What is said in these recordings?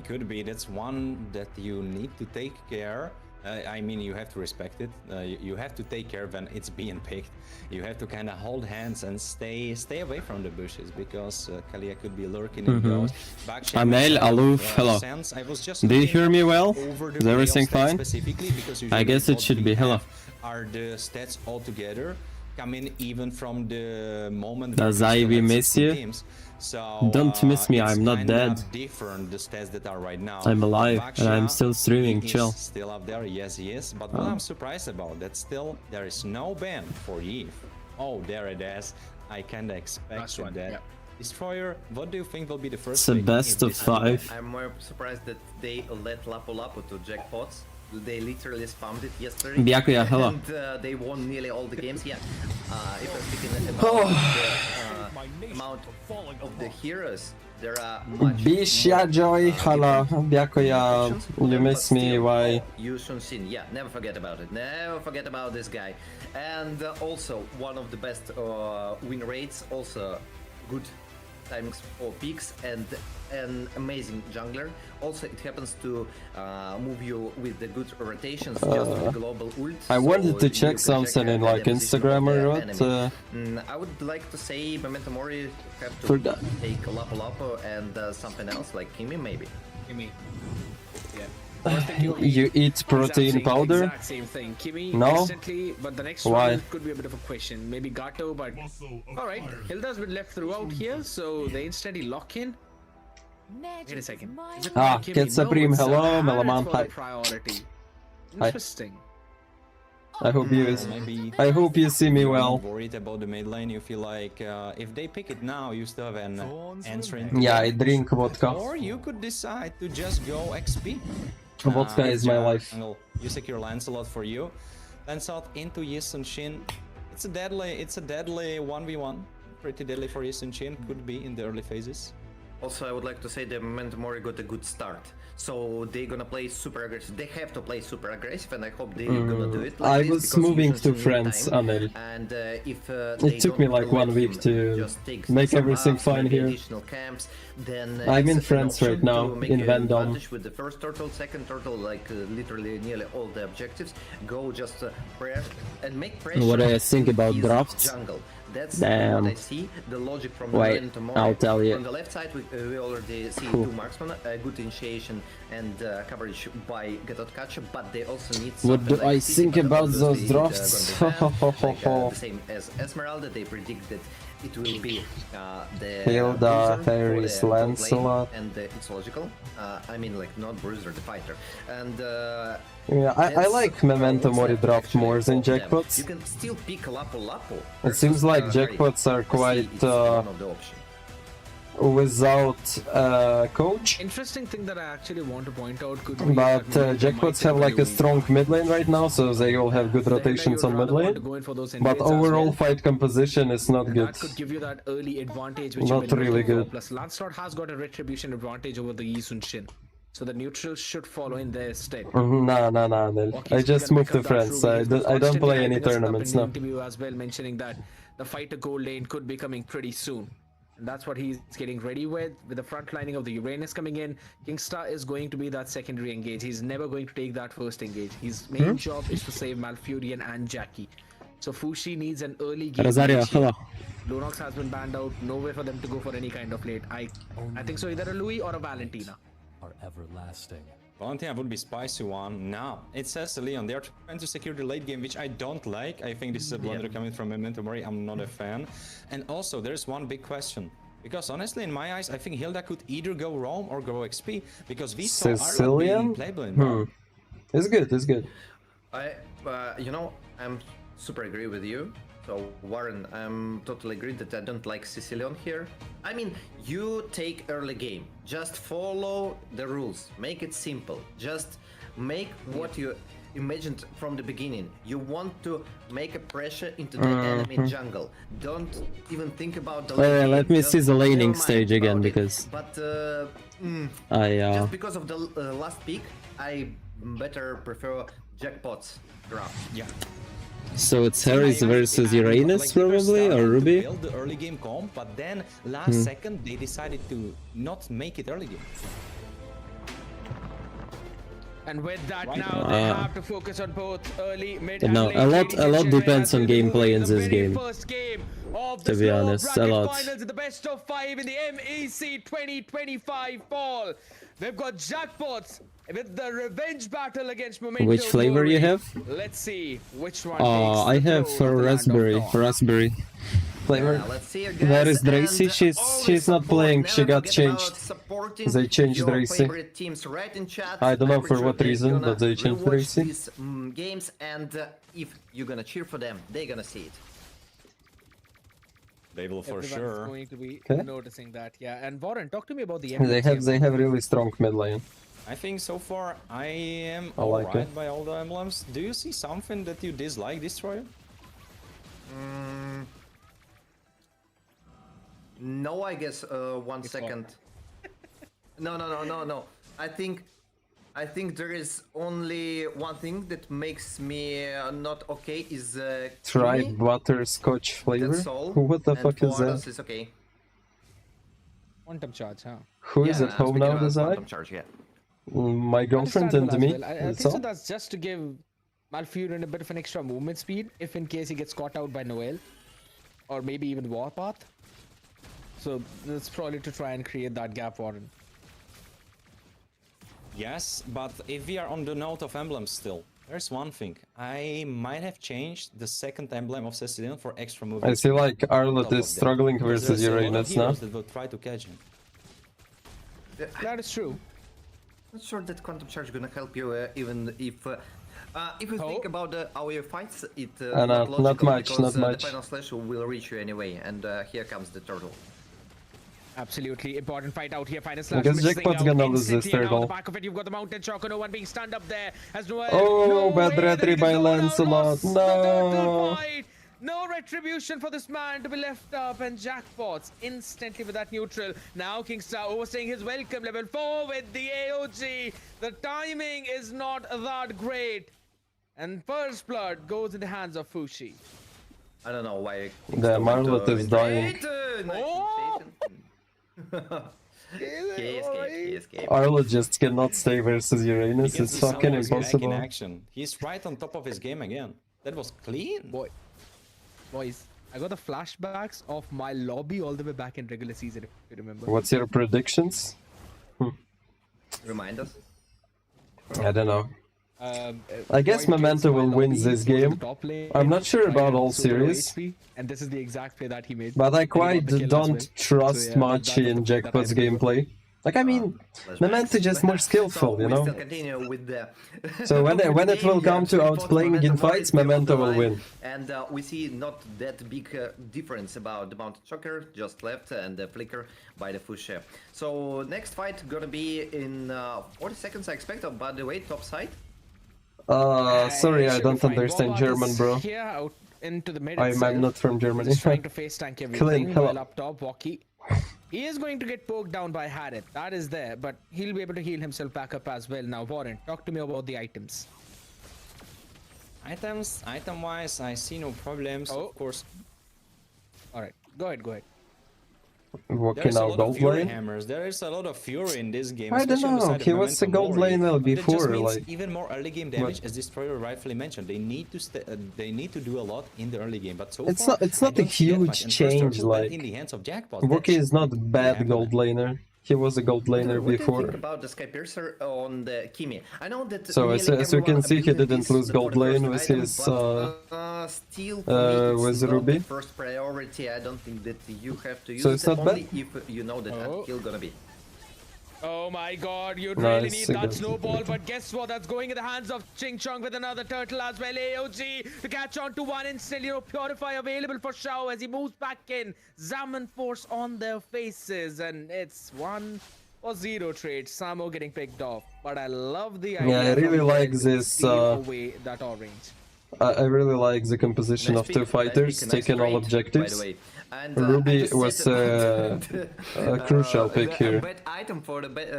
He could be. That's one that you need to take care. I mean, you have to respect it. You have to take care when it's being picked. You have to kind of hold hands and stay away from the bushes because Kalia could be lurking in those. Amel, Aloof, hello. Do you hear me well? Is everything fine? I guess it should be. Hello. Are the stats all together coming even from the moment Dazai, we miss you. Teams. So, don't miss me, I'm not dead. Different, the stats that are right now. I'm alive and I'm still streaming, chill. Still up there, yes he is. But what I'm surprised about, that still there is no ban for Eve. Oh, there it is. I kinda expected that. Yeah. Destroyer, what do you think will be the first? It's the best of 5. I'm more surprised that they let Lapu Lapu to jackpots. They literally spammed it yesterday. Byakuya, hello. And they won nearly all the games. Yeah. If we're speaking about the amount of the heroes, there are much. Bisha Joy, hello. Byakuya, you miss me, why? Yu Sun Sin, yeah, never forget about it. Never forget about this guy. And also one of the best win rates, also good timings for peaks, and an amazing jungler. Also, it happens to move you with the good rotations, just with global ult. I wanted to check something in like Instagram or what. I would like to say Memento Mori have to For that. take Lapu Lapu and something else like Kimi maybe. Kimi. Yeah. You eat protein powder? Exact same thing. Kimi No? instantly, but the next Why? one could be a bit of a question. Maybe Gato, but alright. Hilda's been left throughout here, so they instantly lock in. Wait a second. Is it Ah, Kimi? Get Supreme, No, it's hello, Harris Melaman, for the hi. priority. Hi. Interesting. I hope you Maybe I hope you see me well. Worried about the mid lane. You feel like if they pick it now, you still have an answering. Yeah, I drink vodka. Or you could decide to just go XP. Vodka is my life. You secure Lancelot for you. Lancelot into Yi Sun Shin. It's a deadly 1v1. Pretty deadly for Yi Sun Shin. Could be in the early phases. Also, I would like to say that Memento Mori got a good start. So they're gonna play super aggressive. They have to play super aggressive, and I hope they're gonna do it. Like I this, was because moving usually to need France, time. Amel. And if It took me like 1 week to make everything fine here. Camps, then I'm in it's an France option right now, to make in an Vendôme. advantage with the first turtle, second turtle, like literally nearly all the objectives. Go just prayer and make pressure. What do I think about his drafts? Jungle. That's Damn. what I see. The logic from Wait, Memento Mori. I'll tell you. On the left side, we already see 2 marksmen, a good initiation and coverage by Gatotkacha, but they also need. What do like I City, think but about obviously those it, drafts? gonna be banned, like, the same as Esmeralda, they predict that it will be the Hilda, Bruiser for Harris, the top lane, Lancelot. and it's logical. I mean, like not Bruiser, the fighter, and. Yeah, I like Memento Mori draft more than You jackpots. can still pick Lapu Lapu. It seems like jackpots are quite without coach. Interesting thing that I actually want to point out could be But that Memento jackpots might have like a take strong mid lane right now, so they all have good Then rotations you'd on mid rather want to lane. go in for those But invades as overall well. fight composition is not And good. that could give you that early advantage which Not you've been really looking for. good. Plus Lancelot has got a retribution advantage over the Yi Sun Shin. So the neutrals should follow in their stead. Nah, Nel. Okay, I so just we can moved pick to up that France. Ruby. I He's don't constantly play any hyping us up tournaments in the now. interview as well, mentioning that the fighter gold lane could be coming pretty soon. And that's what he's getting ready with the front lining of the Uranus coming in. Kingstar is going to be that secondary engage. He's never going to take that first engage. His main job is to save Malfurion and Jackie. So Fushi needs an early game. Rosario, hello. Lunox has been banned out. Nowhere for them to go for any kind of late. I think so, either a Louis or a Valentina. Are everlasting. Valentina would be spicy one. Now, it says Leon, they're trying to secure the late game, which I don't like. I think this is a blunder coming from Memento Mori. I'm not a fan. And also, there's one big question. Because honestly, in my eyes, I think Hilda could either go Rome or go XP. Because we saw Sicilian? playable in Rome. It's good, it's good. You know, I'm super agree with you. So Warren, I'm totally agree that I don't like Sicilian here. I mean, you take early game. Just follow the rules. Make it simple. Just make what you imagined from the beginning. You want to make a pressure into the enemy jungle. Don't even think about the lane. Let me Just see the laning never mind stage again, about it. because But I just because of the last pick, I better prefer jackpots draft. Yeah. so it's Harris versus Uranus probably, or Ruby? Build the early game comp, but then last second they decided to not make it early game. And with that Right. now, they have to focus on both early, mid, and No, late a lot trading depends as on we move gameplay in into the this very game. First game of To the be lower honest, a bracket lot. finals in the best of 5 in the MEC 2025 fall. We've got jackpots with the revenge battle against Memento Which flavor you Mori. have? Let's see which one I takes the have throne of the land of Dawn. raspberry flavor. Yeah, let's see you guys. Where is Dracy? And She's always not support. playing. She Never got forget about changed. supporting They changed your Dracy. favorite teams. Right in chat. I don't know I'm for pretty what sure reason, they're but they gonna changed rewatch Dracy. these games, and if you're gonna cheer for them, they're gonna see it. They will for Everyone's sure. going to be Okay. noticing that, yeah. And Warren, talk to me about the They have really strong mid lane. I think so far I am I like alright it. by all the emblems. Do you see something that you dislike, Destroyer? No, I guess 1 second. No. I think there is only one thing that makes me not okay is Try Kimi. butterscotch flavor. That's all. What the And fuck for is others, that? it's okay. Quantum charge, huh? Who is Yeah, at I'm home speaking now, about Dazai? quantum charge, yeah. My girlfriend and Understandable me. as well. I That's think so all. that's just to give Malfurion a bit of an extra movement speed, if in case he gets caught out by Noel. Or maybe even Warpath. So that's probably to try and create that gap, Warren. Yes, but if we are on the note of emblems still, there's one thing. I might have changed the second emblem of Cecilion for extra movement. I see like Arlott top is of that. struggling Because versus there's a lot of Uranus now. heroes that will try to catch him. That is true. Not sure that quantum charge gonna help you even if you think about our fights, it no, not not logical much, because not much. the final slash will reach you anyway, and here comes the turtle. Absolutely important fight out here. Final slash guess missing Jackpot's out gonna lose this instantly, and turtle. on the back of it, you've got the mountain shock. No one being stunned up there as Noel. Oh, no bad way, retry they by can go down, Lancelot. lost the turtle No. fight. No retribution for this man to be left up, and Jackpots instantly with that neutral. Now Kingstar overstaying his welcome, level 4 with the AOG. The timing is not that great. And first blood goes in the hands of Fushi. I don't know why. The Marlot is dying. Oh! He escaped. Arlott just cannot stay versus Uranus. You can It's see fucking someone's back in impossible. action. He's right on top of his game again. That was clean. Boys, I got the flashbacks of my lobby all the way back in regular season, if you remember. What's your predictions? Remind us. I don't know. Um, I guess Void Memento takes my will win lobby, this goes to the game. top lane, I'm not sure trying about to all super series. HP, and this is the exact play that he made. But I And he got quite the kill as don't well. trust So, yeah, much that's the in play that I Jackpot's remember. gameplay. Like, I mean, Memento just more skillful, So you we know? still continue with the So when with it the will game, come to yeah, outplaying Memento in won fights, it, they Memento won will the win. line, and we see not that big difference about the Mountain Choker, just left, and the Flicker by the Fush. So next fight gonna be in 40 seconds, I expect. Oh, by the way, top side. Sorry, I Should be don't fine. understand Warpath German, is bro. Here out into the mid I'm itself. not from Germany. He's trying to face tank everything Clint, hello. while up top, Walkie. He is going to get poked down by Harriet. That is there, but he'll be able to heal himself back up as well. Now, Warren, talk to me about the items. Item-wise, I see no problems. Oh. Of course, All right, go ahead. Walking there's a out lot of gold fury lane. hammers. There is a lot of fury in this game. I don't especially on the know, side of he was a Memento gold Mori. laner But that just before, means like- even more early game damage, as Destroyer rightfully mentioned. They need to do a lot in the early game. But so It's far, not a I don't see that huge much. And first change, turtle went like- in the hands of Jackpot. Wookie That is not should bad happen. gold laner. He was a gold laner What do you before. think about the Skypiercer on the Kimi? I know that So as nearly you can everyone see, he abused didn't this lose for gold the first lane with item, his, but, still, for me, it's with not Ruby. the first priority. I don't think that you have to use So it's it not only bad? if you know that Oh. kill gonna be. Oh my god, you Nice, really need that good. snowball, but guess what? That's going in the hands of Ching Chong with another turtle as well. AOG to catch on to one instant. Purify available for Shao as he moves back in. Zaman Force on their faces, and it's 1-0 trade. Samo getting picked off, but I love the idea. Yeah, I really from like them to this, steal away that orange. I really like the composition of two fighters taking all objectives. By the way. And, Ruby I just was said- a crucial pick a here. bad item for the bet.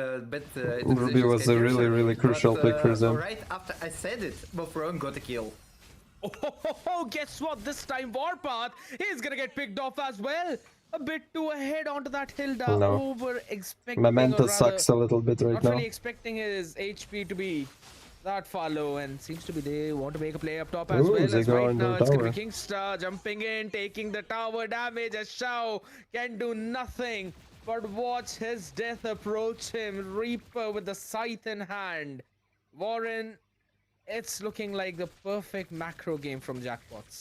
Ruby was a really crucial pick for them. Right after I said it, Buffron got a kill. Oh, guess what? This time Warpath is gonna get picked off as well. a bit too ahead onto that Hilda, No. over expecting. Memento sucks a little bit right not now. really expecting his HP to be that far low, and seems to be they want to make a play up top as Ooh, well. they As go right on the now it's gonna be tower. Kingstar jumping in, taking the tower damage. As Shao can do nothing but watch his death approach him. Reaper with the scythe in hand. Warren, it's looking like the perfect macro game from Jackpots.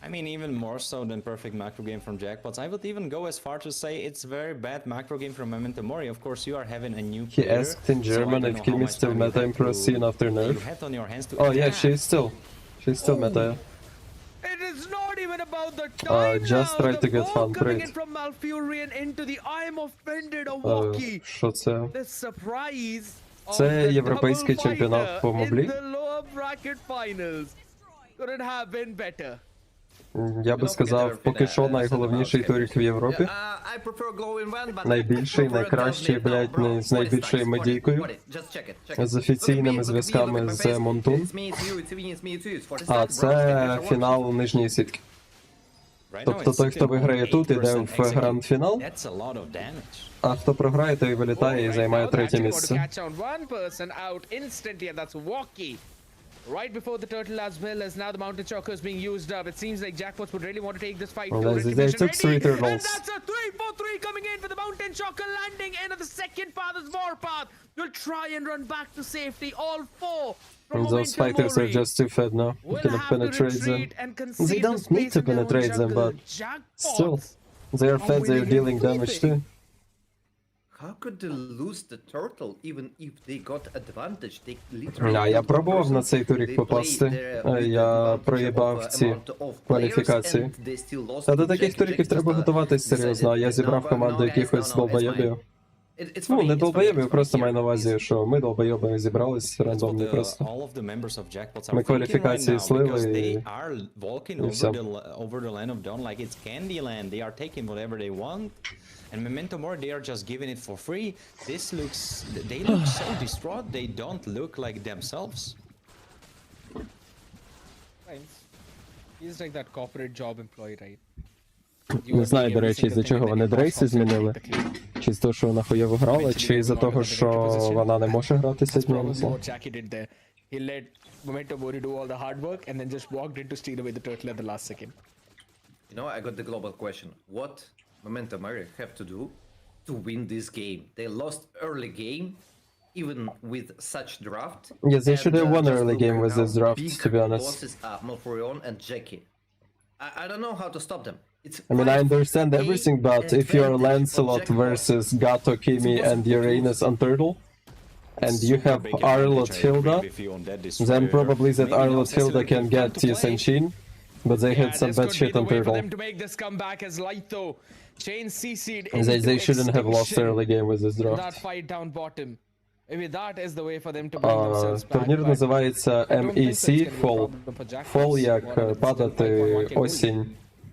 I mean, even more so than perfect macro game from Jackpots. I would even go as far to say it's very bad macro game from Memento Mori. Of course, you are having a new He player, asked in so I German don't if know how Kim is much still time you meta in had Pro to- scene after you nerf. had on your hands to Oh yeah, adapt. she's still meta. It is not even about the time just now. try The to get ball fun coming trade. in from Malfurion into the I'm offended of Walkie. Що це? The surprise of Це the європейський double чемпіонат fighter по моблі? in the lower bracket finals. Couldn't have been better. Я би сказав, поки що найголовніший турік в Європі. I prefer glow in one, but Найбільший, найкращий, блядь, з найбільшою медійкою. З офіційними зв'язками з Монтун. А це фінал нижньої сітки. Right now Тобто it's той, хто виграє тут, іде в 68% гранд-фінал, That's a lot of damage. а хто програє, той вилітає і займає третє Actually got to місце. catch on one person out instantly, and that's Walkie. Right before the turtle as well, as now the mountain choker is being used up. It seems like Jackpots would really want to take this fight Well, to they retribution. took three Ready? And turtles. that's a 3-4-3 coming in for the mountain choker, landing in at the second path as Warpath. Will try and run back to safety. All four from And those Momentum fighters are Mori just too fed now. You will cannot have to penetrate them. retreat and concede They the don't need space to in their own penetrate them, jungle. but Jackpots still, they are fed, they are winning dealing damage too. How could they lose the turtle even if they got advantage? They literally А я killed one пробував person. на цей турік They попасти. played their Я advantage проїбав of, ці amount of кваліфікації. players, and they still lost Та до to таких Jack. туріків Jack треба just, готуватись серйозно, а я decided, зібрав "No, команду guys, якихось no, it's долбойобів. fine. It's Ну, fine, не it's долбойобів, fine, просто it's маю на fine. увазі, що ми долбойоби зібрались рандомні просто. All of the members of Jackpots are Ми thinking right кваліфікації now, слили because і- they are walking і все. over the land of Dawn like it's Candyland. They are taking whatever they want. And Memento Mori, they are just giving it for free. They look so distraught. They don't look like themselves. He's like that corporate job employee, right? Не знаю, до речі, із-за чого вони дрейси змінили. Чи з того, що вона хуєво грала, чи із-за того, що вона не може грати That's сьогодні, я не probably знаю. what Jackie did there. He let Memento Mori do all the hard work and then just walked in to steal away the turtle at the last second. You know, I got the global question. What Memento Mori have to do to win this game? They lost early game, even with such draft. Yes, they should and, have won just early look game with how this draft, big to be honest. Bosses are Malfurion and Jackie. I don't know how to stop them. It's I mean, I understand 5-8 everything, but if you're advantage Lancelot of Jackpot. versus Gato, Kimi, and Uranus on Turtle, and you have Arlot Hilda, then probably that Arlot Hilda can get Yasen'Shin, but they had some bad shit on For Turtle. them to make this comeback as Lytho chain CC'd They shouldn't have lost early game with this that draft. fight down bottom. Maybe that is the way for them to bring themselves back. Турнір but називається I don't think so MEC it's gonna be a Fall. problem for Jackpots. Fall Warren, як it's still падати 5-1 can осінь.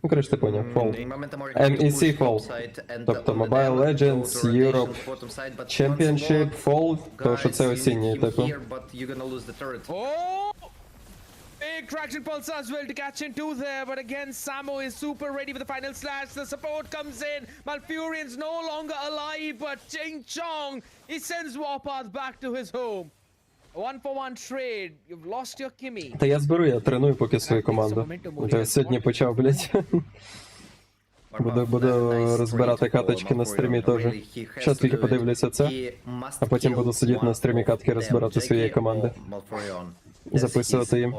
Ну, коротше, ти поняв, Fall. Memento Mori MEC push Fall. topside and Тобто on the Mobile damage, Legends, go to rotation Europe, bottom side, but Championship, Lancelot, Fall, то що guys, це you осінній, need him типу. here, but you're gonna lose the turret. Oh! Big traction pulse as well to catch in two there, but again, Samo is super ready for the final slash. The support comes in. Malfurion's no longer alive, but Ching Chong, he sends Warpath back to his home. A 1-for-1 trade. You've lost your Kimmy. Та я зберу, я треную поки свою команду. Я сьогодні почав, блять. Буду розбирати каточки на стрімі теж. Щас тільки подивлюся це, а потім буду сидіти на стрімі катки розбирати своєї команди. Записувати їм.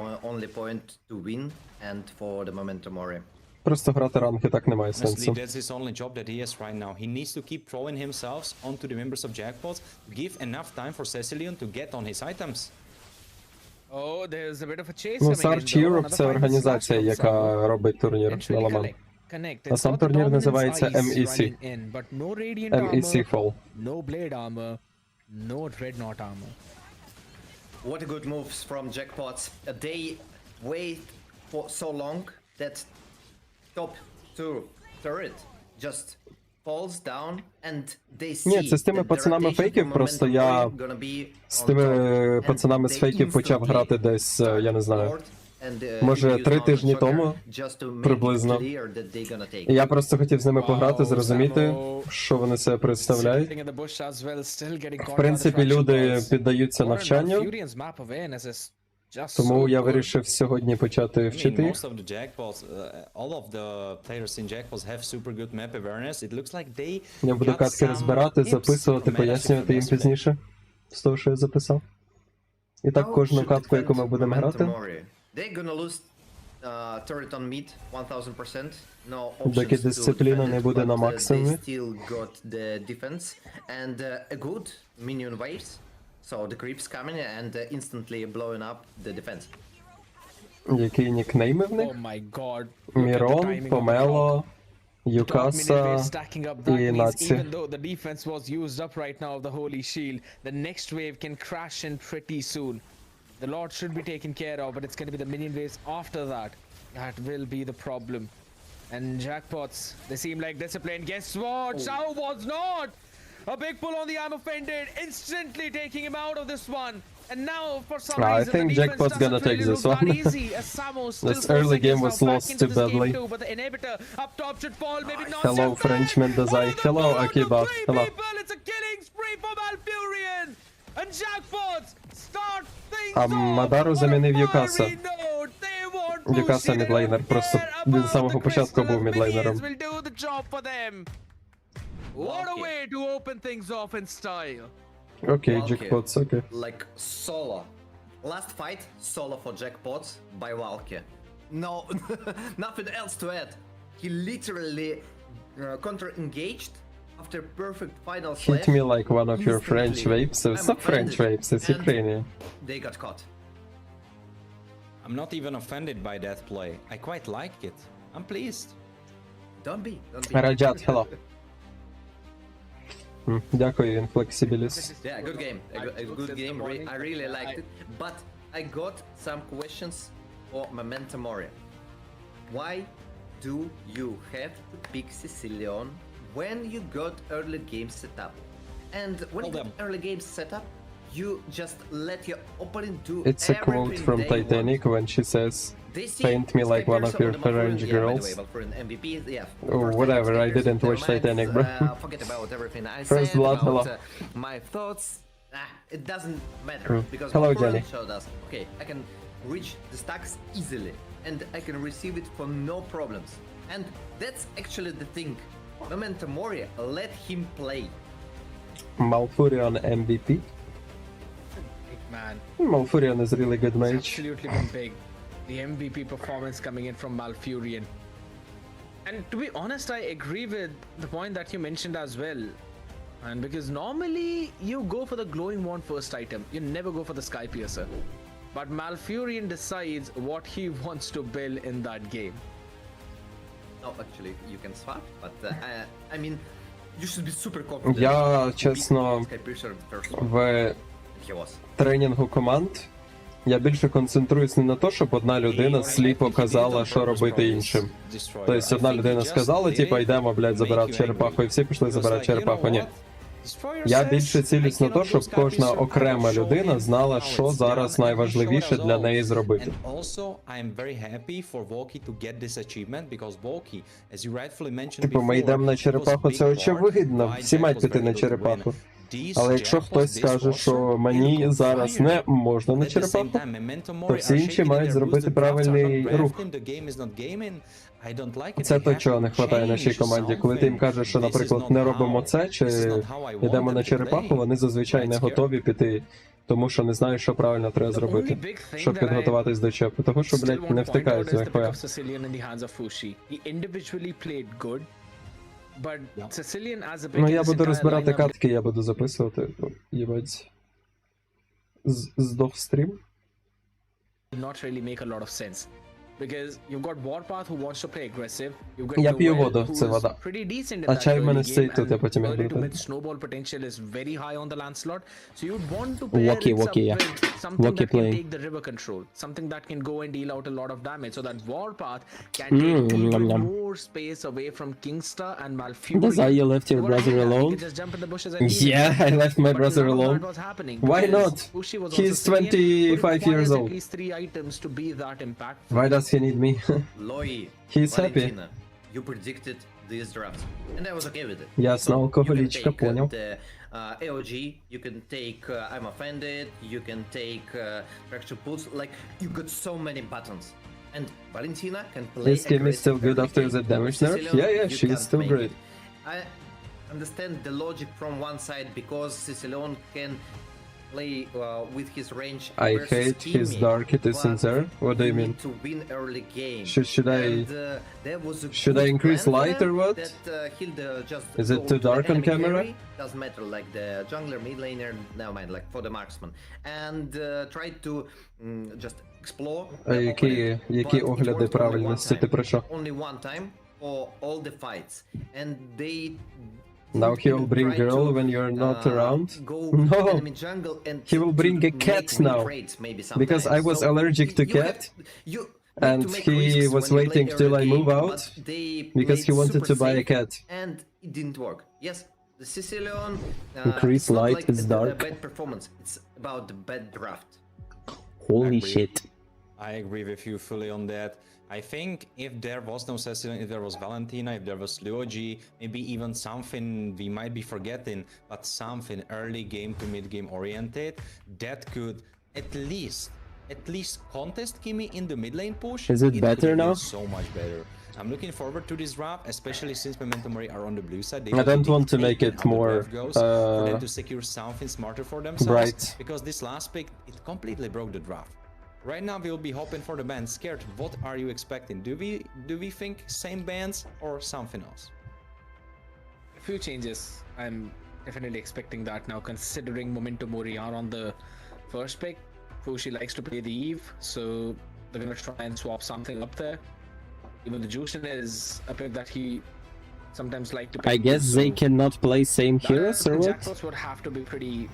Просто грати ранки так немає Honestly, сенсу. that's his only job that he has right now. He needs to keep throwing himself onto the members of Jackpots, give enough time for Cecilion to get on his items. Oh, there's a bit of a chase Ну, coming in, Search though. Europe Another це final організація, slash from яка Samo. робить турнір Eventually на Ламан. connect. А It's сам got the турнір dominance називається ice MEC. running in, but no radiant MEC armor, Fall. no blade armor, no dreadnought armor. What good moves from Jackpots. They wait for so long that top 2 turret just falls down and they see Ні, це з тими that the пацанами rotation фейків, from просто Momentum я Mori gonna be з on тими top, and пацанами з they фейків почав instantly грати десь, я не знаю, start Може, 3 тижні тому приблизно. І я просто хотів з ними пограти, зрозуміти, що вони себе представляють. В принципі, люди піддаються навчанню, тому я вирішив сьогодні почати вчити їх. Я буду катки розбирати, записувати, пояснювати їм пізніше, з того, що я записав. І так кожну катку, яку ми будемо грати. Доки дисципліна не буде на максимумі. Які нікнейми в них? Мірон, Помело, Юкаса і Наці. Even though the defense was used up right now of the holy shield, the next wave can crash in pretty soon. The Lord should be taken care of, but it's going to be the minion waves after that that will be the problem. And jackpots, they seem like disciplined. Guess what? Shao was not! A big pull on the I'm offended, instantly taking him out of this one. And now, for some reason, I think Jackpot's gonna take this one. This early game was lost to badly. But the inhibitor up top should fall, maybe not. Hello, Frenchman Dazai. Hello, Akiba. Hello. It's a killing spree for Malfurion! And Jackpots start things А Мадару замінив Юкаса. Юкаса мідлейнер, просто він з самого початку був мідлейнером. What a way to open things off in style. Окей, Jackpots, окей. Like solo. Last fight, solo for Jackpots by Valky. No, nothing else to add. He literally counter-engaged after perfect final slash. Hit me like one of your French waves. It's not French waves, it's Ukrainian. They got caught. I'm not even offended by that play. I quite like it. I'm pleased. Don't be. Раджат, hello. Дякую, Inflexibilis. Yeah, good game. A good game. I really liked it. But I got some questions for Memento Mori. Why do you have to pick Sicilian when you got early game setup? And when you got early game setup, you just let your opponent do It's a quote from Titanic when she says, "Paint me like one of your French girls." Oh, whatever, I didn't watch Titanic, bro. Forget about everything I First said blood, about hello. my thoughts. It doesn't matter because Hello, my opponent Jenny. showed us. Okay, I can reach the stacks easily and I can receive it for no problems. And that's actually the thing. Memento Mori, let him play. Malfurion MVP. Man, Malfurion is really good it's mage. absolutely been big. The MVP performance coming in from Malfurion. And to be honest, I agree with the point that you mentioned as well. And because normally you go for the glowing wand first item, you never go for the sky piercer. But Malfurion decides what he wants to build in that game. No, actually, you can swap, but I mean, you should be super confident. Я, чесно, Sky Piercer first. в He was. тренінгу команд я більше концентруюсь не на те, щоб одна людина сліпо казала, що робити іншим. Тобто одна людина сказала, типа, йдемо, блядь, забирати черепаху, і всі пішли забирати черепаху. Ні. Я більше цілюсь на те, щоб кожна окрема людина знала, що зараз найважливіше для неї зробити. Типу, ми йдемо на черепаху, це очевидно, всі мають піти на черепаху. Але якщо хтось скаже, що мені зараз не можна на черепаху, то всі інші мають зробити правильний рух. Це то, чого не вистачає нашій команді. Коли ти їм кажеш, що, наприклад, не робимо це, чи йдемо на черепаху, вони зазвичай не готові піти, тому що не знають, що правильно треба зробити, щоб підготуватись до чепу. Того, що, блядь, не втикають в ХП. Ну, я буду розбирати катки, я буду записувати, їбать. Здох стрім. Not really make a lot of sense. Because you've got Warpath who wants to play aggressive. You've got Я п'ю Noel, воду, це who's вода. pretty decent in А that чай в мене early стоїть game, тут, я потім and early to буду. mid snowball potential is very high on the Lancelot. So you'd want to pair Walkie, it up walkie, yeah. with something Walkie that can playing. take the river control, something that can go and deal out a lot of damage, so that Warpath can Mm, take even yum, yum. more space away from Kingstar and Malfury. Dazai, you left your You wanna brother do that? He alone? can just jump in the bushes and heal Yeah, him. I left my But brother none of alone. that was happening Why because not? Fushi was He's also saying it 25 years requires old. at least 3 items to be that impactful. Why does he need me? Loi, He's happy. Valentina, you predicted this draft, and I was okay with it. Ясно, So, алкоголичка, you can take, понял. the AOG, you can take I'm offended, you can take fracture pulse, like you got so many buttons. And Valentina can play This game is still good aggressive after the early game. damage nerf? Sicilian, Yeah, you she is can't still make great. it. I understand the logic from one side because Sicilian can play with his range. I versus hate his Kimi, dark, it is but sincere. What do you mean? need to win early game. Should I- And, there was a should I good increase plan for light them or what? That he'll just Is it go too to the dark on enemy camera? carry. Doesn't matter, like the jungler, mid laner, never mind, like for the marksman, and try to just explore. the Які opponent. But it огляди worked only правильності one ти time. про що? Only one time for all the fights, and they. Now he will bring try to, girl when you're not around? Go No. enemy jungle and He will bring a to cat make now. winrates maybe Because I sometimes. was So allergic to you cat, have- you need and to make he risks was when you play waiting till early I move game, out but they because he played wanted super to buy a safe cat. and it didn't work. Yes, the Sicilian Increase it's not light, like it's a dark. bad performance. It's about the bad draft. Holy Agree. shit. I agree with you fully on that. I think if there was no Cecilion, if there was Valentina, if there was Luoji, maybe even something we might be forgetting, but something early game to mid game oriented that could at least contest Kimi in the mid lane push. Is it better could have now? been so much better. I'm looking forward to this draft, especially since Memento Mori are on the blue side. They I will don't want to dictate make it how the more, draft goes for them to secure something smarter for themselves. bright. Because this last pick, it completely broke the draft. Right now we'll be hoping for the band Scared. What are you expecting? Do we think same bands or something else? A few changes. I'm definitely expecting that now, considering Memento Mori are on the first pick. Fushi likes to play the Eve, so they're gonna try and swap something up there. Even the Jushin is a pick that he sometimes like to pick. I guess they so cannot play same heroes or what? Jackpots would have to be pretty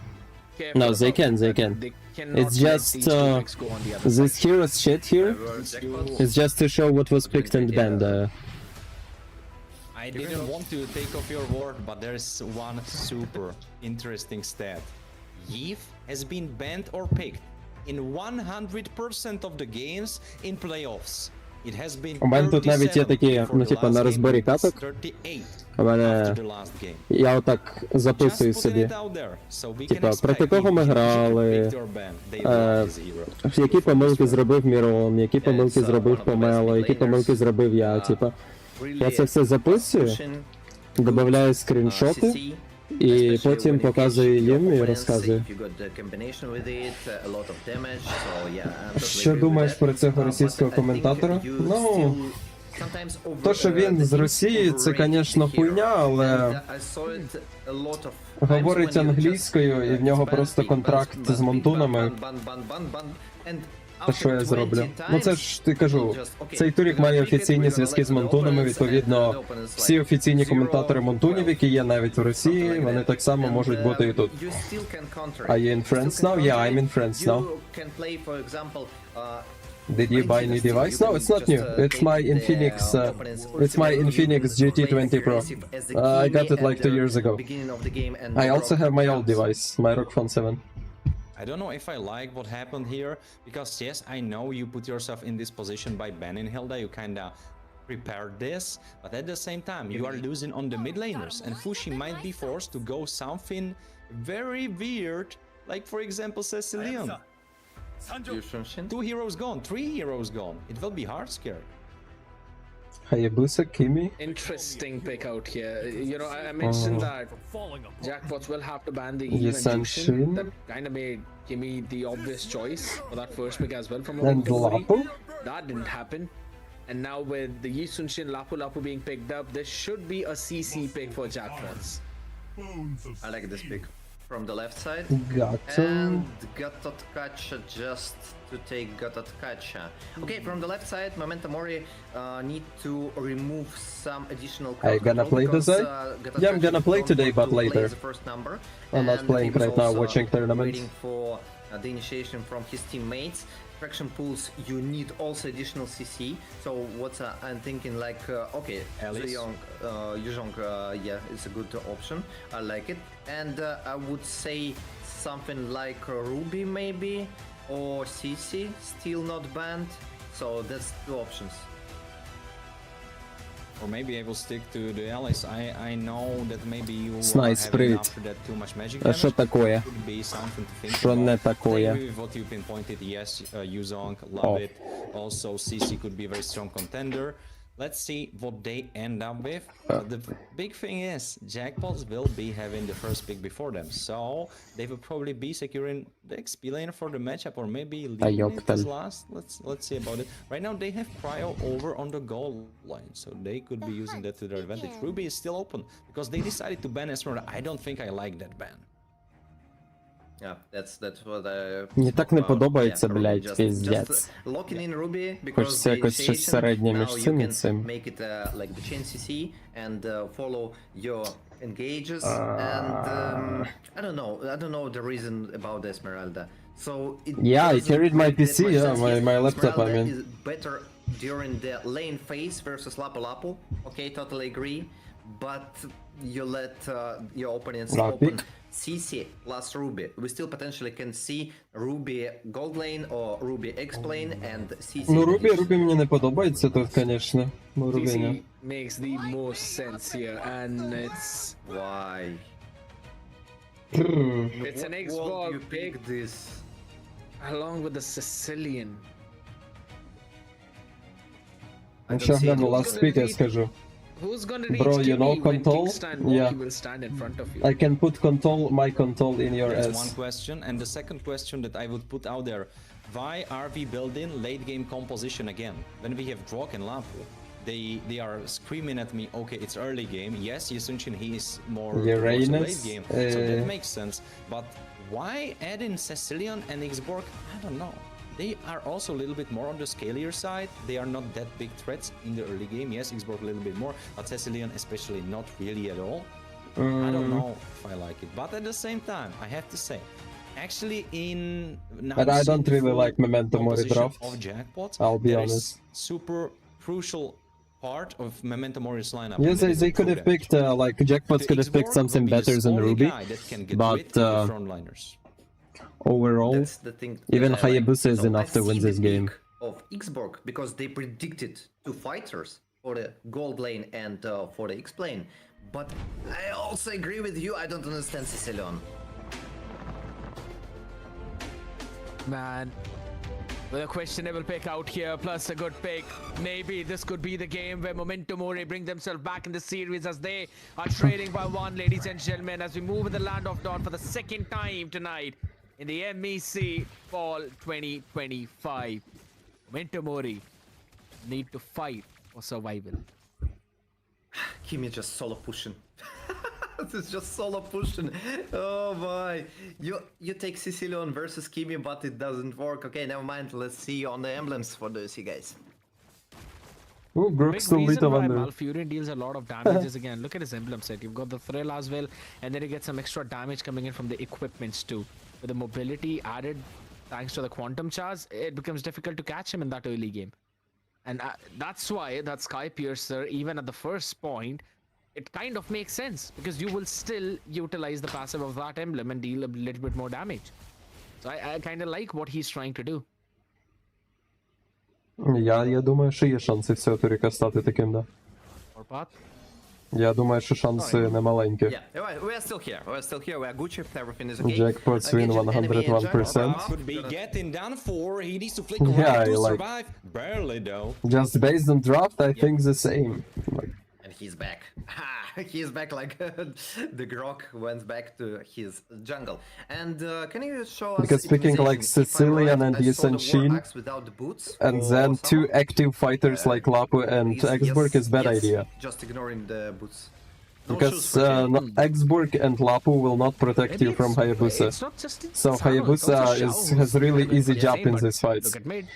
careful. No, they about can, it, they that can. They cannot It's let just, these two picks go on the other This side. hero's shit here Jackpots. is just to show what was picked and banned. I didn't want to take off your word, but there's one super interesting stat. Eve has been banned or picked in 100% of the games in playoffs. It has been У мене тут навіть є 37 такі, for ну, the типа, last на game, розборі it's каток. 38 У мене after the last game. я отак Just записую putting собі, it out there, so we can Типа, expect проти кого ми if you грали, picked or banned, they love this hero. які помилки зробив Мірон, які помилки it's, зробив one of the Помело, best які midlaners. помилки зробив я, типа. Я це все записую, Pushing, додаю скріншоти, CC, і especially потім when you показую catch your їм і opponents, розказую. if you got the combination with it, a lot of damage, so yeah, I'm totally Що agree with думаєш that. про цього But російського I think коментатора? you Ну, still sometimes over- то, що він the з teams Росії, це, overrate звісно, the hero. хуйня, але And I saw it a lot of times говорить when you англійською, і в нього ban просто speed, ban контракт speed, з ban монтунами. speed, ban, and Та що я after зроблю? 20 Ну це times, ж ти кажу, just, okay, цей турік we're gonna має pick it, офіційні we're gonna зв'язки let з the монтунами, opponents, відповідно, and the opponents всі like офіційні 0, коментатори монтунів, 12, які є навіть в Росії, something like вони that. так само And, можуть бути і тут. you still can counter it. Are you in You still France can now? Yeah, counter I'm it. in France You now. can play, for example, Did you buy new device? No, it's not new. It's my Infinix. It's my Infinix GT20 Pro. I got it like 2 years ago. I also have my old device, my ROG Phone 7. I don't know if I like what happened here, because yes, I know you put yourself in this position by banning Hilda, you kinda prepared this, but at the same time, you are losing on the mid laners, and Fushi might be forced to go something very weird, like for example Cecilion. 2 heroes gone, 3 heroes gone. It will be hard scared. Hayabusa, Kimi. Interesting pick out here. You know, I mentioned that Jackpots will have to ban the Eve and Yasanshin. Jushin. That kind of made Kimi the obvious choice for that first pick as well from And Omori. Lapu. That didn't happen. And now with the Yisunshin Lapu Lapu being picked up, this should be a CC pick for Jackpots. I like this pick. from the left side. Gato. And Gatotkacha just to take Gatotkacha. Okay, from the left side, Memento Mori need to remove some additional Are you gonna play Dazai? Yeah, I'm gonna play today, but later. The first number. I'm not And playing he was right now, also watching tournaments. waiting for the initiation from his teammates. Fraction pools, you need also additional CC. So what I'm thinking, like, okay, Yuzhong, yeah, it's a good option. I like it. And I would say something like Ruby maybe, or CC, still not banned. So that's two options. Or maybe I will stick to the allies. I know that maybe you Nice, are having привет. after that too much magic А damage. що такое? Could be something to think Що не about. такое? I agree with what you've pinpointed. Yes, Yuzong, love Oh. it. Also, CC could be a very strong contender. Let's see what they end up with. The big thing is, Jackpots will be having the first pick before them, so they will probably be securing the XP lane for the matchup, or maybe leaving it as last. Let's see about it. Right now, they have Cryo over on the goal line, so they could be using that to their advantage. Ruby is still open because they decided to ban Esmeralda. I don't think I like that ban. Yeah, that's what I... Мені так не подобається, Ruby, блядь, just піздець. locking in Ruby because Хочеться the якось щось initiation, середнє now між you цим і can цим. make it like the chain CC and follow your engages and I don't know the reason about Esmeralda. So it Yeah, I doesn't carried my make that PC, much yeah, sense. my Yes, laptop, I Esmeralda mean. is better during the lane phase versus Lapu Lapu. Okay, totally agree. But you let your opponents open CC plus Ruby. We still potentially can see Ruby gold lane or Ruby X lane and CC. Ну, Рубі мені не подобається тут, звісно. Ну, Рубі CC не. makes the most sense here, and it's Why? it's an What Xbox you pick pick this? along with the Sicilian. Якщо гляну last pick, я скажу. Who's gonna reach Bro, you know Kimmy when control? Kingston and Walkie Yeah. will stand in front of you? I can put my control in your That's one ass. question, and the second question that I would put out there: why are we building late game composition again when we have Drog and Lapu? They are screaming at me. Okay, it's early game. Yes, Yusunchin, he is more towards the late game, so that makes sense. But why add in Cecilion and Xborg? I don't know. They are also a little bit more on the scalier side. They are not that big threats in the early game. Yes, Xborg a little bit more, but Cecilion especially not really at all. I don't know if I like it, but at the same time, I have to say, actually in now But I don't really full like Memento Mori composition draft. of jackpots, I'll be there is honest. super crucial part of Memento Mori's lineup. Yeah, and that is they the could have throw picked, like, Jackpots damage. could have picked Xborg something will be better the than only Ruby, guy that can get but, rid of the frontliners. overall, That's the thing. even that I like. Hayabusa is So enough I to see win the this game. pick of Xborg because they predicted two fighters for the gold lane and for the X lane. But I also agree with you. I don't understand Cecilion. Man, with a questionable pick out here, plus a good pick, maybe this could be the game where Memento Mori bring themselves back in the series as they are trailing by one, ladies and gentlemen, as we move in the land of Dawn for the second time tonight in the MEC Fall 2025. Memento Mori need to fight for survival. Kimi just solo pushing. This is just solo pushing. Oh my. You take Sicilion versus Kimi, but it doesn't work. Okay, never mind. Let's see on the emblems for this, you guys. Ooh, Big Grook's still reason little why under. Malfurion deals a lot of damages again. Look at his emblem set. You've got the thrill as well, and then you get some extra damage coming in from the equipments too. With the mobility added thanks to the quantum charge, it becomes difficult to catch him in that early game. And that's why that Sky Piercer, even at the first point, it kind of makes sense because you will still utilize the passive of that emblem and deal a little bit more damage. So I kind of like what he's trying to do. Я думаю, що є шанси всього Туріка стати таким, да. Orpat? Я думаю, що шанси немаленькі. Yeah, we're still here. We're still here. We're Gucci. Everything is okay. Jackpots win Engage enemy 101%. Could be getting done for. He needs to flick Yeah, right to I like- survive. Barely though. Just based on draft, I think the same. Like, And he's back. Ha! He's back like the Grok went back to his jungle. And can you show us... Because picking, like, immunization? If I'm Sicilian right, and I saw the Yusunchin, War Axe without the boots and or then two something. active fighters like Lapu and Yes, Xborg is bad yes, idea. Just ignoring the boots. No Because shoes for Jin. Exburg and Lapu will not protect Maybe you from it's Hayabusa. not just in So Samo, it's also Hayabusa Shao has who's really gonna easy be jump insane, in but these fights. Look at mid.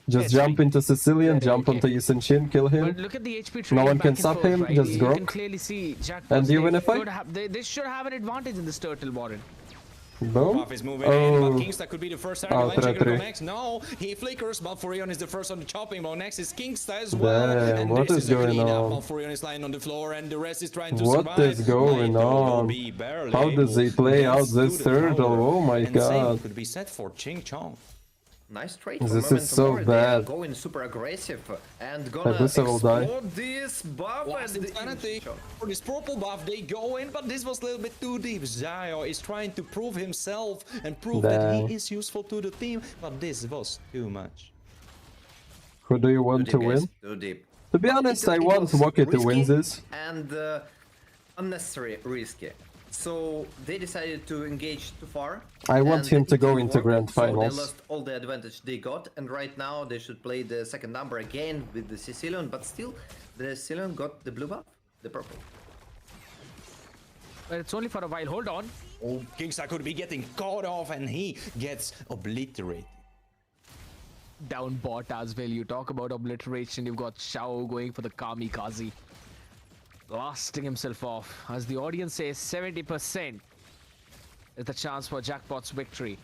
Just it's jump fine. into Sicilian, Very jump okay. onto Yusin, kill him. But look at the HP trade No one back can and stop forth, him, right? just You can Grok. clearly see Jackpots. And you win a fight? They should have an advantage in this turtle, Warren. Boom. Buff is moving in, but Oh, Kingsta could be the first target. Oh, Line checker go 3-3. next. No, he flickers. Malfurion is the first on the chopping block. Next is Kingsta as well. Damn, and what this is a going cleanup. on? Malfurion is lying on the floor, and the rest is trying to What survive. is going Naito will on? be barely How does he able play to out get this to the turtle? tower. Oh my And god. same could be set for Ching Chong. Nice trade. This for is Momentum so Warrior. They are bad. going super aggressive and gonna Hayabusa will die. explode this buff. Last and insanity for this purple buff, they go in, but this was a little bit too deep. Zayo is trying to prove himself and prove that Damn. he is useful to the team, but this was too much. Who do you want Too to deep, guys, win? too deep. To be But honest, it I want was Woki to win risky this. and unnecessary risky. So they decided to engage too far. I want and him to it go didn't into work, grand So finals. they lost all the advantage they got, and right now they should play the second number again with the Sicilian, but still the Sicilian got the blue buff, the purple. But it's only for a while. Hold on. Oh, Kingsta could be getting caught off, and he gets obliterated. Down bot as well. You talk about obliteration. You've got Shao going for the kamikaze. Blasting himself off. As the audience says, 70% is the chance for Jackpot's victory.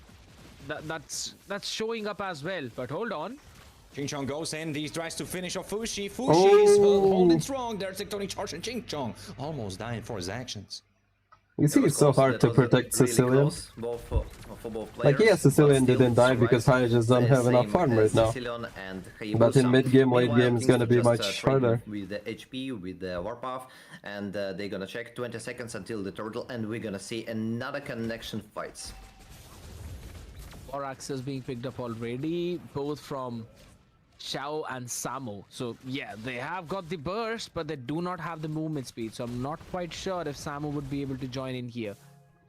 That's showing up as well. But hold on. Ching Chong goes in, he tries to finish off Fushi. Fushi is holding strong. There's a tectonic charge, and Ching Chong almost dying for his actions. You see, it's so Close, hard that to was protect really Sicilian. close, for both players, Like, yeah, Sicilian but still didn't die survives. because Haya just don't The have enough same farm as right now. Sicilian and But in Hayabusa. mid-game, late Meanwhile, game, it's gonna be King's just, much trading harder. with the HP, with the Warpath, and they're gonna check 20 seconds until the turtle, and we're gonna see another connection fights. War axes being picked up already, both from Shao and Samo. So yeah, they have got the burst, but they do not have the movement speed. So I'm not quite sure if Samo would be able to join in here.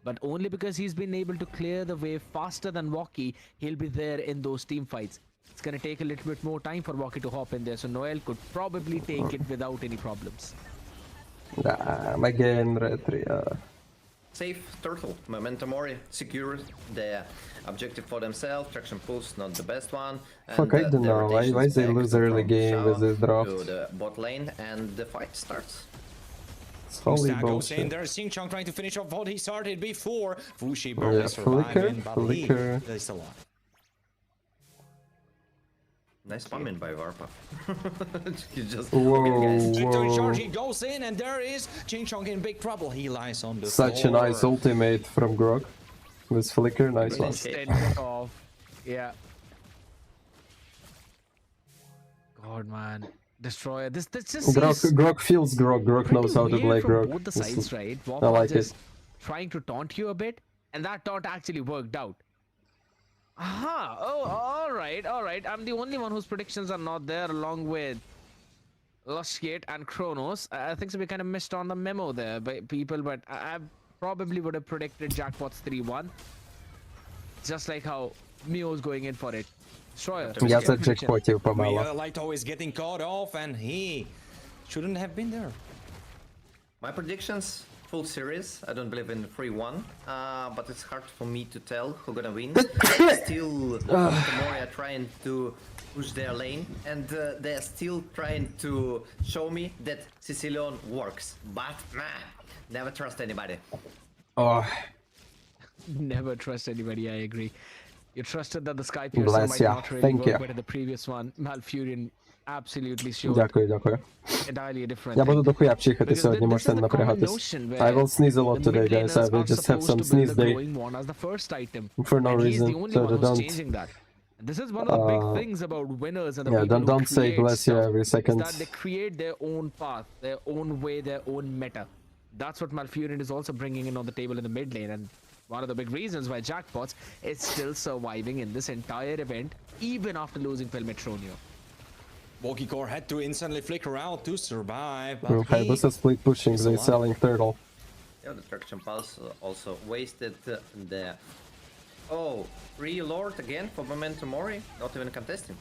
But only because he's been able to clear the way faster than Woki, he'll be there in those team fights. It's gonna take a little bit more time for Woki to hop in there, so Noel could probably take it without any problems. Again, Retria. Safe turtle, Momentum Mori secures the objective for themselves. Traction pulse not the best one. And, Fuck, I don't the know. Why rotations they back lose early from game Shao with this draft? to the bot lane, and the fight starts. It's holy Kingsta goes in, bullshit. there's Ching Chong trying to finish off what he started before. Fushi Yeah, barely surviving, but flicker. he is alive. Nice spamming by Warpath. You just Whoa, Tectonic charge, he whoa. goes in, and there is Ching Chong in big trouble. He lies on the Such a floor. nice ultimate from Grog. With flicker, nice one. Okay. Send it off. Yeah. God, man. Destroyer. This just Grog, seems Grog feels Grog. Grog knows how to weird play from Grog. both the This sides, is- right? I Warpath like it. is trying to taunt you a bit, and that taunt actually worked out. Aha! Oh, all right. I'm the only one whose predictions are not there, along with Lushgate and Kronos. I think so. We kind of missed on the memo there, but people. But I probably would have predicted Jackpots 3-1, just like how Mio's going in for it. Destroyer. Я what's за your prediction? джекпотил помало. Lighto is getting caught off, and he shouldn't have been there. My predictions, full series. I don't believe in 3-1, but it's hard for me to tell who's gonna win. Still, Tomori are trying to push their lane, and they're still trying to show me that Sicilian works. But man, never trust anybody. Oh, Never trust anybody, I agree. You trusted that the Sky Piercer Bless might ya. not really Thank work, you. but in the previous one, Malfurion absolutely showed дякую. entirely a different Я thing. буду дохуя пчихати Because сьогодні, this можете is не the common напрягатись. notion where I will sneeze a lot the today, mid guys. I laners will are just have supposed some to sneeze build the day glowing one as the first item. for no and he's reason. the only So one who's don't, changing that. And this is one of the big things about winners and the yeah, people who don't say create bless you stuff, every is second. that they create their own path, their own way, their own meta. That's what Malfurion is also bringing in on the table in the mid lane, and one of the big reasons why Jackpots is still surviving in this entire event, even after losing Pelmetronio. Woki had to instantly flicker out to survive, but Hayabusa split pushing, they selling turtle. Yeah, the traction pulse also wasted the. Oh, Lord again for Momentum Mori, not even contesting.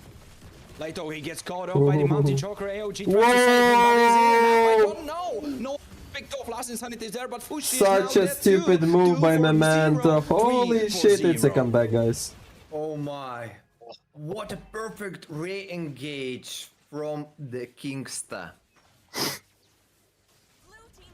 Lighto, he gets caught up by the Mountain Choker. AOG tries to save him, but he's here now. I don't know. No, picked off. Last Insanity is there, but Fushi Such a stupid move by Memento. Holy shit, it's a comeback, guys. Oh my. What a perfect re-engage from the Kingsta.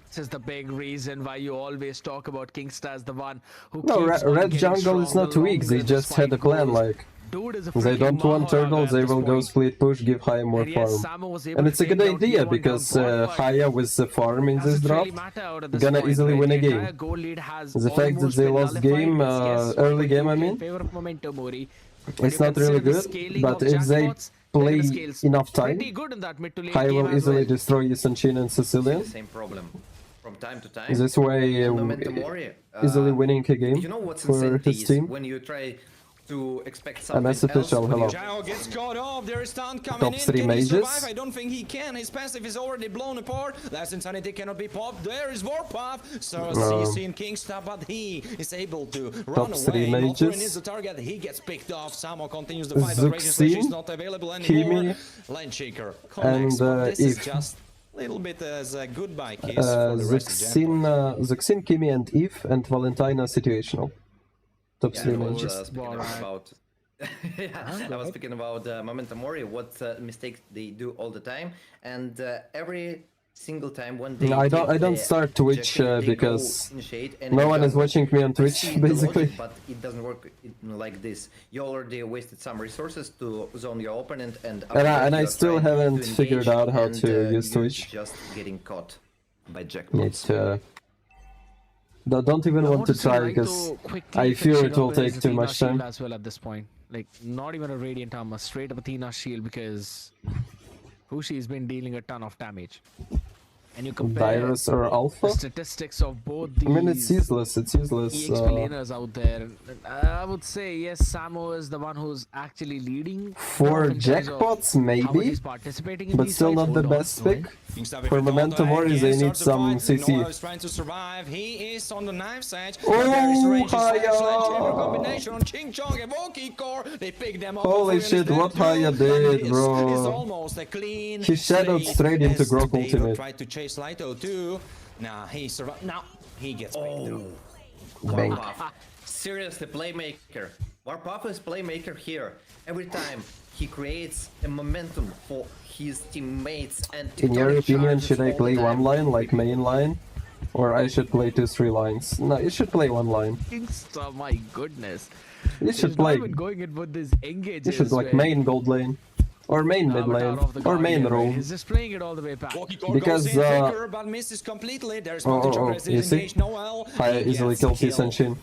This is the big reason why you always talk about Kingsta as the one who No, keeps on Red getting Jungle is not stronger weak, longer they just this had a fight plan, goes. like, Dude is a they freaking don't want Maharaja turtles, at they this will go point. split push, give Haya more And yes, farm. Samo was able And to it's a take good down idea, T1 because down, but Haya with the farm in this doesn't draft, really matter out at this gonna point, easily right? win a The game. entire goal lead has The fact that almost they been lost nullified. game, Yes, early game, I in mean, favor of Memento Mori. it's not really good, but if they play enough time, Pretty good in that mid to late Haya game will as easily well. destroy Yisanchin and Sicilian. Same problem. From time to time. This way, Memento Mori, easily winning a game you know what's for insane his is team. when you try to expect A something mess else. official, when you- hello. Zhao gets caught off. There is stun coming Top in. 3 Can he mages. survive? I don't think he can. His passive is already blown apart. Last Insanity cannot be popped. There is Warpath. So CC in Kingsta, but he is able to run three away. mages. Malforin is the target. He gets picked off. Samo continues the fight. But Raging Slash is not available anymore. Landshaker connects, but this is just a little bit as a goodbye kiss for the rest of Jackpot. Zuxin, Kimi and Eve and Valentina situational. Top Yeah, 3 I was mages. speaking about. Yeah, I was speaking about Memento Mori, what mistakes they do all the time, and every single time when they. I take don't the start Twitch objective, they because go initiate and no you one is don't. watching me on I Twitch, see the basically. logic, but it doesn't work like this. You already wasted some resources to zone your opponent, and And I you're still trying to haven't figured engage, out how and, to use you're Twitch. Just getting caught by Need jackpots. to... Don't even want to try because I fear it will take too much time. As well at this point, like not even a radiant armor, straight up Athena shield because Fushi has been dealing a ton of damage. And you compare Dyrus or the Alpha? statistics of both these I mean, it's useless, it's useless. EXP laners out there. I would say yes, Samo is the one who's actually leading. For in terms of jackpots, how much maybe, he's participating in but these still fights. not the Hold on, best right? pick. Kingsta For with the Memento Dazai, Mori, he they starts need the some fight. CC. Noah is trying to survive. He is on the knife's edge. Oh, but there is a ranged Haya! slash combination on Ching Chong and Wonky Core. They pick them up. Holy Malforin is shit, dead what too, Haya but did, this bro. is almost a clean He shadowed slate straight into as Grok they ultimate. tried to chase Lito too. Nah, he survived. Now he gets picked though. Bang. Warpath. Seriously, playmaker. Warpath is playmaker here. Every time he creates a momentum for his teammates and In your totally opinion, charges should I all play the one time. line, like main line? Or I should play 2-3 lines? No, you should play one line. Kingsta, my goodness. You should He's not play. even going in with this engages. You should like where main gold lane. Or main mid Avatar lane. of the Or main Guardian, right? roam. He's just playing it all the way back. Wonky Core Because, goes in Faker, but misses completely. There's multi-choker as you see? engaged. Noel. Haya He easily gets kills the his kill. Senshin.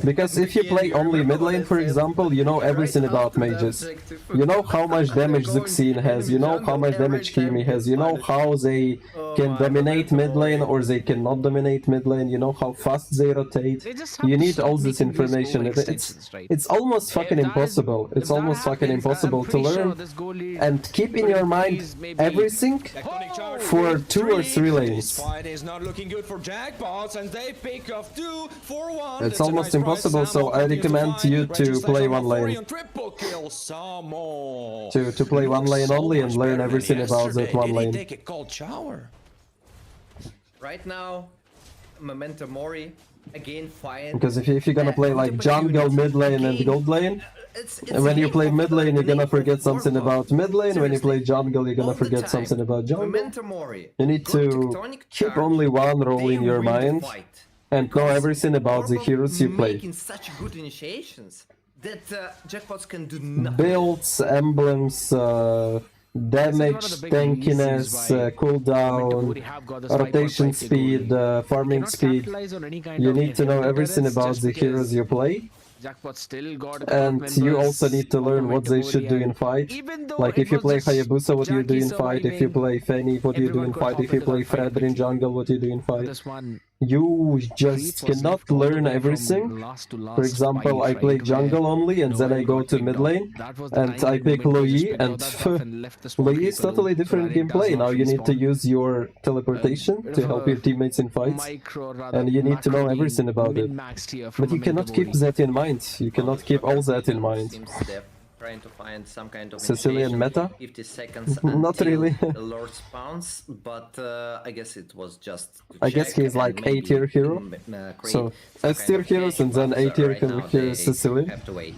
Because if you play only mid lane, for example, you know everything about mages. You know how much damage Zuxin has, you know how much damage Kimi has, you know how they can dominate mid lane or they cannot dominate mid lane, you know how fast they rotate. They just have You to need stop all this making these information. overextensions, right? It's almost fucking If that is- impossible. if It's that almost fucking happens, impossible I'm to pretty sure learn. this goal lead And keep in could your mind increase maybe- everything Tectonic charge for with 2 or 3 This lanes. fight is not looking good for jackpots, and they pick off 2 for 1. It's That's a almost nice impossible, price. so Samo I continues recommend fight. you to Rangers play slash one on lane. Malforin, triple kill Samo. To play one lane So only and much learn better than everything about that yesterday. one Did lane. he take a cold shower? Right now, Memento Mori again fight. Because if you're gonna play like jungle, mid lane and gold lane, and when you play mid lane you're gonna forget something about mid lane, when you play jungle you're gonna forget something about jungle. Memento Mori. You need got to tectonic keep charge, only one role they in your win the mind fight. and know Because everything about the Warpath heroes you play. making such good initiations that jackpots can do nothing. Builds, emblems, damage, This is one of the big tankiness, reasons why cooldown, Mori have got this 5.5 rotation goal speed, lead. farming Cannot speed. capitalize on any kind You of need to know inhibitor everything turrets about just the because heroes you play. Jackpot still got a couple of And you members also need to of learn what they Memento should do Mori, in and fight. even though Like it if you was play just Hayabusa, what you do Jackie in fight. If you surviving, play Fanny, what you do everyone in could fight. hop If you into play that fight Fredder in quickly. jungle, what you do in fight. This one You just creep was cannot left all the learn way from everything. last to For last example, fight, I play right, jungle where only and then Noel I go got to picked mid off. lane That was the and time I when pick Memento just Louis picked out and that buff and left the small Louis is people totally so different that it does gameplay. not Now you need to respawn. use your teleportation Bit to of help a your teammates in fights. Micro, rather, And you need to know macro being everything about it. min-maxed here from But you Memento cannot keep Mori. that in mind. You cannot keep all that in mind. Seems def. trying to find some kind of Sicilian initiation. meta? 50 seconds Not until really. the Lord spawns, but I guess it was just to I guess check he's and like maybe, A-tier hero. create So, some S-tier kind of heroes cache, and then but, A-tier right now heroes they Sicily. have to wait.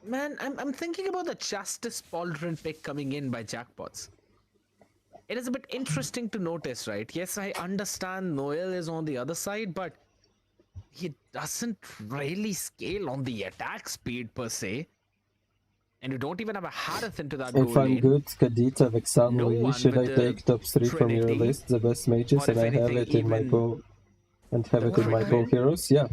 Man, I'm thinking about the Justice Pauldron pick coming in by Jackpots. It is a bit interesting to notice, right? Yes, I understand Noel is on the other side, but he doesn't really scale on the attack speed per se. And you don't even have a Harith into that goal If I'm lane. good, Kadita, Vexan, No Lee, one should I with the take top 3 from your Trinity, list, the best mages, or and if I have anything, it in my even co and have it in my Why? co-heroes? Yeah.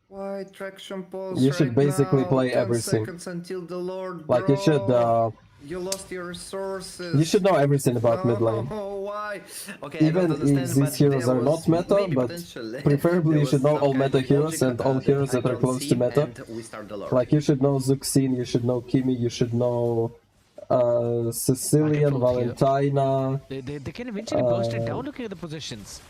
Why traction pulse You should right basically now? play 10 everything. seconds until the Lord, Like, you should, bro. You lost your resources. you should know everything about mid lane. Oh, why? Okay, I Even don't understand, if but these heroes there are was not meta, maybe but potential. preferably There you was should know some all kind meta of heroes logic, and all heroes I that are don't close see, to meta. and we start the Lord. Like, you should know Zuxin, you should know Kimi, you should know Sicilian, Back and forth here. Valentina. They can eventually burst it down. Look at the positions.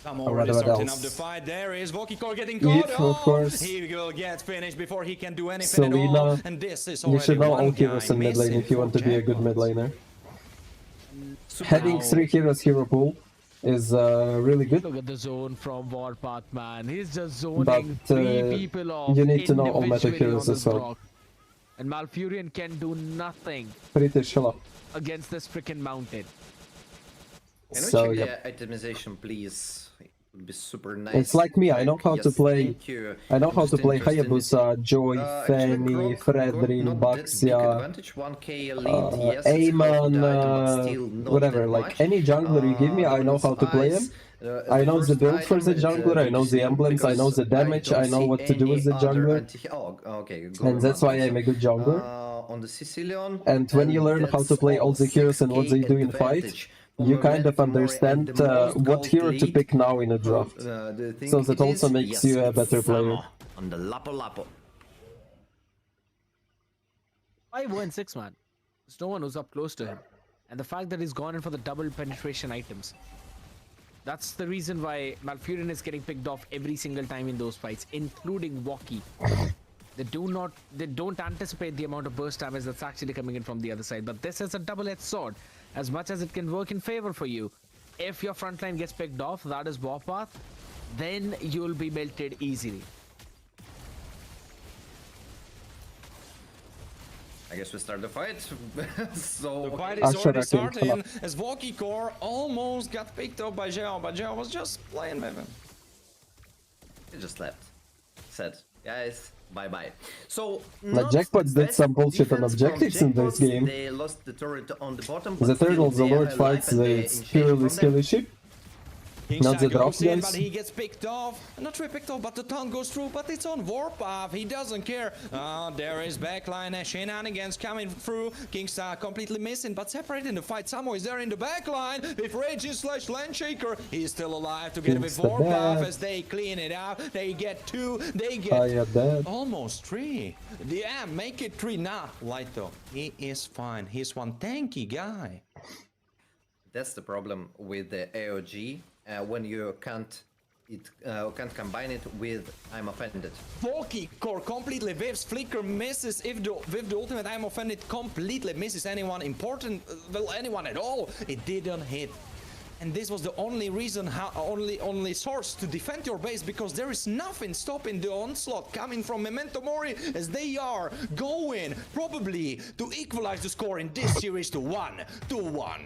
I'm what already starting else? up the fight. There is Vokikor getting Eve, caught. of course. He will get finished before he can do anything at all. Selena. And this is You already should know one all guy heroes in mid lane missing if you want to for be a good mid Jackpots. laner. Having 3 heroes hero pool is really good. Look at the zone from Warpath, man. He's just zoning But, 3 people off. you need to know all meta individually heroes on as this well. block. And Malfurion can do nothing Pretty shallow. against this freaking mountain. Can we So, check yeah. the itemization, please? It would be super nice. It's like me, I know how to Yes, play. thank you. I know how to Just play interested in it. Hayabusa, Joy, Fanny, Fredrin, not that big Baxia, advantage, 1k lead, yes, it's Ayman, hard to die, but still not whatever. that Like much. any jungler you give me, I know how to play him. I know the build for the jungler, I know the emblems, I know the damage, I know what to do with the jungler. Okay, And that's why I'm a good jungler. On the Sicilian, And when you learn how to play all the heroes and what they do in fight, you kind of understand what hero to pick now in a draft. So that also makes you a better player. On the Lapo Lapo. 5-1-6, man. There's no one who's up close to him. And the fact that he's gone in for the double penetration items. That's the reason why Malfurion is getting picked off every single time in those fights, including Walkie. They don't anticipate the amount of burst damage that's actually coming in from the other side. But this is a double-edged sword. As much as it can work in favor for you, if your front line gets picked off, that is Warpath, then you'll be melted easily. I guess we start the fight. So The fight is already starting as Vokikor almost got picked up by Zhao, but Zhao was just playing with him. he just left. Said, guys, bye-bye. So Like, not Jackpots did best some bullshit on defense from objectives in this Jackpots. game. They lost the turret on the bottom. The but still turtles, the they have Lord a fights, life and they it's initiate purely from skill them. issue. King Not the Star goes drop in, guys. but he gets picked off. Not really picked off, but the taunt goes through. But it's on Warpath. He doesn't care. There is backline and shenanigans coming through. Kingstar completely missing, but separating the fight. Samo is there in the backline with Raging Slash Landshaker. He's still alive together with Kingstar Warpath dead. as they clean it out. They get 2. They I get am dead. almost 3. Yeah, make it 3 now. Lighto, he is fine. He's one tanky guy. That's the problem with the AOG when you can't combine it with I'm offended. Vokikor completely whiffs, Flicker misses with the ultimate I'm offended, completely misses anyone important, well, anyone at all. It didn't hit. And this was the only reason, only source to defend your base, because there is nothing stopping the onslaught coming from Memento Mori, as they are going probably to equalize the score in this series to 1-1.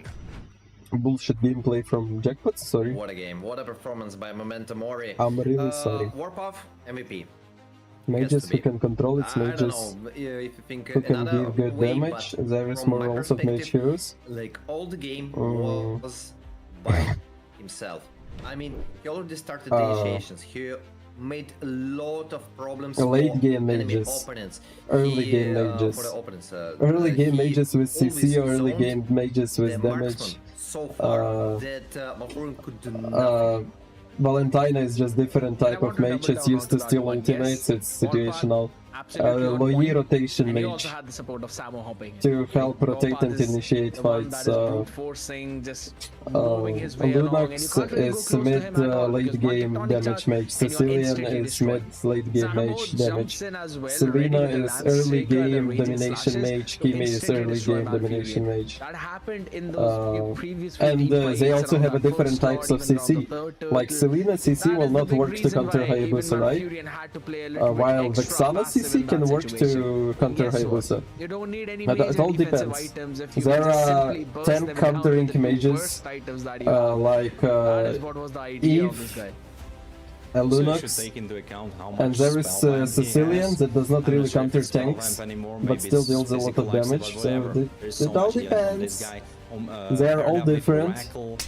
Bullshit gameplay from Jackpots, sorry. What a game, what a performance by Memento Mori. I'm really sorry. Warpath, MVP. Mages to who be. can control its I don't mages, know if you think who can another give good way, damage. but There is from more my roles of mage perspective, heroes. like all the game was by himself. I mean, he already started the initiations. He made a lot of problems Late for game enemy mages. opponents. Early He, game mages. For the opponents. Early game he mages with CC, always early zoned game mages the with damage. marksman so far that Malfurion could do nothing. Valentina is just different type want of to mage, double it's down used to onto that steal one. ultimates, Yes, it's Warpath situational. absolutely on Loyi point. rotation And he mage also had the support of Samo hopping in. to help rotate Warpath and is initiate the one fights. that is brute forcing, just moving his way along, and you Lunox can't really go is close to mid him at all, late because one game tectonic damage charge mage. and you're Sicilian instantly is destroyed. mid late game Samo mage jumps damage. in as well, Selena ready with the is Lance early Shaker, the game raging domination slashes mage. to Kimi is instantly early destroy game Malfurion. domination mage. That happened in those few previous 15 And they fights also around have a that different first types Lord, of even around the CC. third Like turtle. Selena CC That will is the not big work to reason counter why even Hayabusa, right? Malfurion had to play a little bit While extra Vexana passive CC in can that work situation. to counter Guess what? Hayabusa. You don't need any But major it all defensive depends. items if you There can just are simply burst 10 them down with countering the two mages, burst items that you have. like That is what was the idea of Eve, this guy. Also, you should Lunox, take into account how much and there is spell ramp he Sicilian has. that does not I'm really not sure if counter it's spell tanks, ramp anymore, but maybe still it's deals a lot physical of lifesteal, damage, but so whatever. There's it so all much healing on this depends. guy. They are all Daredevil, different. Oracle,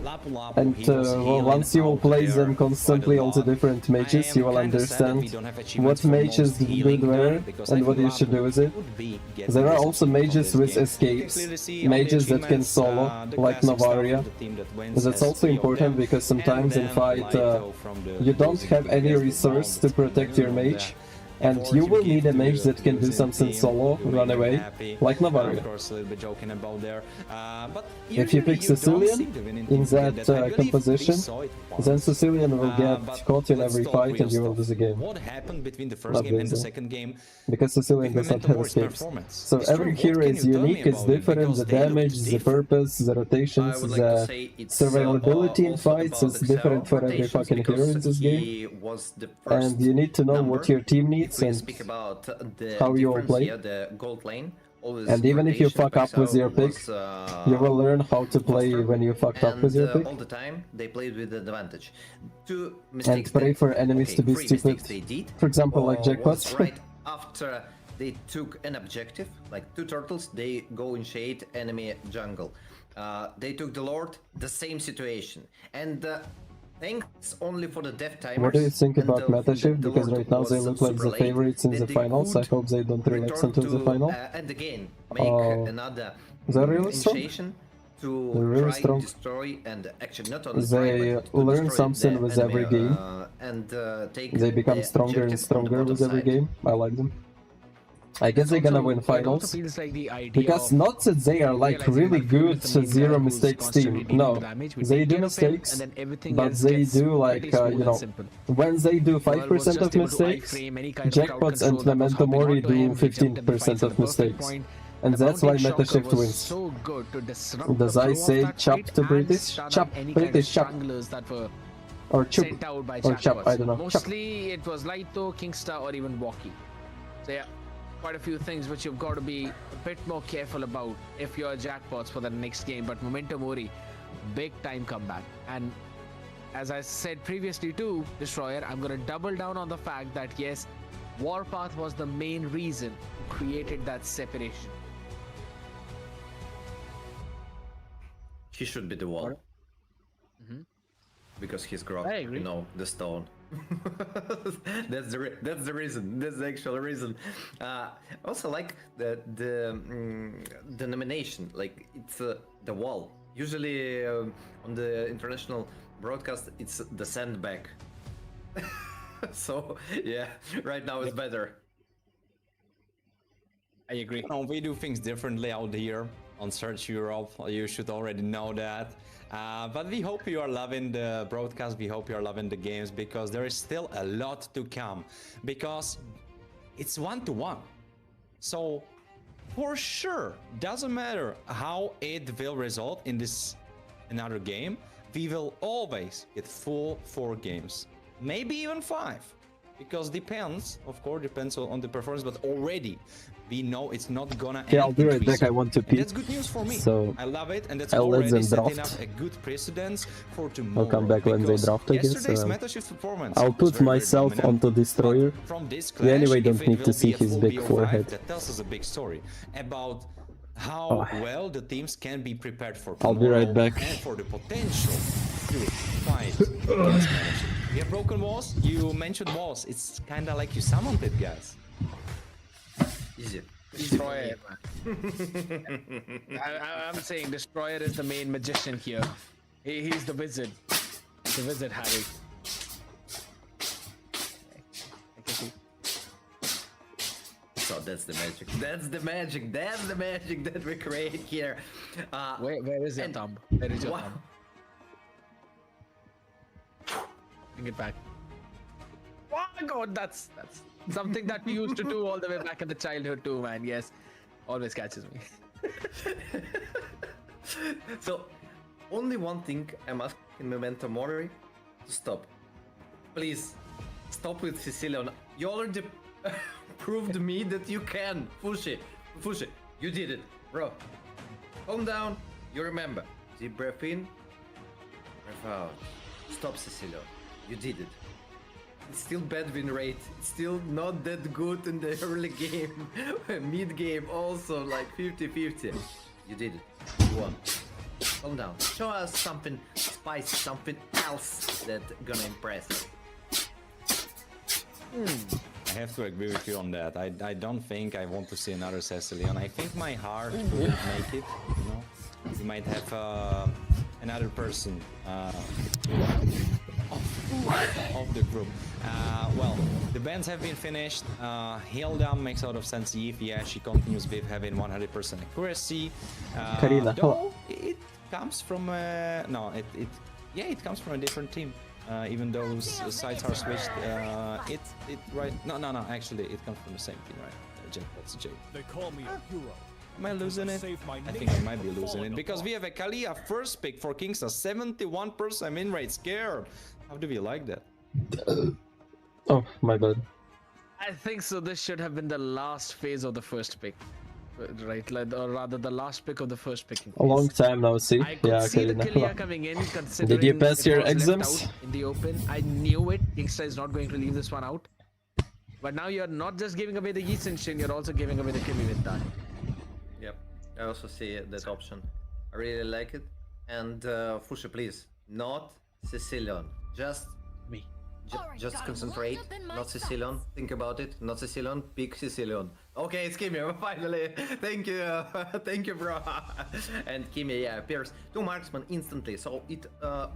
Lapu Lapu, And he was well, healing once you will out play there them quite a constantly, all the lot. different mages, you will kinda sad that we understand don't have what achievements for mages most do healing where done, because I and what think you should do Lapu with it. would be getting There are this also from mages this with game. escapes, You can clearly see on the mages that can achievements, solo, the like classic stuff, Navaria. the team that wins That's has also 3 of important them, because sometimes and in then fight Laito from the you don't losing have team any against the resource Bound, to protect your and then mage. the And effort you will give need a to mage that can do losing something team, solo, you run make them away, happy. like Navaria. Of course, a little bit joking about there. But If you pick usually don't Sicilian see the winning in team get that I believe composition, we saw it then once. Sicilian will get But caught in let's every talk fight real and you will stuff. lose the game. What happened between the first game and the Obviously. second game? Because Sicilian With does not Memento have Mori's escapes. performance. So Destroy, every what hero can is you tell me unique, it's about it? different, Because the they looked damage, the different. purpose, the rotations, I would like to the say it's survivability in also fights about is different Xero for every rotations, fucking hero in because this game. he was the first And you need to know number. what your team needs If we and speak about the how you will difference play. here, the gold lane, always And even if you rotation, fuck up with your pick, was, you will learn how to play faster, when you fucked up with your and pick. all the time they played with advantage. Two And mistakes pray they- for enemies to be three stupid. mistakes they did, For example, like was jackpots. right after they took an objective, like 2 turtles, they go in shade enemy jungle. They took the Lord, the same situation. And thanks only for the death timers. What do you think and about meta shift? the Because Lord right now they was look like super the late, favorites in that the they finals. I could hope they don't relax return until the to, final. and again, make another Is that really strong? initiation to They're really try strong. destroy, and actually not only They try, but to learn destroy something the with enemy, every game. and take They become the stronger and objective on the stronger bottom with every side. game. I like them. I guess they're gonna win It also finals. feels like the idea Because of not that they are like realizing really Malfurion good is the main zero guy who's mistakes constantly team. dealing No, with damage. We they take do care of him, mistakes, and then everything but else they gets do pretty like smooth you and know, simple. when they do World was 5% just of able to mistakes, iframe any kind of crowd jackpots control and that was Memento hopping Mori onto do him. He kept him defined 15% at of the perfect mistakes, point. and The that's why mounting meta shocker shift was wins. so good to disrupt Does the I flow of say that chop fight to and British? stun Chop, any British, kind chop. of stranglers that were Or chup, sent out by or chop, jackpots. I don't know. Chop. Mostly it was Laito, Kingstar, or even Walkie. So yeah, quite a few things which you've got to be a bit more careful about if you're jackpots for the next game. But Memento Mori, big time comeback. And as I said previously to Destroyer, I'm going to double down on the fact that yes, Warpath was the main reason who created that separation. He should be the wall. Because he's grog, I agree. you know, the stone. That's the reason. That's the actual reason. Also like the nomination, like it's the wall. Usually on the international broadcast, it's the sandbag. So yeah, right now it's better. I agree. No, we do things differently out here on Search Europe. You should already know that. But we hope you are loving the broadcast. We hope you are loving the games, because there is still a lot to come. Because it's 1-1. So for sure, doesn't matter how it will result in this another game, we will always get full 4 games. Maybe even 5. Because depends, of course, depends on the performance, but already we know it's not gonna end. Yeah, I'll be right in back. I want to and pee. that's good news for me. So I love it, and that's I'll let already them setting draft. up a good precedence for tomorrow. I'll come back when they because draft, I guess. Yesterday's meta shift performance I'll was put very, very myself dominant, onto Destroyer. but from this We anyway clash, don't if need it to will see be a his full big BO5, forehead. That tells us a big story about how Oh. well the teams can be prepared for I'll be right tomorrow back. and for the potential to fight against Meta Shift. We have broken walls. You mentioned walls. It's kind of like you summoned it, guys. Easy. Destroyer. I'm saying Destroyer is the main magician here. He's the wizard. The wizard Harry. So that's the magic. That's the magic. That's the magic that we create here. Where is your and- thumb? Where is your Wow. thumb? Bring it back. Oh my god, that's something that we used to do all the way back in the childhood too, man. Yes, always catches me. So, only one thing I'm asking Memento Mori to stop. Please, stop with Sicilian. You already proved me that you can. Fushi, you did it, bro. Calm down. You remember. Deep breath in, breath out. Stop, Sicilian. You did it. It's still bad win rate. It's still not that good in the early game. Mid game also like 50-50. You did it. You won. Calm down. Show us something spicy, something else that gonna impress us. I have to agree with you on that. I don't think I want to see another Cecilion. I think my heart would make it, you know? We might have another person of the group. Well, the bans have been finished. Hilda makes out of sense Eve. Yeah, she continues with having 100% accuracy. Karina, Though it comes from it comes from a different team. Even though sides are switched, actually it comes from the same team, right? Jackpot's Jake. They call me a hero. Am I losing it? Save my I think I might be losing it because we have a Kalia first pick for Kingsta, 71% win rate. Scared. How do we like that? Oh, my bad. I think so. This should have been the last phase of the first pick, right? Like, or rather, the last pick of the first picking. A long time no see. I could Yeah, see the Karina. Killia coming in. Considering Did you pass it your was left exams? out in the open? I knew it. Kingsta is not going to leave this one out. But now you're not just giving away the Yi Shin, you're also giving away the Kimi with that. Yep, I also see that option. I really like it. And Fushi, please, not Sicilian. Just Me. just concentrate. Not Sicilian. Think about it. Not Sicilian. Pick Sicilian. Okay, it's Kimi. Finally. Thank you. Thank you, bro. And Kimi, yeah, appears 2 marksman instantly. So it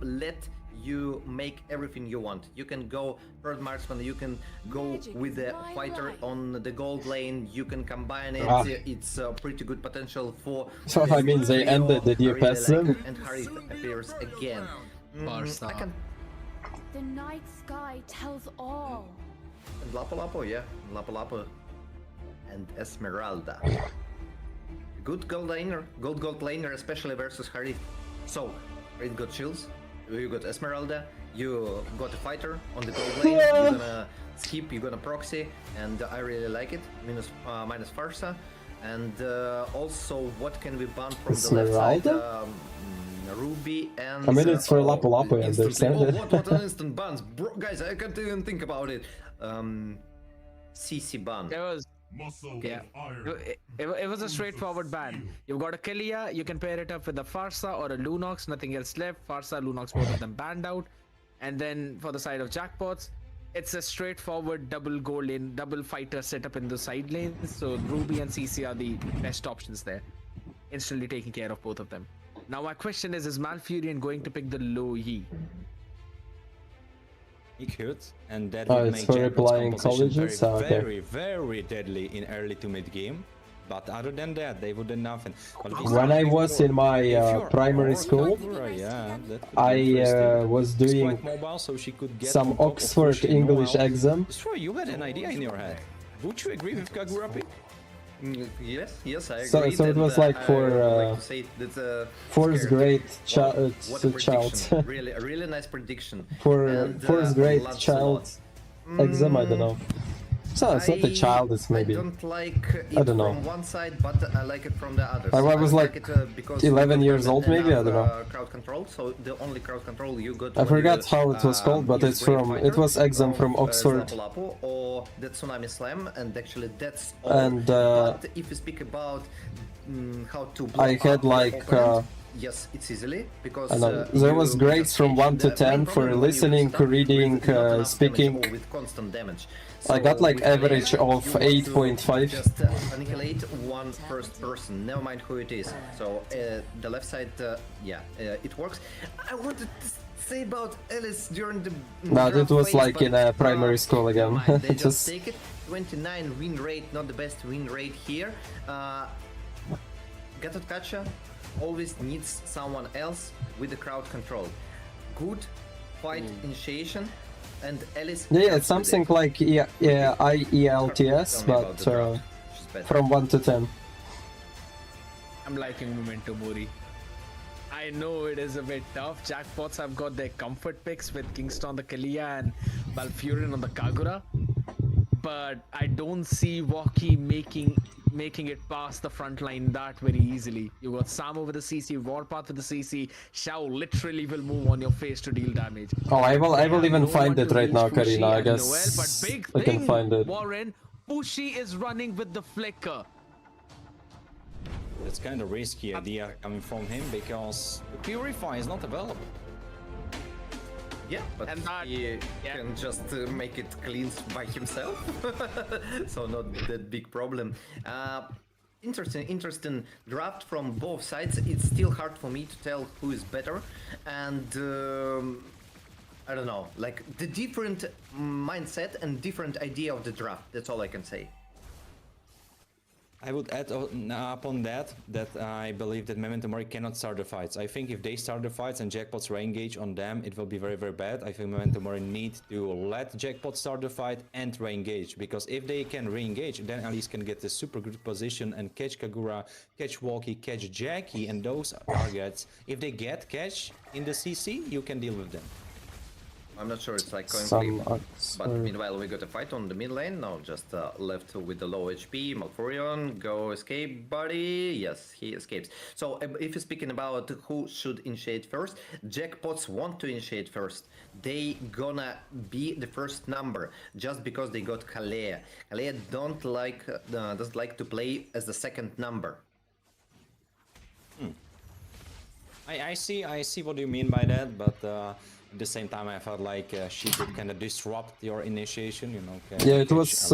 let you make everything you want. You can go third marksman. You can go with the fighter on the gold lane. You can combine it. It's pretty good potential for. So, I mean, they trio. ended. Did you I really pass like them? it. And Harith appears again. Barca. I can. The night sky tells all. And Lapu-Lapu, yeah. Lapu-Lapu. And Esmeralda. Good gold laner. Gold laner, especially versus Harith. So, Harith got shields. You got Esmeralda. You got a fighter on the gold lane. You're gonna skip, you're gonna proxy. And I really like it. Minus Farsa. And also, what can we ban from the left side? Esmeralda? Ruby and... I mean, it's for Lapu-Lapu, I instantly. understand. What an instant bans. Bro, guys, I can't even think about it. CC ban. There was Muscle Yeah. iron. It was a straightforward ban. You've got a Killia, you can pair it up with a Farsa or a Lunox, nothing else left. Farsa, Lunox, both of them banned out. And then for the side of jackpots, it's a straightforward double gold lane, double fighter setup in the side lanes. So Ruby and CC are the best options there. Instantly taking care of both of them. Now my question is Malfurion going to pick the low Yi? He could, and that Oh, would it's make for Jackpot's replying composition colleges? Oh, okay. very deadly in early to mid game. But other than that, they would do nothing. Well, these When are I was in my if you're primary more school, Sakura, yeah, that could be I interesting. was She's doing quite mobile, so she could get some on top of Oxford Fushi English know-how. exam. Destroy, you had an idea in your head. Would you agree with Kagura pick? Yes, I So- agree. so it was and, like for, I would like to say that's a fourth scary. grade Wow, what a child. prediction. Really, a really nice prediction. For And, fourth grade lots and child lots. exam, I don't know. So it's not a child, it's maybe. I don't like it I don't know. from one side, but I like it from the other. I So was like it, because 11 you years got old maybe, I enough, don't know. Crowd control, so the only crowd control you got. I when forgot you, how it was called, but use it's Great from- Fighter it was exam from Oxford. Lapu-Lapu or the Tsunami Slam, and actually that's all. And, but if you speak about how to block I had up your like, opponent, yes, it's easily because I know. There was you grades just from 1 to change the 10 main for problem when you listening, start reading, with not enough damage speaking. or with constant damage. I got like with average Kalea, of you want to 8.5. Just annihilate one first person, never mind who it is. So the left side, it works. I wanted to say about Alice during the. But it draft was phase, like but, in a primary school again. never mind, they just Just take it. 20 29 win rate, not the best win rate here. Gatotkacha always needs someone else with the crowd control. Good fight initiation, and Alice. Yeah, it's something like IELTS, but from 1 to 10. I'm liking Memento Mori. I know it is a bit tough. Jackpots have got their comfort picks with Kingston on the Kalia and Balfurion on the Kagura. But I don't see Walkie making it past the front line that very easily. You got Samo with the CC, Warpath with the CC. Shao literally will move on your face to deal damage. Oh, I will even find it right now, Karina. I guess Noel, but big I can find it. Warren, Fushi is running with the flicker. It's kind of risky idea coming from him because the Purify is not available. Yeah, but And that- he yeah. can just make it clean by himself, so not that big problem. Interesting draft from both sides. It's still hard for me to tell who is better, and I don't know, like the different mindset and different idea of the draft. That's all I can say. I would add upon that I believe that Memento Mori cannot start the fights. I think if they start the fights and Jackpots re-engage on them, it will be very, very bad. I think Memento Mori need to let Jackpot start the fight and re-engage, because if they can re-engage, then Alice can get a super good position and catch Kagura, catch Walkie, catch Jackie, and those targets. If they get catch in the CC, you can deal with them. I'm not sure it's like Some going but meanwhile we got a fight on the mid lane. Now just left with the low HP. Malfurion, go escape, buddy. Yes, he escapes. So if you're speaking about who should initiate first, Jackpots want to initiate first. They gonna be the first number just because they got Kalea. Kalea doesn't like to play as the second number. I see what you mean by that, but at the same time I felt like she could kind of disrupt your initiation, you know. Yeah, it was,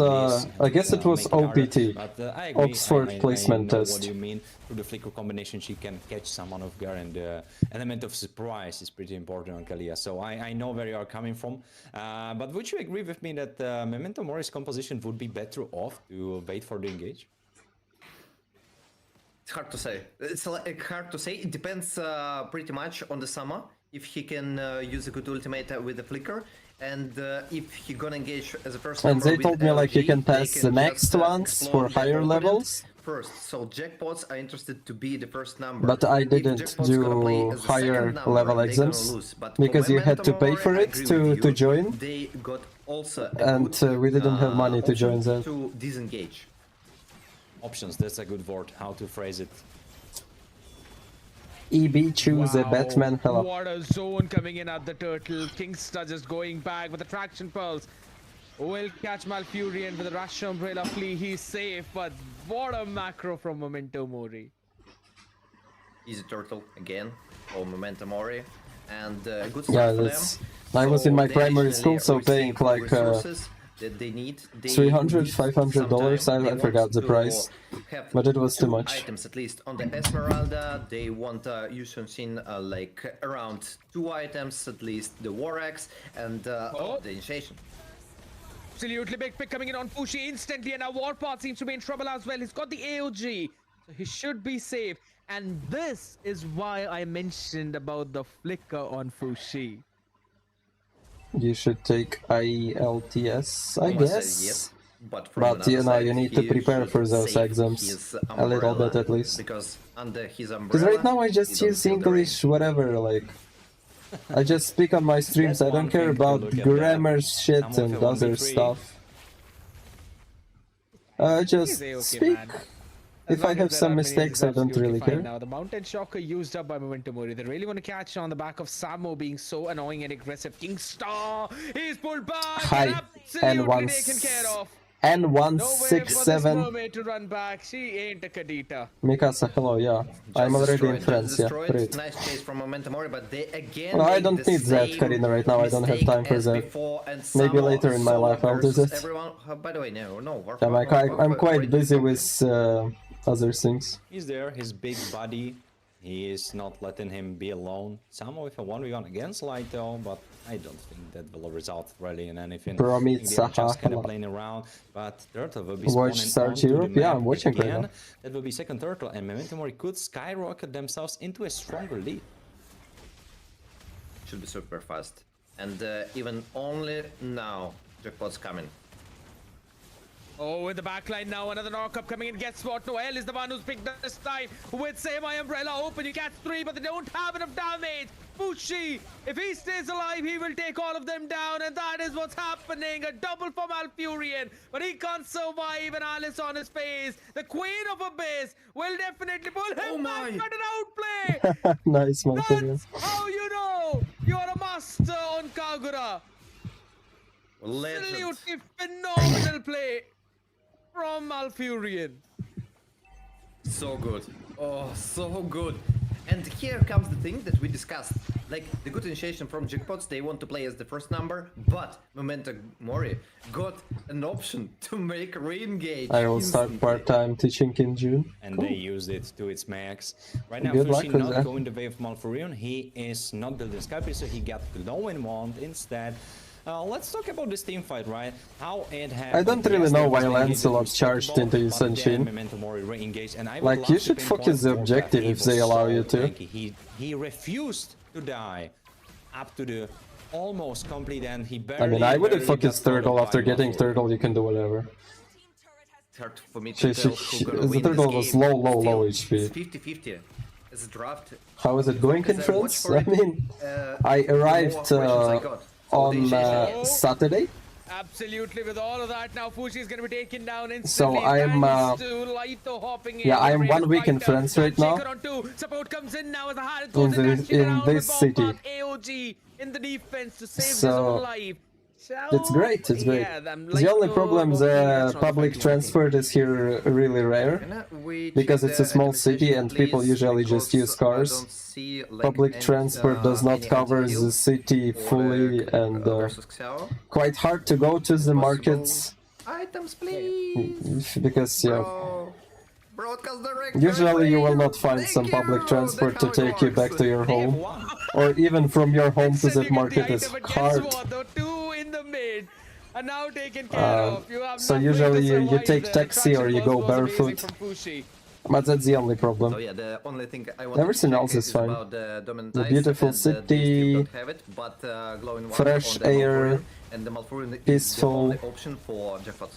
I guess it was OPT, I agree. Oxford Placement I know Test. what you mean. Through the flicker combination she can catch someone off guard, and the element of surprise is pretty important on Kalia. So I know where you are coming from. But would you agree with me that Memento Mori's composition would be better off to wait for the engage? It's hard to say. It's hard to say. It depends pretty much on the Sama. If he can use a good ultimate with the flicker, and if he gonna engage as a first And number they with told me like you LG, can they pass the next just, ones explore for the higher opponent levels. first. So Jackpots are interested to be the first number. But I If didn't Jackpots gonna play do as the higher second number, level they gonna exams lose. But for because you had to Memento pay Mori, for I it agree with to you. join. They got also a And good, we didn't have money to join option that. to disengage. Options, that's a good word, how to phrase it. EB choose a Batman. Hello. What a zone coming in at the turtle. Kingstar just going back with the traction pulse. Will catch Malfurion with a rush umbrella flea. He's safe, but what a macro from Memento Mori. Easy turtle again for Memento Mori, and good Yeah, start for that's. them. I was in So my they primary additionally school, so paying receive like resources that they need. They $300, need $500. some time. They I forgot want the to price, have but it was too 2 much. items at least on the Esmeralda. They want Yushin like around 2 items at least, the War Axe and the initiation. Absolutely big pick coming in on Fushi instantly, and now Warpath seems to be in trouble as well. He's got the AOG, so he should be safe. And this is why I mentioned about the flicker on Fushi. You should take IELTS, I Almost guess. said yes, but from But another you know, side, you need to he prepare should for those save exams his a little umbrella, bit at least. because under his umbrella. Because right now I you just don't use feel the rain. English, whatever, like. I just speak on my streams, That's I don't one care thing to about look at grammar that. shit Some of and it won't be other free. stuff. I just He's A-okay, speak. man. If I have some mistakes, I don't really care. Now the Mountain Shocker used up by Memento Mori. They really want to catch on the back of Samo being so annoying and aggressive. Kingstar, he's pulled back. Hi, and absolutely and taken care of. And No way for this 167. mermaid to run back. She ain't a Kadita. Mikasa, hello, yeah. I'm Just already in destroyed, France, just yeah. destroyed. Great. Nice chase from Memento Mori, but they again. Well, I make don't the need that, same Karina, right now. I don't have mistake time for as that. before, and Maybe Samo later in my solo life I'll do versus that. Everyone, by the way, no. Yeah, I'm quite busy with other things. He's there, his big body He is not letting him be alone. Samo with a 1v1 against Lighto, but I don't think that will result really in anything. Promeet I think they're just kind of Saha. playing around, but Turtle will be Watch spawning Start onto Europe? the Yeah, map I'm watching right again. now. That will be second Turtle, and Momentumori could skyrocket themselves into a stronger lead. Should be super fast. And even only now, Jackpot's coming. Oh, in the back line now, another knock-up coming in. Guess what? Noel is the one who's picked this time with Say My Umbrella open. You catch 3, but they don't have enough damage. Fushi, if he stays alive, he will take all of them down, and that is what's happening. A double for Malfurion, but he can't survive, and Alice on his face. The Queen of Abyss will definitely pull him back. What an outplay! Nice, Malfurion. That's how you know you're a master on Kagura. Legend. Absolutely phenomenal play from Malfurion. So good. Oh, so good. And here comes the thing that we discussed. Like, the good initiation from Jackpots, they want to play as the first number, but Momentumori got an option to make re-engage. I will start part-time teaching in June. And they used it to its max. Right now, Good luck Fushi with not that. going the way of Malfurion. He is not building Skype, so he got low in wand instead. Let's talk about this team fight, right? How it happened. I don't really Yes, know there why was an Lancelot engagement charged with into Pokeball, but Sunshin. then Momentumori re-engaged, and I would Like, love you to should pinpoint focus the for objective that. if He they was allow so you to. tanky. He refused to die up to the almost complete end. He barely, I mean, I wouldn't barely focus got Turtle followed after by getting Malfurion. Turtle, you can do whatever. It's hard for me to tell who's gonna The win Turtle this was game. low Still, HP. It's 50-50. It's a draft. How is it going in Because I watched France? for I it, mean, I the more arrived questions I got. So the on initiation- Saturday. Absolutely, with all of that now, Fushi is going to be taken down instantly. So I'm, thanks to Laito hopping in. yeah, I'm Raven 1 week in fighter. France right now. Shaker on 2. Support comes in now as the Harris In goes in, this- dashing in around this with city. Bombard AOG in the defense to save his So, own life. It's great, it's great. Yeah, The only problem, the public transport is here really rare. Because it's a small city and people usually just use cars. Public transport does not cover the city fully, and quite hard to go to the markets Items, please. because, yeah, Bro. Broadcast direct. usually you will not find some public transport to take you back to your home. Or even from your home to that market is hard. Two in the mid are now taken care of. You have So nothing usually to you survive take there. taxi or you Traction go was amazing barefoot. from Fushi. But that's the only problem. So yeah, the only thing I want Everything to check else is fine. about the dominant The ice, beautiful and, city, they still don't have it, but glowing one fresh on the air, Malfurion, and the Malfurion is the peaceful. only option for Jackpot.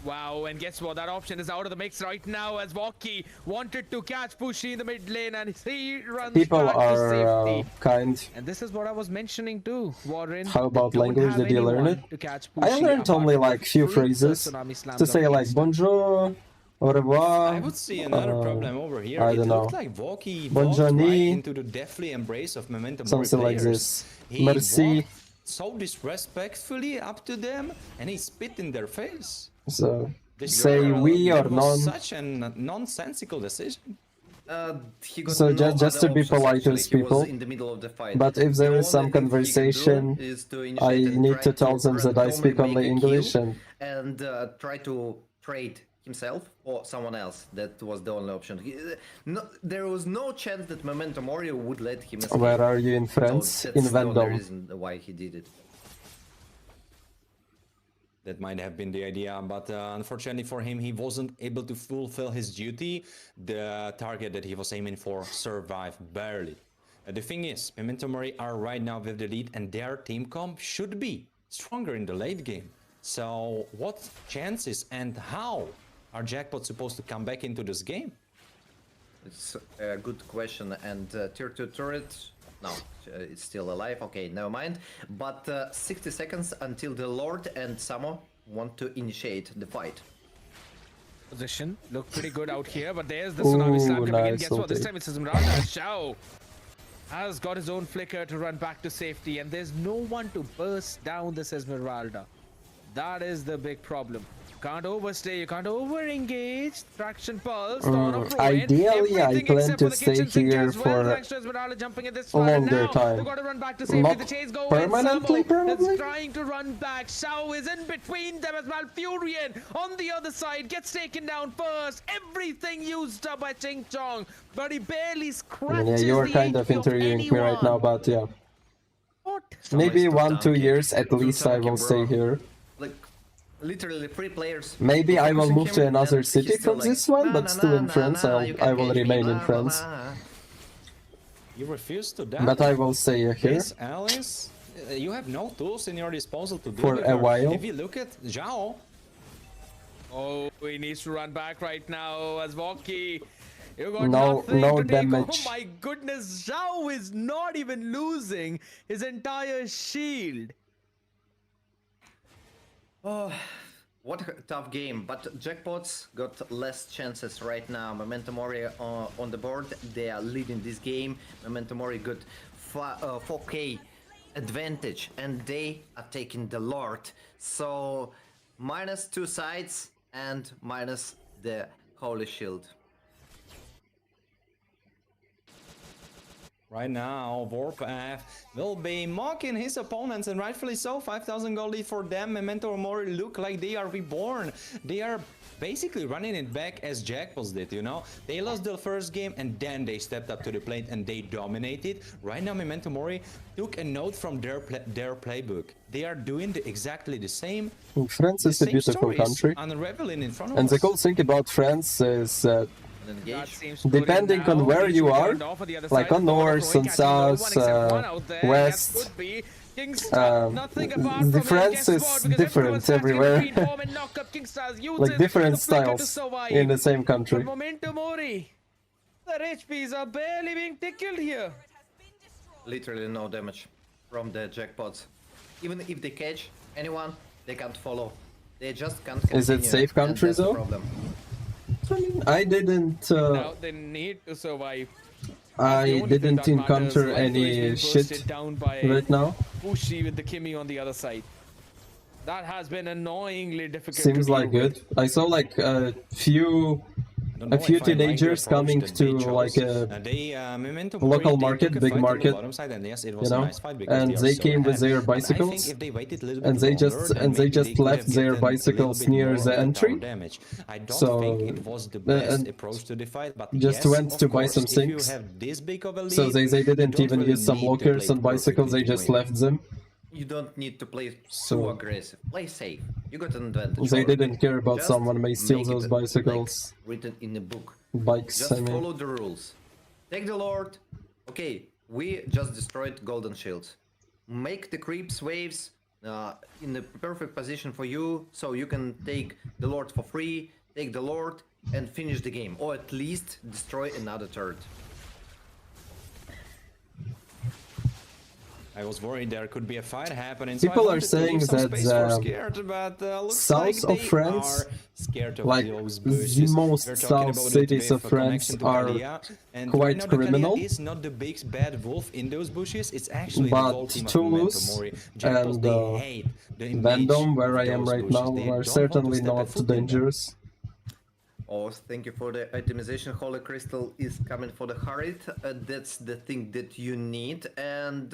Wow, and guess what? That option is out of the mix right now as Waki wanted to catch Fushi in the mid lane and he runs People back are to safety. kind. And this is what I was mentioning too, Warren. How about They don't language? have Did you learn anyone it? to catch I Fushi learned apart only from like few the phrases Tsunami Slam to say Dunk like Insta. bonjour, au revoir. I would see another problem over here. I It don't looked know. like Voki Bonjour, walked right ni. into the deathly embrace of Momentum Something like players. this. He Merci. walked so disrespectfully up to them, and he spit in their face. So This say we that or was non. such a nonsensical decision. He got So no just to other be options, polite actually. with He was people. in the middle of the fight. But if there The is some only thing he can do conversation, is to I initiate and need try to tell them that I speak randomly only make a English kill and try to trade himself or someone else. That was the only option. There was no chance that Momentumori would let him escape. where are you in So France? that's In the only Vendôme. reason why he did it. That might have been the idea, but unfortunately for him, he wasn't able to fulfill his duty. The target that he was aiming for survived barely. The thing is, Momentumori are right now with the lead, and their team comp should be stronger in the late game. So what chances and how are Jackpot supposed to come back into this game? It's a good question. And tier 2 turret, no, it's still alive. Okay, never mind. But 60 seconds until the Lord and Samo want to initiate the fight. Position look pretty good out here, but there's the Tsunami Slam Ooh, coming in. nice Guess what? This ulti. time it's Esmeralda. Xiao has got his own flicker to run back to safety, and there's no one to burst down this Esmeralda. That is the big problem. can't overstay, you can't over-engage. Traction pulse, thought of Ideally, I plan to stay here for a longer time. Got to run back to safety. Not The chase go permanently, probably? is trying to run back. Shao is in between them as well. Furion on the other side gets taken down first. Everything used up by Ching Chong, but he barely scratches You're the kind of HP interviewing me right anyone. now, but yeah. What? Maybe Always 1-2 2 years at least I will stay here. Like, literally 3 players. Maybe I will focusing move to him, another and city he's still from like, this one, "Nah, but nah, still in nah, France. nah, you I can't will catch me, remain in nah, France. nah." You refuse to die. But I will stay here. Yes, Alice, you have no tools in your disposal to do For it. a while. If you look at Zhao, Oh, he needs to run back right now as Valky. You got No- nothing no to take. damage. Oh my goodness, Zhao is not even losing his entire shield. Oh, what a tough game, but Jackpots got less chances right now. Memento Mori on the board, they are leading this game. Memento Mori got 4k advantage and they are taking the Lord. So minus 2 sides and minus the Holy Shield. right now, Warpath will be mocking his opponents, and rightfully so. 5,000 gold lead for them. Memento Mori look like they are reborn. They are basically running it back as Jackpots did, you know? They lost the first game and then they stepped up to the plate and they dominated. Right now, Memento Mori took a note from their playbook. They are doing exactly the same. France is a beautiful country. Unraveling in front of And the us. cool thing about France is That seems depending good on now. where Needs you to be are, turned off on the other like side. on Thought of north, throwing, on catching no one south, except one out there. west, That could be Kingstar, nothing apart the from France him. is Guess what? Because different everyone's starting to everywhere. feed bomb and knock up Kingstar's uses like different the flicker to styles survive. in the same country. But Memento Mori, their HPs are barely being tickled here. Literally no damage from the Jackpots. Even if they catch anyone, they can't follow. They just can't continue. Is it safe and country that's the though? problem. I mean, I didn't. Now they need to survive. The I only thing didn't that matters, encounter Life is any being shit bursted down by right now. Bushi with the Kimmy on the other side. That has been annoyingly difficult. Seems to like deal good. I saw like a few don't know few if I like the teenagers approach coming that they to chose. like a they, Memento local Mori, they market, took a big fight on the market, bottom side, and yes, it you was a know, nice fight because and are they so came with ahead. their But I bicycles, think if they waited a little and bit they longer, then and they maybe just could have left their gotten a bicycles little bit near more the of entry. tower damage. I don't So, think it was the best and approach to the fight, but just yes, went of to buy course, some if you sinks. have this big of a lead, So they you didn't don't even really use some need to lockers play on bicycles, perfectly they to just win. left them. You don't need to play So- too aggressive. Play safe. You got an advantage. They already. didn't care about Just someone may steal make those it, bicycles, like, written in a book. bikes, Just I mean. follow the rules. Take the Lord. Okay, we just destroyed Golden Shields. Make the creeps waves in the perfect position for you, so you can take the Lord for free, take the Lord, and finish the game, or at least destroy another turret. I was worried there could be a fight happening. People so I are wanted to saying leave some that space for the scared, but looks south like of they France, are scared of like those the bushes. most We're talking south about cities the of France connection to are Kalia, and quite right now the criminal. Kalia is not the big bad wolf in those bushes. It's actually the But whole team of Toulouse Memento Mori. Jackals, and, they hate the image Vendôme, where of I am those right bushes. now, They are don't want to certainly step a not foot in them. dangerous. Oh, thank you for the itemization. Holy Crystal is coming for the Harit. That's the thing that you need. And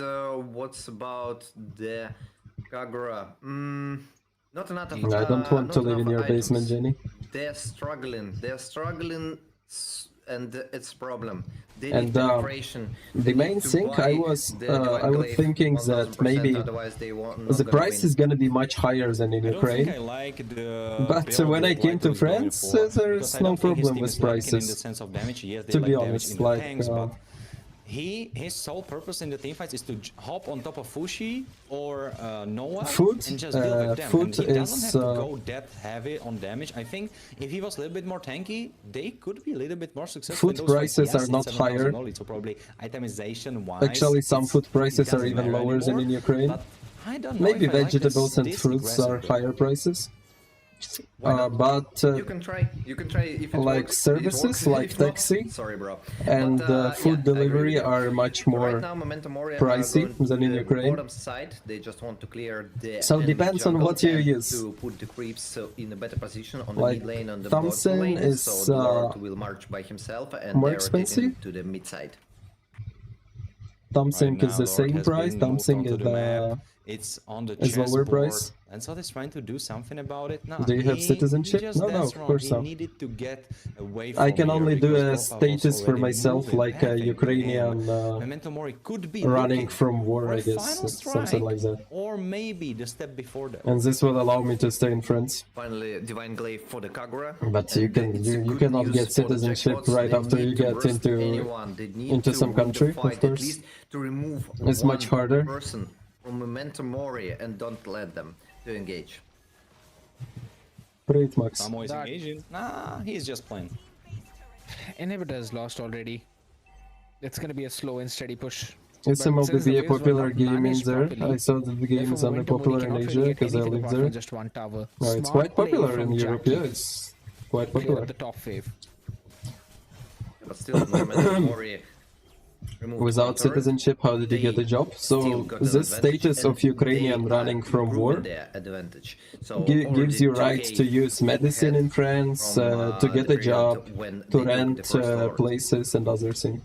what's about the Kagura? Not enough. I don't want to live in your basement, Jenny. They're struggling. And it's a problem. They And, need penetration. the They main need to thing buy I was the Divine I was Glaive thinking that 1000%, maybe otherwise they won't, not the gonna price win. is gonna be much higher than in I don't think I Ukraine. like the But build when I that came to Light was going France, for, there's because I no don't think his problem team with is lacking in the prices. sense of damage. Yes, they To lack be damage honest, in the like, tanks, but his sole purpose in the teamfights is to hop on top of Fushi or Noah Food, and just deal with them. food And he doesn't is, have to go that heavy on damage. I think if he was a little bit more tanky, they could be a little bit more successful. Food in those fights. prices Yes, are not it's 7,000 higher. knowledge, so probably itemization wise. Actually, some food prices are even lower than in Ukraine. But I don't know Maybe if I like vegetables and this fruits are aggressive build. higher prices. but You can try if it like works, it services works. like If not, taxi sorry, bro. and But, food yeah, I agree delivery with you. are much Right more now, Momentum Warrior pricey are going than to in the Ukraine. bottom side. They just want to clear the So it enemy depends on jungle what you and use. to put the creeps in a better position on the Like, mid lane and the Thompson bottom lane. is, So the Lord will march by himself and more they're rotating expensive. to the mid side. Thompson Right is now, the Lord same has price. been moved Thompson onto is the map. It's on the lower chessboard. price. And so he's trying to do something about it. No, Do you have he citizenship? just No, danced of wrong. course He not. needed to get away from I can here only do because a Gorpa was status for already myself, moving, like a pathing Ukrainian him. Memento Mori could be running looking from war, for a I guess, final something strike, like that. or maybe the step before that. And this will allow me to stay in France. Finally, Divine Glaive for the Kagura. But you And can it's you good cannot news get for the citizenship jackpots. right They after need you to get burst anyone. They need into to some win the country, of fight, course. at least to remove It's one much harder. person from Momentum Mori and don't let them to engage. Great, Max. Samo is That- engaging. Nah, he's just playing. Inhibitor is lost already. It's gonna be a slow and steady push. It's But since the MLB a waves were popular not game in managed there. properly, I saw that the game therefore is only Momentum Mori popular in cannot Asia really get because I anything live apart there. from just one tower. No, it's Smart quite play popular from in Europe. Jackie. Yeah, it's quite Clear popular. up the top wave. But still, Momentum Mori removed Without one turret. citizenship, how did you get the job? Still So got an this advantage, status of and Ukrainian they running are from improving war their advantage. So gives already you 2K right to use medicine ahead in France, from, to get the a job, period when to they took the rent first Lord. places and other things.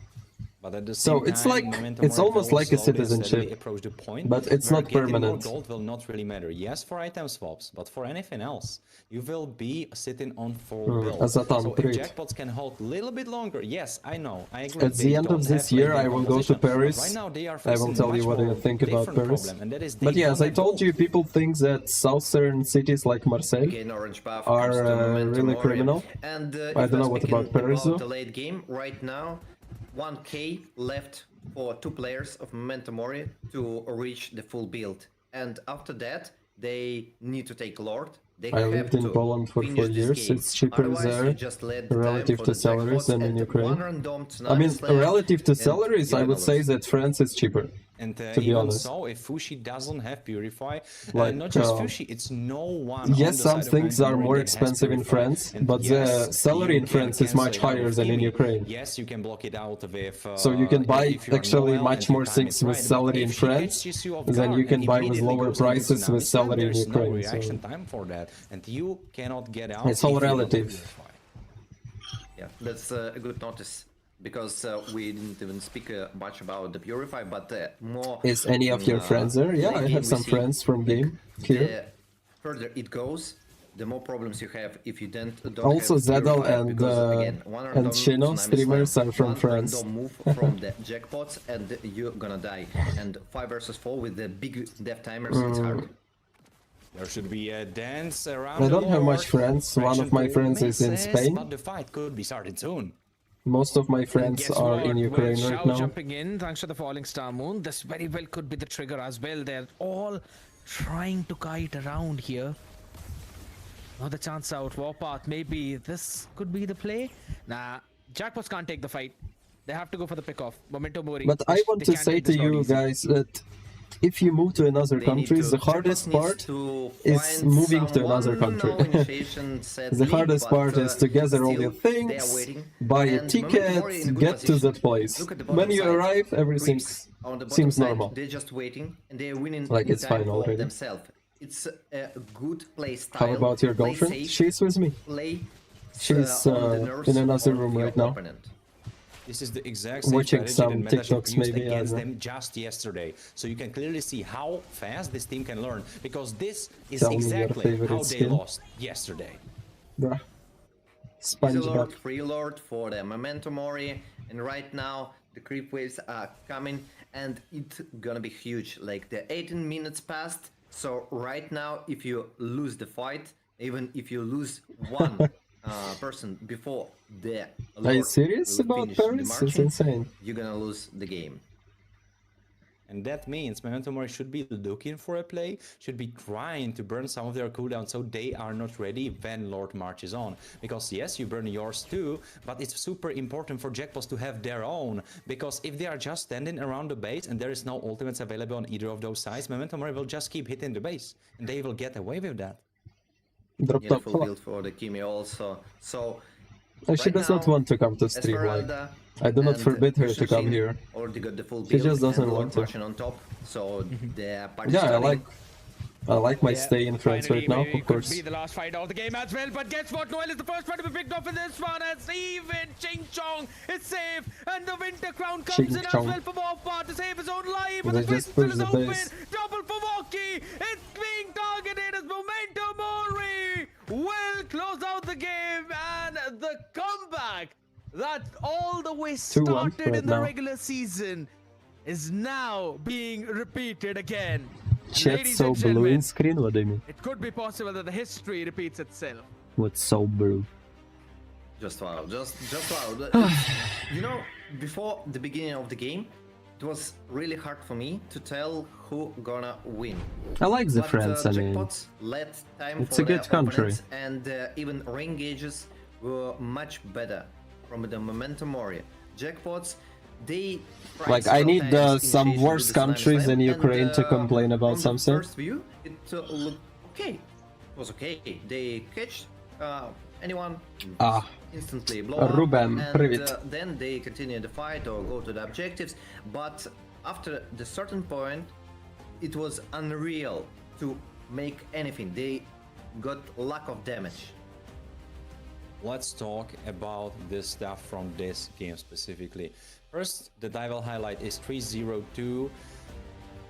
But at the So same it's time, like- Momentum it's Mori almost will like a slowly and steadily citizenship, approach the point but it's where not getting permanent. more gold will not really matter. Yes, for item swaps, but for anything else, you will be sitting on full build. as a tank So if trade. jackpots can hold a little bit longer, yes, I know, I agree. At they the end don't of this have year, late I game will go to composition, but Paris. right now they are I will facing tell you much what I more think about different Paris. problem, and that is they But yeah, don't as I have told gold. you, people think that southern cities like Marseille Again, orange buff are comes to Momentum really Mori. criminal. And I if don't know we're what speaking about Paris, though. the late game, right now, 1k left for 2 players of Momentum Mori to reach the full build. And after that, they need to take Lord. They I have lived in to Poland for finish 4 this years. game. It's cheaper Otherwise, there you just let the time relative for to the salaries jackpots than in and Ukraine. one random I mean, slam, relative to and salaries, you're I would gonna say lose. that France is cheaper. And to be even honest. so, if Fushi doesn't have Purify, Like, not just Fushi, it's no one. on Yes, the some side of things Momentum are Mori more that has expensive in Purify. France, And but the yes, salary you in can France is cancel much it out higher with than in Imi. Ukraine. Yes, you can block it out with. So you can buy if you are actually Noel much and more time things it with right, but salary in if he France catches you off than you guard can and buy with immediately lower goes into prices tsunami with slam, salary in there's no Ukraine. reaction So time for that, and you cannot get out. it's all if you don't relative. Purify. Yeah, that's a good notice. Because we didn't even speak much about the Purify, but more... Is any of your friends there? Yeah, late I game have we some see, friends from game The here. further it goes, the more problems you have if you don't Also, have Zedel Purify, and, because, again, one and random Shino tsunami streamers slam, are from one France. random move from the jackpots, and you're gonna die. And 5 versus 4 with the big death timers, it's hard. There should be a dance around. I the don't have Lord. much friends. One Faction of my pool friends is in misses, Spain. but the fight could be started soon. Most of my friends Guess are what? in Ukraine With right Shao now. jumping in, thanks to the falling star moon, this very well could be the trigger as well. They're all trying to kite around here. Another chance out, Warpath, maybe this could be the play. Nah, Jackpots can't take the fight. They have to go for the pick-off. Memento Mori. But I want They to can't say take to this out you easy. guys that if you move to another They country, need to- the hardest Jackpots needs part to is find moving to another someone, country. no initiation, sadly, The hardest but, part is to gather all still, your they are things, waiting. buy a And ticket, Memento Mori in a good get to position. that place. Look at the When bottom you side. arrive, everything Creeps on the bottom seems side, normal. They're just waiting, and they're winning Like in it's time fine for already. themselves. It's a good play style. How about your play girlfriend? safe, She's with me. play She's on the nerves in another of room your right now. opponent. This is the exact same Watching strategy some that Metashop TikToks used maybe, I against don't know. them just yesterday. So you can clearly see how fast this team can learn, because this is Tell me your exactly favorite how they skin. lost yesterday. Bruh. Easy SpongeBob. Lord, Free Lord for the Memento Mori, and right now the creep waves are coming, and it's gonna be huge. Like the 18 minutes passed, so right now if you lose the fight, even if you lose one person before the Are you Lord serious will about finish the Paris? It's marching, insane. you're gonna lose the game. And that means Memento Mori should be looking for a play, should be trying to burn some of their cooldowns so they are not ready when Lord marches on. Because yes, you burn yours too, but it's super important for Jackpots to have their own. Because if they are just standing around the base and there is no ultimates available on either of those sides, Memento Mori will just keep hitting the base. And they will get away with that. Drop Need a top. full build for the Kimi also. So Oh, she right does not now, want to come to stream. Like, Esmeralda I do not and forbid her to come Yushin here. already got the full She build just doesn't and want to. Marching on top. So the party Yeah, starting. I like my stay in France Finally, right now, maybe of course. could be the last fight of the game as well. But guess what? Noel is the first one to be picked off in this one. As even Ching Chong is safe, and the Winter Crown comes Ching in Chong. as well for Morpha to save his own life. But They the just pistol push is the open. base. Double for Woki. It's being targeted as Memento Mori will close out the game, and the comeback that all the way 2-1 started right in the now. regular season is now being repeated again. Chat Ladies so and blue gentlemen, in screen? What do you mean? it could be possible that the history repeats itself. What's so blue? Just wow, just wow. You know, before the beginning of the game, it was really hard for me to tell who gonna win. I like the But France, I mean. jackpots let time It's for a good their country. opponents, and even rain gauges were much better from the Memento Mori. Jackpots, they tried Like, I need several times some initiation worse with the Slam countries Slam, in and, Ukraine to complain about from something. the first view, it looked okay. It was okay. They catch anyone instantly blow up, Ruben, and привет. then they continue the fight or go to the objectives. But after the certain point, it was unreal to make anything. They got lack of damage. Let's talk about this stuff from this game specifically. First, the Dival highlight is 302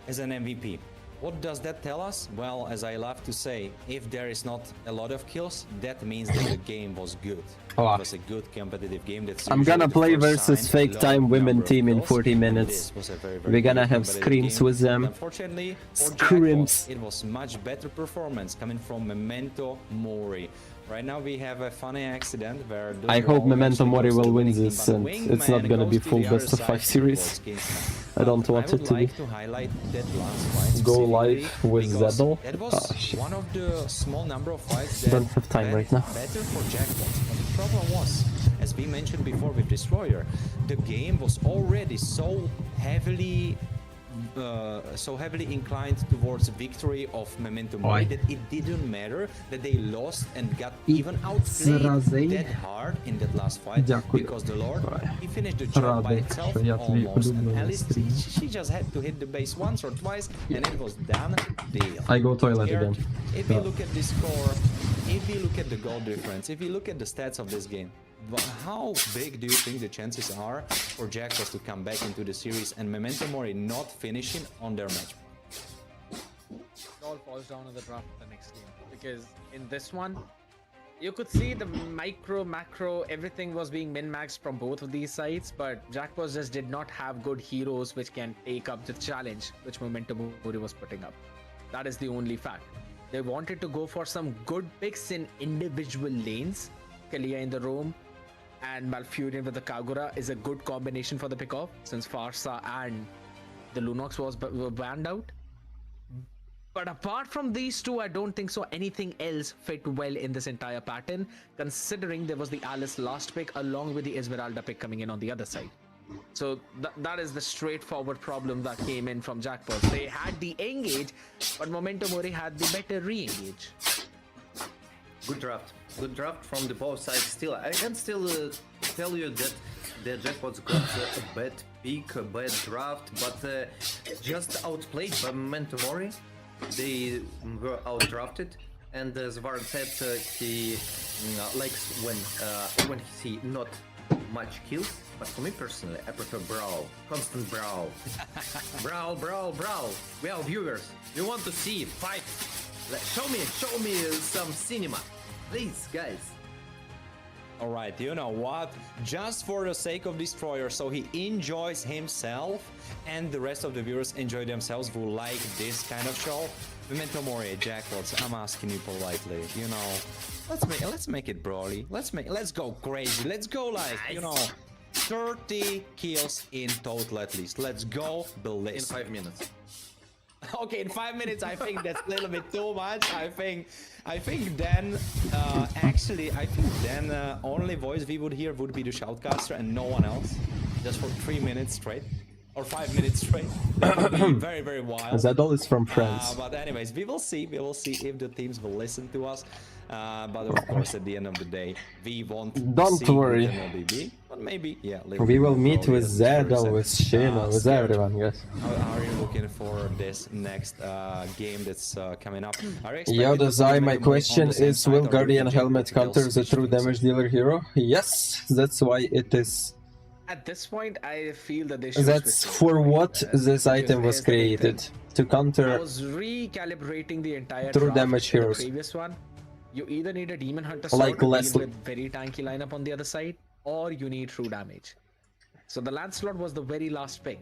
as an MVP. What does that tell us? Well, as I love to say, if there is not a lot of kills, that means that the game was good. Oh. It was a good competitive game. That's I'm usually gonna the play first versus sign. fake Low time women number of team in kills, 40 and minutes. this was a very, very We're gonna good have competitive screams game. with them. Unfortunately, for Screams. Jackpot, it was much better performance coming from Memento Mori. Right now we have a funny accident where I hope Memento Mori will win this, this, and it's not gonna be full best of 5 series. I don't want it to be. To highlight that last fight Go live specifically with because Zeddle? That was Ah, shit. one of the small number of fights that Don't have time went right now. better for Jackpot. But the problem was, as we mentioned before with Destroyer, the game was already so heavily inclined towards victory of Memento Mori that it didn't matter that they lost and got even outplayed that hard in that last fight because the Lord, he finished the job by itself almost, and at least she just had to hit the base once or twice and it was done deal. I go toilet again. If you look at the score, if you look at the goal difference, if you look at the stats of this game, how big do you think the chances are for Jackpot to come back into the series and Memento Mori not finishing on their match? It all falls down in the draft of the next game, because in this one you could see the micro, macro, everything was being min-maxed from both of these sides, but Jackpot just did not have good heroes which can take up the challenge which Memento Mori was putting up. That is the only fact. They wanted to go for some good picks in individual lanes. Kalia in the roam and Malfurion with the Kagura is a good combination for the pick-off, since Farsa and the Lunox were banned out. But apart from these two, I don't think so anything else fit well in this entire pattern, considering there was the Alice last pick along with the Esmeralda pick coming in on the other side. So that is the straightforward problem that came in from Jackpot. They had the engage, but Memento Mori had the better re-engage. Good draft from the both sides. Still, I can still tell you that the Jackpots got a bad pick, a bad draft, but just outplayed by Memento Mori. They were outdrafted, and as Varn said, he likes when he see not much kills. But for me personally, I prefer brawl, constant brawl, brawl. Well, viewers, you want to see fight? Show me some cinema, please, guys. Alright, you know what? Just for the sake of Destroyer, so he enjoys himself and the rest of the viewers enjoy themselves who like this kind of show. Memento Mori, Jackpots, I'm asking you politely, you know, let's make it brawly. Let's go crazy. Let's go like, you know, 30 kills in total at least. Let's go ballistic. In 5 minutes. Okay, in 5 minutes, I think that's a little bit too much. I think then, only voice we would hear would be the shoutcaster and no one else. Just for 3 minutes straight. Or 5 minutes straight. That would be very, very wild. Zeddle is from France. But anyways, we will see if the teams will listen to us. But of course, at the end of the day, we won't Don't see worry. with MLBB, but maybe, yeah. We will meet with Zedel, with Shino, with Scared. everyone, guys. How are you looking for this next game that's coming up? Are you expecting Yo, to see Dazai, my Megamori on question the same is, side, will or do you Guardian think Helmet they'll counter the switch true things damage up? dealer hero? Yes, that's why it is. At this point, I feel that they should. That's switch it. for what Because this item was here's the big thing. created. To I counter was recalibrating the entire True draft damage in the heroes. previous one. You either need a Demon Hunter Like sword to Leslie. deal with very tanky lineup on the other side, or you need true damage. So the Lancelot was the very last pick.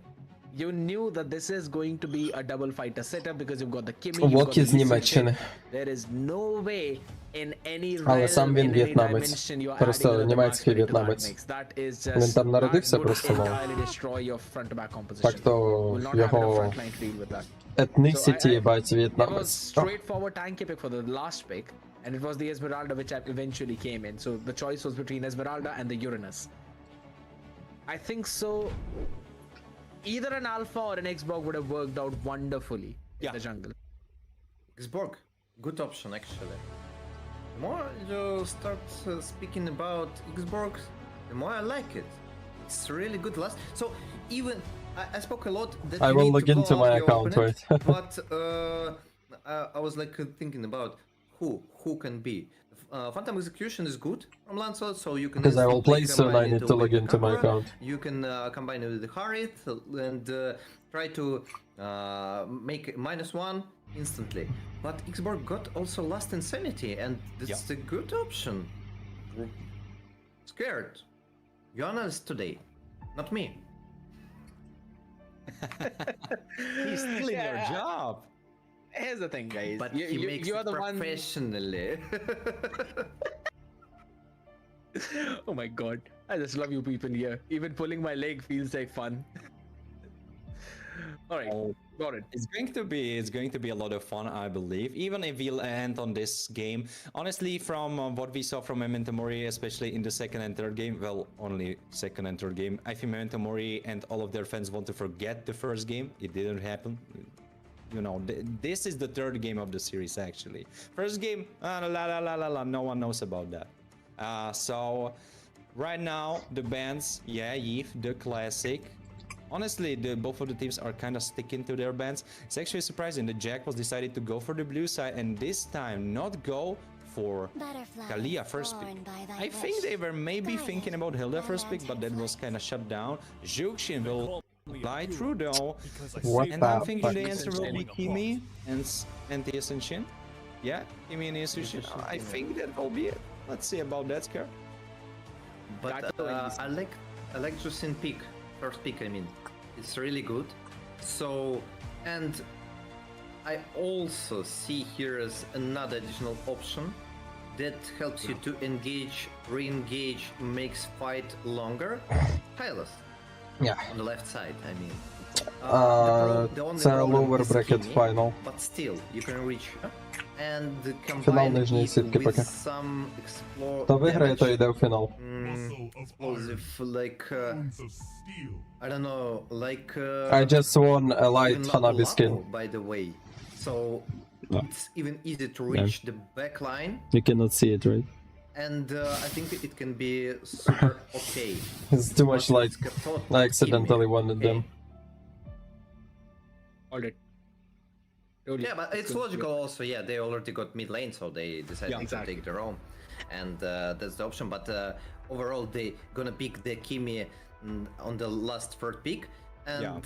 You knew that this is going to be a double fighter setup because you've got the Kimmy, you've got Walk the is Lee Німеччини. Sin. There is no way in any Але сам realm, він in any в'єтнамець. dimension you're Просто adding another німецький match to that в'єтнамець. mix. That is Він just, там that народився would просто, ну. entirely destroy your front to back composition. Так то You will not have enough його frontline to deal with that. ethnicity, їбать, It was в'єтнамець. straightforward tanky pick for the last pick, and it was the Esmeralda which eventually came in. So the choice was between Esmeralda and the Uranus. I think so. Either an Alpha or an Xborg would have worked out wonderfully in the jungle. Xborg, good option actually. The more you start speaking about Xborg, the more I like it. It's really good last. So even I spoke a lot that I you will need log to into call out my your account, opponent, wait. but I was like thinking about who can be. Phantom Execution is good from Lancelot, so you can. Because I will instantly play soon, I combine need it to log with into my Kakura. account. You can combine it with the Harit and try to make -1 instantly. But Xborg got also Last Insanity, and this is a good option. Scared. You analyst today, not me. He's stealing your job. Here's the thing, guys. But he makes you it are the one. professionally. Oh my god, I just love you people here. Even pulling my leg feels like fun. All right, got it. It's going to be a lot of fun, I believe. Even if we'll end on this game, honestly, from what we saw from Memento Mori, especially in the second and third game, well, only second and third game, I think Memento Mori and all of their fans want to forget the first game. It didn't happen. You know, this is the third game of the series actually. First game, no one knows about that. So right now the bands, Yves, the classic. Honestly, both of the teams are kind of sticking to their bans. It's actually surprising that Jack was decided to go for the blue side and this time not go for Kalia first pick. I think they were maybe thinking about Hilda first pick, but that was kind of shut down. Zhuxin will fly through though, What and the I'm thinking fuck? the answer will be Kimi and Shin. Yeah, Kimi and Shin. I think that will be it. Let's see about that, Scare. But I like Justin pick, first pick. I mean, it's really good. So, and I also see here as another additional option that helps you to engage, re-engage, makes fight longer. Hylas. Yeah. On the left side, I mean. The only It's a problem lower is bracket Kimi, final. But still, you can reach her and Фінал combine нижньої it сітки with поки. some explore Хто виграє, той йде в фінал. explosive, like I don't know, like I just won a light even Hanabi Lapu skin. Lapu, by the way. So No. it's even easy to reach the back line, You cannot see it, right? and I think it can be super okay. It's too much But light. it's got thought I of accidentally Kimi, wanted okay? them. Hold it. Totally. Yeah, but it's logical also. Yeah, they already got mid lane, so they decided to exactly. take their own, and that's the option. But overall, they gonna pick the Kimi on the last third pick, and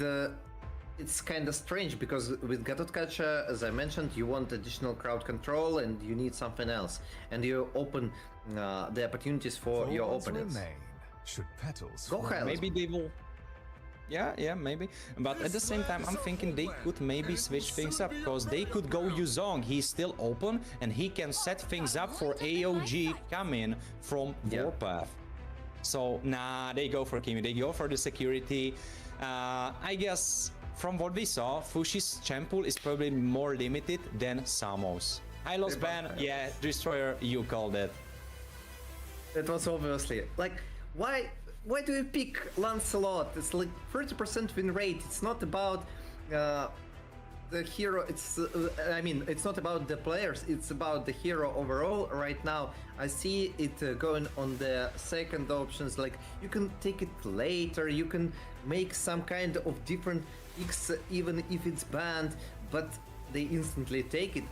it's kind of strange because with Gatotkacha, as I mentioned, you want additional crowd control and you need something else, and you open the opportunities for your opponents. Should petals Go Hylas. Maybe they will. Yeah, maybe. But at the same time, I'm thinking they could maybe switch things up because they could go Yuzong. He's still open and he can set things up for AOG coming from Warpath. So, nah, they go for Kimi. They go for the security. I guess from what we saw, Fushi's Champul is probably more limited than Samos. Hylos ban, yeah, Destroyer, you called it. It was obviously like, why do you pick Lancelot? It's like 30% win rate. It's not about the hero. It's I mean, it's not about the players. It's about the hero overall. Right now, I see it going on the second options. Like you can take it later. You can make some kind of different picks, even if it's banned. But they instantly take it.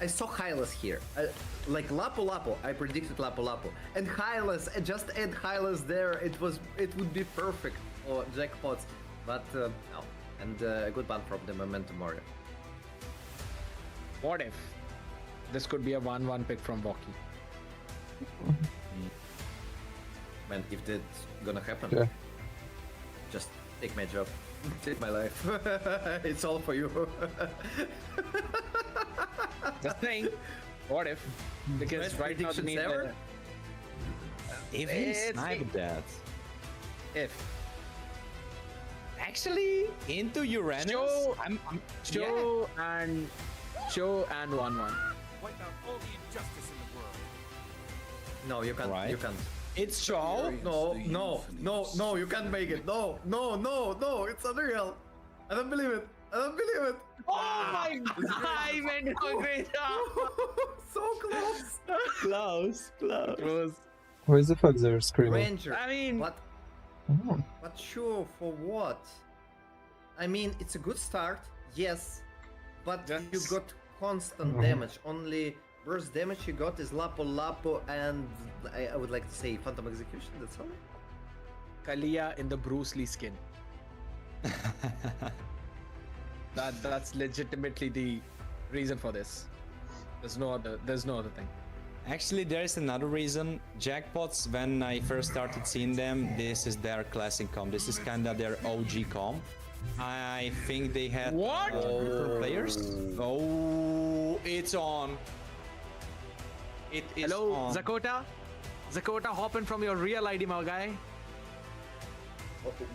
I saw Hylas here. Like Lapu Lapu, I predicted Lapu Lapu. And Hylas, just add Hylas there. It would be perfect for jackpots. But no. And a good ban from the Momentum Warrior. What if this could be a 1-1 pick from Voki? Man, if that's gonna happen, Yeah. just take my job. Take my life. It's all for you. Just saying. What if? Because Best right now the predictions need ever? If he sniped that. if Actually, into Uranus. Show, I'm Show and 1-1. Wipe out all the injustice in the world. No, you can't. Right. You can't. It's Show. No, you can't make it. No, it's unreal. I don't believe it. Oh my god, I went to a great job. So close. Close. Why the fuck they're screaming? Ranger. I mean- But Oh. sure, for what? I mean, it's a good start, yes, but you Just- got constant damage. Only burst damage you got is Lapu Lapu and I would like to say Phantom Execution. That's all. Kalia in the Bruce Lee skin. That's legitimately the reason for this. There's no other thing. Actually, there is another reason. Jackpots, when I first started seeing them, this is their classic comp. This is kinda their OG comp. I think they had What? different players. Oh, it's on. It is Hello, on. Zakota? Zakota, hopping from your real ID, my guy.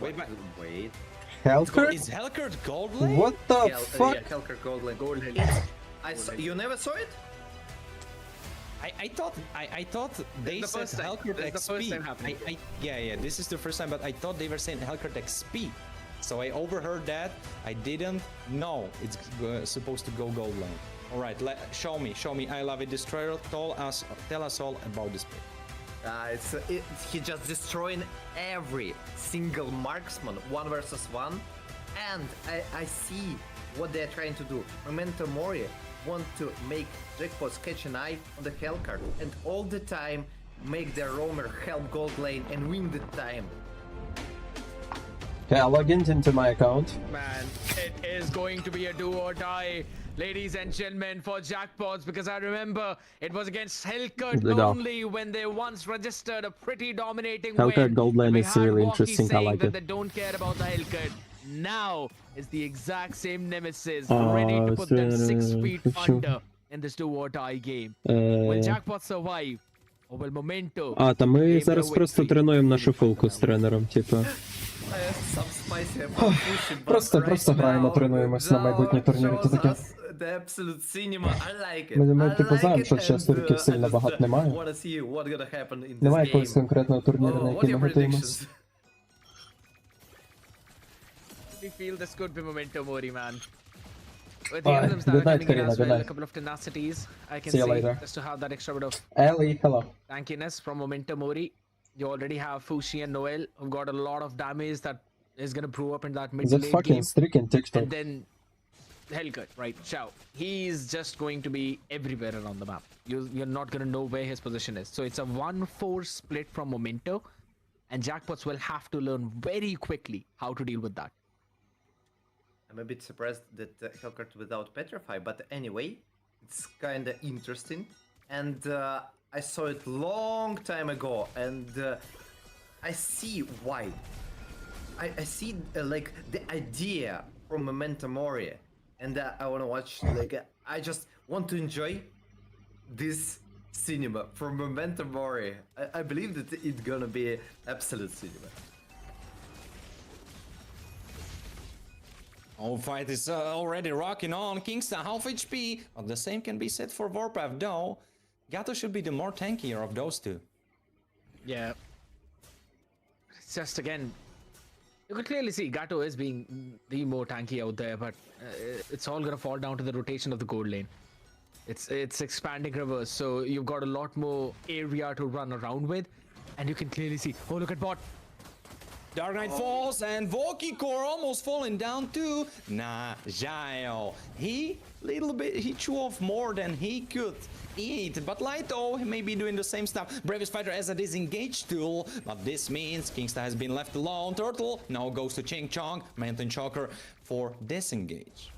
Wait. Hellkurt? Is Hellkurt gold lane? What the fuck? Yeah, Hellkurt Gold Lane. Gold Hill. You never saw it? I thought they the said first time. Hellkurt This is the XP. first time happening. Yeah, this is the first time, but I thought they were saying Hellkurt XP. So I overheard that. I didn't know it's supposed to go gold lane. All right, show me. I love it. Destroyer, tell us all about this pick. He just destroying every single marksman 1 versus 1, and I see what they're trying to do. Memento Mori want to make jackpots catch an eye on the Hellcard and all the time make their roamer help gold lane and win the time. Okay, I log into my account. Man, it is going to be a do or die, ladies and gentlemen, for jackpots, because I remember it was against Hellkurt Yeah. only when they once registered a pretty dominating Hellkurt win. gold lane We is had really Walkie interesting, I saying like that it. They don't care about the Hellkurt. Now it's the exact same nemesis, Oh, ready to put them 6 feet for sure. under in this do or die game. When jackpots survive, or will Memento. Та ми aim зараз their просто victory. тренуємо нашу фулку з тренером, типу. Some spicy pushing, but Просто right граємо, now, тренуємось на майбутні турніри, це shows таке. us the absolute cinema. I like it. Ми I типу like знаємо, it, що ще and, турків сильно I just, багато немає. wanna see what gonna happen in this Немає game. якогось конкретного турніру, на What are який your ми готуємось. predictions? We feel this could be Memento Mori, man. With Bye. the items that Good are night, coming in Karina, as good well, a night. couple of tenacities, I can See you see, later. just to have that extra bit of Ellie, hello. tankiness from Memento Mori. You already have Fushi and Noel, who've got a lot of damage that is gonna brew up in that mid The late fucking game. streak in TikTok. And then Hellkurt, right? Shao. He's just going to be everywhere around the map. You're not gonna know where his position is. So it's a 1-4 split from Memento, and jackpots will have to learn very quickly how to deal with that. I'm a bit surprised that Hellcurt without Petrify, but anyway, it's kinda interesting. And I saw it long time ago, and I see why. I see like the idea from Memento Mori, and I wanna watch. Like I just want to enjoy this cinema from Memento Mori. I believe that it's gonna be absolute cinema. Oh, fight is already rocking on. Kingston half HP. Well, the same can be said for Warpath, though. Gato should be the more tankier of those two. Yeah. It's just again, You could clearly see Gato is being the more tanky out there, but it's all gonna fall down to the rotation of the gold lane. It's expanding reverse, so you've got a lot more area to run around with, and you can clearly see. Oh, look at bot. Dark Knight falls and Voki Core almost falling down too. Nah, Jaio. He chew off more than he could eat. But Lighto may be doing the same stuff. Bravest Fighter as a disengage tool. But this means Kingstar has been left alone. Turtle now goes to Ching Chong. Mountain Choker for disengage.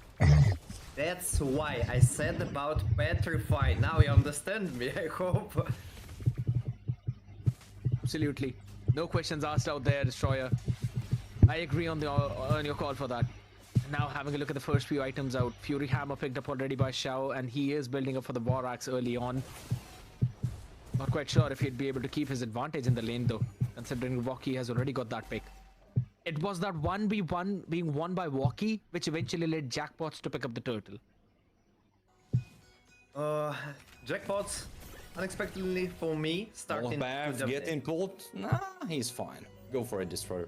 That's why I said about Petrify. Now you understand me, I hope. Absolutely. No questions asked out there, Destroyer. I agree on your call for that. Now having a look at the first few items out. Fury Hammer picked up already by Xiao, and he is building up for the War Axe early on. Not quite sure if he'd be able to keep his advantage in the lane though, considering Woki has already got that pick. It was that 1v1 being won by Woki, which eventually led Jackpots to pick up the turtle. Jackpots, unexpectedly for me, starting to getting pulled. Nah, he's fine. Go for it, Destroyer.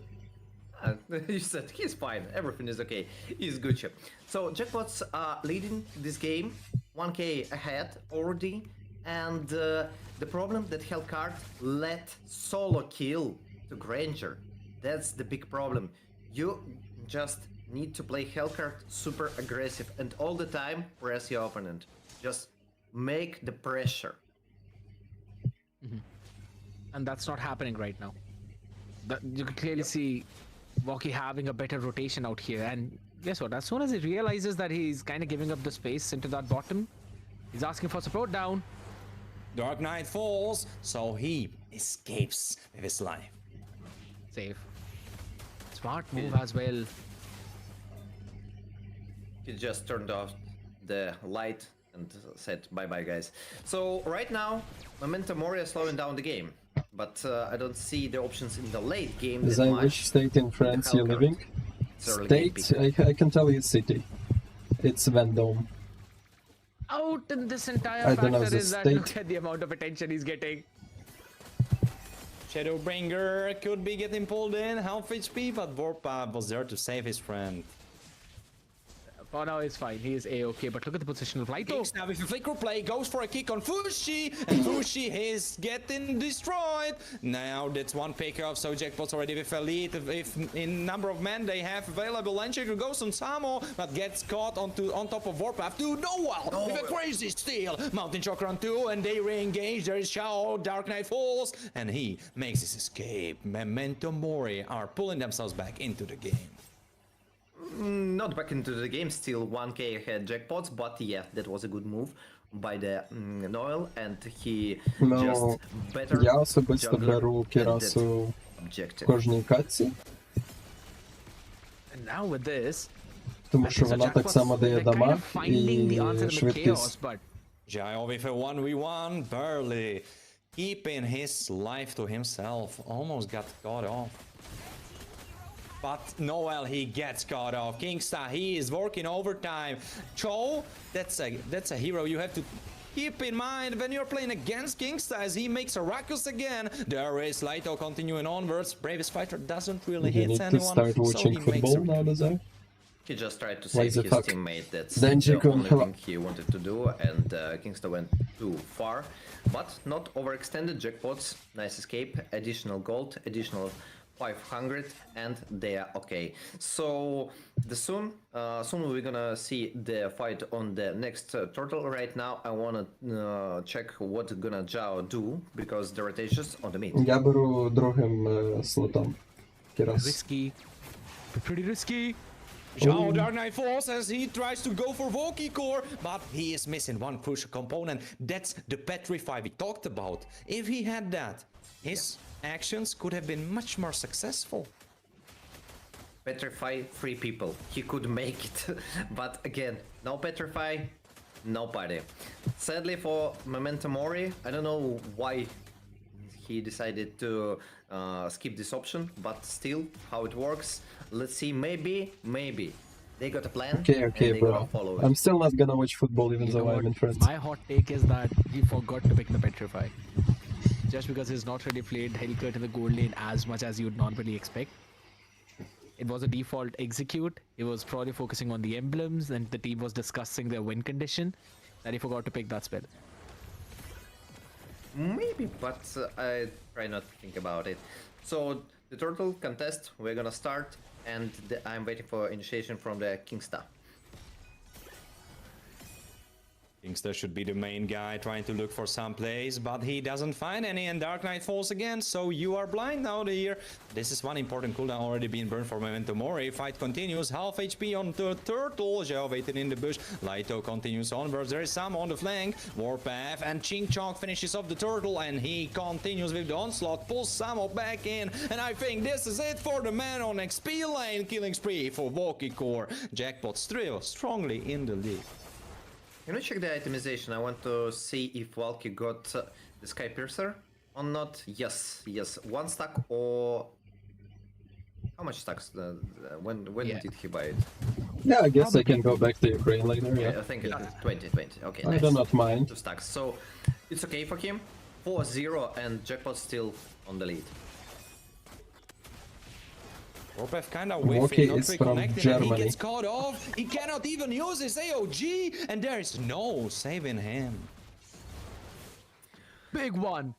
You said he's fine, everything is okay, he's Gucci. So Jackpots are leading this game 1k ahead already, and the problem that Hellcard let solo kill to Granger. That's the big problem. You just need to play Hellcard super aggressive and all the time press your opponent. Just make the pressure. And that's not happening right now. You can clearly see Woki having a better rotation out here, and guess what? As soon as he realizes that he's kind of giving up the space into that bottom, he's asking for support down. Dark Knight falls, so he escapes with his life. Safe. Smart move as well. He just turned off the light and said bye-bye, guys. So right now, Memento Mori is slowing down the game, but I don't see the options in the late game that Dazai, much. which state in France you're living? State? I can tell you city. It's Vendôme. Out in this entire I don't know factor the is that state. look at the amount of attention he's getting. Shadowbringer could be getting pulled in, half HP, but Vorpa was there to save his friend. For now, it's fine. He is A-okay, but look at the position of Lighto. Now with a flicker play, goes for a kick on Fushi, and Fushi is getting destroyed. Now that's one pick off, so Jackpot's already with a lead. If in number of men they have available, Landchecker goes on Samo, but gets caught on top of Warpath to Noel with a crazy steal. Mountain Choker on 2, and they re-engage. There is Xiao, Dark Knight falls, and he makes his escape. Memento Mori are pulling themselves back into the game. Not back into the game, still 1k ahead Jackpots, but yeah, that was a good move by the Noel, and he just better Я особисто беру Кірасу в кожній катці, And now with this, тому що вона так само дає дамаг і швидкість. Jaio with a 1v1, barely keeping his life to himself. Almost got caught off. But Noel, he gets caught off. Kingstar, he is working overtime. Cho, that's a hero you have to keep in mind when you're playing against Kingstar, as he makes a ruckus again. There is Lighto continuing onwards. Bravest Fighter doesn't really You hit need to anyone, start so watching he makes football now, Dazai? He just tried to Why save the his fuck? teammate. That's Denji the only thing he wanted to do, and Kingstar went too far. But not overextended. Jackpots, nice escape, additional gold, additional 500, and they are okay. So soon we're gonna see the fight on the next turtle. Right now I wanna check what gonna Zhao do, because the rotations on the mid. Я беру другим слотом Кірасу. risky. Pretty risky. Zhao Dark Knight falls as he tries to go for Voki Core, but he is missing one crucial component. That's the Petrify we talked about. If he had that, his actions could have been much more successful. Petrify 3 people. He could make it, but again, no Petrify, nobody. Sadly for Memento Mori, I don't know why he decided to skip this option, but still, how it works. Let's see, maybe they got a plan. Okay, and they bro. gonna follow it. I'm still not gonna watch football even You know though I'm what? in France. My hot take is that he forgot to pick the Petrify. Just because he's not really played Hellcat in the gold lane as much as you would normally expect. it was a default execute. He was probably focusing on the emblems, and the team was discussing their win condition, that he forgot to pick that spell. Maybe, but I try not to think about it. So the turtle contest, we're gonna start, and I'm waiting for initiation from the Kingsta. Kingster should be the main guy trying to look for some plays, but he doesn't find any, and Dark Knight falls again, so you are blind out here. This is one important cooldown already being burned for Memento Mori. Fight continues, half HP on the turtle, Zhao waiting in the bush. Laito continues onwards, there is some on the flank. Warpath and Ching Chong finishes off the turtle, and he continues with the onslaught, pulls Samo back in, and I think this is it for the man on XP lane. Killing spree for Core. Jackpot still strongly in the lead. Can we check the itemization? I want to see if Valky got the Sky Piercer or not. Yes, yes. 1 stack or... How much stacks? When did he buy it? Yeah, I guess I can go back to Ukraine later, yeah. I think it's 20. Okay, I nice. do not mind. 2 stacks. So it's okay for him. 4-0 and Jackpot still on the lead. Warpath kinda whiffing, not reconnected, and he gets caught off. He cannot even use his AOG, and there is no saving him. Big one.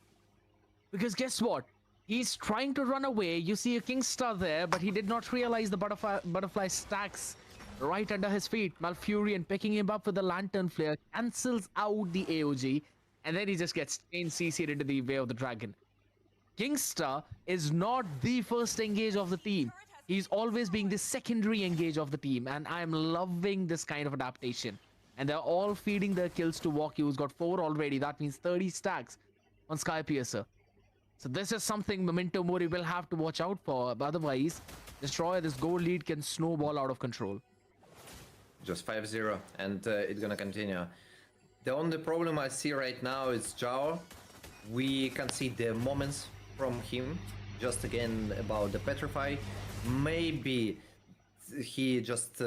Because guess what? He's trying to run away. You see a Kingstar there, but he did not realize the butterfly stacks right under his feet. Malfurion picking him up with the Lantern Flare cancels out the AOG, and then he just gets chain CC'd into the Way of the Dragon. Kingstar is not the first engage of the team. He's always being the secondary engage of the team, and I'm loving this kind of adaptation. And they're all feeding their kills to Walkie, who's got 4 already. That means 30 stacks on Sky Piercer. So this is something Memento Mori will have to watch out for. Otherwise, Destroyer, this goal lead can snowball out of control. Just 5-0, and it's gonna continue. The only problem I see right now is Zhao. We can see the moments from him. Just again about the Petrify. Maybe he just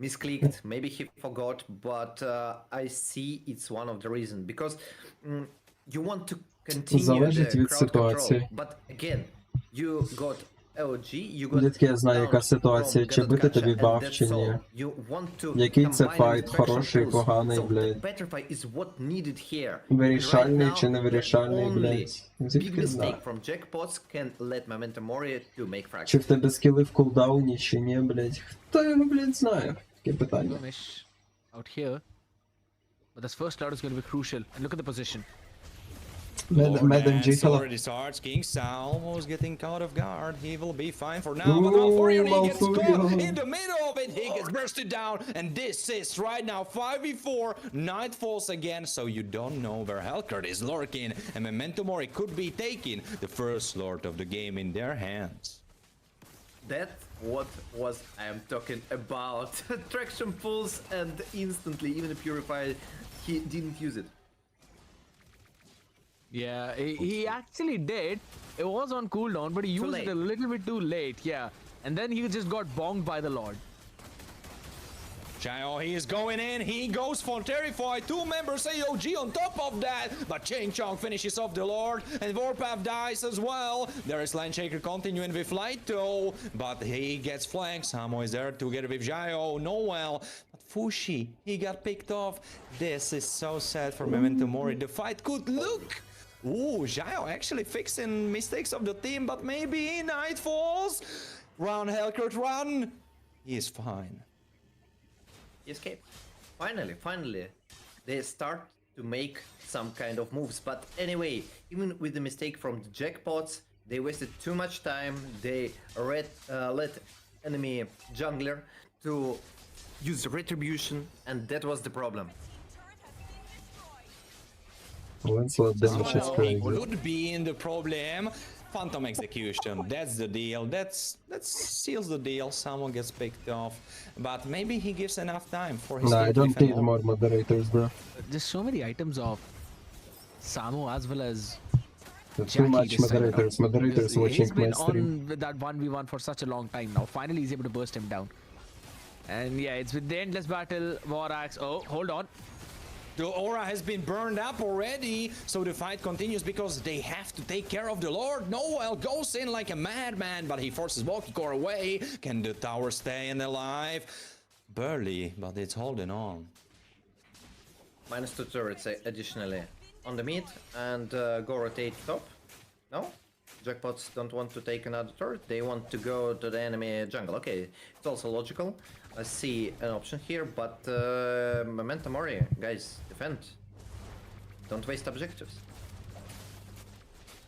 misclicked, maybe he forgot, but I see it's one of the reasons. Because you want to continue the crowd control, but again, you got LG, you got Дітки, я знаю, яка ситуація, чи бити тобі баф, чи ні. Який це файт, хороший, поганий, блядь. Вирішальний чи не вирішальний, блядь. Звідки знаю? Чи в тебе скіли в кулдауні, чи ні, блядь. Хто його, блядь, знає? Таке питання. Out here, but this first cloud is going to be crucial. And look at the position. Already starts. Kingsa almost getting caught off guard. He will be fine for now. But Malfurion, he gets caught in the middle of it. He gets bursted down. And this is right now 5v4. Night falls again. So you don't know where Hellcurt is lurking. And Memento Mori could be taking the first Lord of the game in their hands. That's what I am talking about. Traction pulls, and instantly, even the Purify, he didn't use it. Yeah, he actually did. It was on cooldown, but he used it a little bit too late. Yeah, and then he just got bonked by the Lord. Chao, he is going in. He goes for Terrify. 2 members AOG on top of that. But Ching Chong finishes off the Lord. And Warpath dies as well. There is Landshaker continuing with Laito. But he gets flanked. Samo is there together with Zhao. Noel. But Fushi, he got picked off. This is so sad for Memento Mori. The fight could look. Ooh, Zhao actually fixing mistakes of the team. But maybe Night falls. Run, Hellcurt, run. He is fine. He escaped. Finally, they start to make some kind of moves. But anyway, even with the mistake from the jackpots, they wasted too much time. They let enemy jungler to use retribution, and that was the problem. Lancelot damage is crazy. Would be in the problem. Phantom execution, that's the deal. That seals the deal. Someone gets picked off, but maybe he gives enough time for his. No, I don't need more moderators, bro. There's so many items of Samo as well as Too much moderators. Moderators watching my stream. He's been on with that 1v1 for such a long time now. Finally, he's able to burst him down. And yeah, it's with the endless battle, War Axe. Oh, hold on. The aura has been burned up already, so the fight continues because they have to take care of the Lord. Noel goes in like a madman, but he forces Walkie-Core away. Can the tower stay alive? Barely, but it's holding on. -2 turrets additionally on the mid, and go rotate top. No? Jackpots don't want to take another turret, they want to go to the enemy jungle. Okay, it's also logical. I see an option here, but Memento Mori, guys, defend. Don't waste objectives.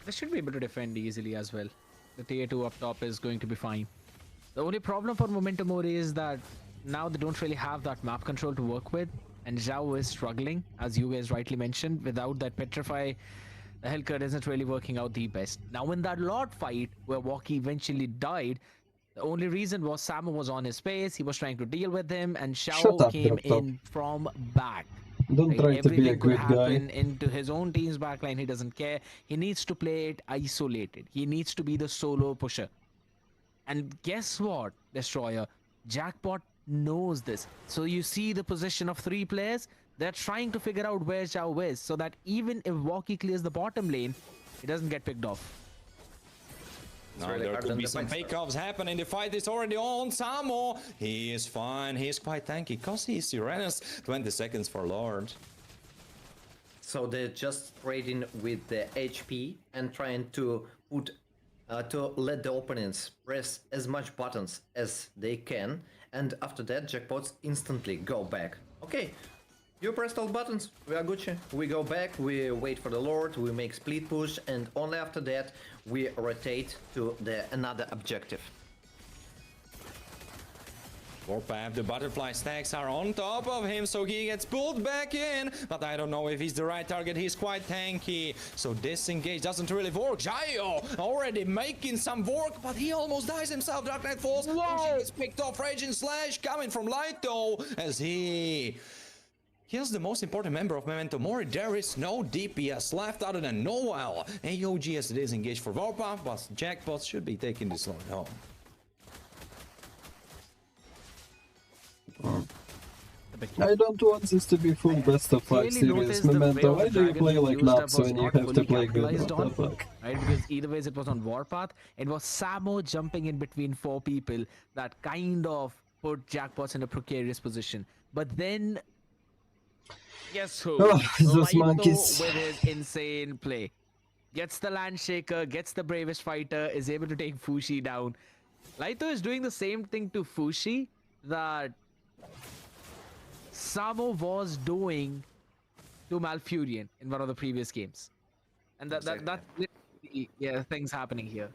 They should be able to defend easily as well. The tier 2 up top is going to be fine. The only problem for Memento Mori is that now they don't really have that map control to work with, and Zhao is struggling, as you guys rightly mentioned. Without that Petrify, the Hellcut isn't really working out the best. Now in that Lord fight, where Walkie eventually died, the only reason was Samo was on his space, he was trying to deal with him, and Zhao came in from back. Don't try to be a good guy. Everything could happen into his own team's backline, he doesn't care. He needs to play it isolated. He needs to be the solo pusher. And guess what, Destroyer? Jackpot knows this. So you see the position of 3 players, they're trying to figure out where Zhao is, so that even if Walkie clears the bottom lane, he doesn't get picked off. Now there could be some fake-offs happening. The fight is already on. Samo, he is fine. He is quite tanky because he is Uranus. 20 seconds for Lord. So they're just trading with the HP and trying to put to let the opponents press as much buttons as they can, and after that Jackpots instantly go back. Okay, you pressed all buttons, we are Gucci. We go back, we wait for the Lord, we make split push, and only after that we rotate to the another objective. Warpath, the butterfly stacks are on top of him, so he gets pulled back in. But I don't know if he's the right target. He's quite tanky. So disengage doesn't really work. Jaio already making some work, but he almost dies himself. Dark Knight falls. Whoa! He's picked off. Raging Slash coming from Lighto as he kills the most important member of Memento Mori. There is no DPS left other than Noel. AOG has to disengage for Warpath, but Jackpot should be taking this one home. I don't want this to be full best of 5 series, Memento. Why do you play like maps when you have to play good? What the fuck? Right, because either ways it was on Warpath. It was Samo jumping in between 4 people that kind of put Jackpots in a precarious position. But then, guess who? Oh, those Lighto monkeys. with his insane play. Gets the Landshaker, gets the bravest fighter, is able to take Fushi down. Lighto is doing the same thing to Fushi that Samo was doing to Malfurion in one of the previous games. And that's literally, yeah, things happening here.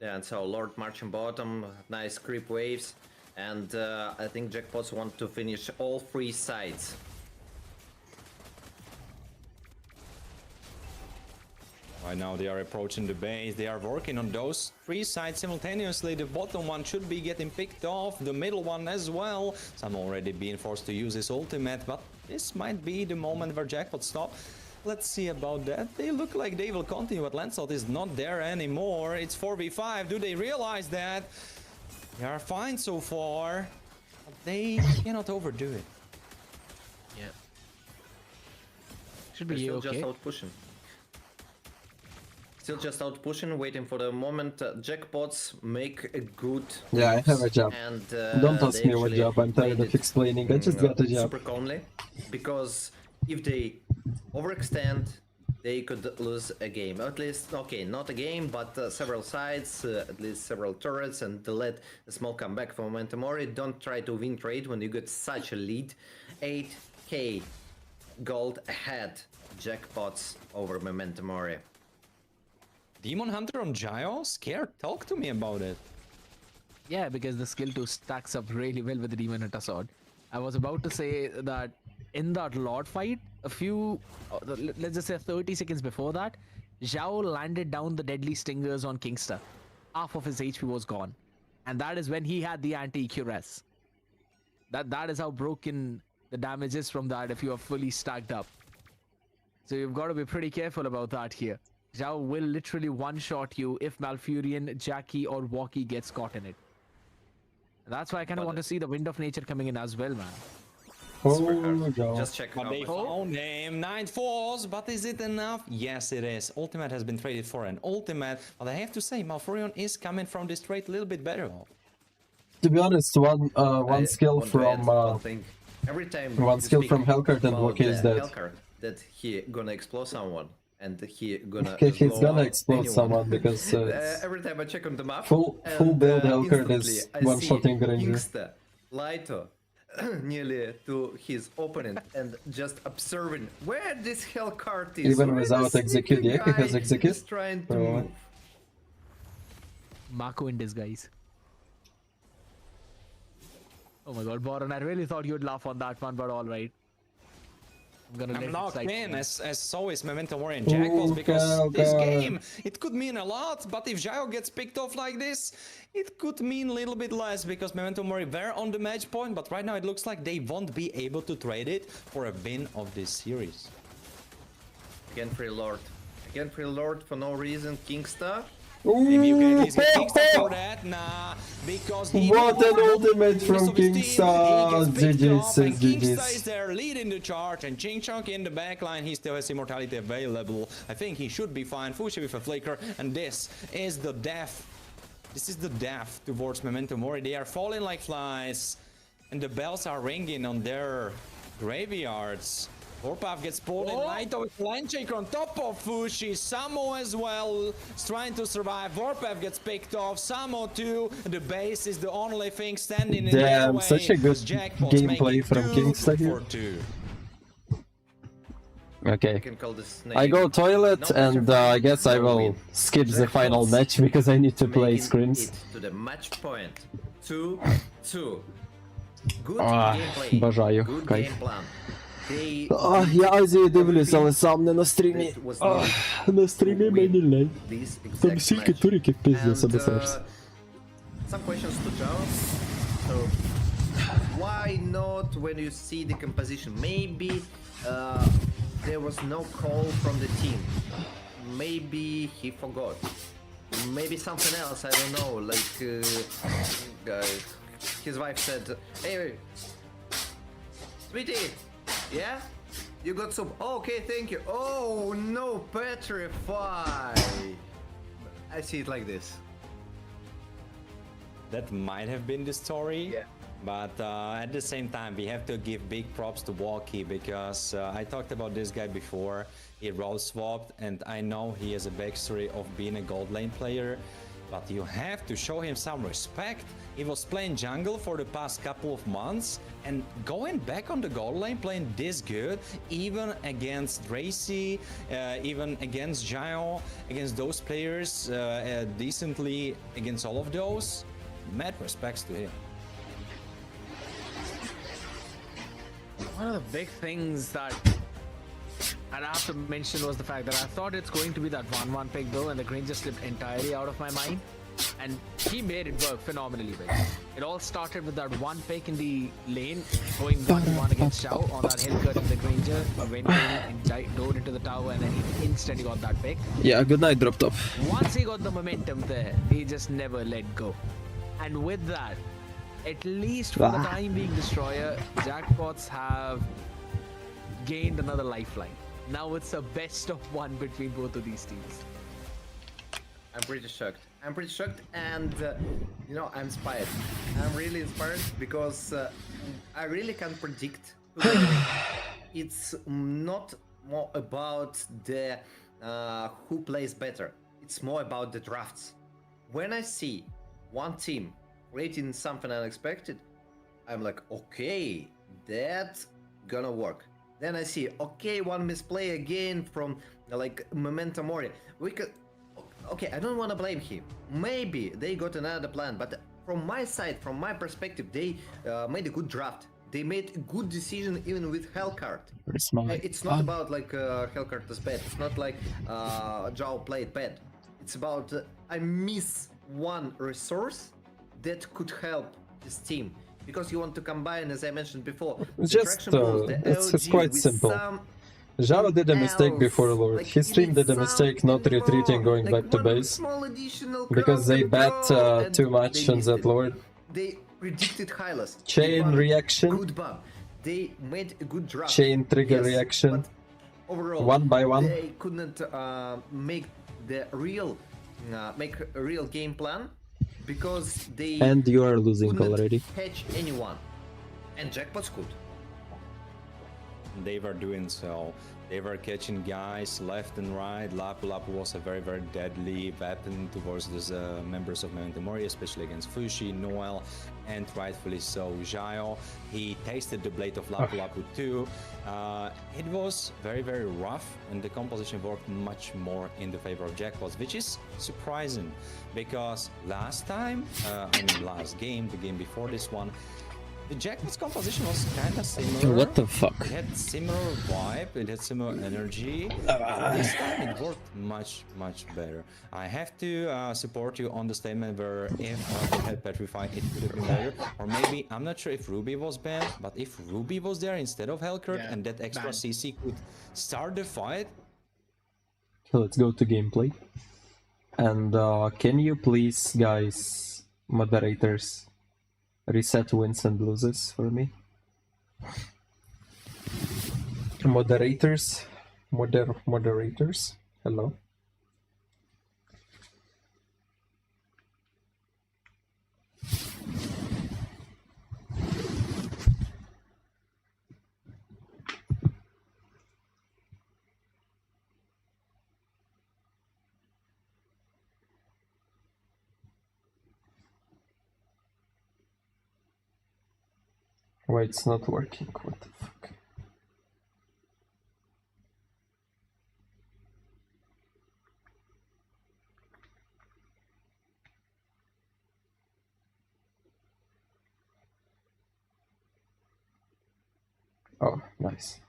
Yeah, and so Lord marching bottom, nice creep waves, and I think Jackpots want to finish all 3 sides. Right now they are approaching the base. They are working on those 3 sides simultaneously. The bottom one should be getting picked off, the middle one as well. Some already being forced to use his ultimate, but this might be the moment where Jackpot stop. Let's see about that. They look like they will continue, but Lancelot is not there anymore. It's 4v5. Do they realize that? They are fine so far, but they cannot overdo it. Yeah. Should be okay. Just out pushing. Still just out pushing, waiting for the moment Jackpots make a good. Yeah, I have a job. And, don't ask me what job, I'm tired of explaining. I just got a job. Super calmly, because if they overextend, they could lose a game. At least, okay, not a game, but several sides, at least several turrets, and let a small comeback for Memento Mori. Don't try to win trade when you get such a lead. 8k gold ahead, Jackpots over Memento Mori. Demon Hunter on Jaio? Scared? Talk to me about it. Yeah, because the skill 2 stacks up really well with the Demon Hunter sword. I was about to say that in that Lord fight, a few, let's just say 30 seconds before that, Zhao landed down the deadly stingers on Kingster. Half of his HP was gone. And that is when he had the anti-cuirass. That is how broken the damage is from that if you are fully stacked up. So you've got to be pretty careful about that here. Zhao will literally one-shot you if Malfurion, Jackie, or Walkie gets caught in it. And that's why I kind of want to see the Wind of Nature coming in as well, man. Super Oh, hard. God. Just check But how they much. found him. 9 falls, but is it enough? Yes, it is. Ultimate has been traded for an ultimate, but I have to say, Malfurion is coming from this trade a little bit better. To be honest, one skill want to add from one thing. Every time one you skill speak from Hellcurt and about Wookiee is the dead. Hellcurt, that he gonna explode someone and he gonna Okay, he's blow gonna out explode anyone. someone because it's Every time I check on the map, full and, build Hellcurt instantly is I one-shotting see Granger. Kingsta, Laito, nearly to his opponent and just observing where this Hellcurt is. Even Where without the execute, sneaky yeah, he has guy execute. is trying to Oh. move. Marco in disguise. Oh my god, Boron, I really thought you'd laugh on that one, but alright. I'm gonna let I'm it locked slide. in, as so is Memento Mori and Jackals, because this game, it could mean a lot, but if Zhao gets picked off like this, it could mean a little bit less, because Memento Mori were on the match point, but right now it looks like they won't be able to trade it for a win of this series. Again, Free Lord. Again, Free Lord for no reason. Kingstar. Maybe you can at least get Kingstar for that. Nah, because he What an ultimate from Kingstar! GG's, and GG's. Kingstar is there leading the charge, and Ching Chong in the backline. He still has immortality available. I think he should be fine. Fushi with a flicker, and this is the death. This is the death towards Memento Mori. They are falling like flies, and the bells are ringing on their graveyards. Warpath gets pulled in. Laito with Landshake on top of Fushi. Samo as well is trying to survive. Warpath gets picked off. Samo too. The base is the only thing standing in their Damn, way. such a good Jackpots make gameplay it from 2 Kingstar here. for 2. You Okay. can call this snake. I go toilet, No and matter I guess I no will win. skip the final Jackpots match because I need to play making scrims. it to the match point. 2-2. Good Ah, gameplay. бажаю, Good кайф. game plan. They Я Азію дивлюсь, але сам не на стрімі. it was needed На стрімі to мені win лень. this Там exact стільки match. туриків пиздець And, обисаєшся. some questions to Zhao. So, why not when you see the composition? Maybe there was no call from the team. Maybe he forgot. Maybe something else. I don't know. Like his wife said, "Hey, sweetie, yeah, you got some. Oh, okay, thank you. Oh no, petrify." I see it like this. That might have been the story. Yeah. But at the same time, we have to give big props to Walkie, because I talked about this guy before. He role swapped, and I know he has a backstory of being a gold lane player, but you have to show him some respect. He was playing jungle for the past couple of months, and going back on the gold lane, playing this good, even against Dracy, even against Zhao, against those players, decently against all of those, mad respects to him. One of the big things that I'd have to mention was the fact that I thought it's going to be that 1-1 pick though, and the green just slipped entirely out of my mind. And he made it work phenomenally well. It all started with that one pick in the lane, going 1-1 against Xiao on that hill cut in the Granger. He went in and dove into the tower, and then he instantly got that pick. Yeah, good night, drop top. Once he got the momentum there, he just never let go. And with that, at least for the time being, Destroyer, Jackpots have gained another lifeline. Now it's a best of one between both of these teams. I'm pretty shocked. I'm pretty shocked, and you know, I'm inspired. I'm really inspired because I really can't predict. It's not more about the who plays better. It's more about the drafts. When I see one team creating something unexpected, I'm like, okay, that's gonna work. Then I see, okay, one misplay again from like Memento Mori. We could. Okay, I don't want to blame him. Maybe they got another plan, but from my side, from my perspective, they made a good draft. They made a good decision even with Hellcurt. It's not about like Hellcurt is bad. It's not like Zhao played bad. It's about I miss one resource that could help this team. Because you want to combine, as I mentioned before, Just, it's quite simple. Zhao did a mistake before Lord. Like, His team did a mistake not retreating, going like back to base. Because they bet too much on that Lord. They predicted Hylas. Chain Good ban. reaction. Good ban. they made a good draft. Chain trigger yes, reaction. But overall, One by one. they couldn't make the real make a real game plan because they And you are losing couldn't already. catch anyone, and jackpots could. They were doing so. They were catching guys left and right. Lapu Lapu was a very, very deadly weapon towards these members of Memento Mori, especially against Fushi, Noel, and rightfully so, Jaio. He tasted the blade of Lapu Lapu too. It was very, very rough, and the composition worked much more in the favor of Jackpots, which is surprising because last time, last game, the game before this one, the Jackpot's composition was kind of similar. What the fuck? It had similar vibe, it had similar energy. This time it worked much, much better. I have to support you on the statement where if it had petrified, it could have been better. Or maybe, I'm not sure if Ruby was banned, but if Ruby was there instead of Hellcurt and that extra CC could start the fight. So let's go to gameplay. And can you please, guys, moderators, reset wins and loses for me? Moderators, moderators, hello. Why it's not working? What the fuck? Oh, nice.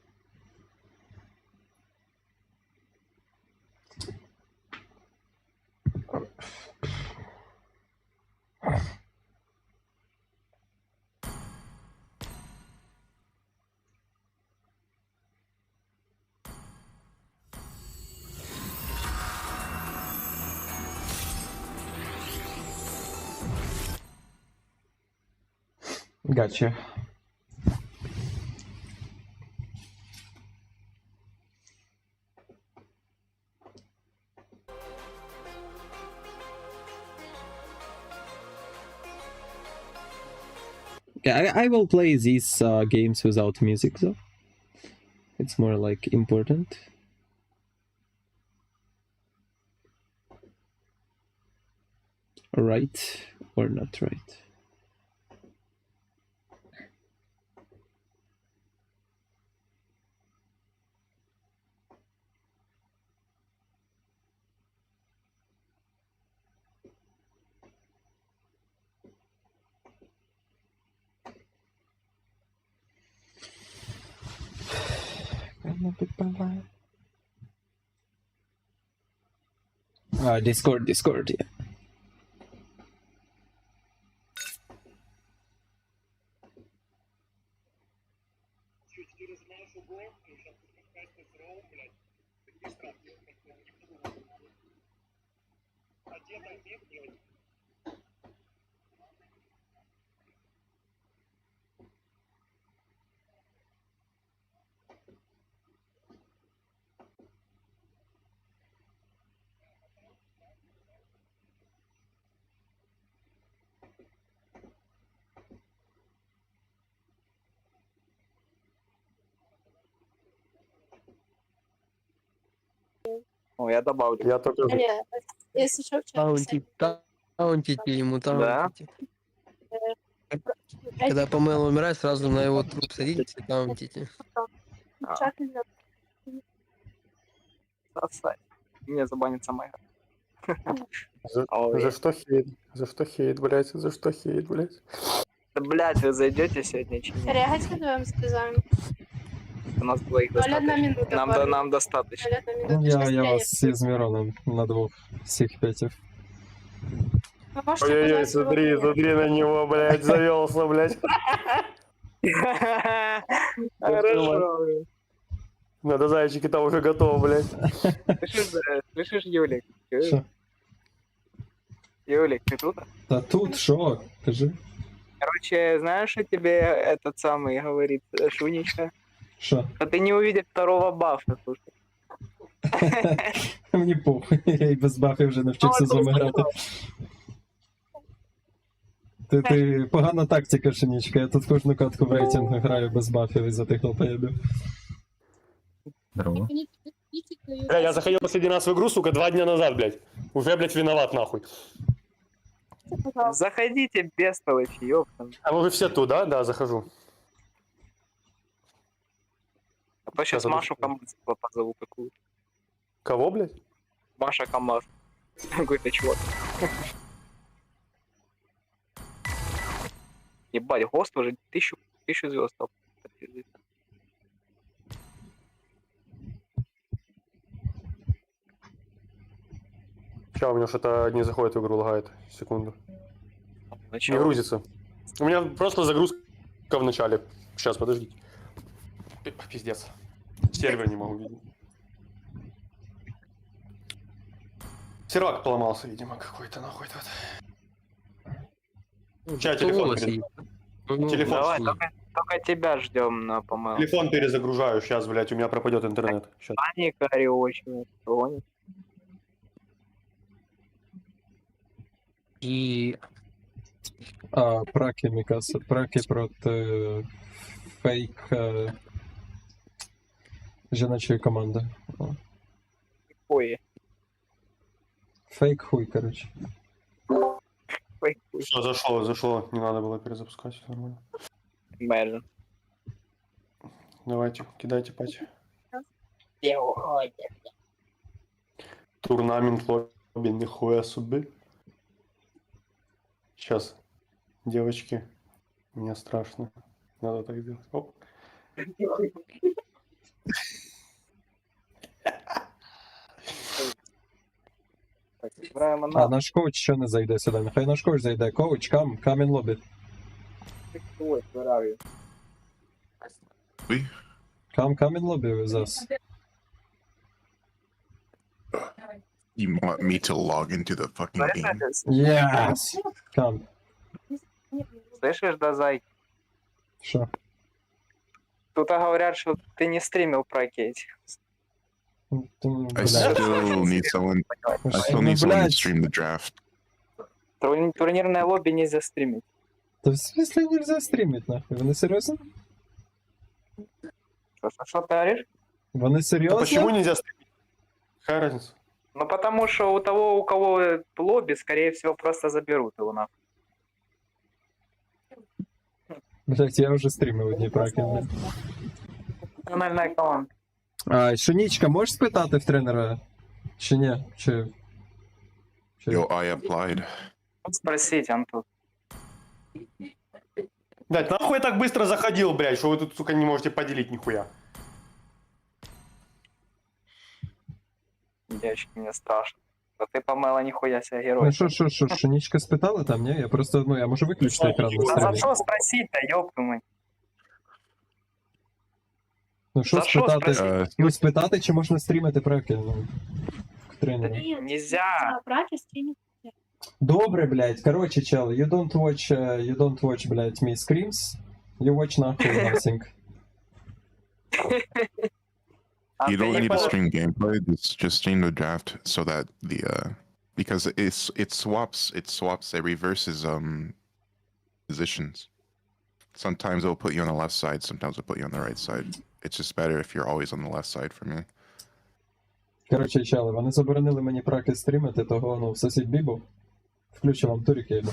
Gotcha. Yeah, I will play these games without music though. It's more like important. Right or not right? Discord, yeah. О, я добавлю. Я только... Нет, если что, в чате Таунтите ему, Да? таунтите. Когда Памела умирает, сразу на его труп садитесь и таунтите. Дазай. Мне забанится моя. За что хейт? За что хейт, блядь? За что хейт, блядь? Да, блядь, вы зайдете сегодня чи нет? Рягать вдвоем сказаем. У нас двоих 01 достаточно. минута. Нам достаточно. 01 минута. Я вас с Мироном на двух всех пятив. Ой-ой-ой, смотри на него, блядь, завелся, блядь. Хорошо. Надо зайчики там уже готовы, блядь. Слышишь, Юлик? Що? Юлик, ты тут? Та тут що? Кажи. Короче, знаешь, что тебе этот самый говорит Шунечка? Що? Что ты не увидишь второго бафа, слушай. Мені похуй, я і без бафів вже навчився з вами грати. Ти погана тактика, Шинічка, я тут кожну катку в рейтингу граю без бафів із-за тих лопаєбів. Здорово. Бля, я заходил последний раз в игру, сука, 2 дня назад, блядь. Уже, блядь, виноват, нахуй. Заходите, бестолочи, ёптан. А вы все тут, да? Да, захожу. А то сейчас Да, Машу да. КамАЗ позову какую-то. Кого, блядь? Маша КамАЗ. Какой-то чувак. Ебать, ГОСТ уже 1000 звезд стал. Сейчас у меня что-то не заходит в игру, лагает. Секунду. Не Начало. грузится. У меня просто загрузка в начале. Сейчас, подождите. Пиздец. Сервер не могу видеть. Сервак поломался, видимо, какой-то нахуй тут. Чай, телефон. Телефон. Давай, только тебя ждем на по-моему. Телефон перезагружаю. Сейчас, блядь, у меня пропадет интернет. Сейчас. Паника очень. Гонит. І Праки, Мікаса, праки проти фейк жіночої команди. Ой, Фейк хуй, короче. Все, зашло. Не надо было перезапускать. Все нормально. Imagine. Давайте, кидайте пати. Турнамент лобби, нихуя себе. Сейчас, девочки, мне страшно. Надо так сделать. Оп. Так, играем на. А наш коуч що не зайде сюди? Нехай наш коуч зайде. Коуч, come in lobby. Ой, where are you? Come in lobby with us. You want me to log into the fucking game? Yes! Come. Слышишь, Дазай? Що? Тут говорят, что ты не стримил про Кейти. I still need someone. I still need someone to stream the draft. Турнирное лобби нельзя стримить. Та в смысле нельзя стримить, нахуй? Вони серйозно? Что ты говоришь? Вони А серйозно? почему нельзя стримить? Какая разница? Ну потому что у того, у кого лобби, скорее всего, просто заберут его нахуй. Блять, я вже стрімив одні праки. Национальная команда. Шунічка, можеш спитати в тренера? Чи ні? Чи... Yo, I applied. Спросить, Антон. Блядь, нахуй я так быстро заходил, блядь, что вы тут, сука, не можете поделить нихуя. Девочки, мне страшно. Да ты, Памела, нихуя себе герой. Ну що, Шунічка спитали там, ні? Я просто, я можу виключити екран на А за стрімі. что спросить-то, ёб мой? Ну що За що спитати? спросить? Ну спитати, чи можна стрімити праки, к тренеру. Нельзя. Добре, блядь, короче, чел, you don't watch, блядь, me screams, you watch nothing, nothing. You don't need to stream gameplay. Just stream the draft so that the because it swaps. It reverses positions. Sometimes it'll put you on the left side. Sometimes it'll put you on the right side. It's just better if you're always on the left side for me. Короче, чели, вони заборонили мені праки стрімити, того, сосід бібу. Включу вам турик, я йду.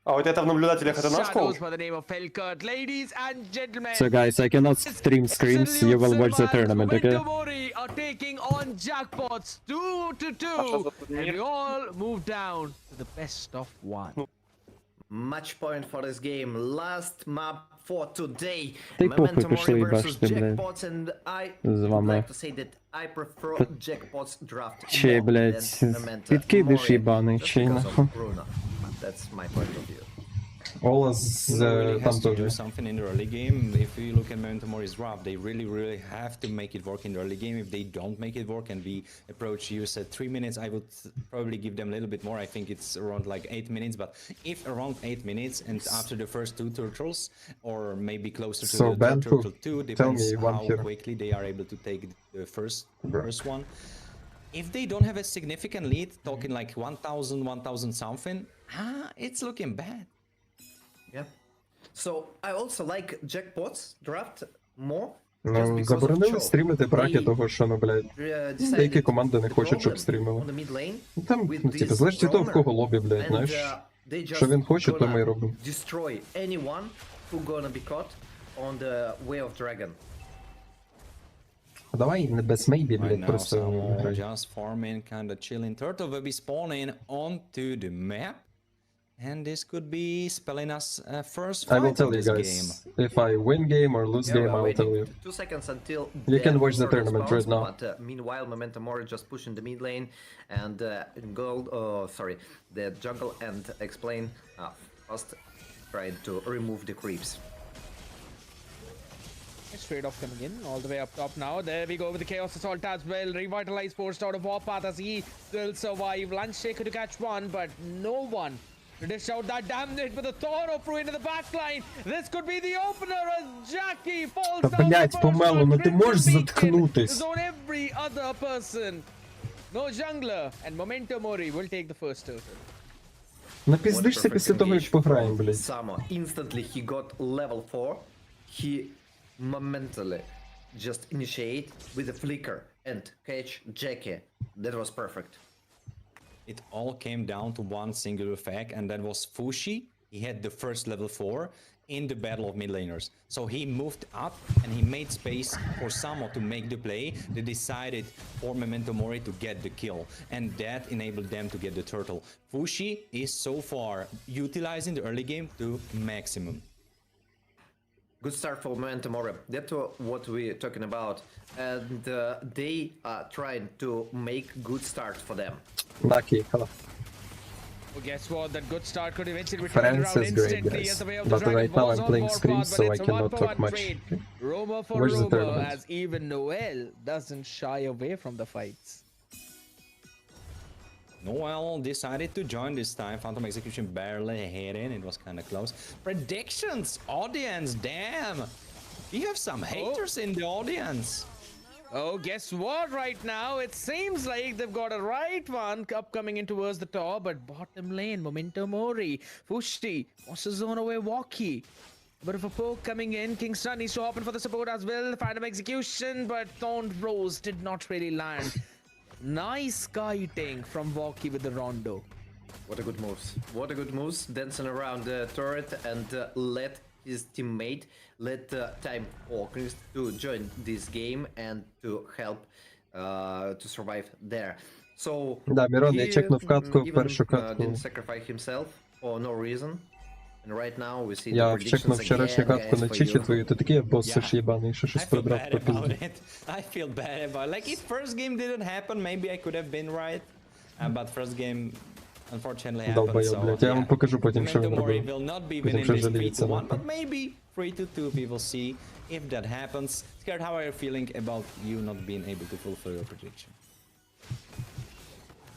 А вот это в наблюдателях, это наш коуч? So guys, I cannot stream screams, you will watch the tournament, okay? Are taking on jackpots 2-2, and we all move down to the best of one. Match point for this game. Last map for today. Ти похуй, Memento пішли Mori versus їбашити, блядь. jackpots, and I З would вами. like to say that I prefer jackpots draft Чи, more блядь, than Memento підкидиш Mori, їбаний, just чи because of нахуй. Bruno. That's my point of view. Ола з really там has to do теж. something in the early game. If you look at Memento Mori's drop, they really have to make it work in the early game. If they don't make it work and we approach you said 3 minutes, I would probably give them a little bit more. I think it's around like 8 minutes, but if around 8 minutes and after the first 2 turtles, or maybe closer to So, the Ben, third turtle 2, tell depends me one how here. quickly they are able to take the first one. If they don't have a significant lead, talking like 1,000, 1,000 something, it's looking bad. Yeah. So I also like Jackpot's draft more. Ну, заборонили стрімити браки того, що, ну, блядь, деякі команди не хочуть, щоб стрімили. Ну, там, ну, типу, залежить від того, в кого лобі, блядь, знаєш. Що він хоче, то ми і робимо. Destroy anyone who gonna be caught on the way of dragon. Давай не без мейбі, Right блядь, now, просто Samo грай. just forming, kind of chilling. Turtle will be spawning onto the map, and this could be spelling us a first I fight will tell of you this guys, game. if I win game or lose game, I will tell you. 2 seconds until You can the watch the turtle tournament spawns, right now. But meanwhile, Memento Mori just pushing the mid lane and the jungle and explain first trying to remove the creeps. Straight off coming in, all the way up top now. There we go with the Chaos Assault as well. Revitalize forced out of Warpath as he still survive. Lunch Shaker to catch one, but no one to dish out that damage with the Thor of Ruin in the back line. This could be the opener as Jackie falls Та, down. блядь, помело, ну ти можеш заткнутись? On every other person. No jungler, and Memento Mori will take the first turtle. Напіздишся після того, як пограємо, блядь. Samo instantly he got level 4. He momentarily just initiate with a flicker and catch Jackie. That was perfect. It all came down to one singular fact, and that was Fushi. He had the first level 4 in the battle of mid laners. So he moved up and he made space for Samo to make the play. They decided for Memento Mori to get the kill, and that enabled them to get the turtle. Fushi is so far utilizing the early game to maximum. Good start for Memento Mori. That's what we're talking about. And they are trying to make good start for them. Lucky, huh? Well, guess what? That good start could eventually be turned France around is great, instantly guys. as the way of the But dragon right now was I'm on playing Warpath, screens, but so it's I a cannot talk one-for-one much. trade. Roamer for Where's the Roamer, tournament? as even Noel doesn't shy away from the fights. Noel decided to join this time. Phantom Execution barely hit in. It was kind of close. Predictions, audience, damn. We have some haters in the audience. Oh, guess what? Right now, it seems like they've got a right one upcoming in towards the top, but bottom lane, Memento Mori, Fushi, wants to zone away Walkie. Bit of a poke coming in. Kingston needs to hop in for the support as well. Phantom Execution, but Thorn Rose did not really land. Nice kiting from Walkie with the Rondo. What a good moves. What a good moves. Dancing around the turret and let his teammate, let Time Walkers to join this game and to help to survive there. So Да, Мирон, я he, чекнув катку, even, першу катку. didn't sacrifice himself for no reason. And right now we see Я the predictions чекнув вчорашню again, катку guys, на for чичі you. твою, ти такий боссиш їбаний, що I щось feel продрав bad по about пізді. it. I feel bad about it. Like, if first game didn't happen, maybe I could have been right. But first game, unfortunately, happened. Долбойоб, So, блядь, я вам yeah. покажу потім, що він Memento Mori робив. will not be Потім winning ще this жаліється 3-1, нахуй. but maybe 3-2 we will see if that happens. Scared, how are you feeling about you not being able to fulfill your prediction?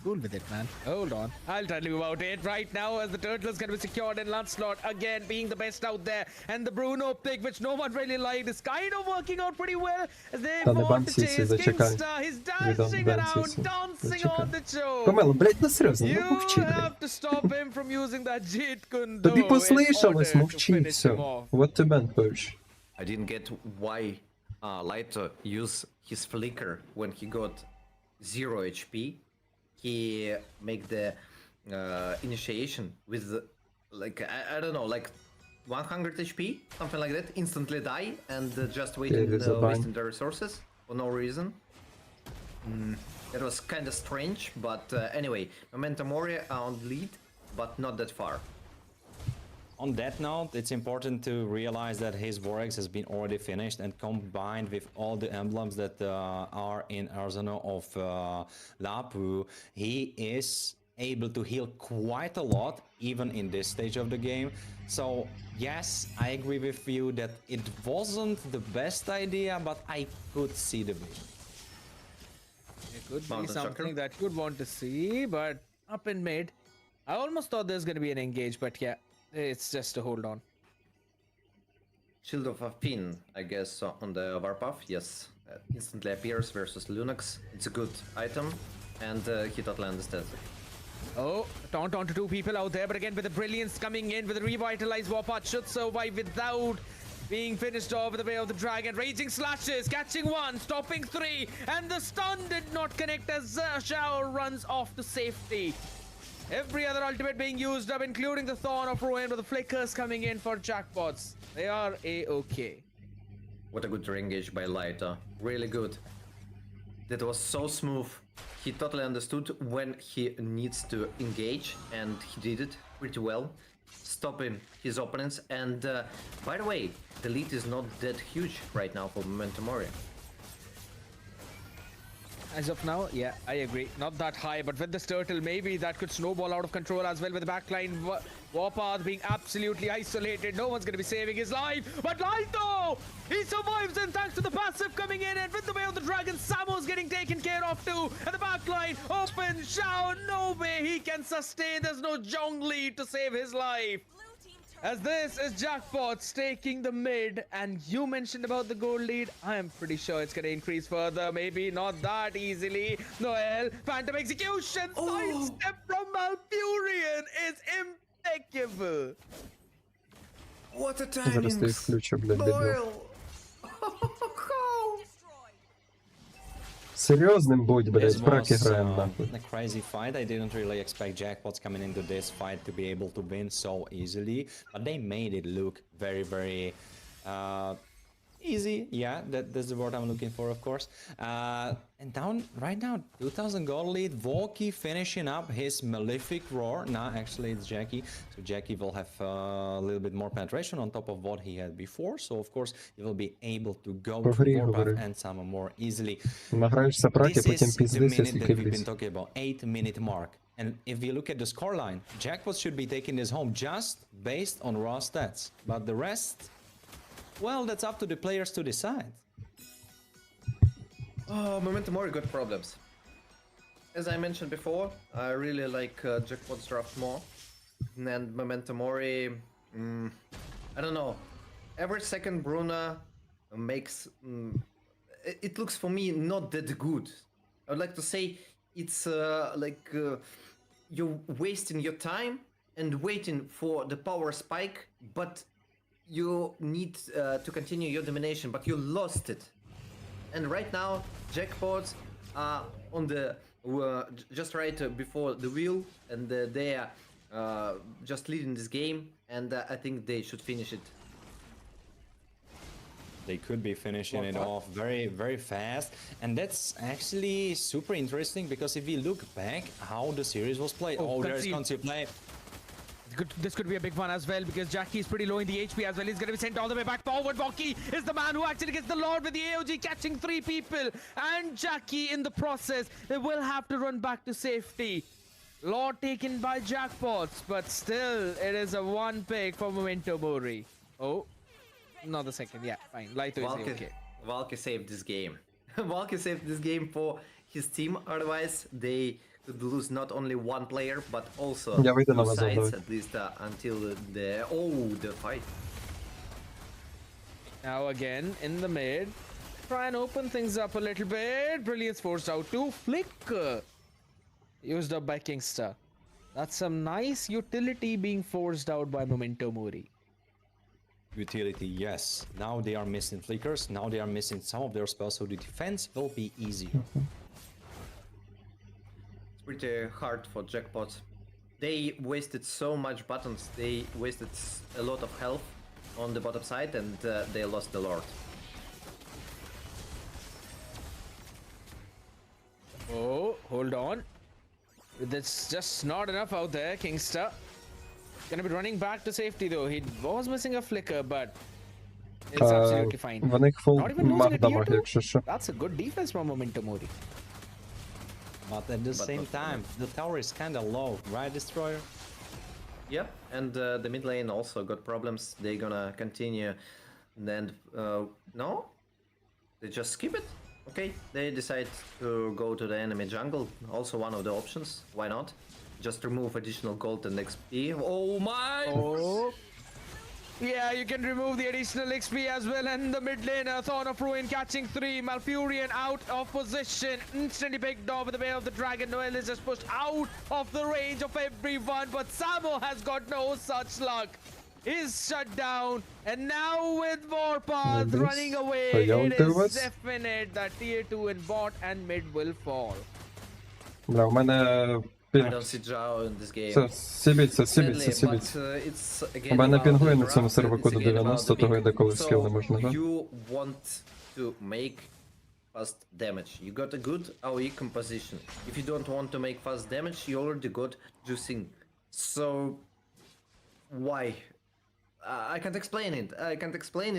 Cool with it, man. Hold on. I'll tell you about it right now as the turtle is going to be secured in Lancelot again being the best out there. And the Bruno pick, which no one really liked, is kind of working out pretty well as they Та не want to бансіці, chase зачекай. Kingstar. He's Віддам dancing around, бансіці. dancing Зачекай. on the show. Помело, блядь, ну серйозно, ну You мовчи, блядь. have to stop him from using that Jit Kundo Тобі in послышалось, order to мовчи, finish все. him off. Вот ти бен, певч. I didn't get why Lighto used his flicker when he got 0 HP. He make the initiation with like I don't know, like 100 HP, something like that, instantly die and just waiting there's a bind. wasting the resources for no reason. It was kind of strange, but anyway, Memento Mori are on lead, but not that far. On that note, it's important to realize that his Vorax has been already finished, and combined with all the emblems that are in Arsenal of Lapu, he is able to heal quite a lot, even in this stage of the game. So yes, I agree with you that it wasn't the best idea, but I could see the vision. It could be Mountain something Sucker. that you'd want to see, but up in mid. I almost thought there's going to be an engage, but yeah, it's just a hold on. Shield of Afin, I guess, on the Warpath, yes. Instantly appears versus Lunox. It's a good item, and he totally understands it. Oh, taunt onto two people out there, but again with the brilliance coming in with the revitalized Warpath should survive without being finished off with the way of the dragon. Raging slashes, catching one, stopping three, and the stun did not connect as Xiao runs off to safety. Every other ultimate being used up, including the Thorn of Ruin, with the flickers coming in for jackpots. They are a-okay. What a good re-engage by Lighter. Really good. That was so smooth. He totally understood when he needs to engage, and he did it pretty well, stopping his opponents. And by the way, the lead is not that huge right now for Memento Mori. As of now, yeah, I agree. Not that high, but with this turtle, maybe that could snowball out of control as well with the backline. Warpath being absolutely isolated. No one's going to be saving his life. But Laito, he survives, and thanks to the passive coming in, and with the way of the dragon, Samo's getting taken care of too. And the backline open, Xiao, no way he can sustain. There's no Zhongli to save his life. As this is Jackpots taking the mid, and you mentioned about the gold lead. I am pretty sure it's going to increase further. Maybe not that easily. Noel, Phantom Execution, sidestep from Malfurion is impeccable. What a Зараз timing! ти їх включу, блядь, бідно. Серйозним будь, блядь, This праки was граємо, нахуй. a crazy fight. I didn't really expect Jackpots coming into this fight to be able to win so easily, but they made it look very, very easy. Yeah, that's the word I'm looking for, of course. And down right now, 2,000 gold lead. Volky finishing up his Malefic Roar. Nah, actually it's Jackie. So Jackie will have a little bit more penetration on top of what he had before. So of course he will be able to go to Warpath and summon more easily. Награєшся праки, This потім is the піздися, minute that скільки we've been вліз. talking about, 8-minute mark. And if you look at the scoreline, Jackpot should be taking this home just based on raw stats. But the rest, well, that's up to the players to decide. Oh, Memento Mori got problems. As I mentioned before, I really like Jackpot's draft more. And Memento Mori, I don't know. Every second Bruna makes... it looks for me not that good. I would like to say it's you're wasting your time and waiting for the power spike, but you need to continue your domination, but you lost it. And right now, Jackpots are on the just right before the wheel, and they are just leading this game, and I think they should finish it. They could be finishing it off very, very fast. And that's actually super interesting, because if we look back how the series was played. Oh, there's concept play. This could be a big one as well, because Jackie is pretty low in the HP as well. He's going to be sent all the way back forward. Voki is the man who actually gets the Lord with the AOG, catching 3 people. And Jackie in the process, they will have to run back to safety. Lord taken by Jackpots, but still, it is a 1 pick for Memento Mori. Oh, not the second. Yeah, fine. Laito is okay. Valky saved this game. Valky saved this game for his team. Otherwise, they could lose not only 1 player, but also 2 sides, at least until the fight. Now again, in the mid. Try and open things up a little bit. Brilliance forced out to Flicker. Used up by Kingsta. That's some nice utility being forced out by Memento Mori. Utility, yes. Now they are missing flickers. Now they are missing some of their spells, so the defense will be easier. It's pretty hard for Jackpots. They wasted so much buttons. They wasted a lot of health on the bottom side, and they lost the Lord. Oh, hold on. That's just not enough out there, Kingsta. Gonna be running back to safety though. He was missing a flicker, but it's absolutely fine. В них фул Not even losing маг a tier дамаг, 2? якщо що. That's a good defense from Memento Mori. But at the same time, the tower is kind of low, right, Destroyer? Yeah, and the mid lane also got problems. They're gonna continue. And no, they just skip it. Okay, they decide to go to the enemy jungle. Also one of the options. Why not? Just remove additional gold and XP. Oh my! Oh. Yeah, you can remove the additional XP as well. And the mid laner, Thorn of Ruin catching 3. Malfurion out of position. Instantly picked off with the Way of the Dragon. Noel is just pushed out of the range of everyone. But Samo has got no such luck. Is shut down. And now with Warpath running away, it is definite that tier 2 in bot and mid will fall. Бля, у мене I don't see Zhao in this game. Сібіться. У мене пінгує на цьому серваку до 90, того йде коли скіл не можна, да? You want to make fast damage. You got a good AoE composition. If you don't want to make fast damage, you already got juicing. So why? I can't explain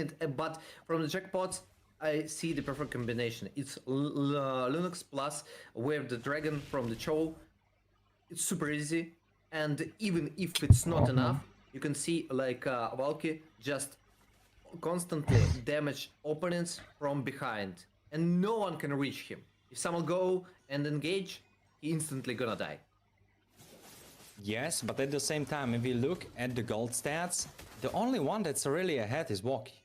it. But from the jackpots, I see the perfect combination. It's Linux plus with the dragon from the Cho. It's super easy, and even if it's not enough, you can see like Valky just constantly damage opponents from behind, and no one can reach him. If someone go and engage, he instantly gonna die. Yes, but at the same time, if you look at the gold stats, the only one that's really ahead is Walkie.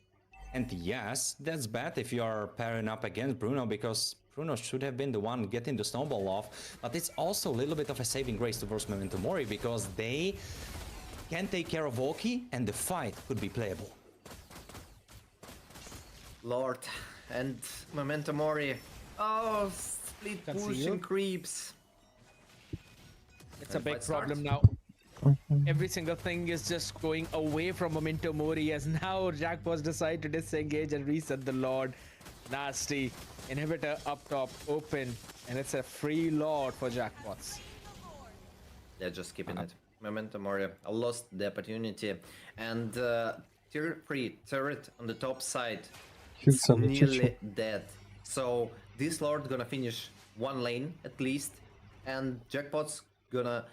And yes, that's bad if you are pairing up against Bruno, because Bruno should have been the one getting the snowball off, but it's also a little bit of a saving grace towards Memento Mori, because they can take care of Walkie and the fight could be playable. Lord, and Memento Mori. Oh, split pushing creeps. It's a big problem now. Every single thing is just going away from Memento Mori, as now Jackpots decide to disengage and reset the Lord. Nasty. Inhibitor up top, open, and it's a free Lord for Jackpots. They're just skipping it. Memento Mori lost the opportunity, and tier 3 turret on the top side is nearly dead. So this Lord gonna finish one lane at least, and Jackpots gonna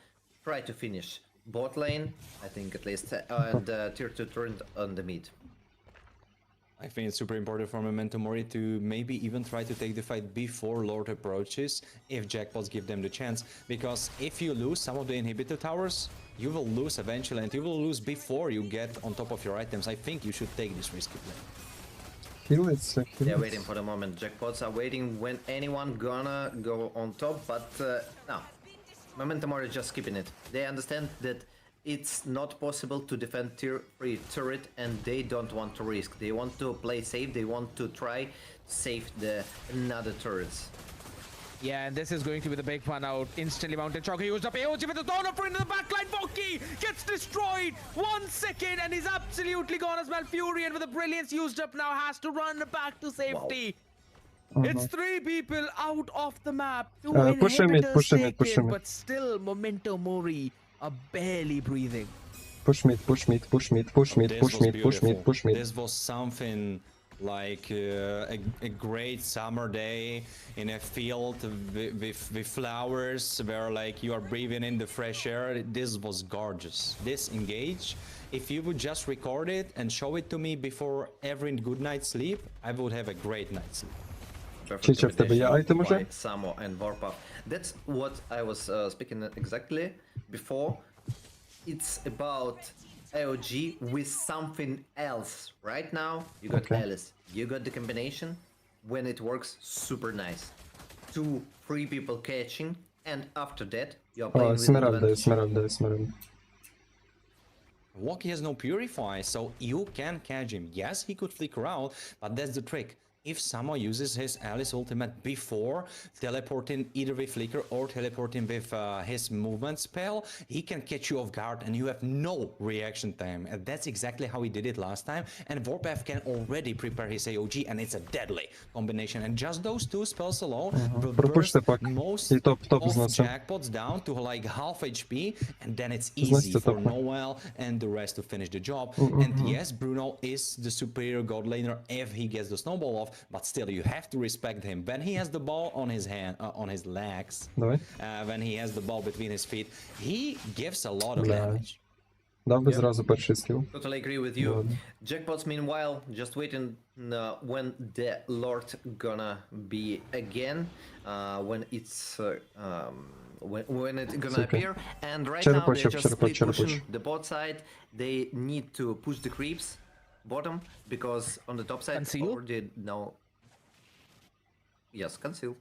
try to finish bot lane, I think at least, and tier 2 turret on the mid. I think it's super important for Memento Mori to maybe even try to take the fight before Lord approaches, if Jackpots give them the chance, because if you lose some of the inhibitor towers, you will lose eventually, and you will lose before you get on top of your items. I think you should take this risky play. They're waiting for the moment. Jackpots are waiting when anyone gonna go on top, but no. Memento Mori is just skipping it. They understand that it's not possible to defend tier 3 turret, and they don't want to risk. They want to play safe. They want to try to save the another turrets. Yeah, and this is going to be the big one out. Instantly mounted Choco used up AOG with the Thorn of Ruin in the backline. Voki gets destroyed. 1 second, and he's absolutely gone as Malfurion with the brilliance used up now has to run back to safety. Wow. It's 3 people out of the map. 2 inhibitors taken, but still Memento Mori are barely breathing. Push mid. This was something like a great summer day in a field with flowers, where like you are breathing in the fresh air. This was gorgeous. This engage, if you would just record it and show it to me before every good night's sleep, I would have a great night's sleep. Samo and Warpath. That's what I was speaking exactly before. It's about AOG with something else. Right now, you got Alice. You got the combination. When it works, super nice. 2-3 people catching, and after that, you're playing with Esmeralda. Walkie has no Purify, so you can catch him. Yes, he could flicker out, but that's the trick. If Samo uses his Alice ultimate before teleporting either with Flicker or teleporting with his movement spell, he can catch you off guard and you have no reaction time. And that's exactly how he did it last time. And Warpath can already prepare his AOG, and it's a deadly combination. And just those 2 spells alone will burst most of Jackpots down to like half HP, and then it's easy for Noel and the rest to finish the job. And yes, Bruno is the superior god laner if he gets the snowball off, but still you have to respect him. When he has the ball on his hand, on his legs, Давай. when he has the ball between his feet, he gives a lot of Бля. damage. Дав би зразу перший скіл. Totally agree with you. Jackpots, meanwhile, just waiting when the Lord gonna be again, when it's when it's gonna okay. appear. And right Черепа, now they're just черепа, split pushing черепа. the bot side. They need to push the creeps bottom because on the top side Conceal? already no. Yes, conceal.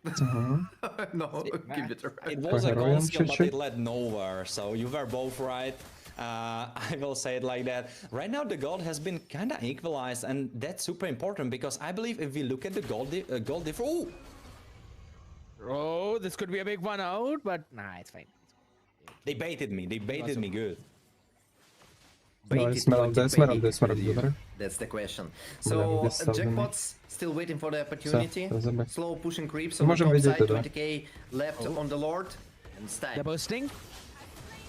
No, keep it right. It was a Coherent conceal, but чуть-чуть. it led nowhere, so you were both right. I will say it like that. Right now the gold has been kind of equalized, and that's super important because I believe if we look at the gold difference... Oh, this could be a big one out, but nah, it's fine. They baited me good. Давай, Baited, Esmeralda, baited, Esmeralda, baited Esmeralda, you. добре. That's the question. Бля, So десь став за мною. Jackpots still waiting for the opportunity. Все, забей. Slow pushing creeps on the Можем top видеть, side. да. 20k left on the Lord and They're Stein. bursting.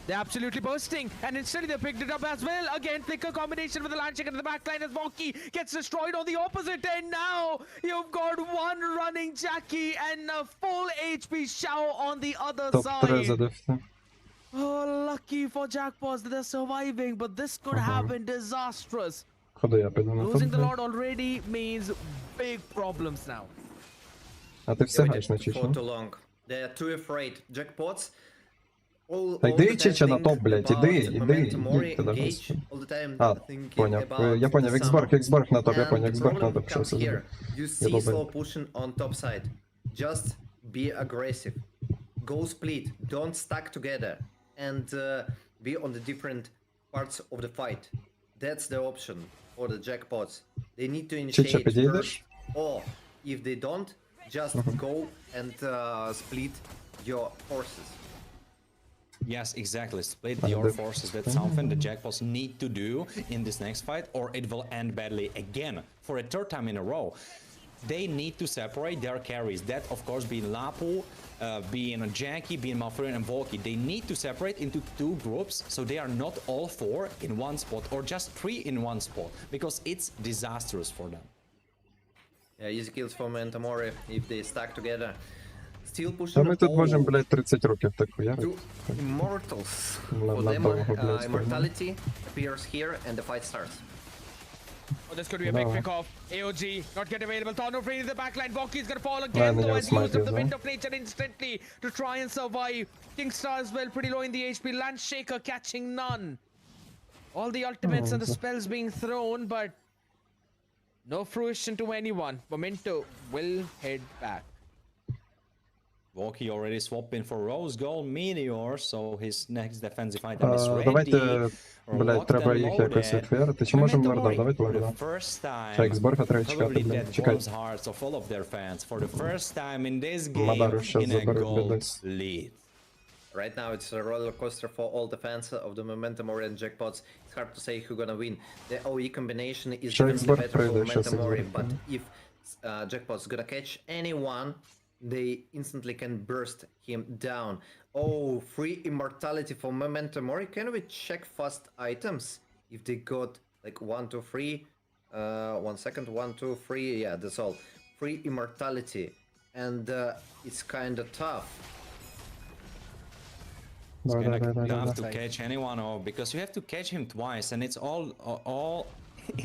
They're absolutely bursting. And instead they picked it up as well. Again, flicker combination with the launching into the backline as Wonky gets destroyed on the opposite end. Now you've got one running Jackie and a full HP Shao on the other Топ-3 side. задефте. Oh, lucky for Jackpots that they're surviving, but this could have been disastrous. Ходи, я піду на Losing the топ. Lord already means big problems now. А ти все They граєш на waited for Чичу? too long. They're too afraid. Jackpots. Та йди, Чича, на топ, блядь, іди, іди туди, Engage господи. all the time А, thinking поняв. about Я поняв, the Ексборг, summer. Ексборг на топ, я And поняв, the Ексборг на problem топ, що comes це here. за... You Я see slow долбаю. pushing on top side. Just be aggressive. Go split. Don't stack together. And be on the different parts of the fight. That's the option for the Jackpots. They need to initiate first. підійдеш? Or if they don't, just go and split your forces. Yes, exactly. Split your forces. That's something the Jackpots need to do in this next fight, or it will end badly again for a third time in a row. They need to separate their carries. That, of course, being Lapu, being Jackie, being Malfurion and Volky. They need to separate into two groups so they are not all four in one spot or just three in one spot, because it's disastrous for them. Yeah, easy kills for Mentamori if they stack together. Still pushing Та ми тут all можемо, блядь, 30 років так хуярити. to Immortals. Ладно, For them, довго, блядь, Immortality appears here and the fight starts. Oh, this could be a big No. pick-off. AOG not get available. Torno free in the backline. Bonky's gonna fall Yeah, again, they though, have and used up smite the as wind well. of nature instantly to try and survive. Kingstar as well, pretty low in the HP. Landshaker catching none. All the ultimates and the spells being thrown, but no fruition to anyone. Memento will head back. Volky already swapped in for Rose Gold Meteor, so his next defensive item is ready. Давайте, блядь, Locked треба and їх якось loaded. відферити. Чи можемо Memento вардав? Давайте for the вардав. first time, Ще Ексборга треба чекати, probably блядь. that Чекай. warms hearts of all of their fans for the first time in this game Мадару щас in a заберуть, gold блядь. lead. Right now it's a roller coaster for all the fans of the Momentamori and Jackpots. It's hard to say who's gonna win. The OE combination is Що definitely Ексборг better for пройде, щас Momentamori, Ексборг. but if Jackpots gonna catch anyone, they instantly can burst him down. Oh, free immortality for Momentamori. Can we check fast items? If they got like 1, 2, 3. 1 second, 1, 2, 3. Yeah, that's all. Free immortality. And it's kinda tough. It's Давай, gonna давай, давай, have давай. to catch anyone, or because you have to catch him twice, and it's all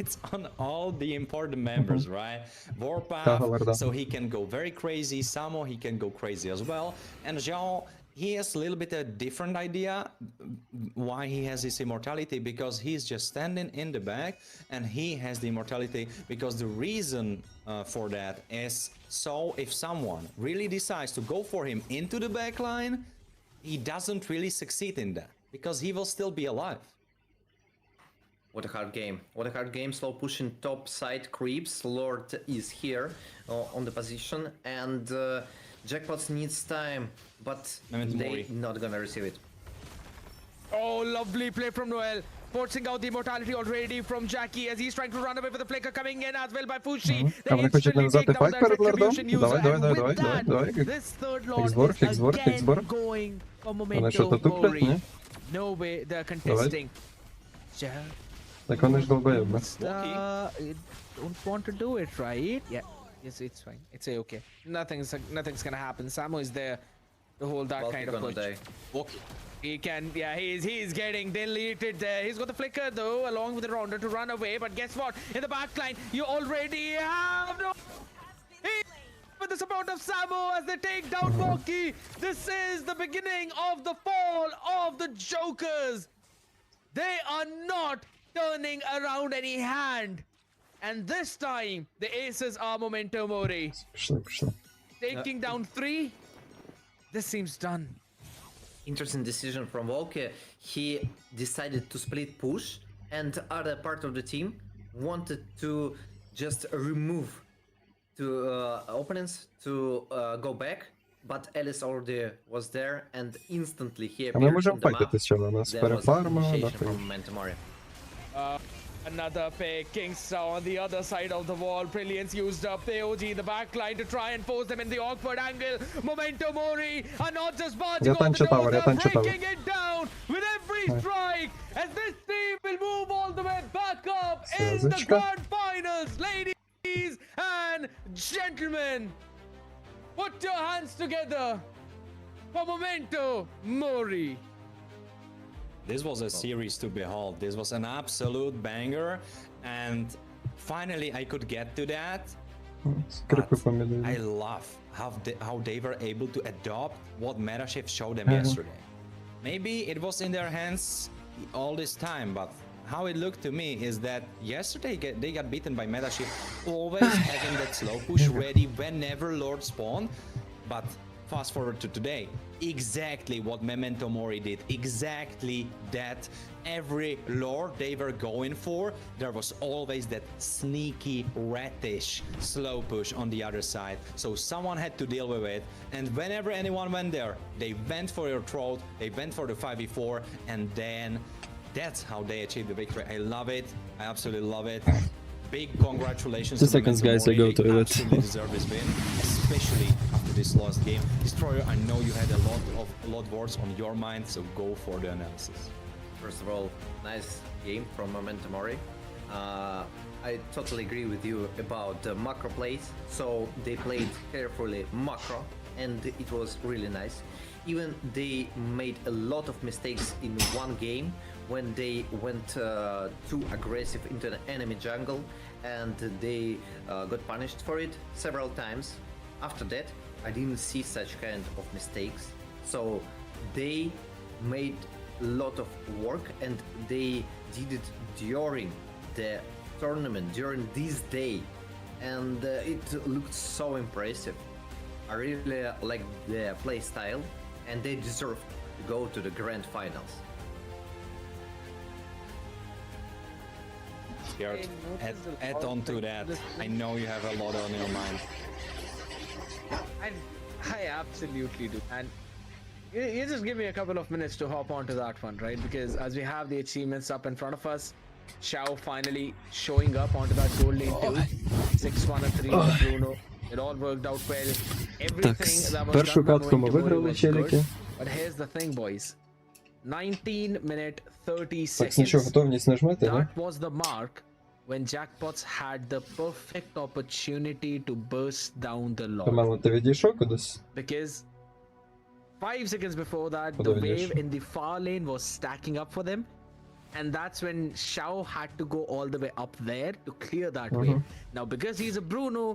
it's on all the important members, right? Warpath, verdad. so he can go very crazy. Samo, he can go crazy as well. And Zhao, he has a little bit a different idea why he has his immortality, because he's just standing in the back and he has the immortality because the reason for that is so if someone really decides to go for him into the back line, he doesn't really succeed in that because he will still be alive. What a hard game. What a hard game. Slow pushing top side creeps. Lord is here on the position, and Jackpots needs time, but they not gonna receive it. Oh, lovely play from Noel. Forcing out the immortality already from Jackie as he's trying to run away with the flicker coming in as well by Fushi. А вони хочуть нав'язати файт перед лордом? Давай, давай, давай, давай, давай, давай. This third lord Ексборг, is Ексборг, again Ексборг. going for Вони що, Memento то туплять, ні? Mori. No way they're contesting. Так вони ж долбоєбли. Don't want to do it, right? Yeah. It's fine. It's okay. Nothing's gonna happen. Samo is there to hold that kind of push. Okay. He can, yeah, he's getting deleted there. He's got the flicker though, along with the rounder to run away. But guess what? In the back line, you already have no. With the support of Samo as they take down Moki. This is the beginning of the fall of the Jokers. They are not turning around any hand. And this time, the aces are Memento Mori. Taking down 3. This seems done. Interesting decision from Volke. He decided to split push, and other part of the team wanted to just remove opponents to go back, but Alice already was there and instantly he А ми appeared можемо on the map. файтитись, що у нас There was перефарма, initiation from Memento Mori. Another pick. Kingstar on the other side of the wall. Brilliance used up the OG in the back line to try and force them in the awkward angle. Memento Mori are not just marching on the door, they're breaking it down with every strike as this team will move all the way back up in the grand finals. Ladies and gentlemen, put your hands together for Memento Mori. This was a series to behold. This was an absolute banger, and finally I could get to that. But I love how they were able to adopt what Metashift showed them yesterday. Maybe it was in their hands all this time, but how it looked to me is that yesterday they got beaten by Metashift, always having that slow push ready whenever Lord spawned. But fast forward to today, exactly what Memento Mori did, exactly that. Every lord they were going for, there was always that sneaky, ratish slow push on the other side. So someone had to deal with it, and whenever anyone went there, they went for your throat, they went for the 5v4, and then that's how they achieved the victory. I love it. I absolutely love it. Big congratulations 2 seconds, guys, I go to it. Absolutely deserve this win, especially after this last game. Destroyer, I know you had a lot of words on your mind, so go for the analysis. First of all, nice game from Memento Mori. I totally agree with you about the macro plays. So they played carefully macro, and it was really nice. Even they made a lot of mistakes in one game when they went too aggressive into the enemy jungle, and they got punished for it several times. After that, I didn't see such kind of mistakes. So they made a lot of work, and they did it during the tournament, during this day, and it looked so impressive. I really like their play style, and they deserve to go to the grand finals. Add on to that. I know you have a lot on your mind. I absolutely do. And you just give me a couple of minutes to hop onto that one, right? Because as we have the achievements up in front of us, Xiao finally showing up onto that gold lane too. 6-1 and 3 with Bruno. It all worked out well. Everything that was першу done катку ми виграли, челіки. But here's the thing, boys. 19 minute 30 Так, нічого, seconds. готовність нажмете, да? That was the mark when Jackpots had the perfect opportunity to burst down the log. Камело, ти відійшов кудись? Because 5 seconds before that, the Куди wave відійшов? in the far lane was stacking up for them. And that's when Xiao had to go all the way up there to clear that wave. Now, because he's a Bruno,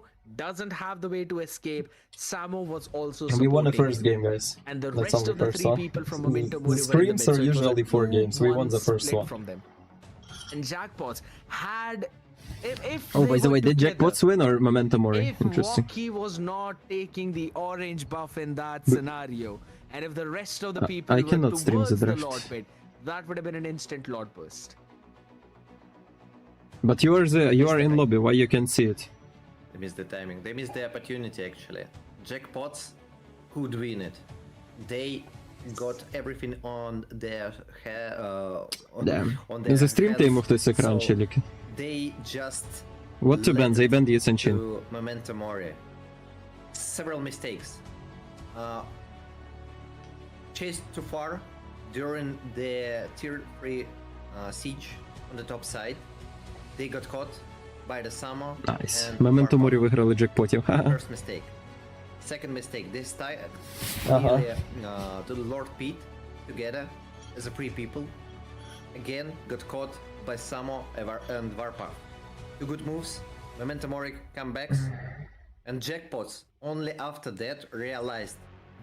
doesn't have the way to escape, Samo was also We won the supporting first him. game, guys. And the That's rest only of the first 3 one. people from Memento The Mori were in the screams mid, are so it was a usually 4 games. We won 2-1 the first split one. from them. And Jackpots had... If Oh, they by the were way, did together, Jackpots win or Memento Mori? if Interesting. Walkie was not taking the orange buff in that scenario, and if the rest of the people I were cannot stream towards the the draft. Lord Pit, that would have been an instant Lord burst. But you are in lobby, why you can see it? They missed the timing. They missed the opportunity, actually. Jackpots could win it. They got everything on their on their Застрімте йому hands, хтось екран, so челіки. they just What to ban? They banned Yisenchin. to Memento Mori. Several mistakes. Chased too far during the tier 3 siege on the top side. They got caught. by the Samo. Найс. and Memento Warpath. Mori виграли джекпотів. Ха-ха. First mistake. Second mistake. They started to the Lord Pete together as a free people. Again, got caught by Samo and Warpath. Two good moves. Memento Mori comebacks. And Jackpots only after that realized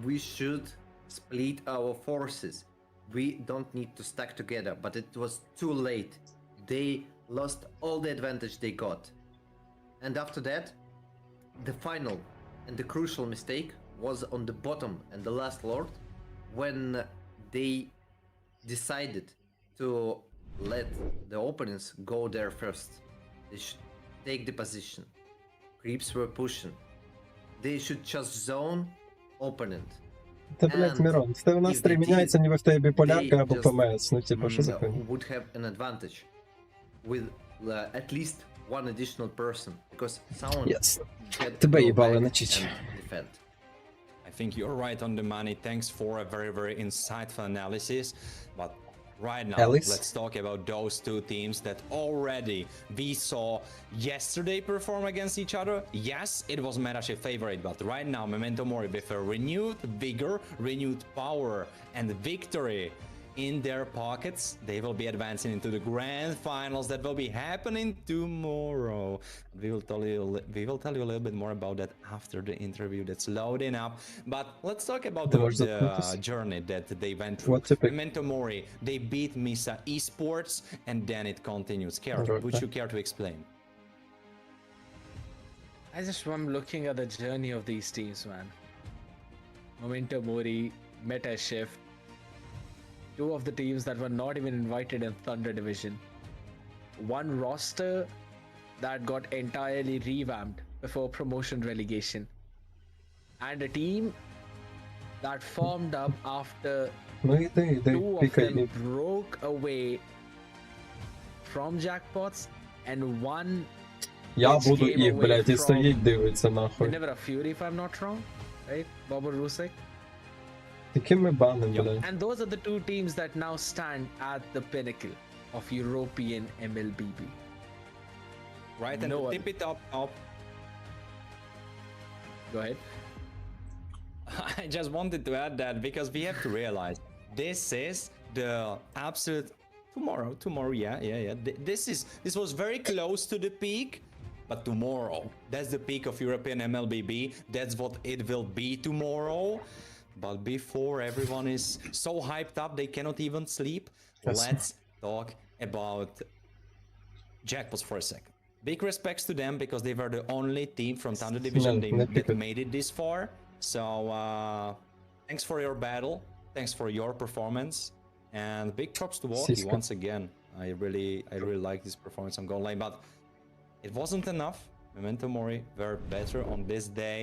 we should split our forces. We don't need to stack together, but it was too late. They lost all the advantage they got. And after that, the final and the crucial mistake was on the bottom and the last Lord when they decided to let the opponents go there first. They should take the position. Creeps were pushing. They should just zone opponent. Та, блядь, Мирон, в тебе настрій міняється, ніби в тебе біполярка або ПМС. Ну, типу, що за хуйня? Would have an advantage with at least one additional person because someone Yes. had to Тебе go їбали back на чич. and defend. I think you're right on the money. Thanks for a very, very insightful analysis. But right now, Alice? let's talk about those two teams that already we saw yesterday perform against each other. Yes, it was Metashift favorite, but right now, Memento Mori with a renewed vigor, renewed power, and victory in their pockets, they will be advancing into the grand finals that will be happening tomorrow. We will tell you a little bit more about that after the interview that's loading up. But let's talk about the journey that they went through. Memento Mori, they beat Misa Esports, and then it continues. Would you care to explain? I'm looking at the journey of these teams, man. Memento Mori, Metashift, two of the teams that were not even invited in Thunder Division. One roster that got entirely revamped before promotion relegation. And a team that formed up after two of them broke away from Jackpots and one Я буду їх, блядь, і стоїть дивиться нахуй. Never a Fury, if I'm not wrong, right? Bobber Rusek. Яким ми баним, блядь? And those are the two teams that now stand at the pinnacle of European mlbb. Right, and tip it up. Go ahead. I just wanted to add that because we have to realize this is the absolute tomorrow. Yeah. This was very close to the peak, but tomorrow, that's the peak of European mlbb. That's what it will be tomorrow. But before everyone is so hyped up they cannot even sleep, let's talk about Jackpots for a second. Big respects to them because they were the only team from Thunder Division that made it this far. So thanks for your battle, thanks for your performance, and big props to Walkie once again. I really like this performance on Gold Lane, but it wasn't enough. Memento Mori were better on this day.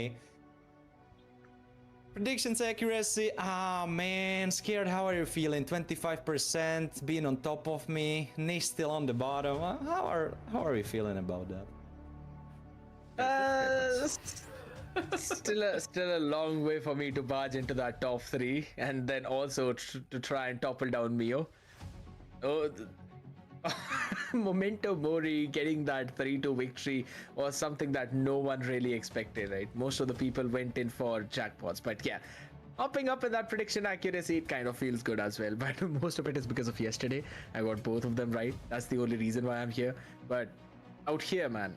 Predictions accuracy, man, scared. How are you feeling? 25% being on top of me, Nish still on the bottom. How are you feeling about that? Still a long way for me to barge into that top 3 and then also to try and topple down Mio. Memento Mori getting that 3-2 victory was something that no one really expected, right? Most of the people went in for Jackpots, but yeah, hopping up in that prediction accuracy, it kind of feels good as well. But most of it is because of yesterday. I got both of them right. That's the only reason why I'm here. But out here, man,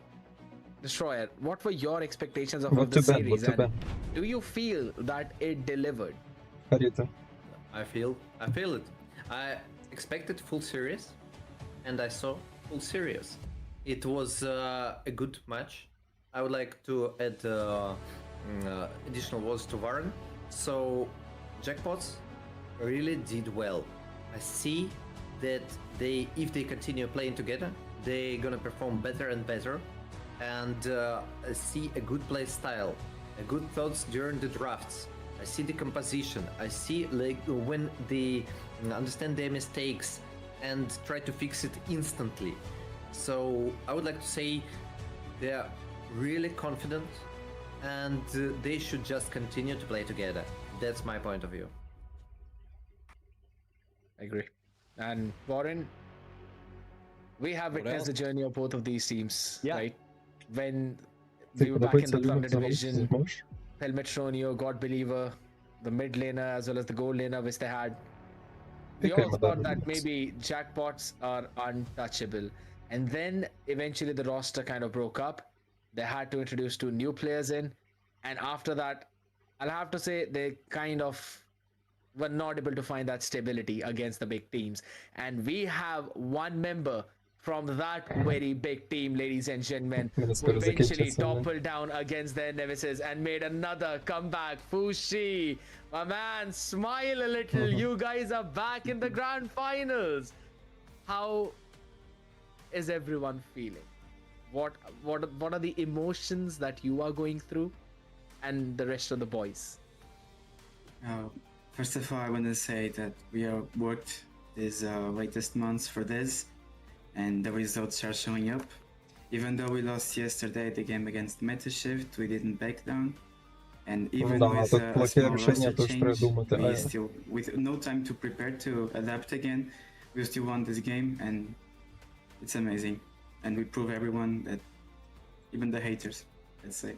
Destroyer, what were your expectations of the series, and do you feel that it delivered? I feel it. I expected full series, and I saw full series. It was a good match. I would like to add additional words to Warren. So Jackpots really did well. I see that if they continue playing together, they're gonna perform better and better, and see a good play style, a good thoughts during the drafts. I see the composition. I see like when they understand their mistakes and try to fix it instantly. So I would like to say they are really confident, and they should just continue to play together. That's my point of view. I agree. And Warren, We have What witnessed the else? journey of both of these teams, Yeah. right? When Ти we were back in подобається the людям Plunder взагалі division, зможеш? Pelmetronio, God Believer, the mid laner as well as the gold laner which they had. We Okay, all but thought that that makes- maybe jackpots are untouchable. And then eventually the roster kind of broke up. They had to introduce 2 new players in. And after that, I'll have to say they kind of were not able to find that stability against the big teams. And we have one member from that very big team, ladies and gentlemen, Мене who скоро eventually закінчиться. toppled down against their nemesis and made another comeback. Fushi, my man, smile a little. You guys are back in the grand finals. How is everyone feeling? What are the emotions that you are going through, and the rest of the boys? First of all, I want to say that we have worked these latest months for this, and the results are showing up. Even though we lost yesterday the game against Metashift, we didn't back down. And even Да, with тут a плохие small решения roster тоже change, придумать. we still, with no time to prepare to adapt again, we still won this game, and it's amazing. And we prove everyone that, even the haters, let's say.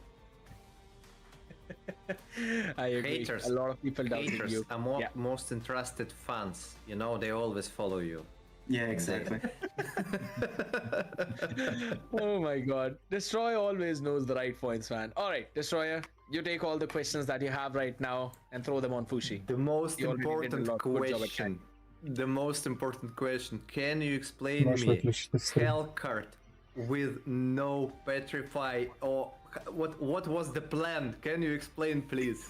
I agree. Haters, A lot of people doubting haters you. are most interested fans. You know, they always follow you. Yeah, exactly. Oh my god. Destroyer always knows the right points, man. Alright, Destroyer, you take all the questions that you have right now and throw them on Fushi. The most You already did a important lot. Good job at question. The most important question. Can you explain Можешь me выключить стрим. Hellcart with no petrify, or what was the plan? Can you explain, please?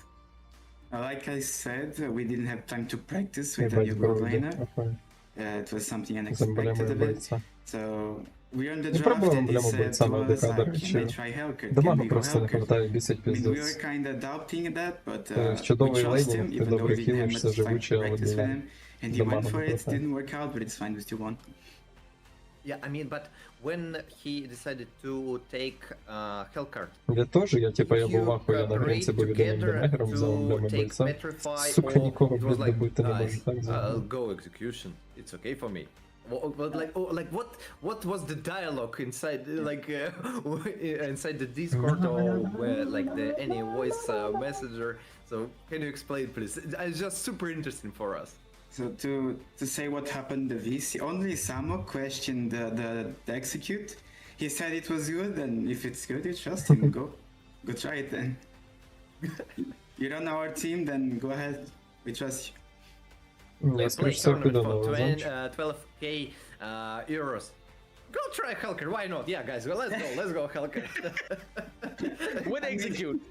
Like I said, we didn't have time to practice with the Ебать, new gold броуди. laner. Охуенно. It was something З емблемою unexpected a bit. бойця. So we are on the Не draft пробував and he емблему said бойця to на us, ДК, до can we речі. try Hellcart? Can Дамагу we go просто не Hellcart? хватає, бісить I mean, we were пиздець. kind of doubting that, but Ти we чудовий trust him, лейнінг, ти even though we добре didn't have хілишся, much time живучий, to але practice with блін, him. And he дамагу went for не it, хватає. didn't work out, but it's fine, we still won. Yeah, I mean, but when he decided to take Hellcart, Я теж, я типа, я був в ахуї, я на agreed грінці був єдиним together демагером за to емблеми take бойця. Petrify, Сука, or нікого, it was блядь, like, добити не guys, можу, так I'll взагалі. go execution. It's okay for me. But like what was the dialogue inside inside the Discord or where like any voice messenger? So can you explain, please? It's just super interesting for us. So to say what happened, the VC, only Samo questioned the execute. He said it was good, and if it's good, you trust him. Go try it then. You're on our team, then go ahead. We trust you. Я, скоріш всього, піду на вазончик. 12k euros. Go try Hellcart. Why not? Yeah, guys, let's go Hellcart. With execute.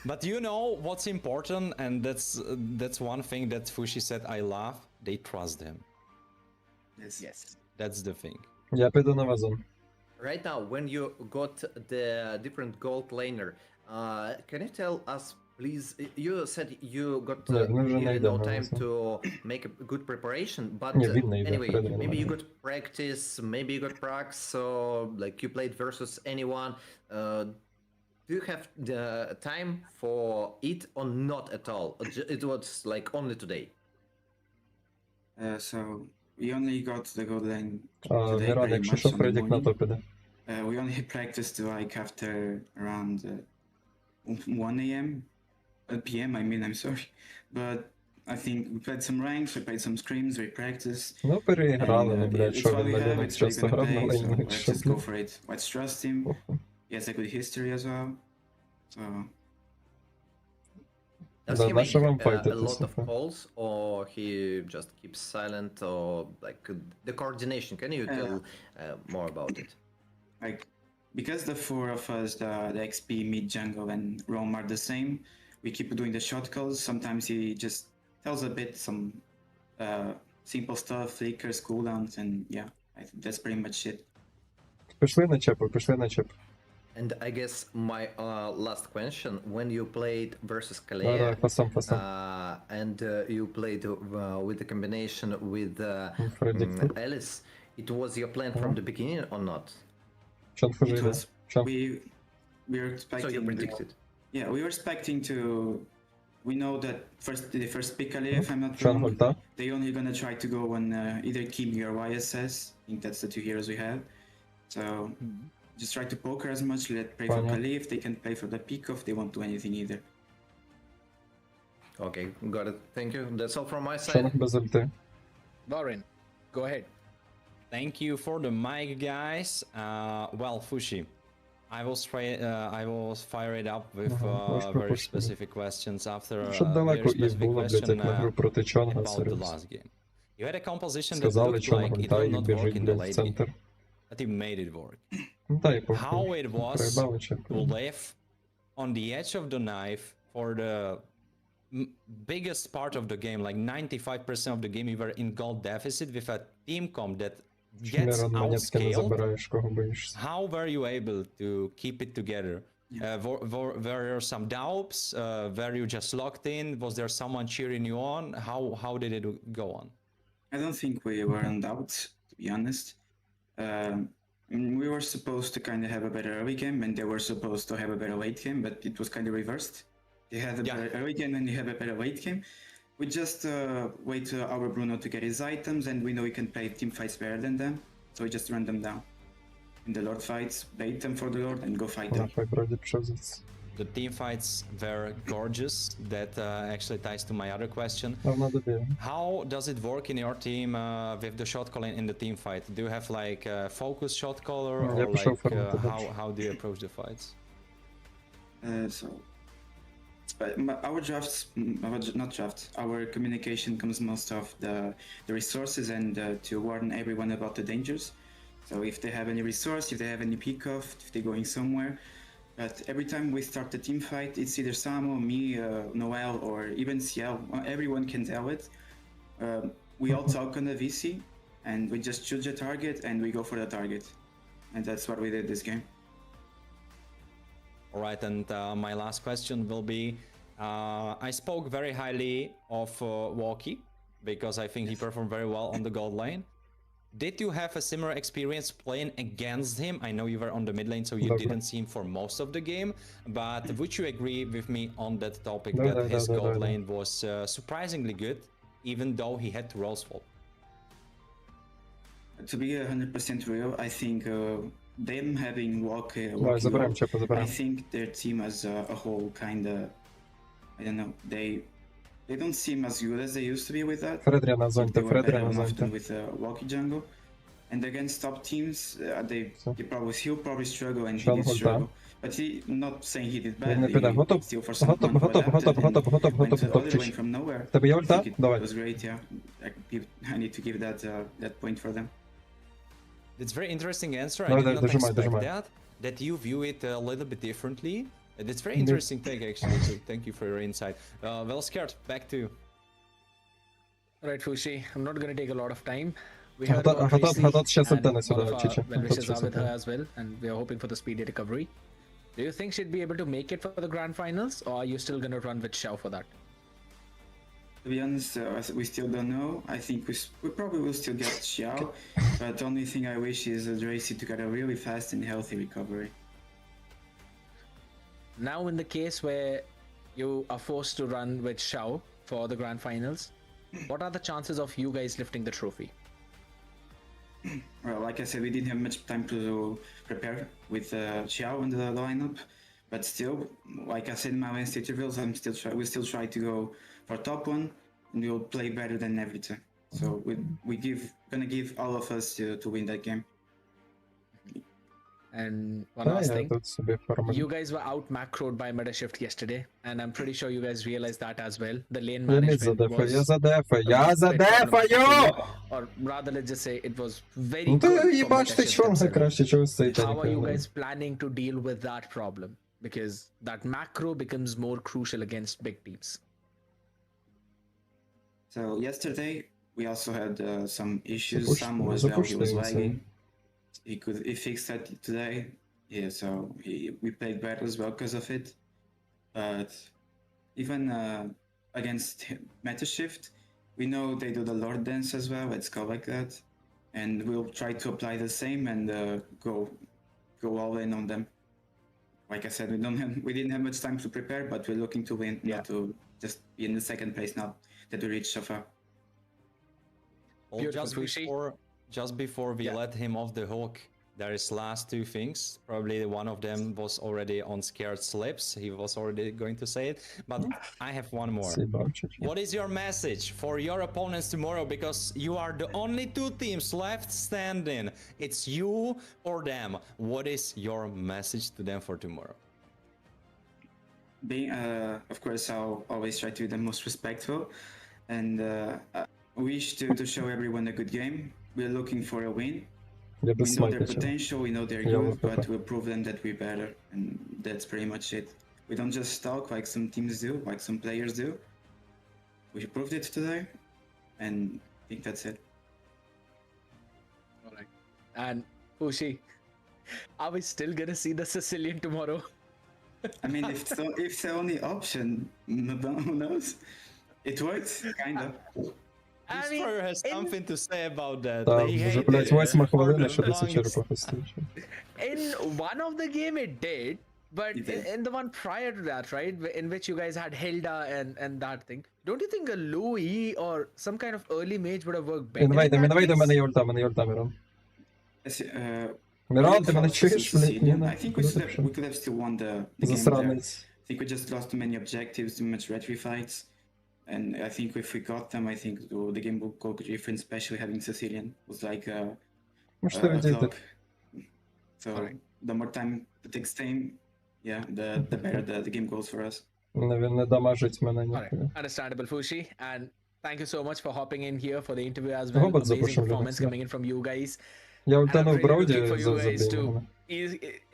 But you know what's important, and that's one thing that Fushi said I love. They trust him. Yes. That's the thing. Я піду на вазон. Right now, when you got the different gold laner, can you tell us, please? You said you got no time to make a good preparation, but anyway, maybe you got practice, maybe you got prax, so like you played versus anyone. Do you have the time for it or not at all? It was like only today. So we only got the gold lane today Міран, pretty якщо much що, on the Фредік на morning. топі, да? We only practiced like after around 1 a.m. PM, I mean, I'm sorry. But I think we played some ranks, we played some scrims, we practiced. Ну, переіграли, ну, блядь, It's що what він we на have, Linux it's what часто we're gonna грав на play, so лейнах, let's що, just go блядь. for it. Let's trust him. He has a good history as well. So Does Да, he на що вам make a файтити, lot of сука? calls, or he just keeps silent, or like the coordination? Can you tell more about it? like because the four of us, the XP, mid, jungle, and roam are the same, we keep doing the short calls. Sometimes he just tells a bit some simple stuff, flickers, cooldowns, and yeah, I think that's pretty much it. Пішли на чепу, пішли на чеп. And I guess my last question: when you played versus Да, Kalea, фасом. and you played with the combination with Alice, it was your plan from the beginning or not? Чон It фужили? was Чо? we were expecting. So you predicted. Yeah, we were expecting to We know that the first pick Ali, if I'm not Jungle, wrong, да? they only gonna try to go on either Kimi or YSS. I think that's the two heroes we have. So just try to poke her as much, let play for Понятно. Kali. If they can play for the pick off, they won't do anything either. Okay, got it. Thank you. That's all from my side. Шонг без ульти. Lauren, go ahead. Thank you for the mic, guys. Well, Fushi, I will fire it up with можеш very пропустити. specific questions after Щоб a далеко very їх specific було, блядь, question як ми гру проти Чонга, about the серйозно. last game. You had a composition that Сказали, looked Чонг like it ульта will і not work біжить, in the блядь, в late game, центр. but you made it work. Ну та й похуй. How it was Проїбали to чеку. live on the edge of the knife for the biggest part of the game, like 95% of the game, you were in gold deficit with a team comp that gets Мирон монетки не outscaled. забираєш, кого боїшся. How were you able to keep it together? Were there some doubts? Were you just locked in? Was there someone cheering you on? How did it go on? I don't think we were in doubt, to be honest. We were supposed to kind of have a better early game, and they were supposed to have a better late game, but it was kind of reversed. They had a better early game, and they have a better late game. We just wait our Bruno to get his items, and we know we can play team fights better than them, so we just run them down. In the Lord fights, bait them for the Lord, and go fight them. Нахуй, вроді пішов звідси. The team fights were gorgeous. That actually ties to my other question. Давно добігав. How does it work in your team with the shot calling in the team fight? Do you have like a focus shot caller, Я or пішов like фармити далі. how do you approach the fights? Our drafts, not drafts, our communication comes most of the resources and to warn everyone about the dangers. So if they have any resource, if they have any pick off, if they're going somewhere. But every time we start the team fight, it's either Samo, me, Noel, or even Ciel. Everyone can tell it. We all talk on the VC, and we just choose a target and we go for the target. And that's what we did this game. All right, and my last question will be, I spoke very highly of Walkie because I think he performed very well on the gold lane. Did you have a similar experience playing against him? I know you were on the mid lane, so you didn't see him for most of the game, but would you agree with me on that topic that his gold lane was surprisingly good, even though he had to role swap? To be 100% real, I think them having Walkie, забираем, Чепа, I забираем. think their team as a whole kind of, I don't know, they don't seem as good as they used to be with that. Фредрія на зонті, They were Фредрія better на often зонті. with Walkie jungle. And against top teams, he'll probably struggle, and he Jungle, did struggle. да. But not saying he did Він не badly. піде. Готов, Still for some готов, готов, готов, готов, готов, готов, готов, Other lane чич. from nowhere. Тебе є I ульта? think it Давай. was great, yeah. I need to give that point for them. It's very interesting answer. I Давай, did not дожимай, expect дожимай. that you view it a little bit differently. It's very interesting take actually, so thank you for your insight. Well, Scared, back to you. Right, Fushi, I'm not going to take a lot of time. We Hatat- heard about Hatat- Tracy Hatat ще and сантени all сюди, of our Чича. well-wishes Hatat ще are with her сантени. as well, and we are hoping for the speedy recovery. Do you think she'd be able to make it for the grand finals, or are you still going to run with Xiao for that? To be honest, we still don't know. I think we probably will still get Xiao, but the only thing I wish is Tracy to get a really fast and healthy recovery. Now, in the case where you are forced to run with Xiao for the grand finals, what are the chances of you guys lifting the trophy? Well, like I said, we didn't have much time to prepare with Xiao in the lineup, but still, like I said in my last interviews, we still try to go for top one, and we'll play better than everything. So gonna give all of us to win that game. And one Та last я thing. тут собі формулюю. You guys were out macroed by Metashift yesterday, and I'm pretty sure you guys realized that as well. The lane Я мід management задефаю, я was задефаю, a я bit problematic for задефаю! you. Or rather, let's just say it was very Ну good то for їбач ти Metashift чонга themselves. краще чогось цей How are you тарік. guys planning to deal with that problem? Because that macro becomes more crucial against big teams. So yesterday we also had some issues. Запуш- Sam was well, he was запушили lagging. це. He fixed that today. Yeah, so we played better as well because of it. But even against Metashift, we know they do the Lord dance as well. Let's go like that, and we'll try to apply the same and go all in on them. Like I said, we didn't have much time to prepare, but we're looking to win, not to just be in the second place now that we reached so far. Well, Beautiful, just before we let him off the hook, there is last two things. Probably one of them was already on scared slips. He was already going to say it, but I have one more. What is your message for your opponents tomorrow? Because you are the only two teams left standing. It's you or them. What is your message to them for tomorrow? Being, of course, I'll always try to be the most respectful, and wish to show everyone a good game. We're looking for a win. We know their potential, we know they're good, but we'll prove them that we're better, and that's pretty much it. We don't just talk like some teams do, like some players do. We proved it today, and I think that's it. All right. And Fushi, are we still gonna see the Sicilian tomorrow? I mean, if it's the only option, who knows? It works, kind of. Destroyer has something to say about that. Там вже, блядь, 8 хвилина, що 10 черепахи стоїть. In one of the game it did, but in the one prior to that, right, in which you guys had Hilda and that thing, don't you think a Louis or some kind of early mage would have worked better? Інвейди, в мене є ульта, Мирон. Мирон, ти мене чуєш, блядь? I think we could have still won the game there. Засранець. I think we just lost too many objectives, too much retry fights. And I think if we got them, I think the game would go different, especially having Sicilian. It was like a clock. So the more time it takes time, yeah, the better the game goes for us. Він не дамажить мене ні. Understandable, Fushi, and thank you so much for hopping in here for the interview as well. Amazing performance coming in from you guys. Я ультанув Броуді,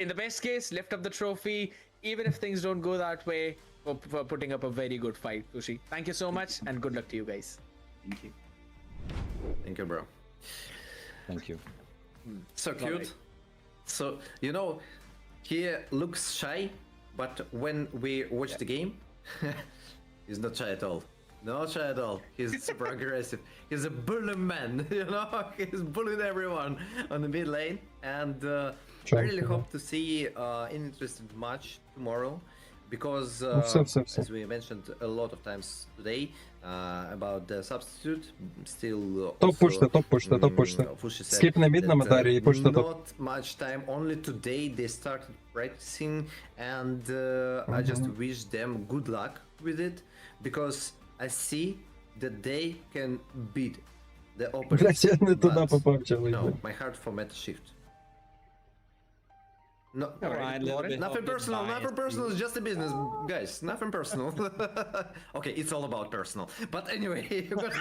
in the best case, lift up the trophy, even if things don't go that way, for putting up a very good fight, Fushi. Thank you so much, and good luck to you guys. Thank you. Thank you, bro. Thank you. So cute. So, you know, he looks shy, but when we watch the game, he's not shy at all. Not shy at all. He's super aggressive. He's a bully man, you know? He's bullying everyone on the mid lane. And I really hope to see an interesting match tomorrow. Because, as we mentioned a lot of times today, about the substitute, still Топ-пуште. Скіпне мід на Мадарі і пуште топ. Not much time, only today they started practicing, and I just wish them good luck with it, because I see that they can beat the opponent. Блять, я не туди попав, чоловік. No, my heart for meta shift. No, nothing personal, nothing personal, it's just a business, guys, nothing personal. Okay, it's all about personal, but anyway, you got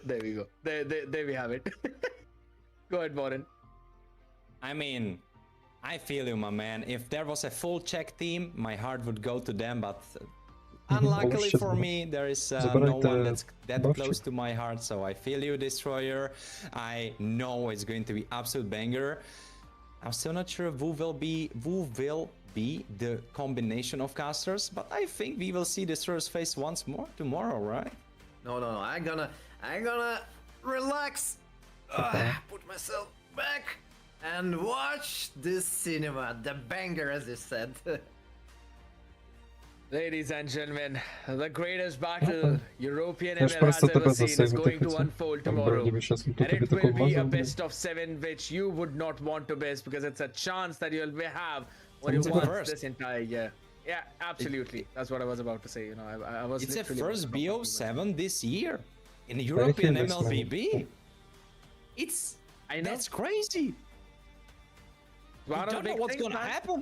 there we go, there we have it. Go ahead, Warren. I mean, I feel you, my man. If there was a full Czech team, my heart would go to them, but unluckily for me, there is no one that's that close to my heart, so I feel you, Destroyer. I know it's going to be absolute banger. I'm still not sure who will be the combination of casters, but I think we will see Destroyer's face once more tomorrow, right? No, I'm gonna relax, put myself back, and watch this cinema, the banger, as you said. Ladies and gentlemen, the greatest battle European ML has ever seen is going to unfold tomorrow. And it will be a best of 7, which you would not want to miss, because it's a chance that you'll have when you watch this entire year. Yeah, absolutely. That's what I was about to say. You know, I was. It's a first BO7 this year in European MLBB. That's crazy. We don't know what's gonna happen.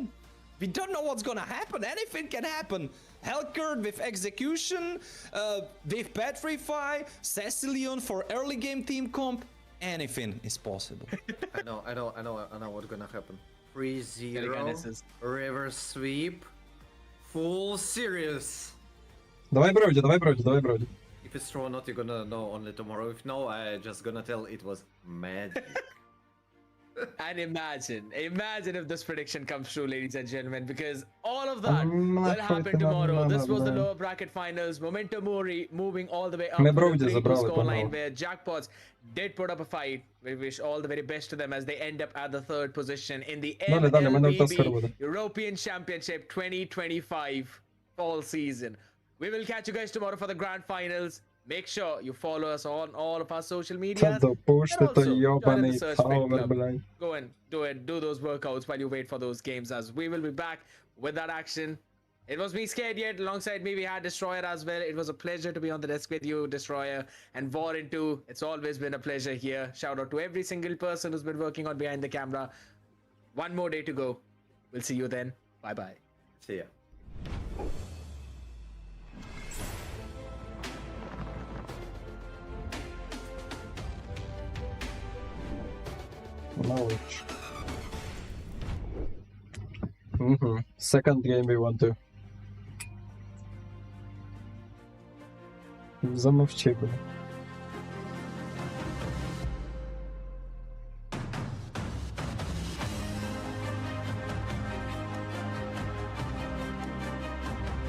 We don't know what's gonna happen. Anything can happen. Helkert with execution, with Petrify, Cecilion for early game team comp. Anything is possible. I know what's gonna happen. 3-0, reverse sweep, full serious. Давай Броуді. If it's true or not, you're gonna know only tomorrow. If no, I'm just gonna tell it was magic. And imagine if this prediction comes true, ladies and gentlemen, because all of that will happen tomorrow. This was the lower bracket finals. Memento Mori moving all the way up to the 3-2 scoreline, where Jackpots did put up a fight. We wish all the very best to them as they end up at the 3rd position in the mlbb European Championship 2025. fall season. We will catch you guys tomorrow for the grand finals. Make sure you follow us on all of our social Та medias. допушти And то also, join in the йобаний Search Fit тавер, Club. блядь. Go and do it. Do those workouts while you wait for those games, as we will be back with that action. It was me, Scared Yet. Alongside me, we had Destroyer as well. It was a pleasure to be on the desk with you, Destroyer. And Warren too. It's always been a pleasure here. Shout out to every single person who's been working on behind the camera. One more day to go. We'll see you then. Bye-bye. See ya. Knowledge. Second game we want to. Замовчи, бля.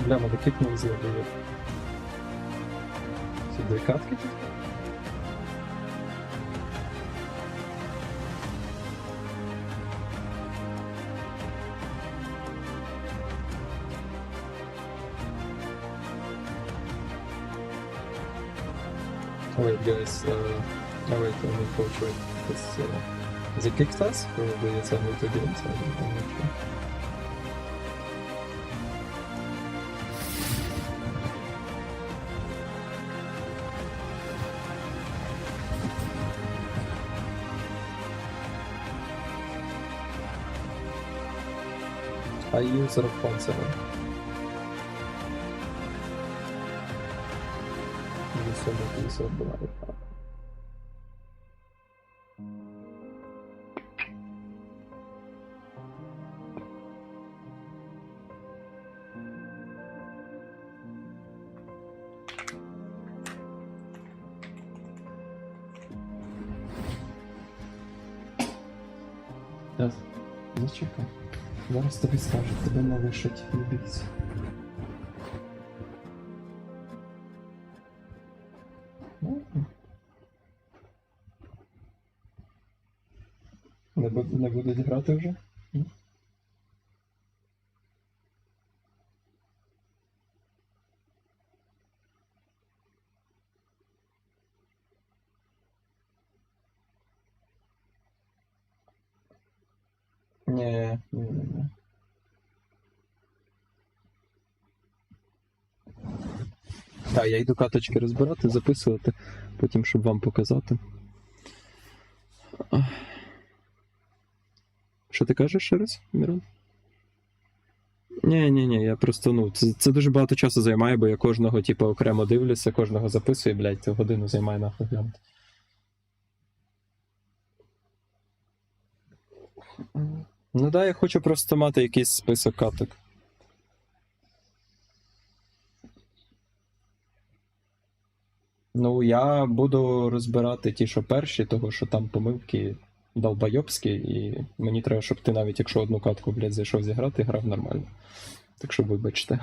Бля, мене кикнув з лобові. Сюди катки тут? Wait, guys, wait, let me coach wait, because they kicked us, probably it's a new game, so I'm not sure. I use Rock 7. Все бывает. Сейчас, зачекай. Зараз тобі скажуть, тебе навишать, не бійся. Не будуть грати вже? Ні. Так, я йду каточки розбирати, записувати, потім щоб вам показати. Що ти кажеш ще раз, Мірон? Ні, я просто, це дуже багато часу займає, бо я кожного, типу, окремо дивлюся, кожного записую, блядь, годину займає нахуй глянути. Ну да, я хочу просто мати якийсь список каток. Ну, я буду розбирати ті, що перші, того, що там помилки долбойобські, і мені треба, щоб ти навіть якщо одну катку, блядь, зайшов зіграти, грав нормально. Так що вибачте.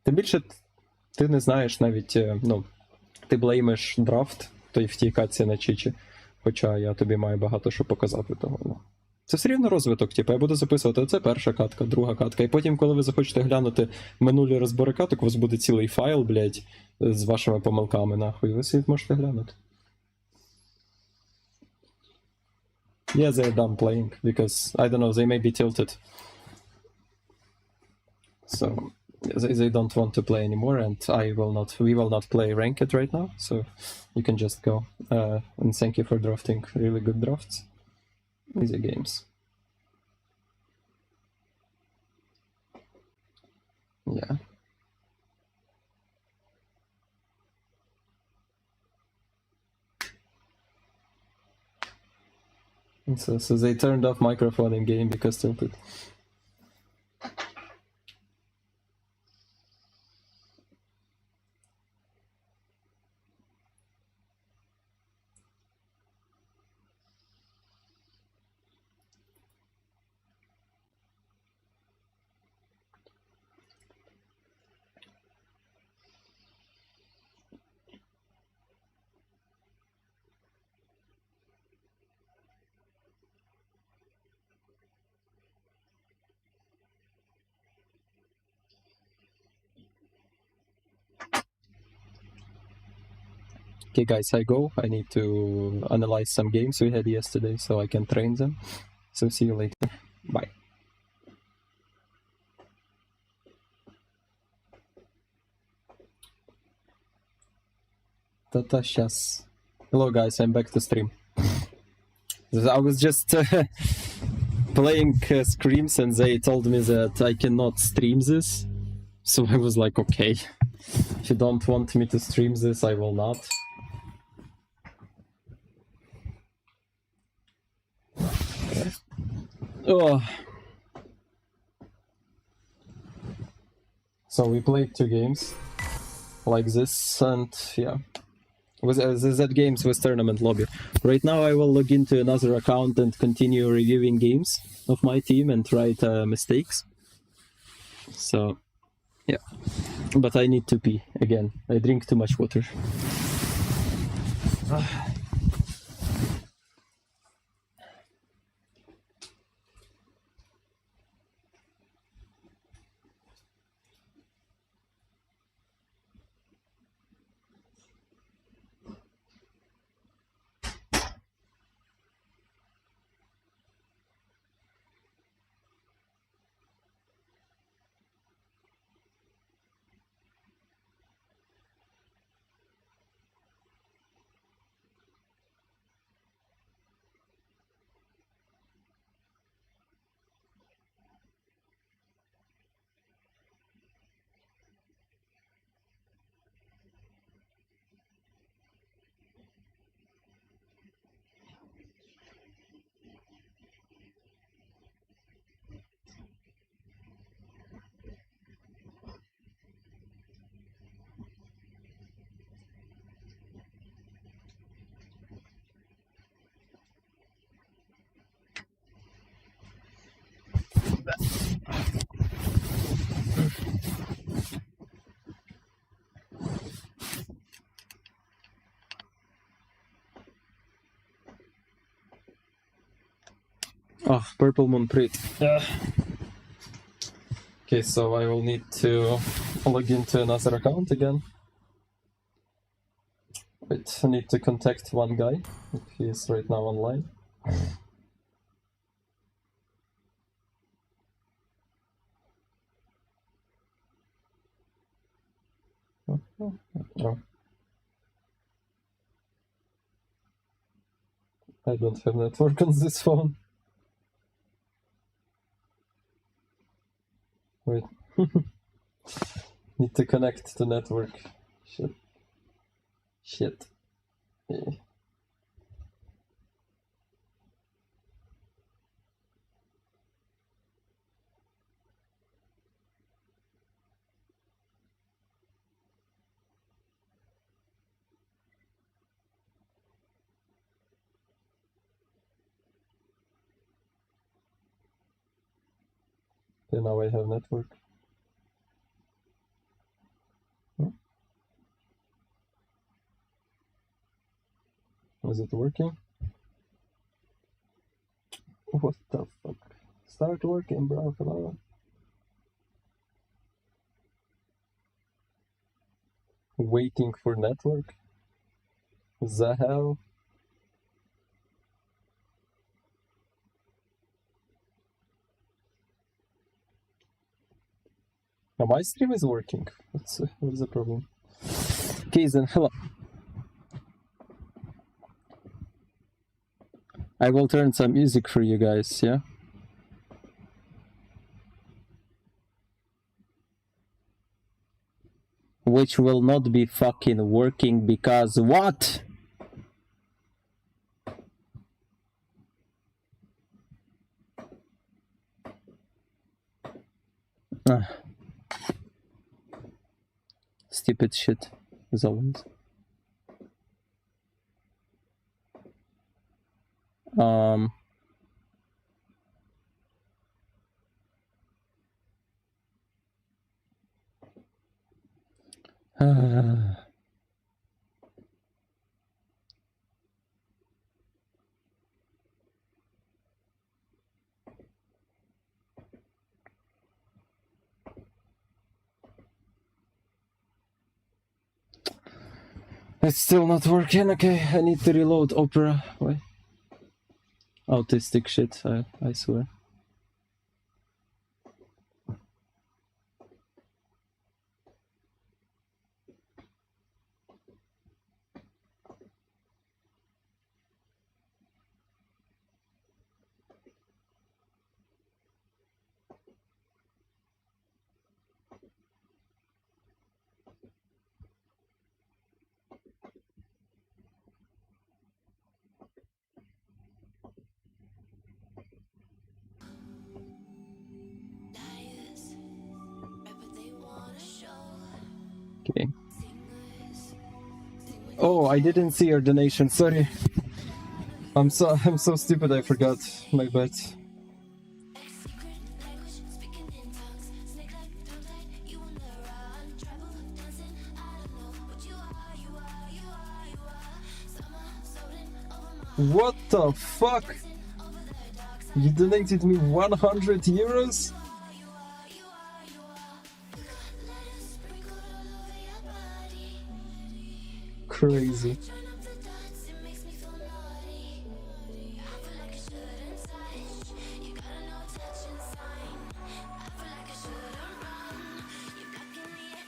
Тим більше, ти не знаєш навіть, ти блеймиш драфт, той в тій катці на Чичі, хоча я тобі маю багато що показати того. Це все рівно розвиток, типу, я буду записувати, оце перша катка, друга катка, і потім, коли ви захочете глянути минулі розбори каток, у вас буде цілий файл, блядь, з вашими помилками, нахуй, ви собі можете глянути. Yeah, they're done playing, because, I don't know, they may be tilted. So, they don't want to play anymore, and we will not play ranked right now, so you can just go. And thank you for drafting really good drafts. Easy games. Yeah. So they turned off microphone in game because tilted. Okay, guys, I go. I need to analyze some games we had yesterday so I can train them. So see you later. Bye. Tata, сейчас. Hello, guys. I'm back to stream. I was just playing Screams and they told me that I cannot stream this. So I was like, okay, if you don't want me to stream this, I will not. Oh. So we played 2 games like this, and yeah. With that games with tournament lobby. Right now I will log into another account and continue reviewing games of my team and write mistakes. So, yeah. But I need to pee again. I drink too much water. Oh, Purple Moon Prit. Okay, so I will need to log into another account again. Wait, I need to contact one guy, if he is right now online. Oh. I don't have network on this phone. Wait. Need to connect to network. Shit. Shit. Yeah. Okay, now I have network. Is it working? What the fuck? Start working, bro. Hello. Waiting for network? The hell? Now my stream is working. What's the problem? Okay, then hello. I will turn some music for you guys, yeah? Which will not be fucking working because what? Stupid shit, as always. It's still not working. Okay, I need to reload Opera. Wait. Autistic shit, I swear. Okay. Oh, I didn't see your donation. Sorry. I'm so stupid. I forgot. My bad. What the fuck? You donated me 100 euros? Crazy.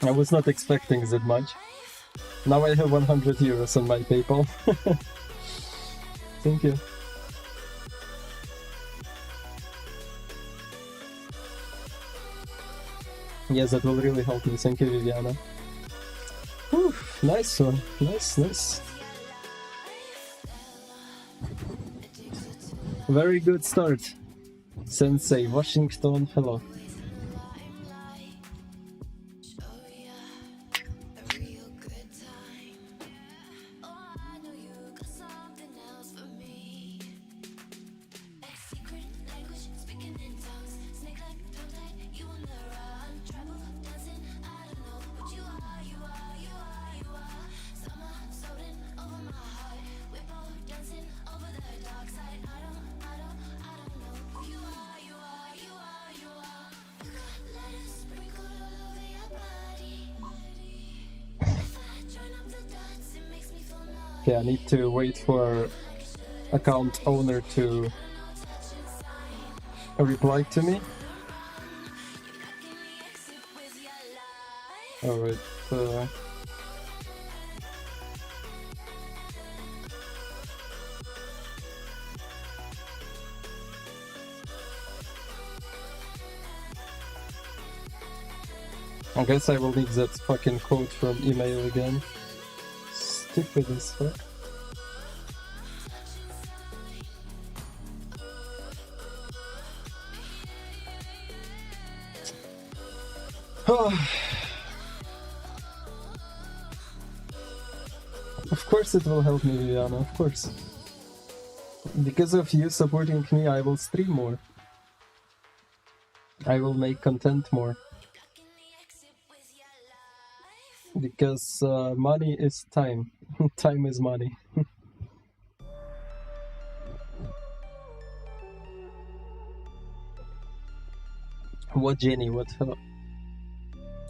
I was not expecting that much. Now I have 100 euros on my PayPal. Thank you. Yes, that will really help me. Thank you, Viviana. Whew, nice one. Nice. Very good start. Sensei, Washington, hello. Okay, I need to wait for account owner to reply to me. Alright. I guess I will need that fucking code from email again. Stupid as fuck. Of course it will help me, Viviana, of course. Because of you supporting me, I will stream more. I will make content more. Because money is time. Time is money. What, Jenny? What? Hello.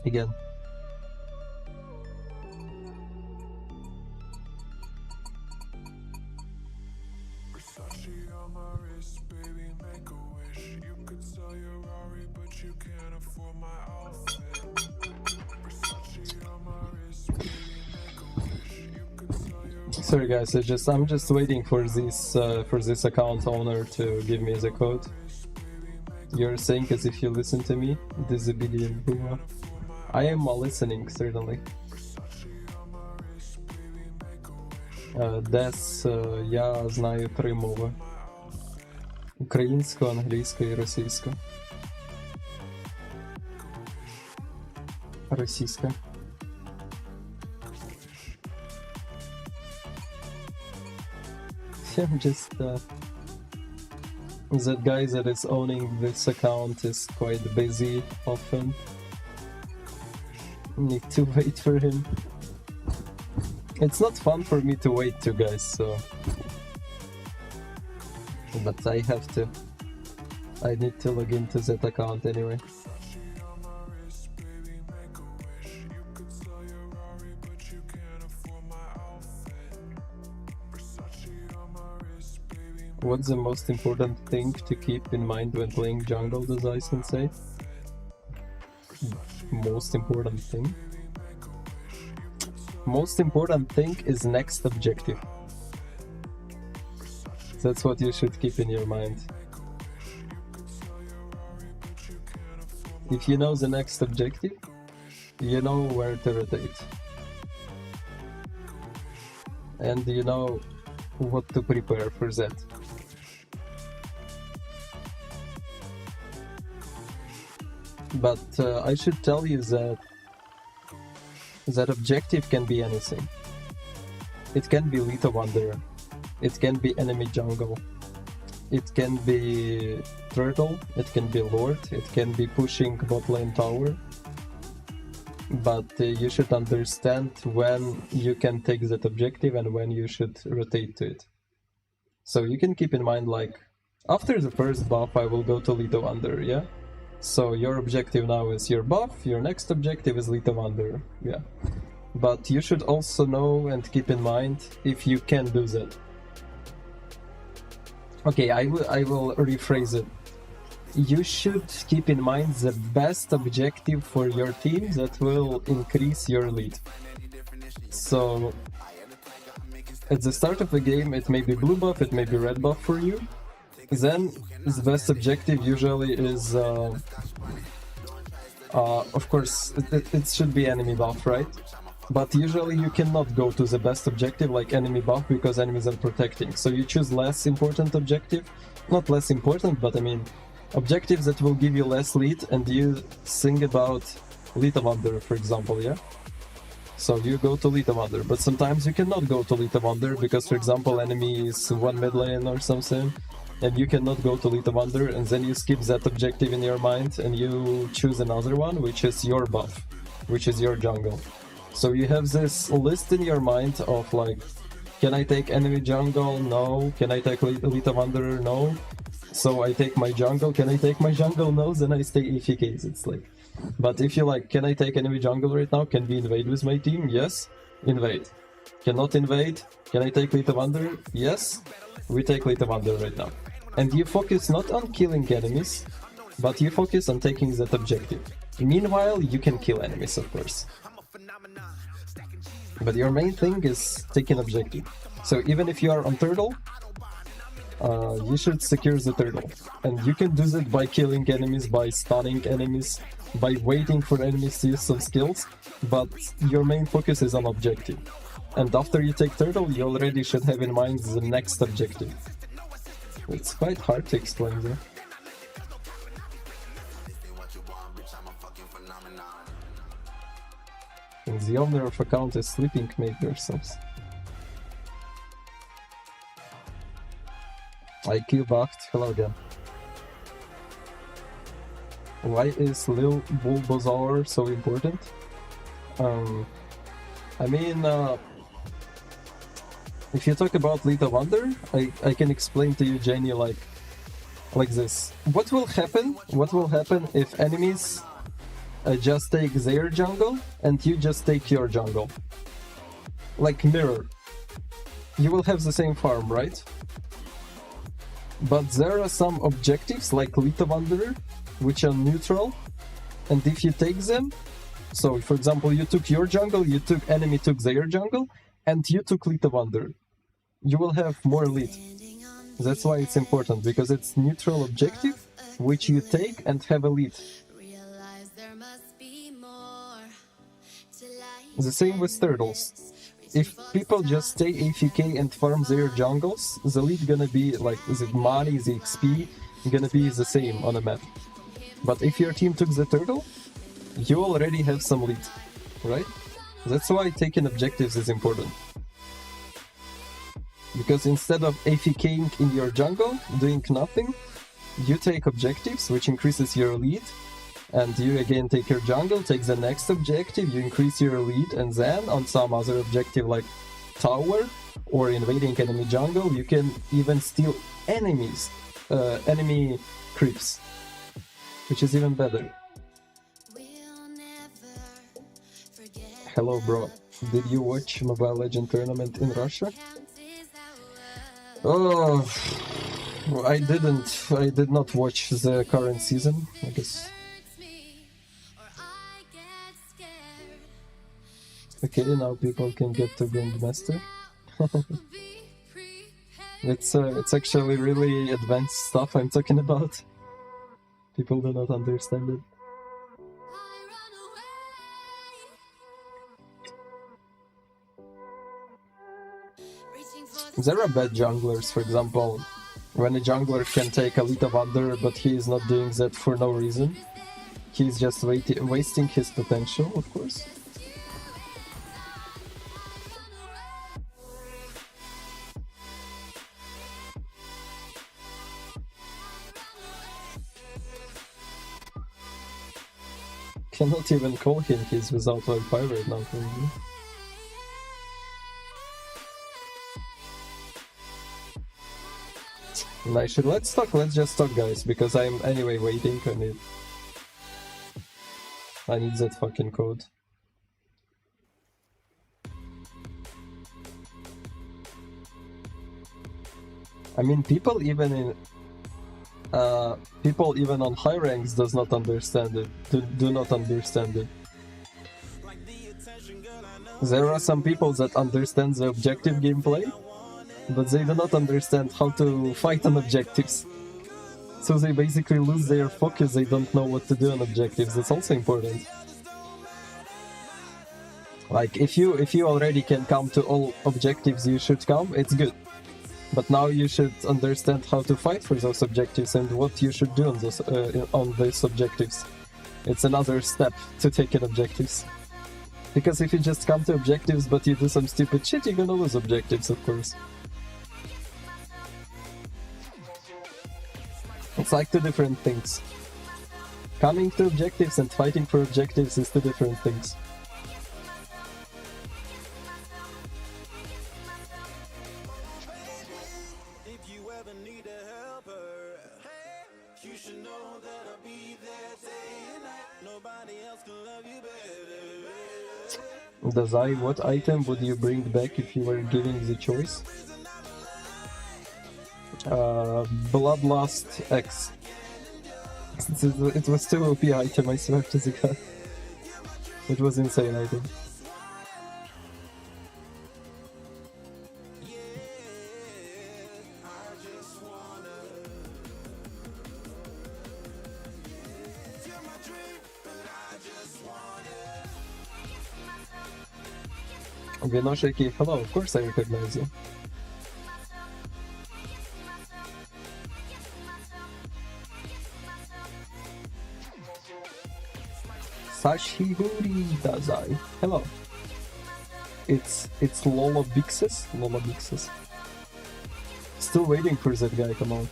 Again. Sorry guys, I'm just waiting for this account owner to give me the code. You're saying as if you listen to me, disobedient boomer. I am listening, certainly. Дес, я знаю 3 мови. Українську, англійську і російську. Російська. I'm just that guy that is owning this account is quite busy often. Need to wait for him. It's not fun for me to wait too, guys, so but I have to. I need to log into that account anyway. What's the most important thing to keep in mind when playing jungle, Dazai Sensei? Most important thing? Most important thing is next objective. That's what you should keep in your mind. If you know the next objective, you know where to rotate. And you know what to prepare for that. But I should tell you that that objective can be anything. It can be Lethal Wanderer, it can be enemy jungle, it can be turtle, it can be lord, it can be pushing bot lane tower. But you should understand when you can take that objective and when you should rotate to it. So you can keep in mind, like, after the first buff I will go to Lethal Wanderer, yeah? So your objective now is your buff, your next objective is Lethal Wanderer, yeah. But you should also know and keep in mind if you can do that. Okay, I will rephrase it. You should keep in mind the best objective for your team that will increase your lead. So at the start of the game it may be blue buff, it may be red buff for you. Then the best objective usually is of course it should be enemy buff, right? But usually you cannot go to the best objective like enemy buff because enemies are protecting. So you choose less important objective, not less important, but I mean objectives that will give you less lead, and you think about Lethal Wanderer, for example, yeah? So you go to Lethal Wanderer, but sometimes you cannot go to Lethal Wanderer because, for example, enemy is one mid lane or something, and you cannot go to Lethal Wanderer, and then you skip that objective in your mind and you choose another one, which is your buff, which is your jungle. So you have this list in your mind of like, can I take enemy jungle? No. Can I take Lethal Wanderer? No. So I take my jungle. Can I take my jungle? No. Then I stay AFK. It's like, but if you like, can I take enemy jungle right now? Can we invade with my team? Yes. Invade. Cannot invade. Can I take Lethal Wanderer? Yes. We take Lethal Wanderer right now. And you focus not on killing enemies, but you focus on taking that objective. Meanwhile, you can kill enemies, of course. But your main thing is taking objective. So even if you are on turtle, you should secure the turtle. And you can do that by killing enemies, by stunning enemies, by waiting for enemies to use some skills, but your main focus is on objective. And after you take turtle, you already should have in mind the next objective. It's quite hard to explain there. And the owner of account is sleeping, make yourselves. IQ Bacht, hello again. Why is Lil Bulbasaur so important? I mean, if you talk about Lethal Wanderer, I can explain to you, Jenny, like this. What will happen if enemies just take their jungle and you just take your jungle? Like mirror. You will have the same farm, right? But there are some objectives like Lethal Wanderer which are neutral, and if you take them, so for example you took your jungle, enemy took their jungle, and you took Lethal Wanderer, you will have more lead. That's why it's important, because it's neutral objective which you take and have a lead. The same with turtles. If people just stay AFK and farm their jungles, the lead gonna be like the money, the XP gonna be the same on a map. But if your team took the turtle, you already have some lead, right? That's why taking objectives is important. Because instead of AFKing in your jungle, doing nothing, you take objectives, which increases your lead, and you again take your jungle, take the next objective, you increase your lead, and then on some other objective like tower or invading enemy jungle, you can even steal enemy creeps, which is even better. Hello bro, did you watch Mobile Legends tournament in Russia? Oh, I did not watch the current season, I guess. Okay, now people can get to Grandmaster. It's actually really advanced stuff I'm talking about. People do not understand it. There are bad junglers, for example, when a jungler can take a Elite of Under, but he is not doing that for no reason. He's just wasting his potential, of course. Cannot even call him, he's without Wi-Fi right now, probably. Let's just talk, guys, because I'm anyway waiting. I need that fucking code. I mean, people even on high ranks does not understand it. Do not understand it. There are some people that understand the objective gameplay, but they do not understand how to fight on objectives. So they basically lose their focus, they don't know what to do on objectives. That's also important. Like, if you already can come to all objectives you should come, it's good. But now you should understand how to fight for those objectives and what you should do on those objectives. It's another step to taking objectives. Because if you just come to objectives but you do some stupid shit, you're gonna lose objectives, of course. It's like two different things. Coming to objectives and fighting for objectives is two different things. Dazai, what item would you bring back if you were given the choice? Bloodlust X. It was still OP item, I swear to the god. It was insane item. Vinoshiki, hello, of course I recognize you. Sashiburi Dazai, hello. It's Lola Bixes. Still waiting for that guy, come on.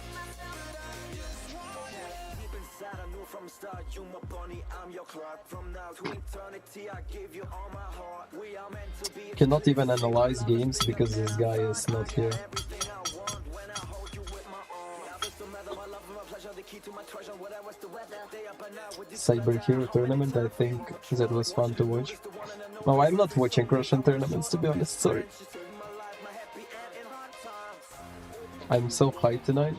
Cannot even analyze games because this guy is not here. Cyber Hero tournament, I think that was fun to watch. No, I'm not watching Russian tournaments, to be honest, sorry. I'm so high tonight.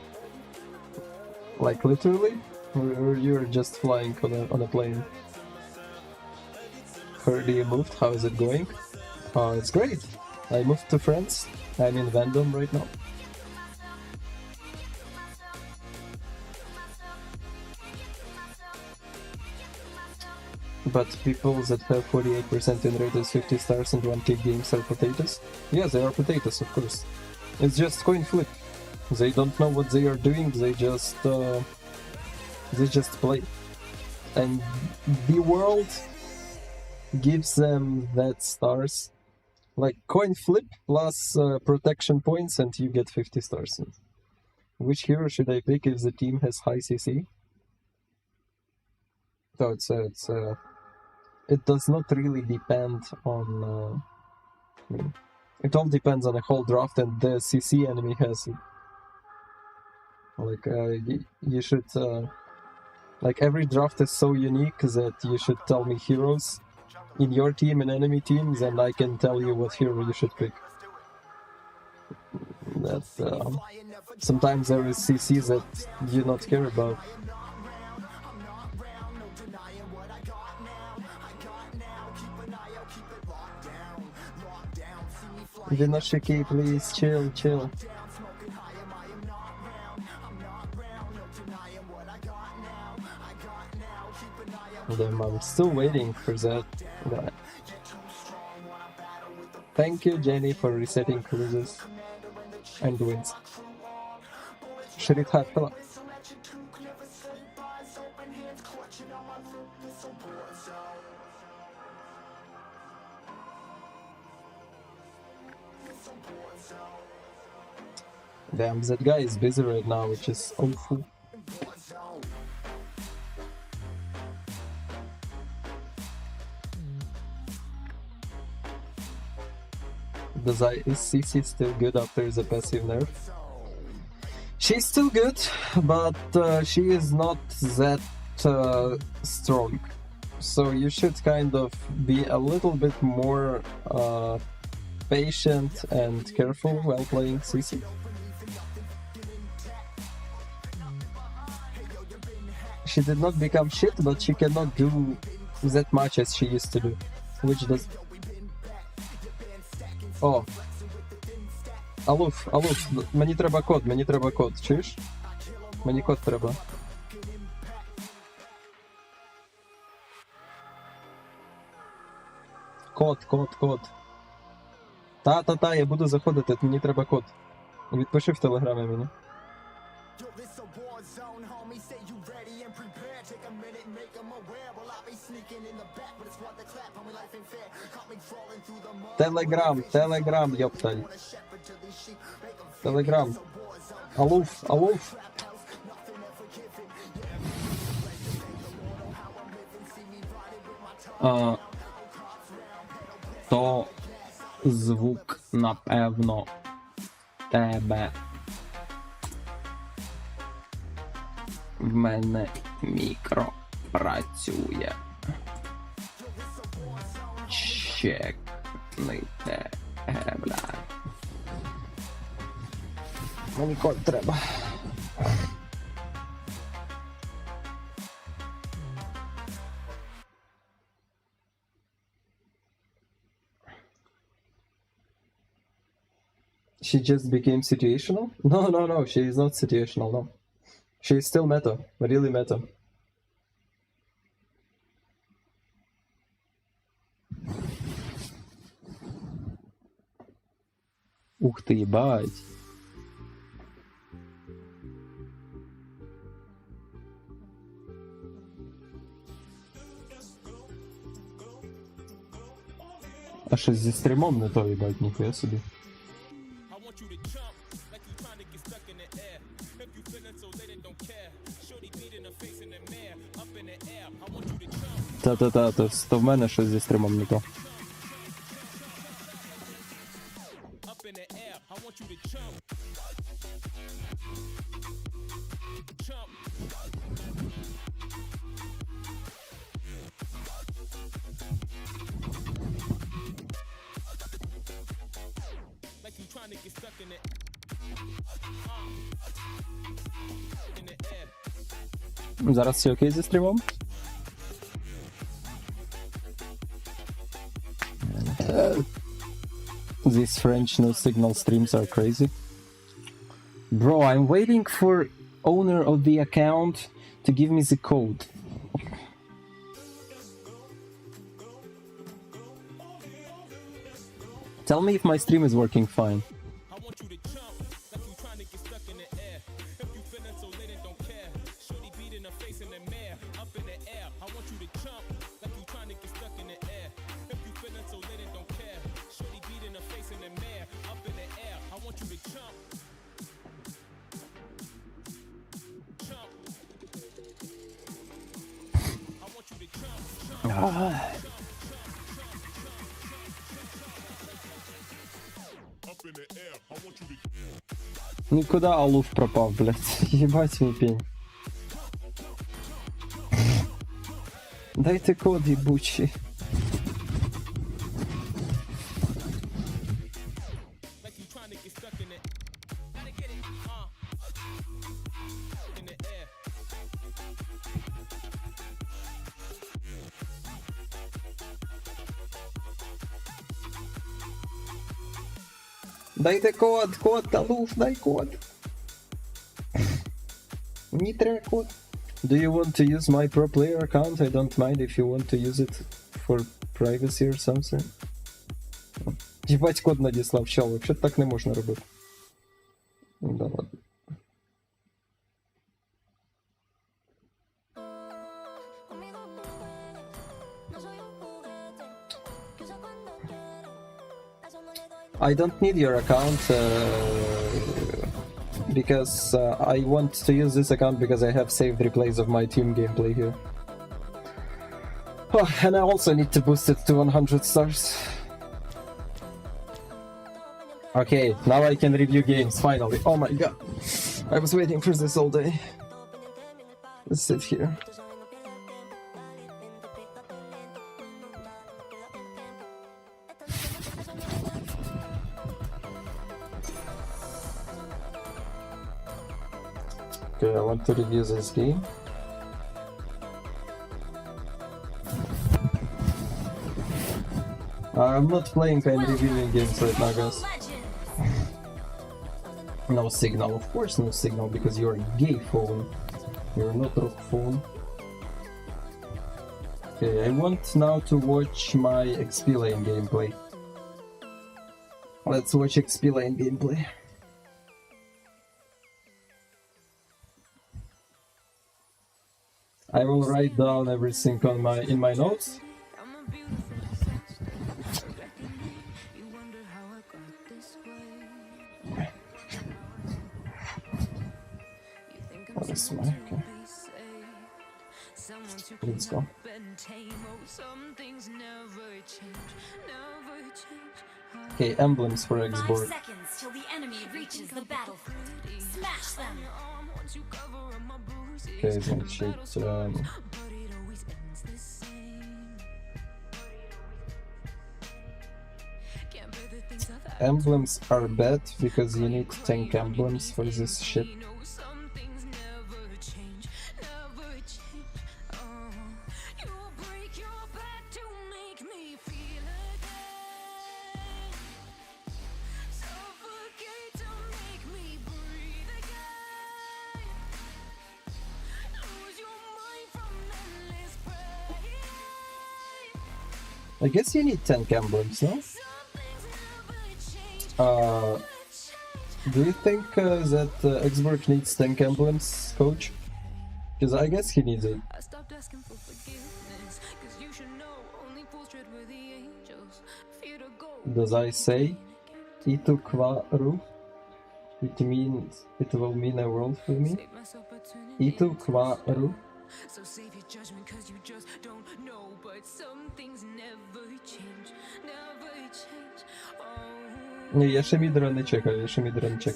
Like literally? Or you're just flying on a plane? Heard you moved, how is it going? It's great. I moved to France. I'm in Vendôme right now. But people that have 48% in rate is 50 stars and 1k games are potatoes? Yeah, they are potatoes, of course. It's just coin flip. They don't know what they are doing, they just play. And the world gives them that stars. Like coin flip plus protection points and you get 50 stars. Which hero should I pick if the team has high CC? So it does not really depend on... it all depends on the whole draft and the CC enemy has. Like, you should... like, every draft is so unique that you should tell me heroes in your team and enemy teams, and I can tell you what hero you should pick. that sometimes there is CC that you not care about. Vinoshiki, please chill, chill. Damn, I'm still waiting for that guy. Thank you, Jenny, for resetting cruises and wins. Shrit Hat, hello. Damn, that guy is busy right now, which is awful. Dazai, is CC still good after the passive nerf? She's still good, but she is not that strong. So you should kind of be a little bit more patient and careful while playing CC. She did not become shit, but she cannot do that much as she used to do. Which does... О! Алуф, мені треба код, чуєш? Мені код треба. Код. Та, я буду заходити, мені треба код. Відпиши в телеграмі мені. Телеграм, ёпталь. Телеграм. Алуф. То звук, напевно, тебе. В мене мікро працює. Чекните, блядь. Мені код треба. She just became situational? No, she is not situational, no. She is still meta, really meta. Ух ты, ебать. А щось зі стрімом не то, їбать, ніхуя собі. Та, то в мене щось зі стрімом не то. Зараз все окей зі стрімом? These French no signal streams are crazy. Bro, I'm waiting for owner of the account to give me the code. Tell me if my stream is working fine. Ну куда Алуф пропал, блядь? Ебать мой пень. Дайте код, ебучий. Дайте код, Талуф, дай код. Мені треба код. Do you want to use my pro player account? I don't mind if you want to use it for privacy or something. Єбать, код надіслав, чел, вообще так не можна робити. Да ладно. I don't need your account because I want to use this account because I have saved replays of my team gameplay here. Oh, and I also need to boost it to 100 stars. Okay, now I can review games, finally. Oh my god. I was waiting for this all day. Let's sit here. Okay, I want to review this game. I'm not playing, I'm reviewing games right now, guys. No signal, of course no signal, because you're a gay phone. You're not rock phone. Okay, I want now to watch my XP lane gameplay. Let's watch XP lane gameplay. I will write down everything on in my notes. What is my okay. Let's go. Okay, emblems for export. 5 seconds till the enemy reaches the battlefield. Smash them. Okay, значит, emblems are bad because you need tank emblems for this shit. I guess you need tank emblems, no? Do you think that Xborg needs tank emblems, coach? Because I guess he needs it. Dazai say Itu Kwaru? It means it will mean a world for me. Itu Kwaru? So save your judgment cause you just don't know, but some things never change, never change. Ні, я ще мідера не чекаю,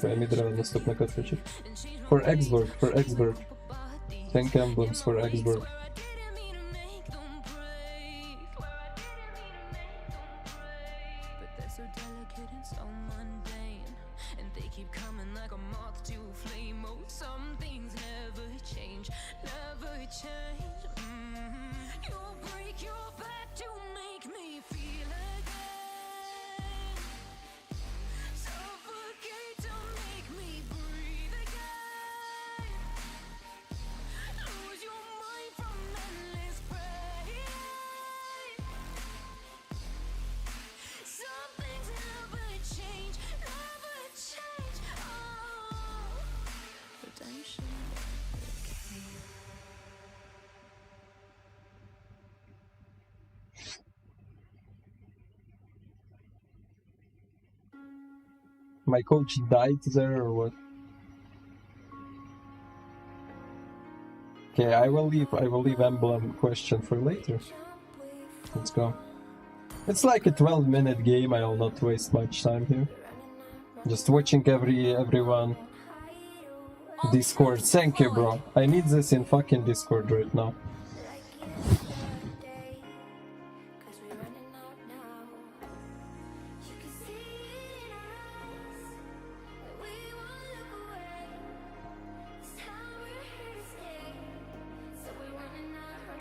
я мідера наступна каточок. For Xborg. Tank emblems for Xborg. My coach died there or what? Okay, I will leave emblem question for later. Let's go. It's like a 12-minute game, I'll not waste much time here. Just watching everyone. Discord, thank you bro. I need this in fucking Discord right now.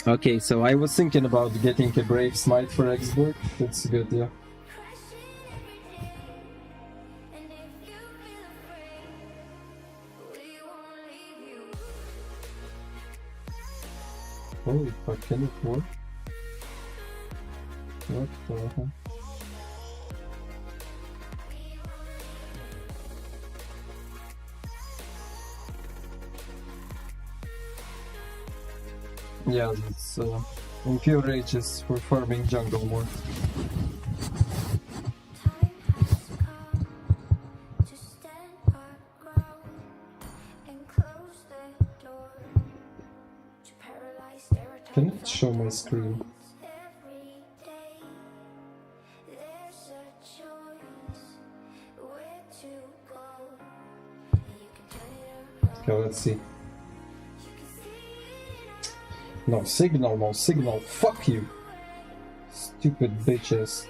Okay, so I was thinking about getting a Brave Smite for Xbox. That's good, yeah. Holy fuck, can it work? What the hell? Yeah, it's infuriates for farming jungle more. Can it show my screen? Okay, let's see. No signal, no signal. Fuck you. Stupid bitches.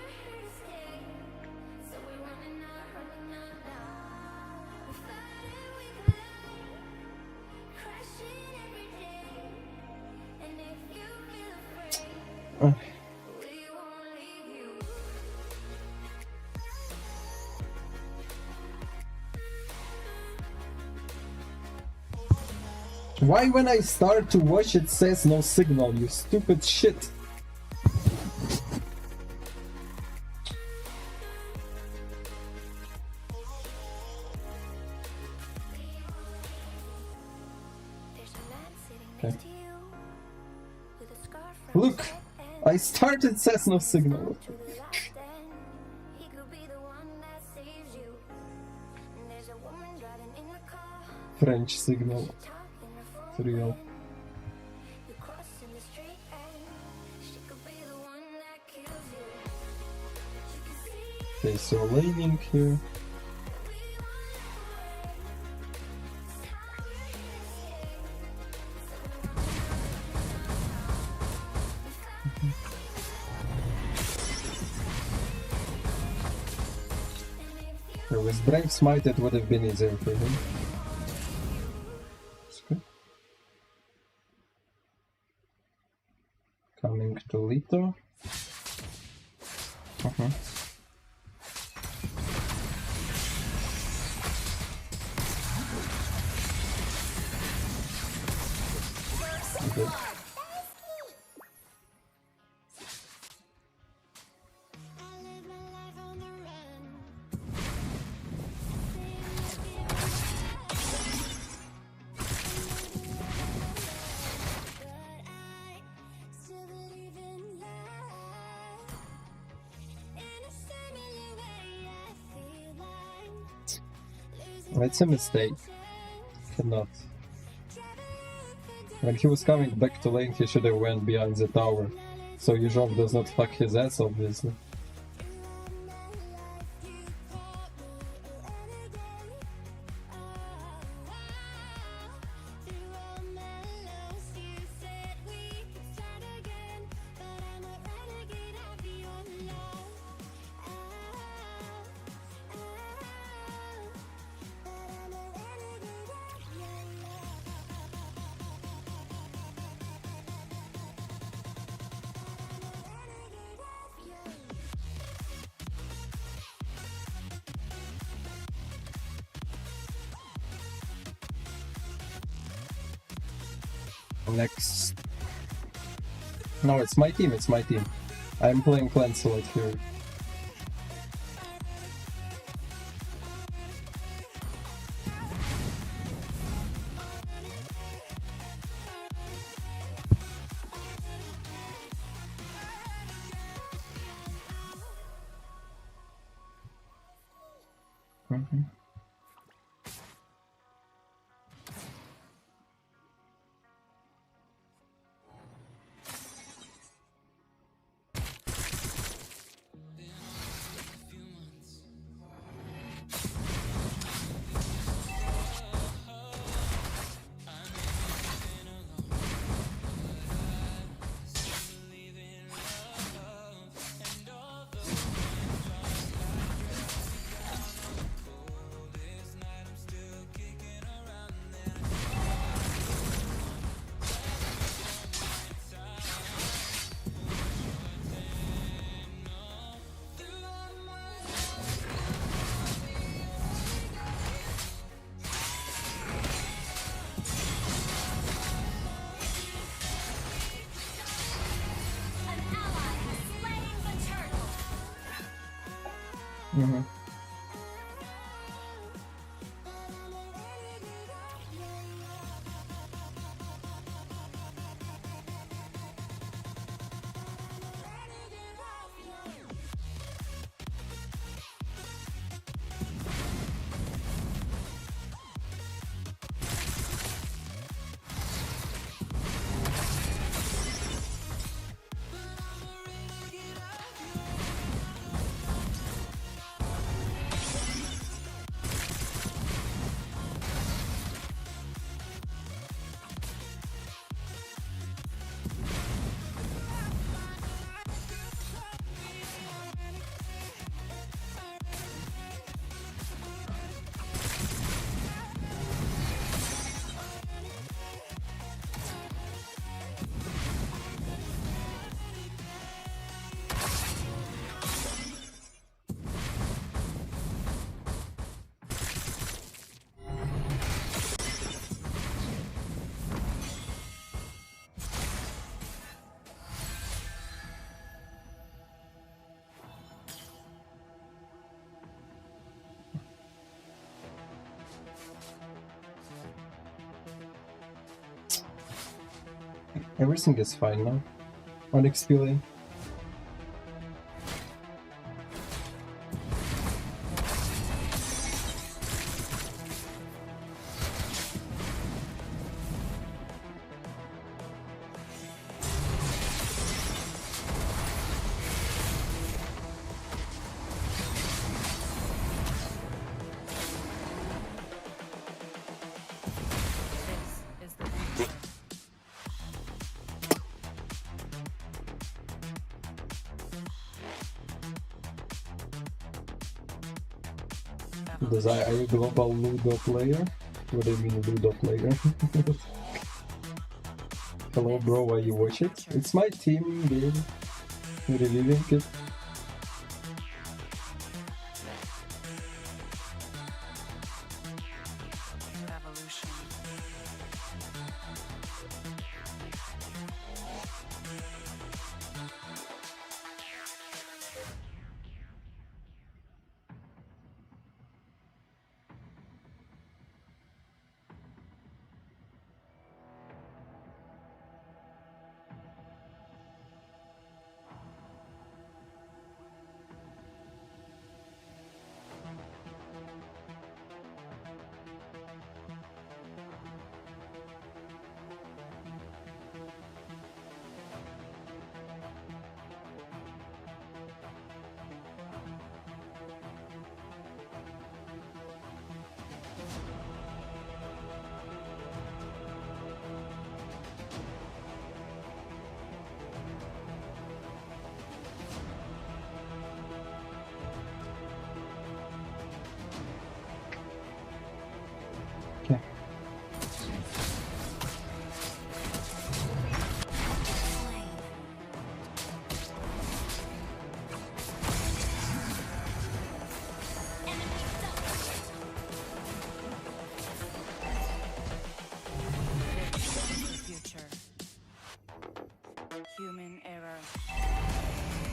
Why when I start to watch it says no signal, you stupid shit? Okay. Look! I started says no signal. French signal. It's real. Okay, so laning here. With Brave Smite it would have been easier for him. It's good. Coming to Lito. Good. It's a mistake. Cannot. When he was coming back to lane, he should have went behind the tower. So Yuzhov does not fuck his ass, obviously. Next. No, it's my team, it's my team. I'm playing Clan Select here. Mhm. Everything is fine now on XP lane. Dazai, are you global Ludo player? What do you mean Ludo player? Hello bro, why you watch it? It's my team game. Reliving it.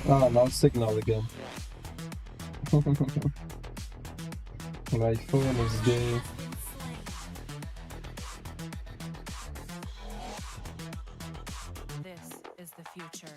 Ah, now signal again. My phone is gay. This is the future.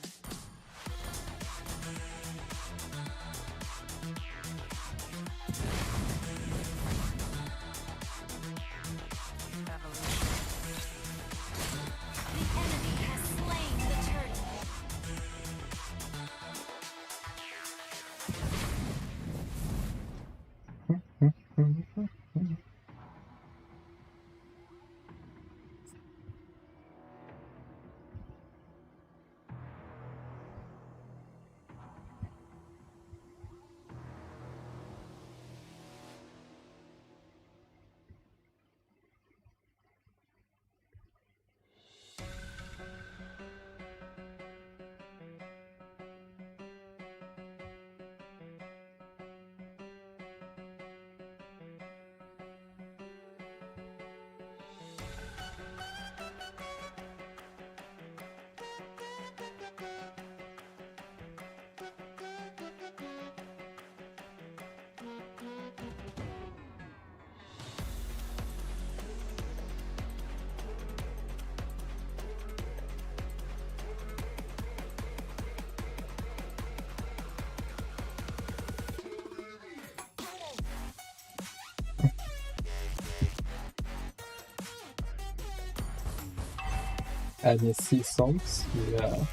Any C songs? Yeah.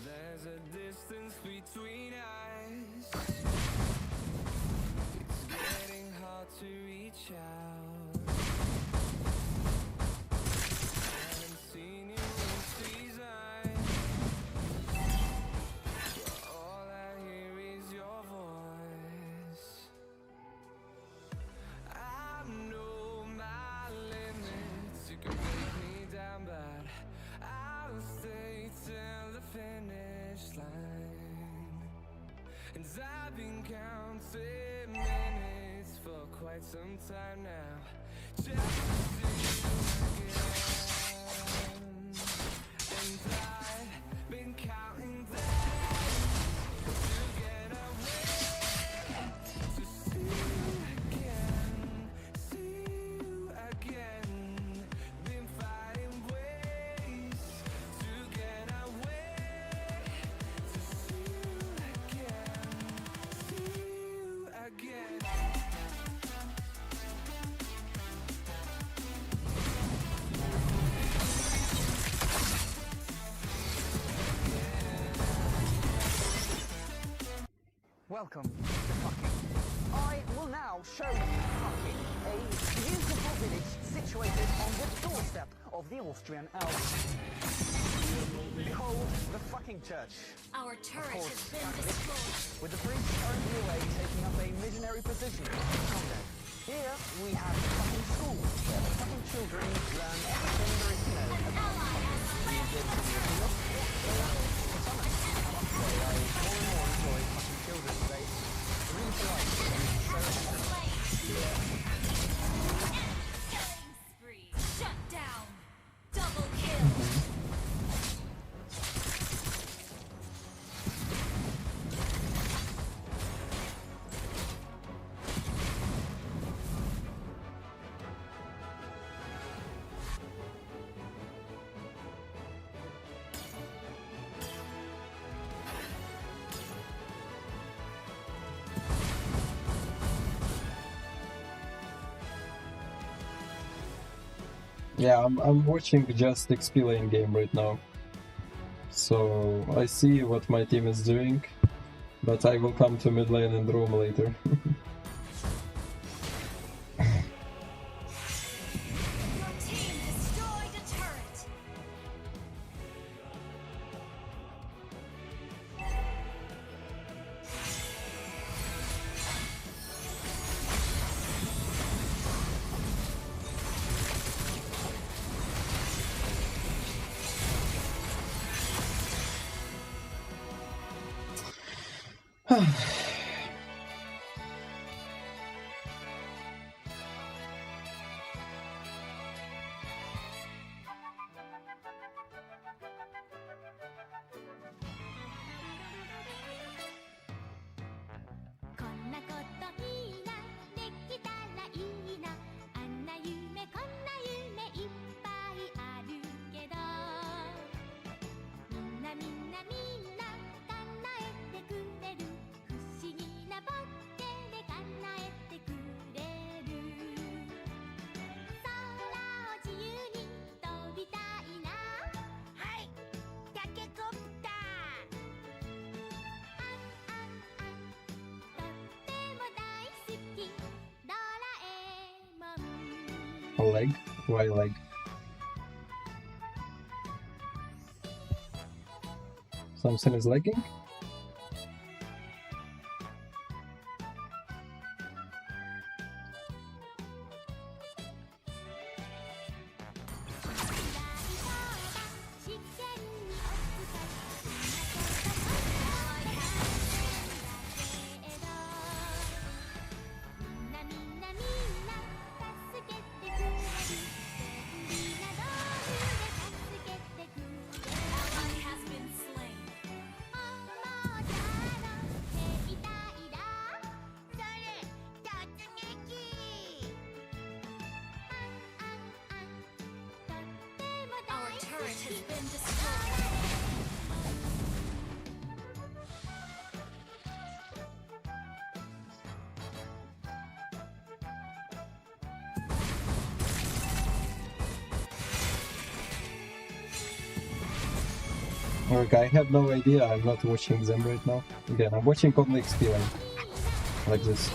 There's a distance between us. It's getting hard to reach out. Haven't seen you in seasons. But all I hear is your voice. I know my limits. You can break me down, but I'll stay till the finish line. And I've been counting minutes for quite some time now, just to see you again. And I've been counting days to get away, to see you again, see you again. Been finding ways to get away, to see you again, see you again. Welcome to fucking. I will now show you fucking a beautiful village situated on the doorstep of the Austrian Alps. Behold the fucking church. Our turret Of has course, been Catholic, destroyed. with the priest currently away taking up a missionary position. Here we have the fucking school, where the fucking children learn everything there is to know about Shut down. Double kill. Yeah, I'm watching just XP lane game right now. So I see what my team is doing, but I will come to mid lane and roam later. Your team destroyed a turret. Leg? Why leg? Something is lagging? turret has been destroyed. Okay, I have no idea. I'm not watching them right now. Again, I'm watching only XP line. Like this.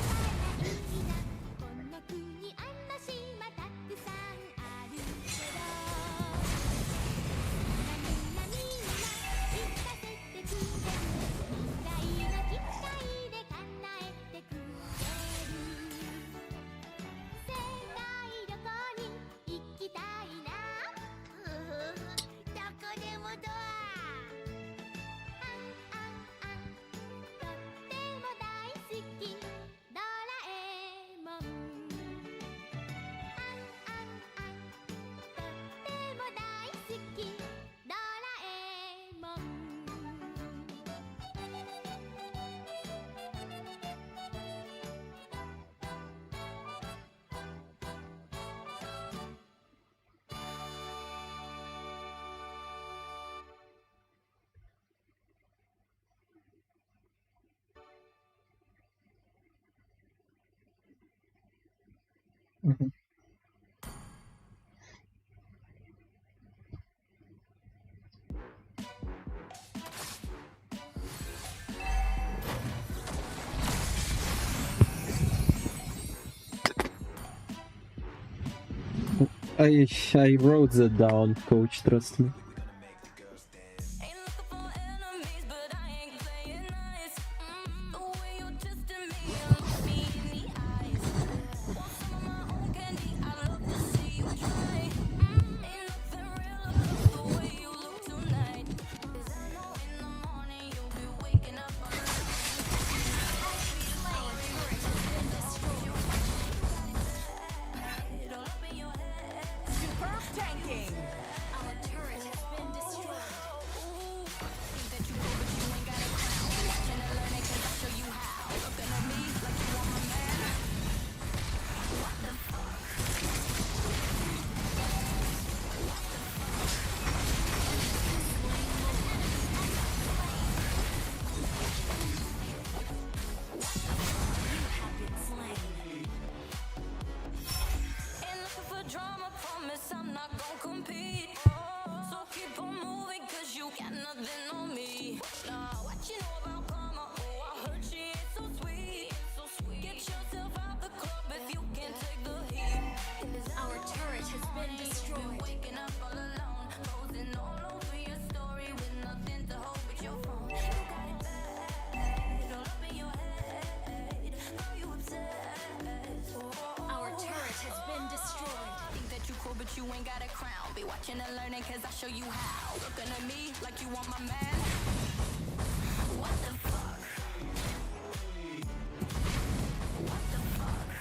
Mhm. I wrote that down, coach, trust me. But you ain't got a crown. Be watching and learning cause I show you how. Looking at me like you want my man. What the fuck? What the fuck?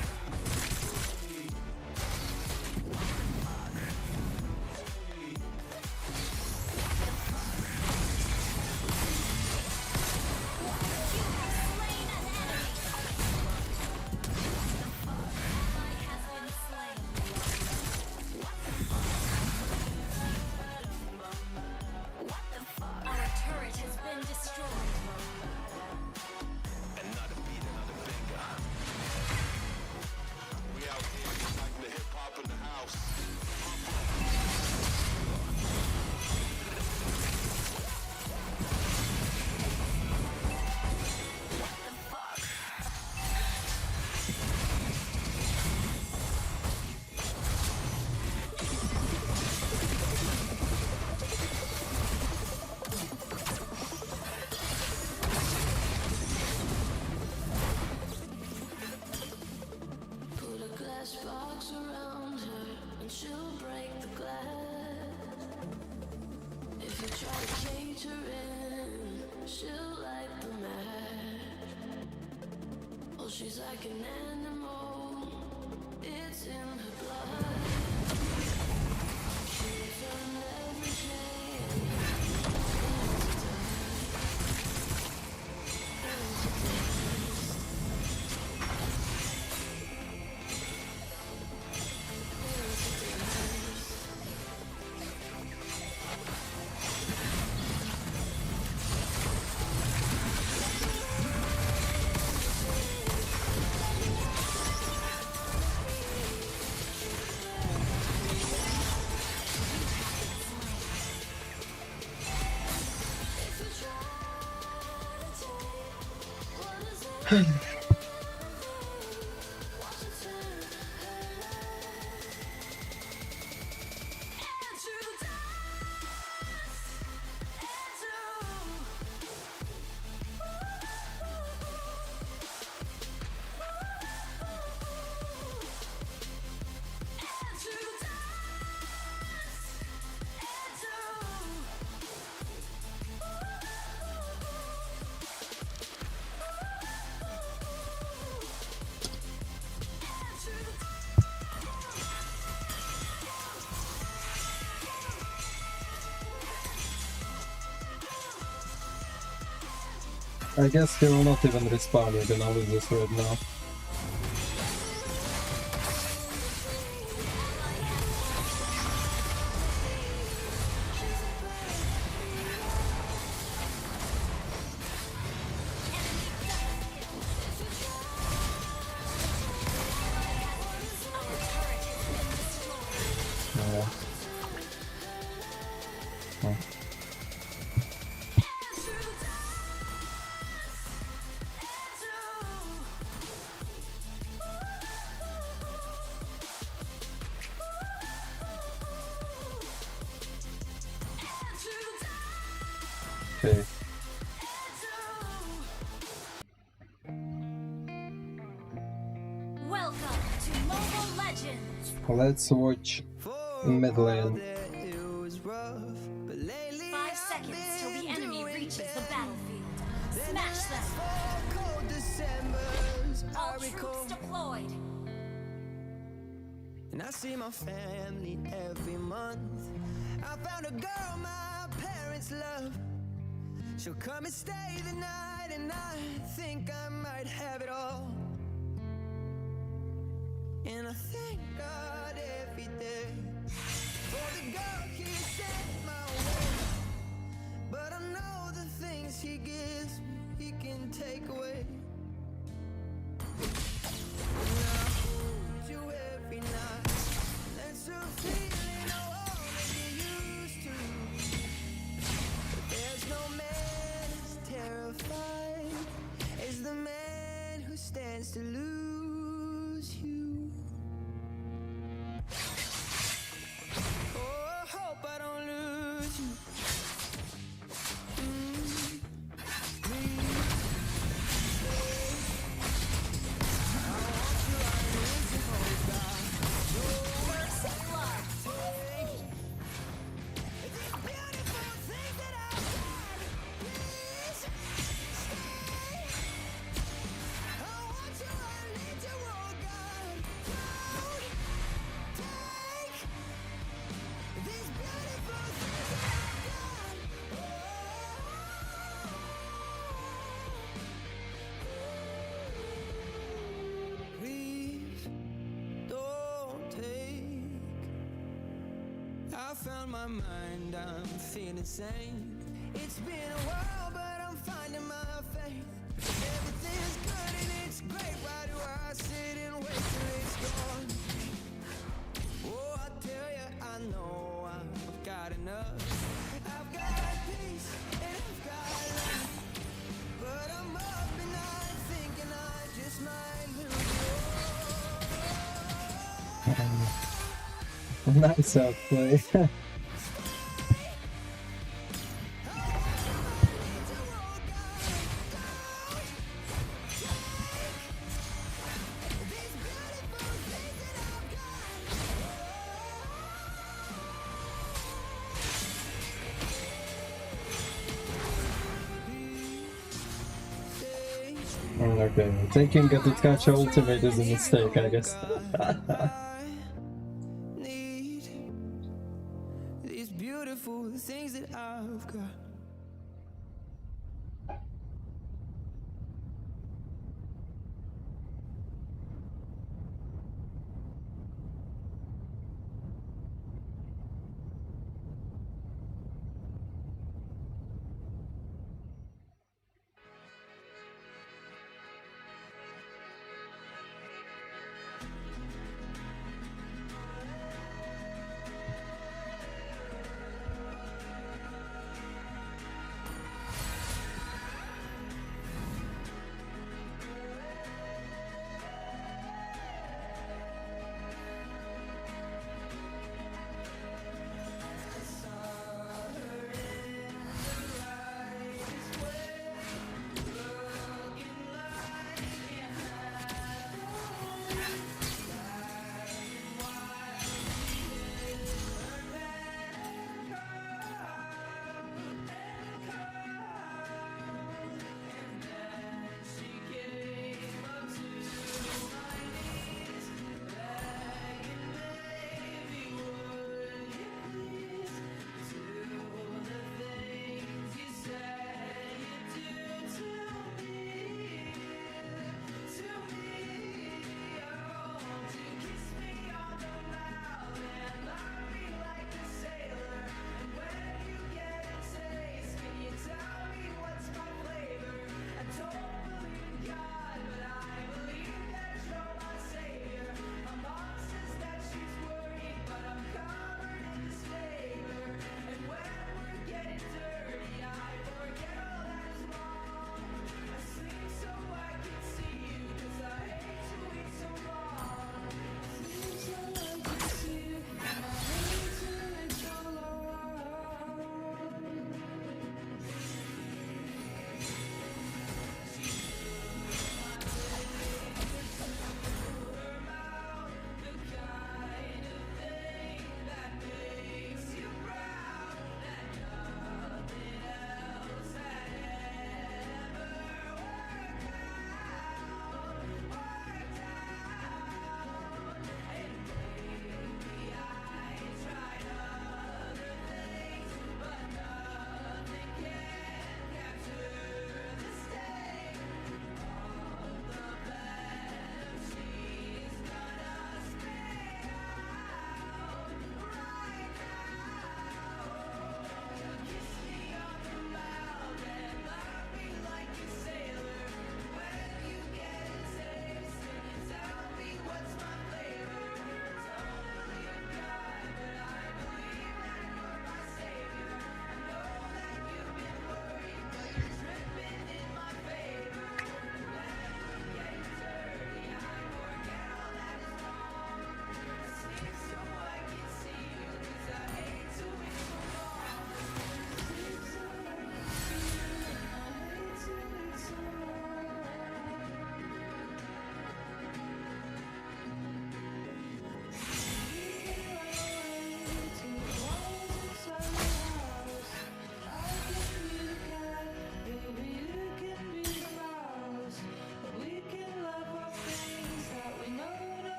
She's like an animal, it's in her blood. She's on every chain. I guess he will not even respawn, we're gonna lose this right now. Yeah. Oh. Okay. Welcome to Mobile Legends. Let's watch mid lane. 5 seconds till the enemy reaches the battlefield. Smash them. All troops deployed. And I see my family every month. I found a girl my parents love. She'll come and stay the night, and I think I might have it all. And I thank God every day for the girl he sent my way. But I know the things he gives me, he can take away. And I hold you every night. That's a feeling I wanna get used to. But there's no man as terrified as the man who stands to lose you. Oh, I hope I don't lose you. I found my mind, I'm feeling sane. It's been a while, but I'm finding my faith. Everything's good and it's great. Why do I sit and wait till it's gone? Oh, I tell you, I know I've got enough. I've got peace and I've got love. But I'm up and I'm thinking I just might lose you. Nice outplay. Okay, taking a Ditkacha ultimate is a mistake, I guess. These beautiful things that I've got.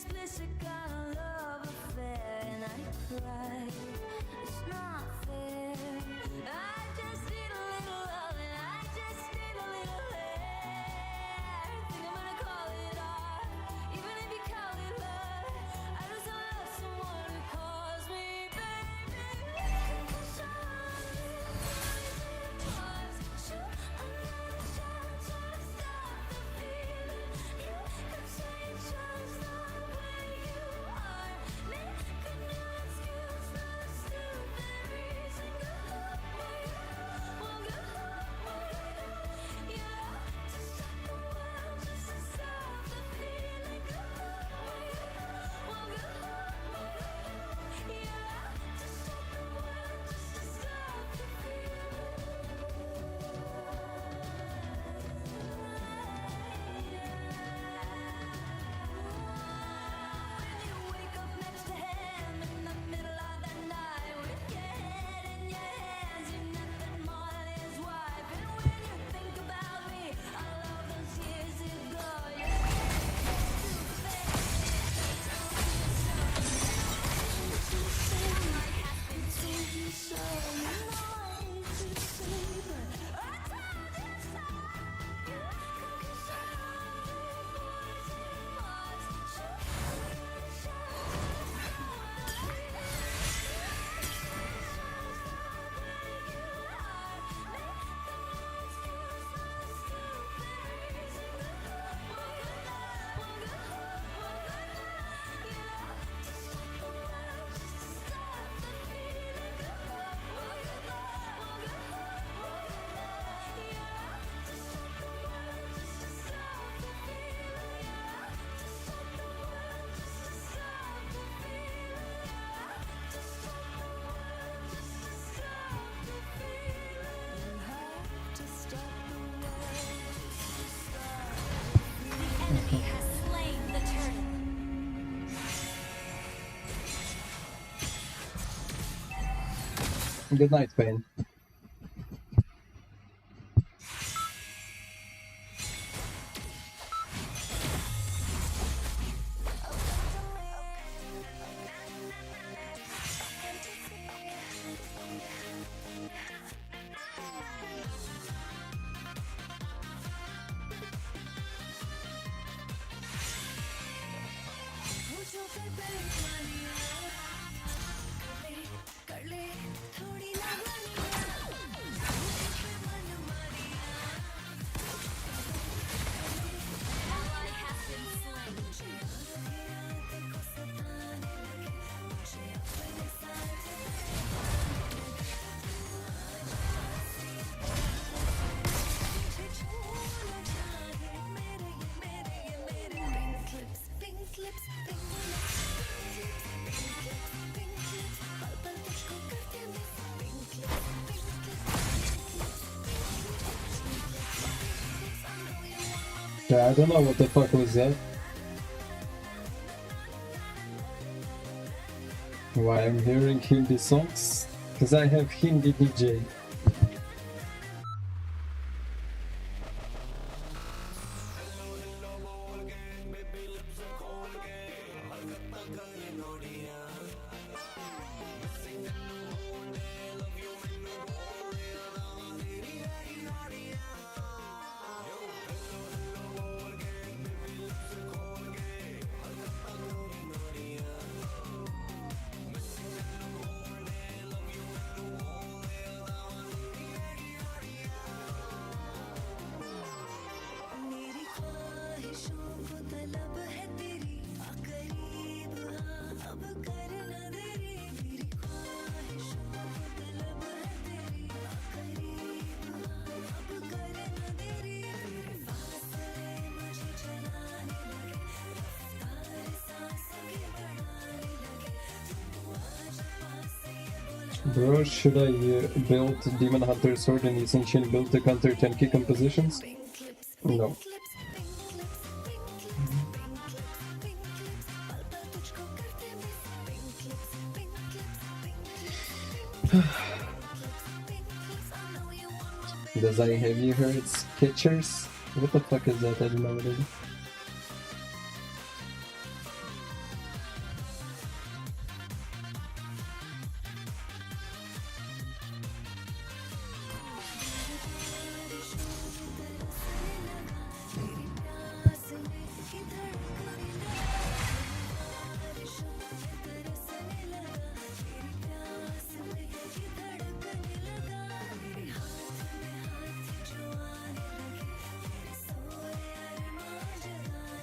explicit kind of love affair, and I cry. It's not fair. I just need a little love, and I just need a little air. Think I'm gonna call it off, even if you call it love. I just love someone who calls me baby. Good night, Pain. Yeah, I don't know what the fuck was that. Why I'm hearing Hindi songs? Because I have Hindi DJ. Bro, should I build Demon Hunter Sword and using Shin build to counter 10k compositions? No. Dazai, have you heard Sketchers? What the fuck is that? I don't know what it is.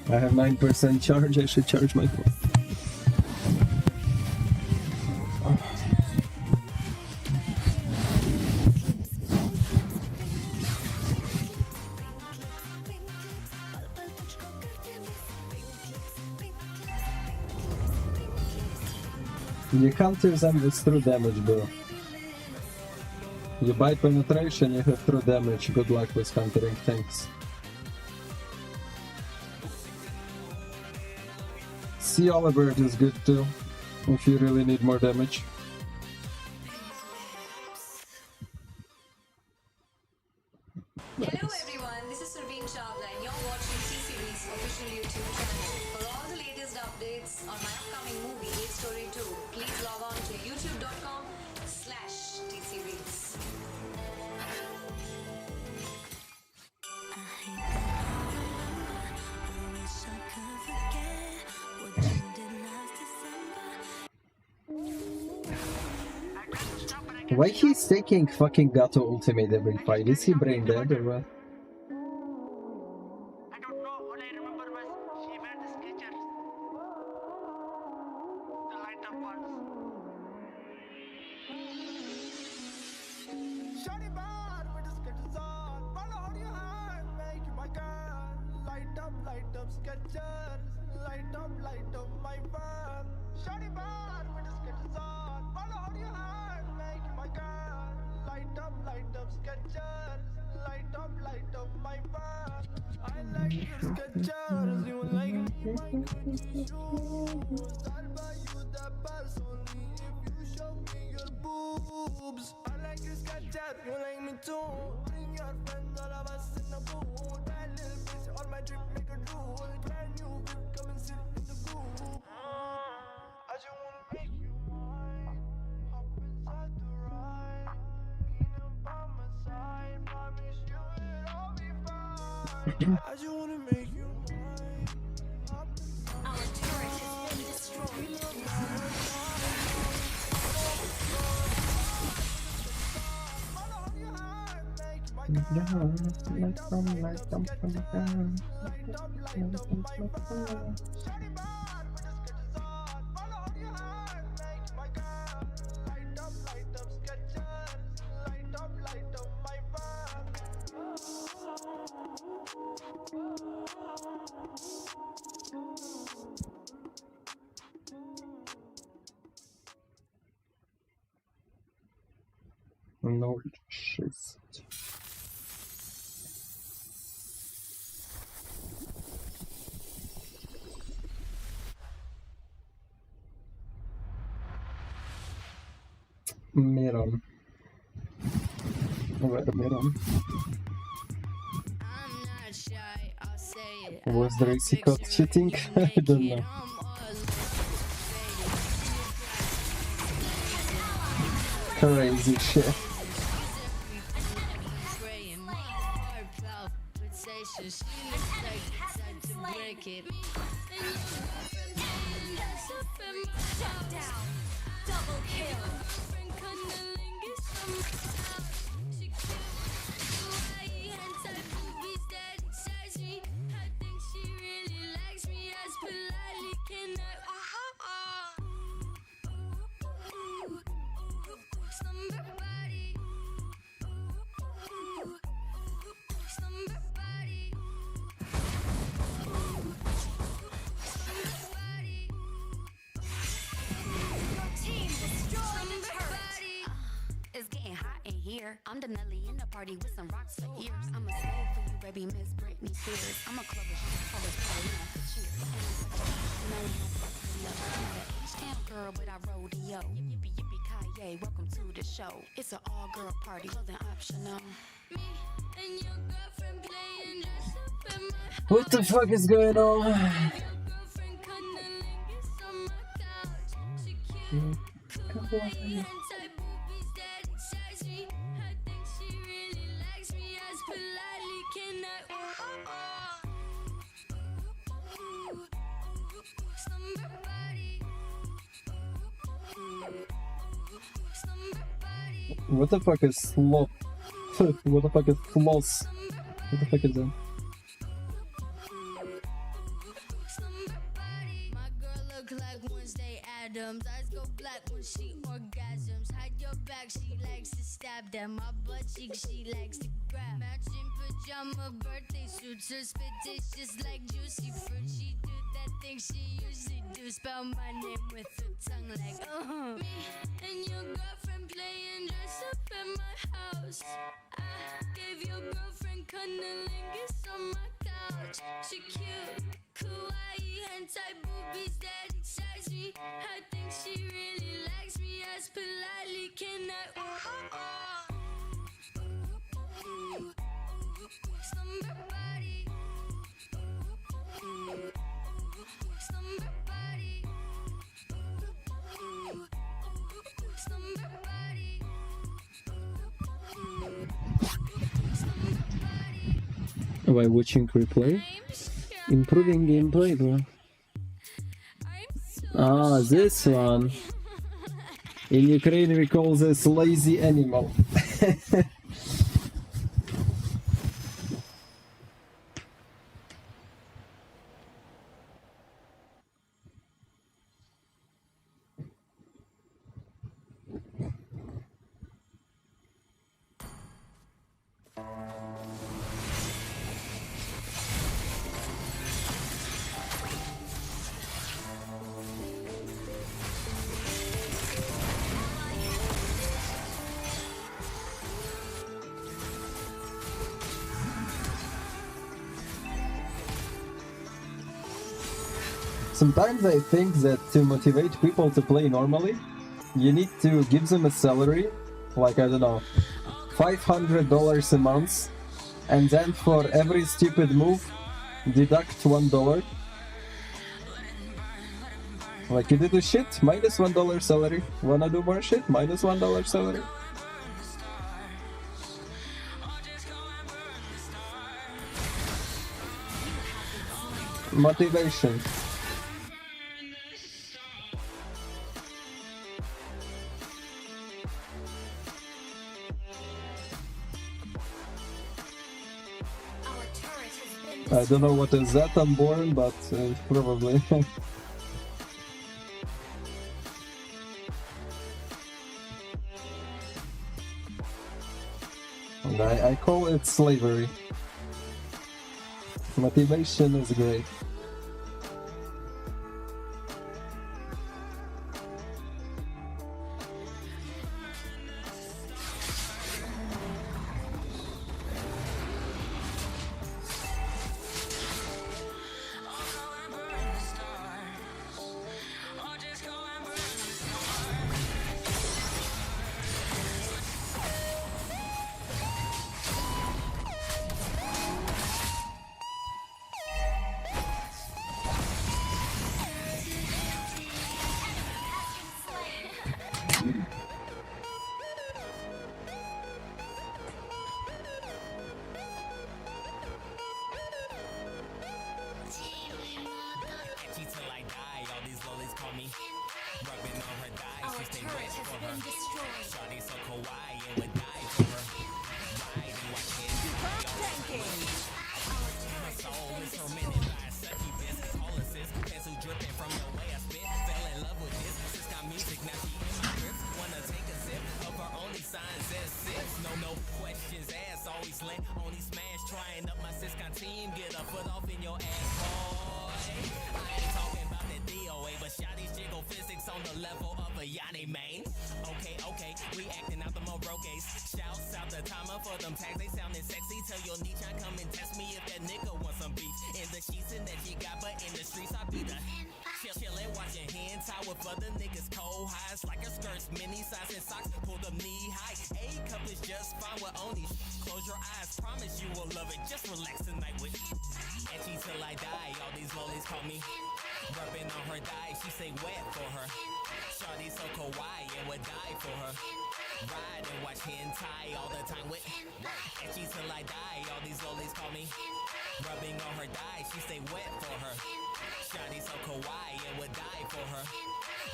I have 9% charge, I should charge my phone. You counter them with true damage, bro. You buy penetration, you have true damage. Good luck with countering tanks. Sea Oliver is good too, if you really need more damage. Hello everyone, this is Surveen Chawla and you're watching T-Series official YouTube channel. For all the latest updates on my upcoming movie, Hate Story 2, please log on to youtube.com/T-Series. Why he's taking fucking Gato ultimate every fight? Is he brain dead or what? No shit. Miron. Where Miron? Was the racy code cheating? I don't know. Crazy shit. I'm the Nelly in the party with some rocks for ears. I'm a slave for you, baby, Miss Britney Spears. I'm a clover, colors, cheers. H-Town girl, but I rodeo. Yippee, yippee, Kaye, welcome to the show. It's an all-girl party, clothing optional. Me and your girlfriend playing dress up in my house. What the fuck is going on? Come on. What the fuck is slop? What the fuck is floss? What the fuck is that? look like Wednesday Addams. Eyes go black when she orgasms. Hide your back, she likes to stab them. My butt cheek, she likes to grab. Matching pajama birthday suits. Her spit tastes just like juicy fruit. She do that thing she usually do. Spell my name with her tongue like Me and your girlfriend playing dress up at my house. I gave your girlfriend cunnilingus on my couch. She cute, kawaii, hentai boobies that excites me. I think she really likes me. Ask politely, can I? Slumber body. Slumber body. Slumber body. By watching replay? Improving gameplay, bro. Ah, this one. In Ukraine we call this lazy animal. Sometimes I think that to motivate people to play normally, you need to give them a salary, like, I don't know, $500 a month, and then for every stupid move, deduct $1. Like, you did a shit, minus $1 salary. Wanna do more shit, minus $1 salary. Motivation. I don't know what is that unborn, but probably. And I call it slavery. Motivation is great.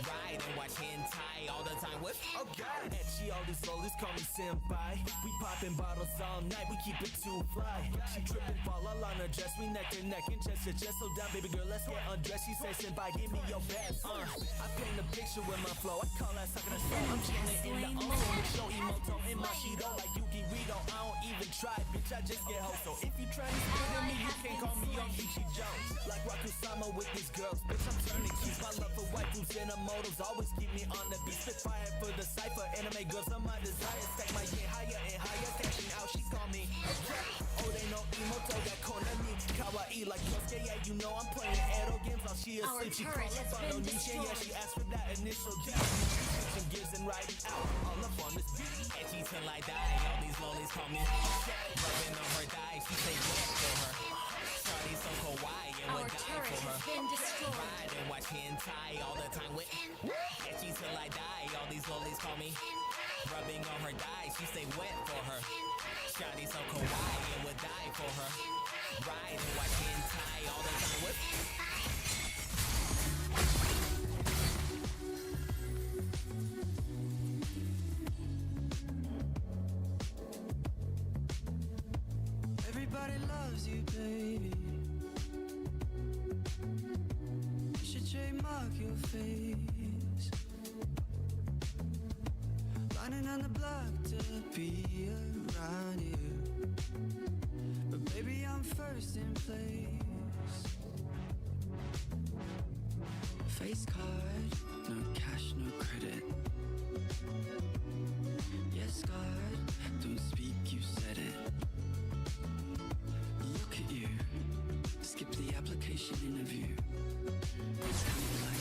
Ride and watch hentai all the time with okay. And she all these lollies call me senpai. We popping bottles all night, we keep it too fly. She tripping, fall all on her dress, we neck to neck and chest to chest. So down, baby girl, let's get undressed. She say senpai, give me your best. I paint a picture with my flow, I call that sucking a slow. I'm chilling in the ozone with show Immortal in my Shido like Yuki Rito. I don't even try, bitch, I just get host. So if you try to spit at me, you can't call me on Ichi Jones. Like Rakusama with these girls, bitch, I'm turning keys. My love for waifus and immortals always keep me on the beat. Spit fire for the cypher, anime girls are my desire. Stack my yen higher and higher, cashing out, she call me. Oh, they know Immortal, that corner me. Kawaii like Kosuke, yeah, you know I'm playing Edo games while she asleep. She calls up on no Nietzsche, yeah, she asked for that initial D. Switching gears and riding out, all up on this beat. Edgy till I die, all these lollies call me. Rubbing on her thigh, she say wet for her. Shawty so kawaii and would die for her. Ride and watch hentai all the time with edgy till I die, all these lollies call me. Rubbing on her thigh, she say wet for her. Shawty so kawaii and would die for her. Ride and watch hentai all the time with everybody loves you, baby. You should trademark your face. Lining on the block to be around you. But baby, I'm first in place. Face card, no cash, no credit. Yes, God, don't speak, you said it. Look at you, skip the application interview. It's kind of like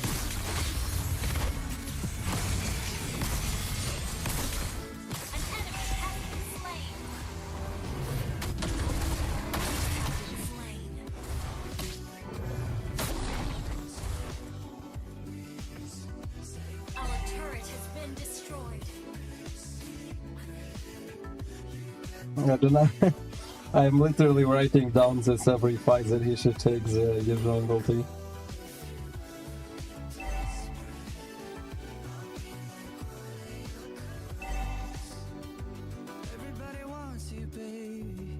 I don't know. I'm literally writing down this every fight that he should take the usual ulti. everybody wants you, baby.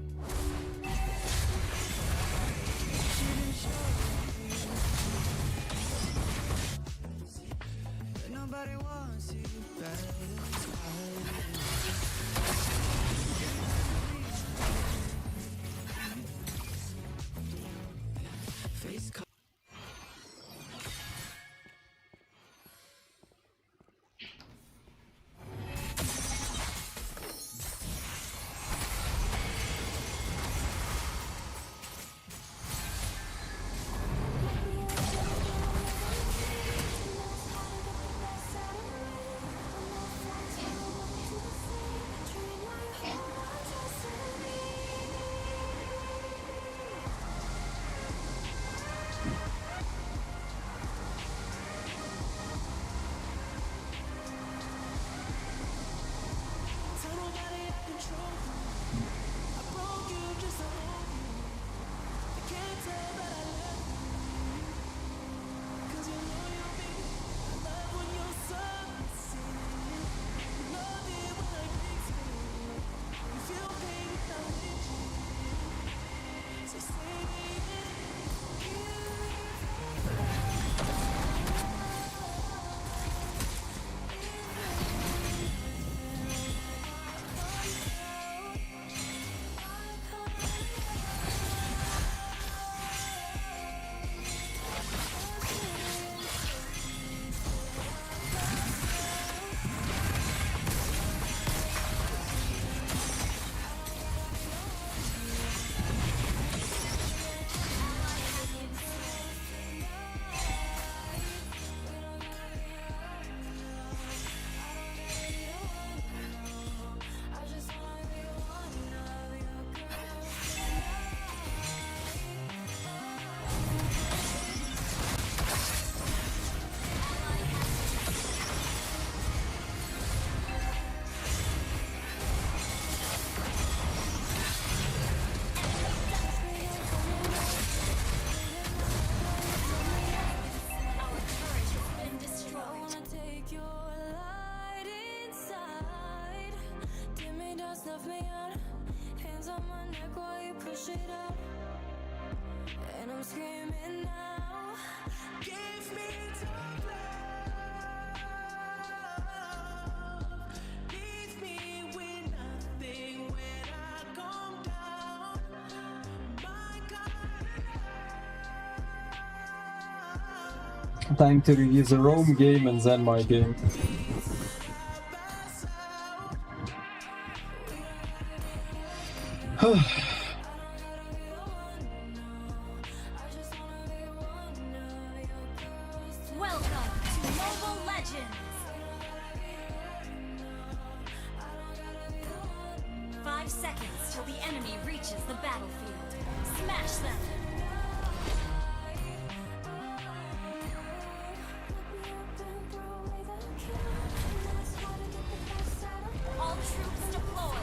But nobody wants you better. Face card. million. Hands on my neck while you push it up. And I'm screaming now. Give me tough love. Leave me with nothing when I come down. My God. Time to release a Rome game and then my game. Welcome to Mobile Legends! 5 seconds till the enemy reaches the battlefield. Smash them! All troops deployed!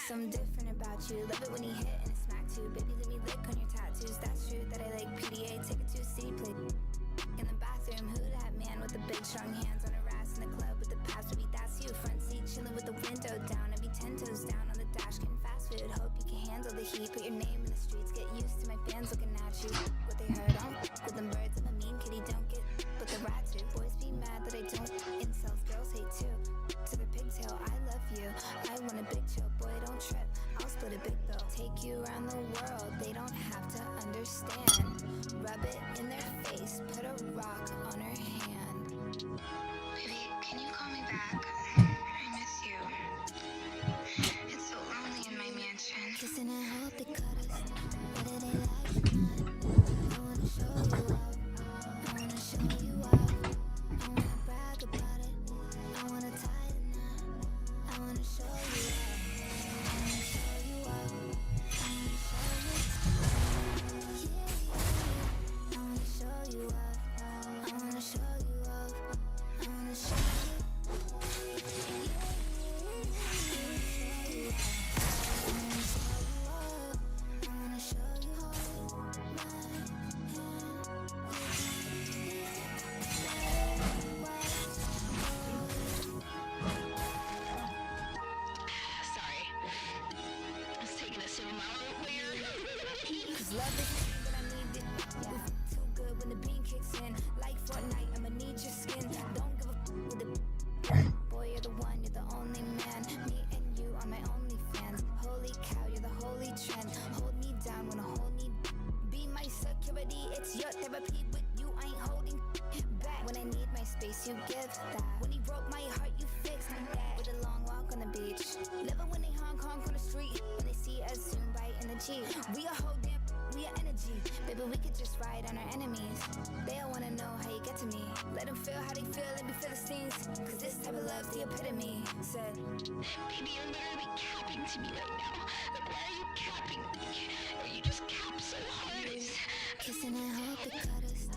Something different about you. Love it when you hit and it's smack too. Baby, let me lick on your tattoos. That's true that I like PDA. Take it to a city play in the bathroom. Who that man with the big strong hands on her ass in the club with the pass? Baby, that's you. Front seat chilling with the window down. I be 10 toes down on the dash getting fast food. Hope you can handle the heat. Put your name in the streets. Get used to my fans looking at you. What they heard on with them birds. I'm a mean kitty. Don't get but the rat too. Boys be mad that I don't. Incels, girls hate too. To the pigtail, I love you. I want a big chill, boy, don't trip. I'll split a big bill. Take you around the world, they don't have to understand. Rub it in their face, put a rock on her hand. Baby, can you call me back? I miss you. It's so lonely in my mansion. Kissing and hope they cut us. What do they like? I wanna show you up. I wanna show you up. I wanna brag about it. I wanna tie the knot. I wanna show you up. I wanna show you up. I wanna show you. Yeah. I wanna show you up. I wanna show you up. I wanna show you. Sorry. I was taking a swim out there. Cause love is the thing that I need it. We f too good when the bean kicks in. Like Fortnite, I'ma need your skin. Don't give a f with it. Boy, you're the one, you're the only man. Me and you are my only fans. Holy cow, you're the holy trend. Hold me cheap. We a whole damn, we a energy. Baby, we could just ride on our enemies. They all wanna know how you get to me. Let them feel how they feel and be Philistines. Cause this type of love's the epitome. Said, Baby, you're literally capping to me right now. Like, why are you capping me? You just cap so hard. kissing and hope it cut us.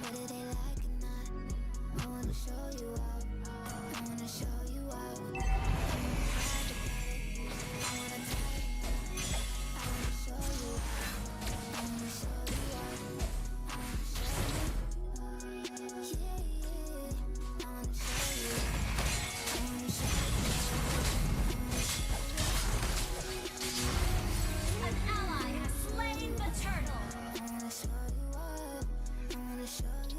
Whether they like it or not. I wanna show you out. I wanna show you out. I wanna tie it. I wanna show you out. I wanna show you out. I wanna show you. Yeah, yeah. I wanna show you. I wanna show you. An ally has slain the turtle. I wanna show you out. I wanna show you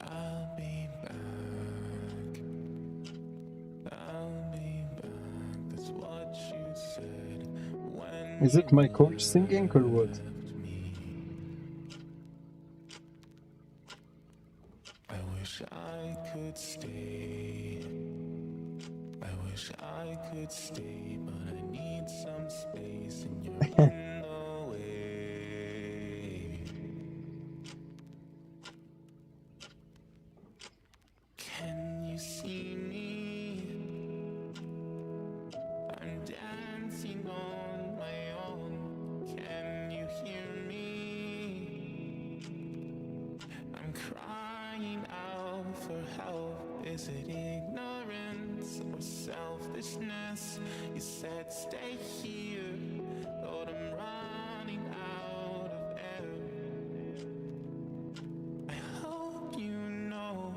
I'll be back. I'll be back. That's what you said when Is it my coach singing or what? I wish I could stay. I wish I could stay, but I need some space and you're in the way. Can you see me? I'm dancing on my own. Can you hear me? I'm crying out for help. Is it ignorance or selfishness? You said stay here, but I'm running out of air. I hope you know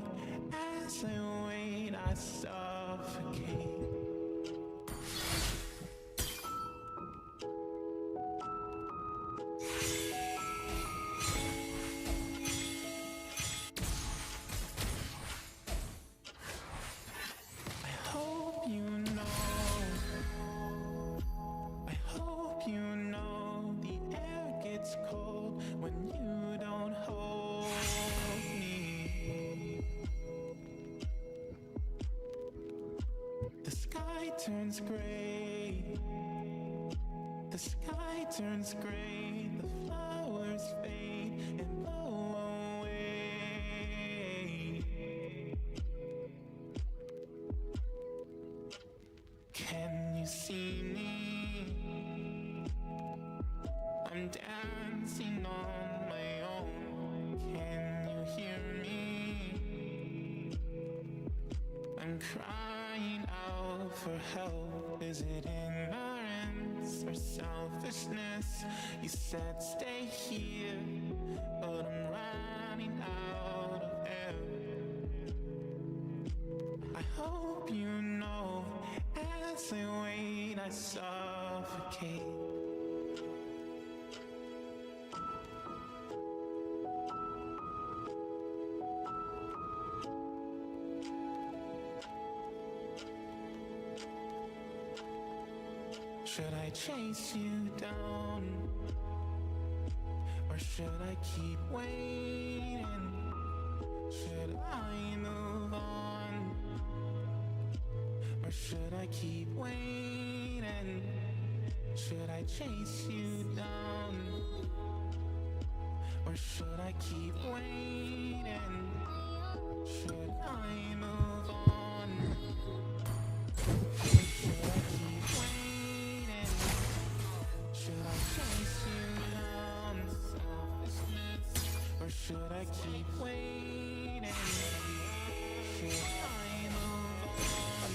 as I wait, I suffocate. I hope you know the air gets cold when you don't hold me. The sky turns gray. The sky turns gray. The flowers fade and blow away. Can you see me? I'm dancing on my own. Can you hear me? I'm crying out for help. Is it ignorance or selfishness? You said stay here, but I'm running out of air. I hope you know as I wait, I suffocate. Should I chase you down? Or should I keep waiting? Should I move on? Or should I keep waiting? Should I chase you down? Or should I keep waiting? Should I move on? Or should I keep waiting? Should I chase you down? Selfishness. Or should I keep waiting? Should I move on?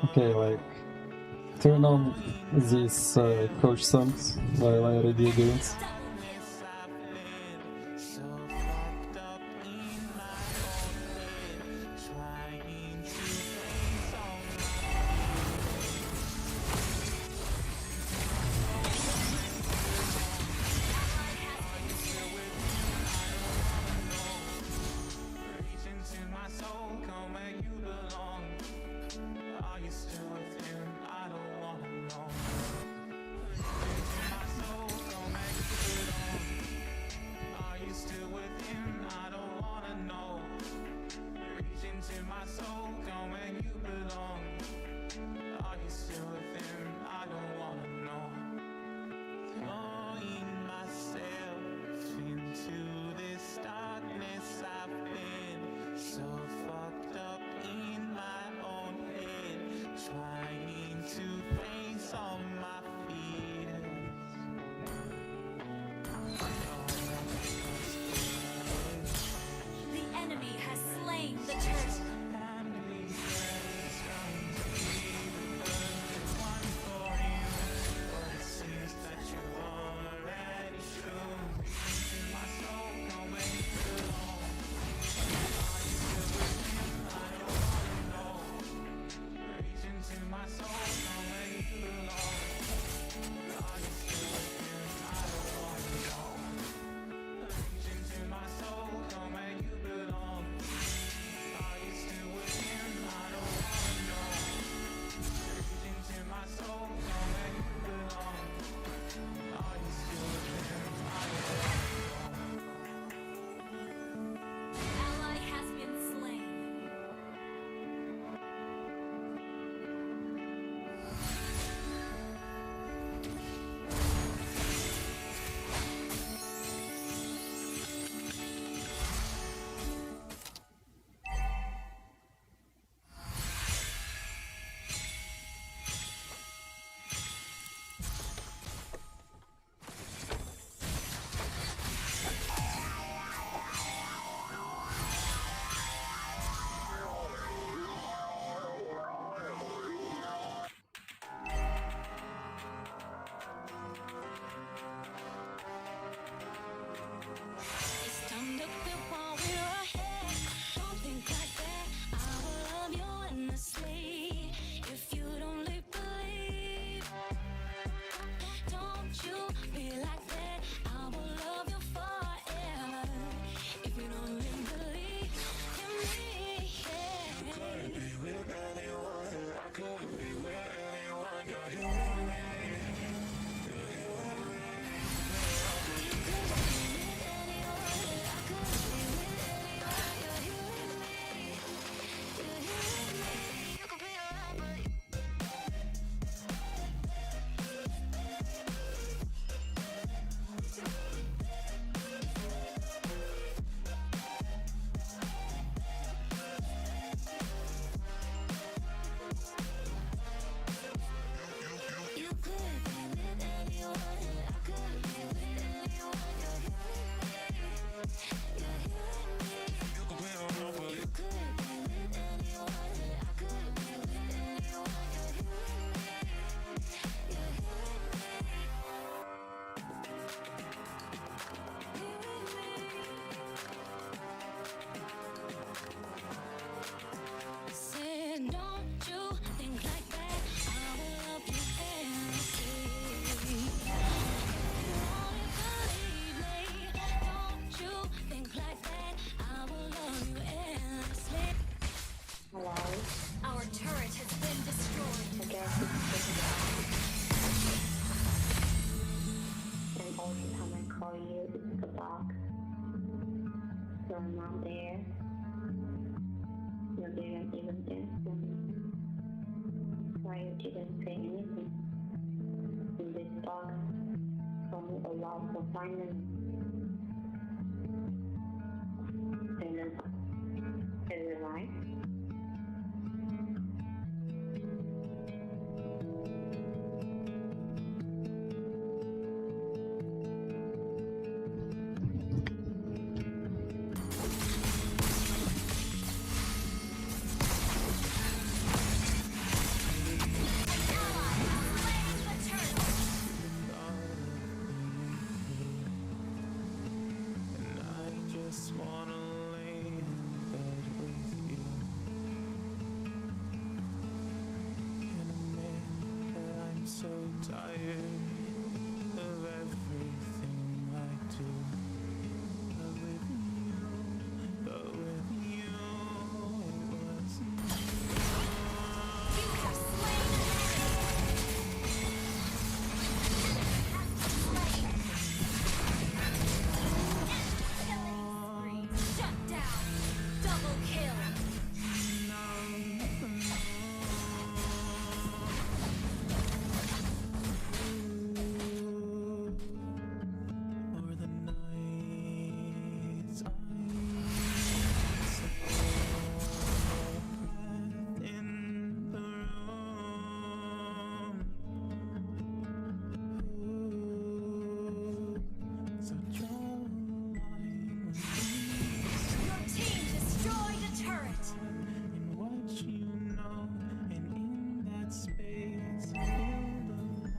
Okay, like, turn on these coach songs while I review games. are not there. You didn't even answer me. Why you didn't say anything? In this talk, from a lot of finance. Is it right? Just wanna lay in bed with you and admit that I'm so tired of everything I do. But with you, it was Shut down! Double kill! or the nights I in the room. So draw a line Your team destroyed a turret! in what you know, and in that space build a home.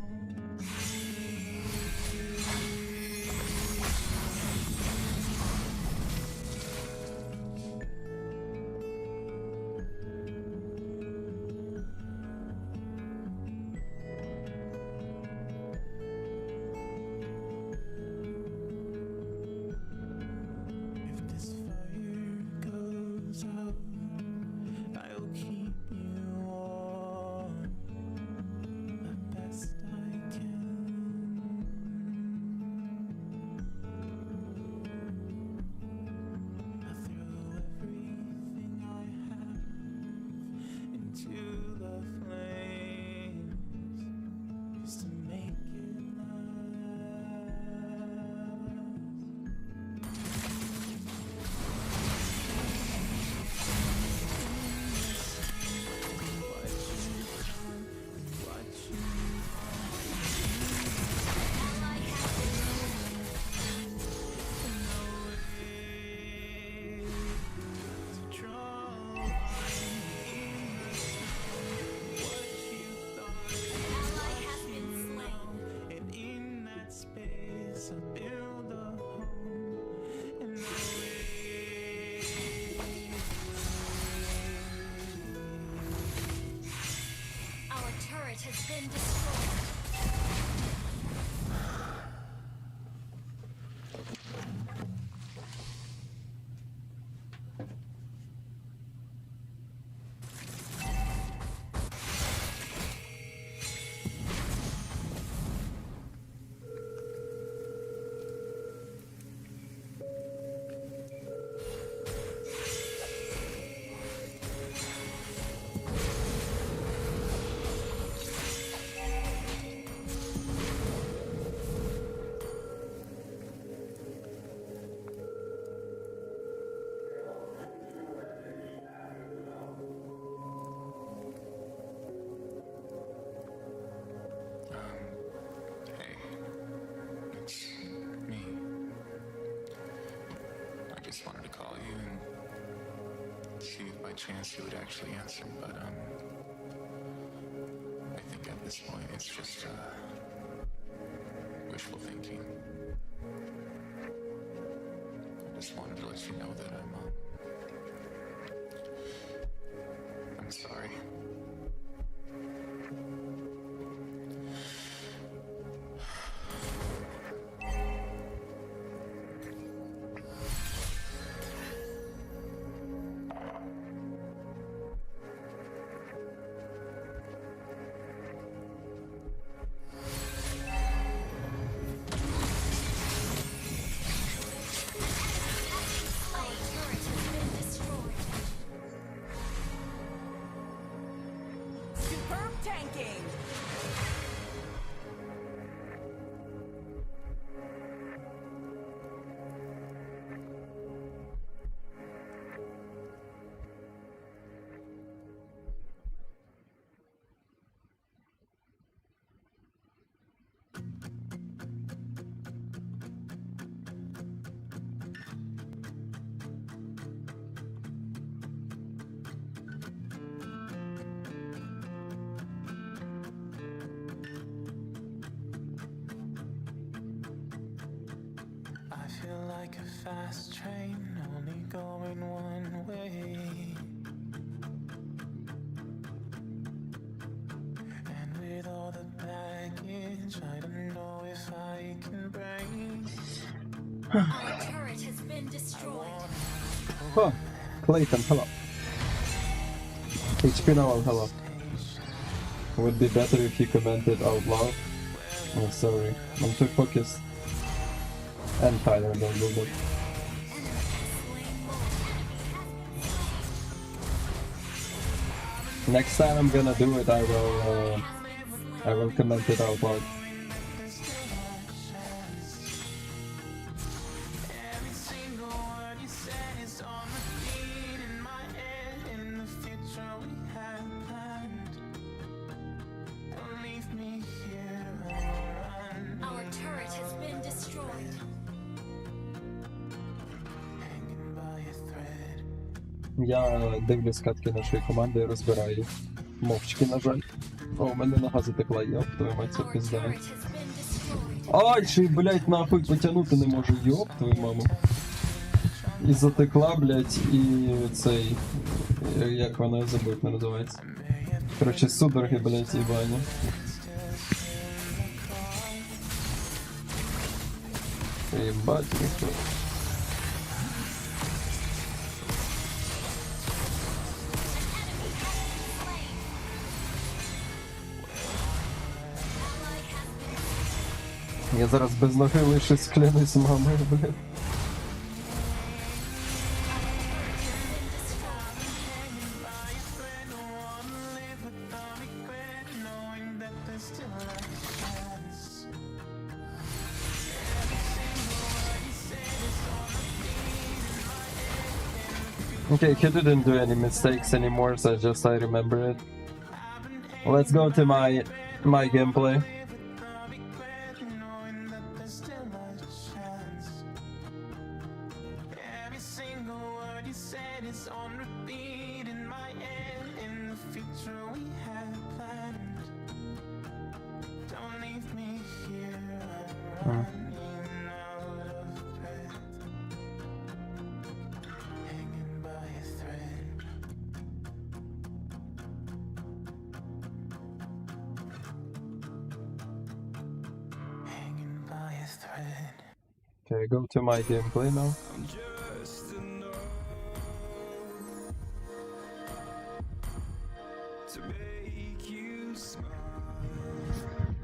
If this fire goes out, I'll keep you warm the best I can. I'll throw everything I have into the flames just to make it last. And in that space, I build a home and Our turret has been destroyed. Hey, it's me. I just wanted to call you and see if by chance you would actually answer, but I think at this point it's just wishful thinking. I just wanted to let you know that I'm sorry. Our like a fast train, only going one way. And with all the baggage, I don't know if I can break. Our turret has been destroyed. Huh. Clayton, hello. HP Noel, hello. Would be better if you commented out loud. Oh, sorry. I'm too focused. And Tyler, don't do that. Next time I'm gonna do it, I will comment it out loud. Our turret has been destroyed. Я дивлюсь катки нашої команди і розбираю їх. Мовчки, на жаль. О, у мене нога затекла, йоп, твою мать, це пізда. Ай, ще й, блять, нахуй потягнути не можу, йоп, твою маму. І затекла, блять, і цей... Як вона, забув, як називається. Короче, судороги, блять, їбані. Ебать, ніхто. Я зараз без ноги лишусь, клянусь мамою, блядь. Okay, he didn't do any mistakes anymore, so just I remember it. Let's go to my gameplay. Okay, go to my gameplay now.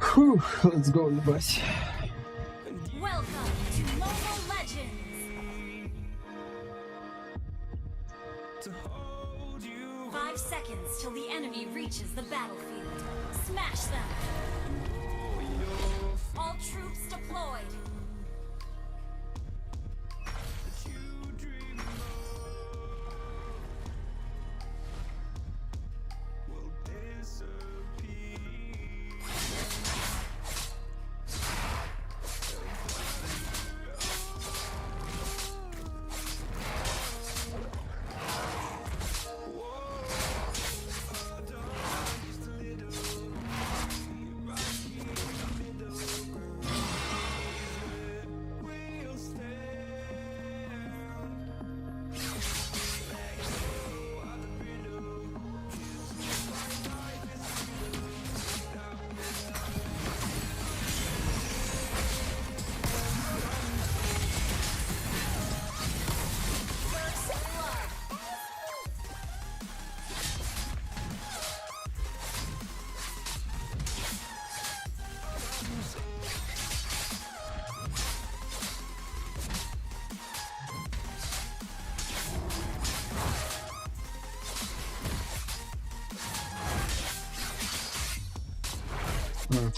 Whew, let's go, boys. Welcome to Mobile Legends. Five seconds till the enemy reaches the battlefield. Smash them. All troops deployed.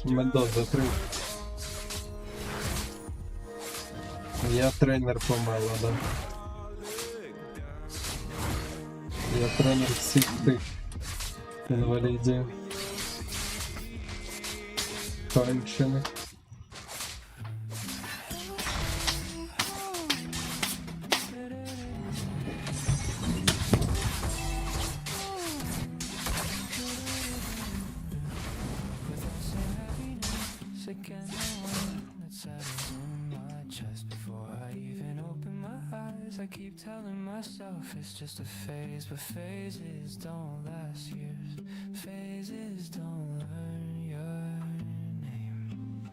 Мендоза 3. Я тренер помало, да. Я тренер всіх тих інвалідів. Кончених. Again, that settles in my chest before I even I keep telling myself it's just a phase, but phases don't last years. Phases don't learn your name.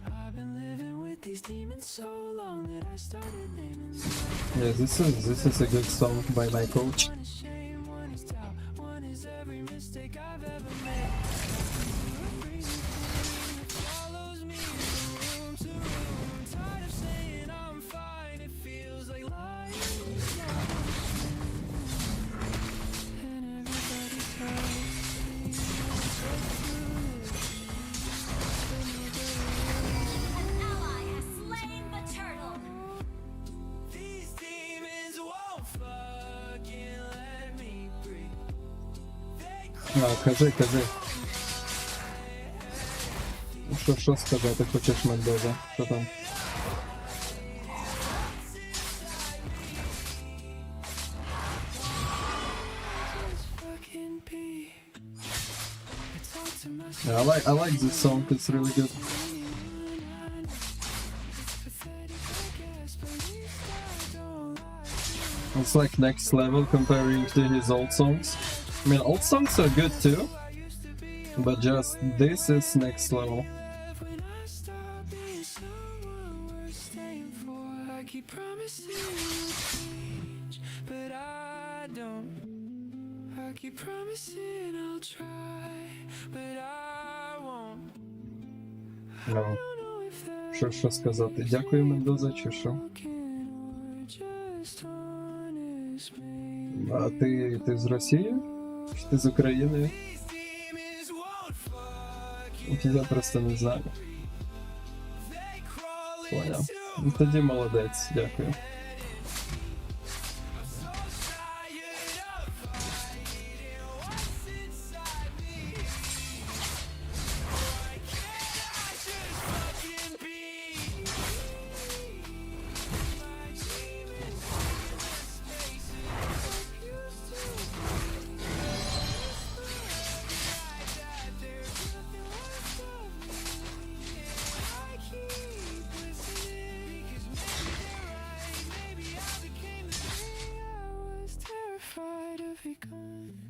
I've been living with these demons so long that I started naming them. Yeah, this is a good song by my coach. One is shame, one is doubt, one is every mistake I've ever made. Follows me room to room. I'm tired of saying I'm fine. It feels like lying. And everybody tells me An ally has slain the turtle. these demons won't fucking let me breathe. Кажи. Що сказати хочеш, Мендоза? Що там? Fucking be. I talk to myself. Yeah, I like this song, it's really good. It's like next level comparing to his old songs. I mean, old songs are good too, but just this is next level. When I stop being someone worth staying for, I keep promising I'll change, but I don't. I keep promising I'll try, but I won't. No. Що сказати? Дякую, Мендоза, чи що? Just honest, maybe. А ти з Росії? Чи ти з України? Я просто не знаю. Понял. Ну, тоді молодець, дякую. Terrified of becoming.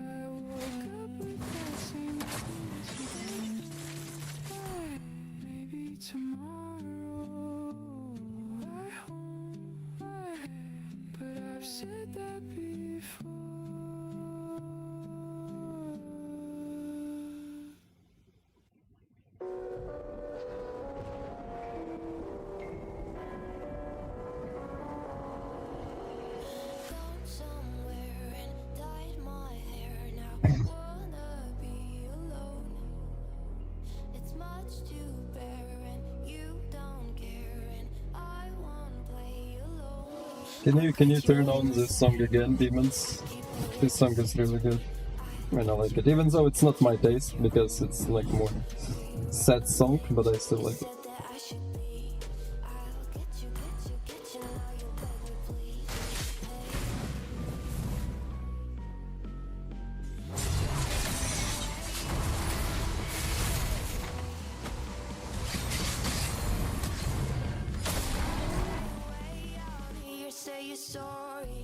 I woke up with that same feeling. Maybe tomorrow I won't. But I've said that before. Gone somewhere and dyed my hair. Now I wanna be alone. It's much to bear and you don't care, and I won't play alone. Can you turn on this song again, Demons? This song is really good. I mean, I like it, even though it's not my taste, because it's like more sad song, but I still like it. That I should be. I'll get you, now you'll beg me please. Way out here, say you're sorry.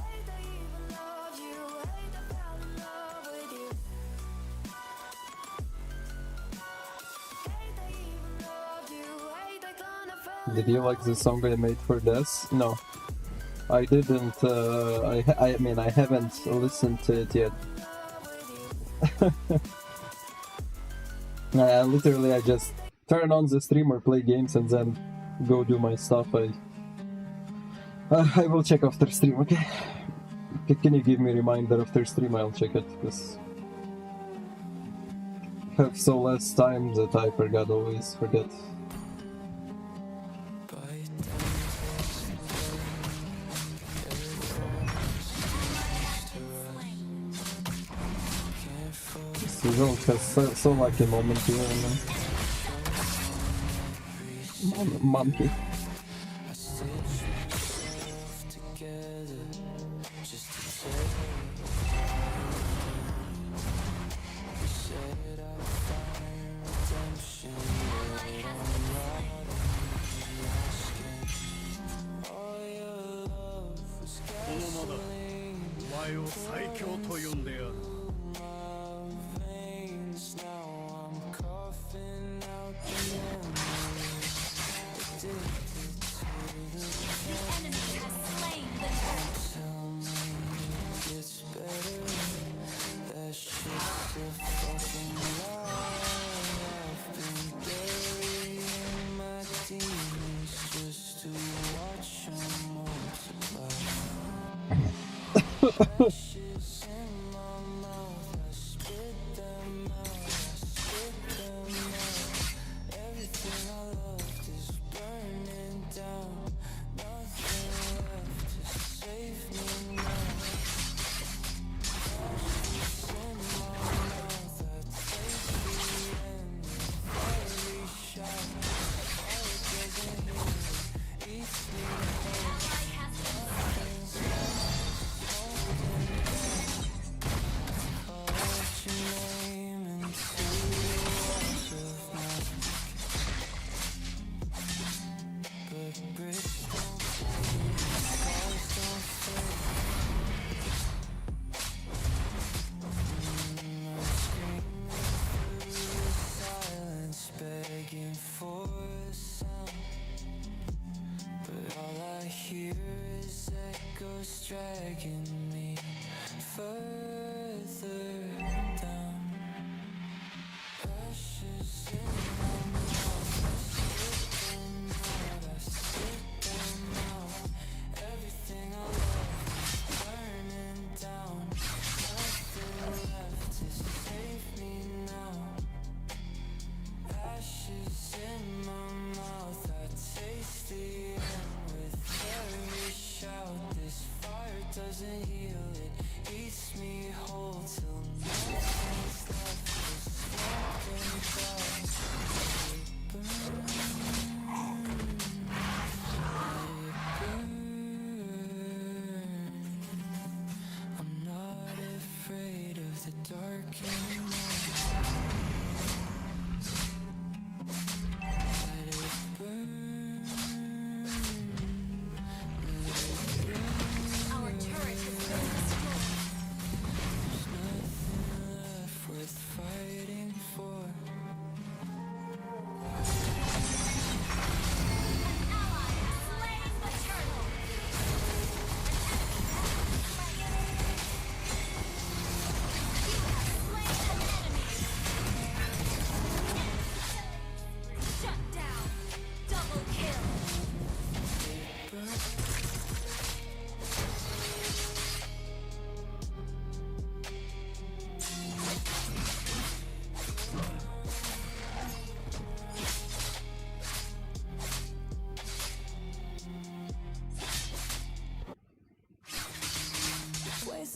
Hate I even loved you, hate I fell in love with you. Hate I even loved you, hate I kinda fell Did you like the song I made for this? No. I didn't, I mean, I haven't listened to it yet. I just turn on the stream or play games and then go do my stuff. I will check after stream, okay? Can you give me a reminder after stream? I'll check it, because I have so less time that I always forget. Season has so lucky moment here, man. Monkey. 前を最強と呼んでやる。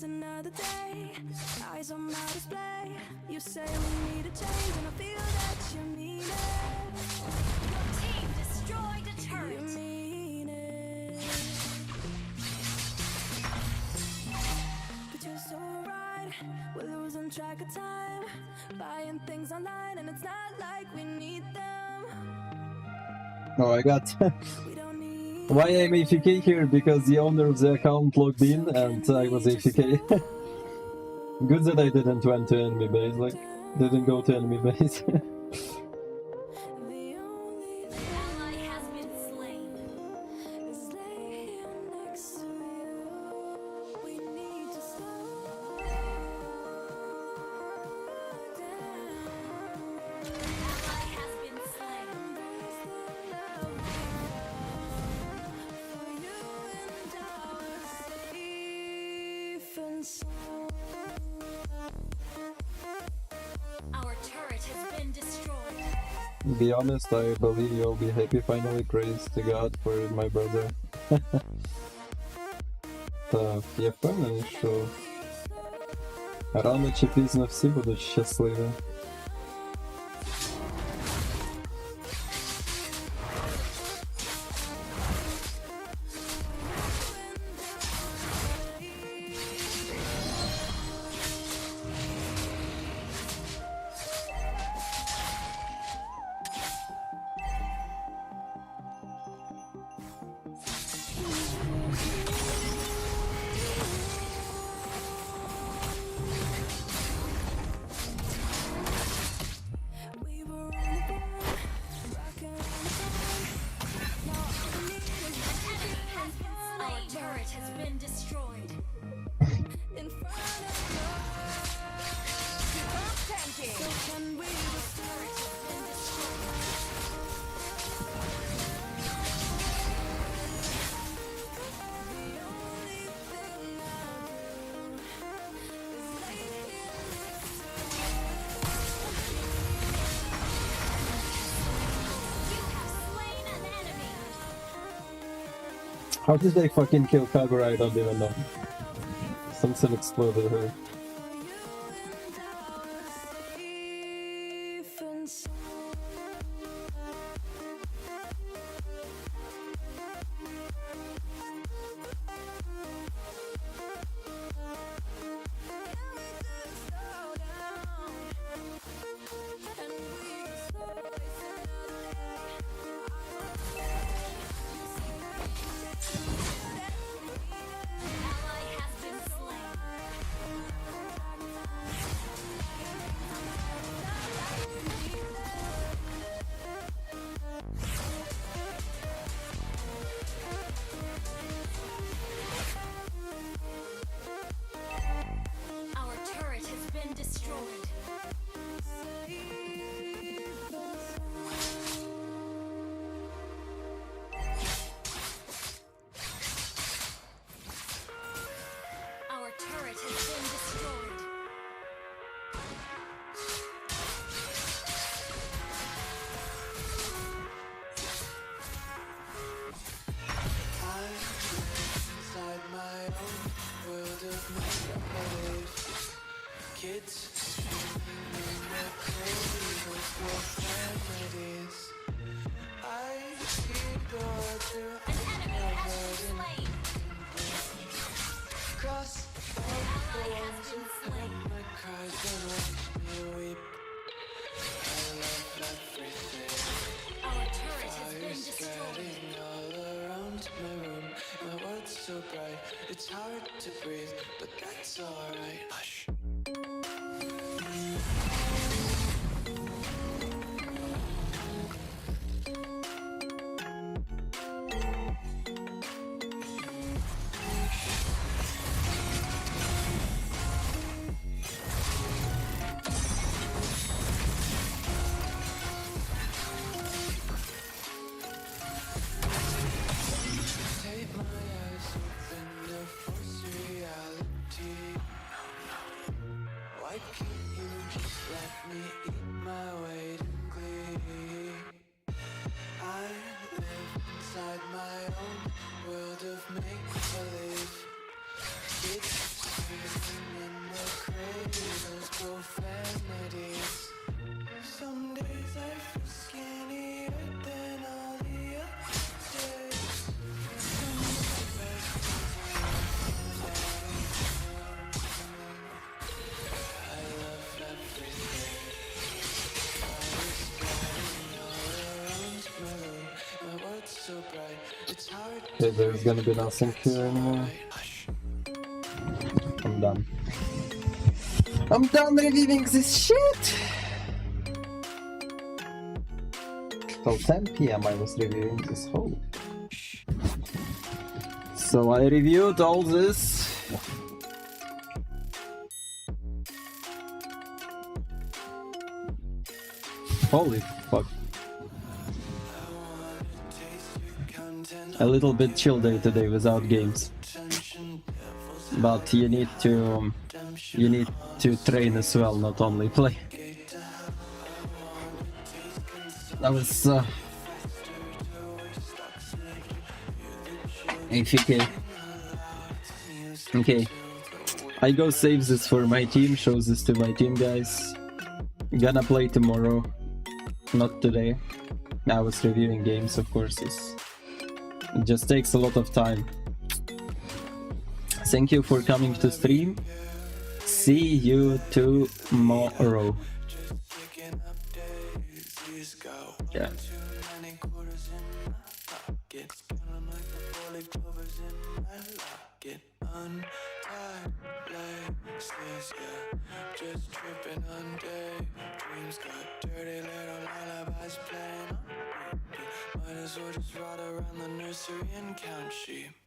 Another day, eyes on my display. You say we need a change, and I feel that you mean it. Your team destroyed a turret. You mean it. But you're so right, we're losing track of time, buying things online, and it's not like we need them. Oh, I got. Why I'm AFK here? Because the owner of the account logged in and I was AFK. Good that I didn't went to enemy base, like, didn't go to enemy base. Be honest, I believe you'll be happy finally. Praise to God for my brother. Так, я впевнений, що рано чи пізно всі будуть щасливі. How did they fucking kill Kagura? I don't even know. Something exploded here. Our turret has been destroyed. Our turret has been destroyed. Inside my own world of make-believe. Kids screaming in their cradles for remedies. I see doors through cross all the ones who heard my cries and watched me weep. I love everything. Our turret has been Fire destroyed. spreading all around my room. My world's so bright, it's hard to breathe, but that's alright. Hush. Take my eyes open to force reality. Why can't you just let me eat my weight in glee? I live inside my own world of make-believe. Kids screaming in their cradles, profanities. Some days I feel skinnier than all the other days. I love everything. Fire spreading all around my room. My world's so bright, it's hard Okay, there's gonna be nothing here anymore. I'm done. I'm done reviewing this shit! Till 10 PM I was reviewing this whole. So I reviewed all this. Holy fuck. A little bit chill day today without games. But you need to train as well, not only play. That was AFK. Okay. I go save this for my team, show this to my team, guys. Gonna play tomorrow, not today. I was reviewing games, of course. It just takes a lot of time. Thank you for coming to stream. See you tomorrow. Yeah. Just tripping on day. Dreams got dirty little lullabies playing on repeat. Might as well just ride around the nursery and count sheep.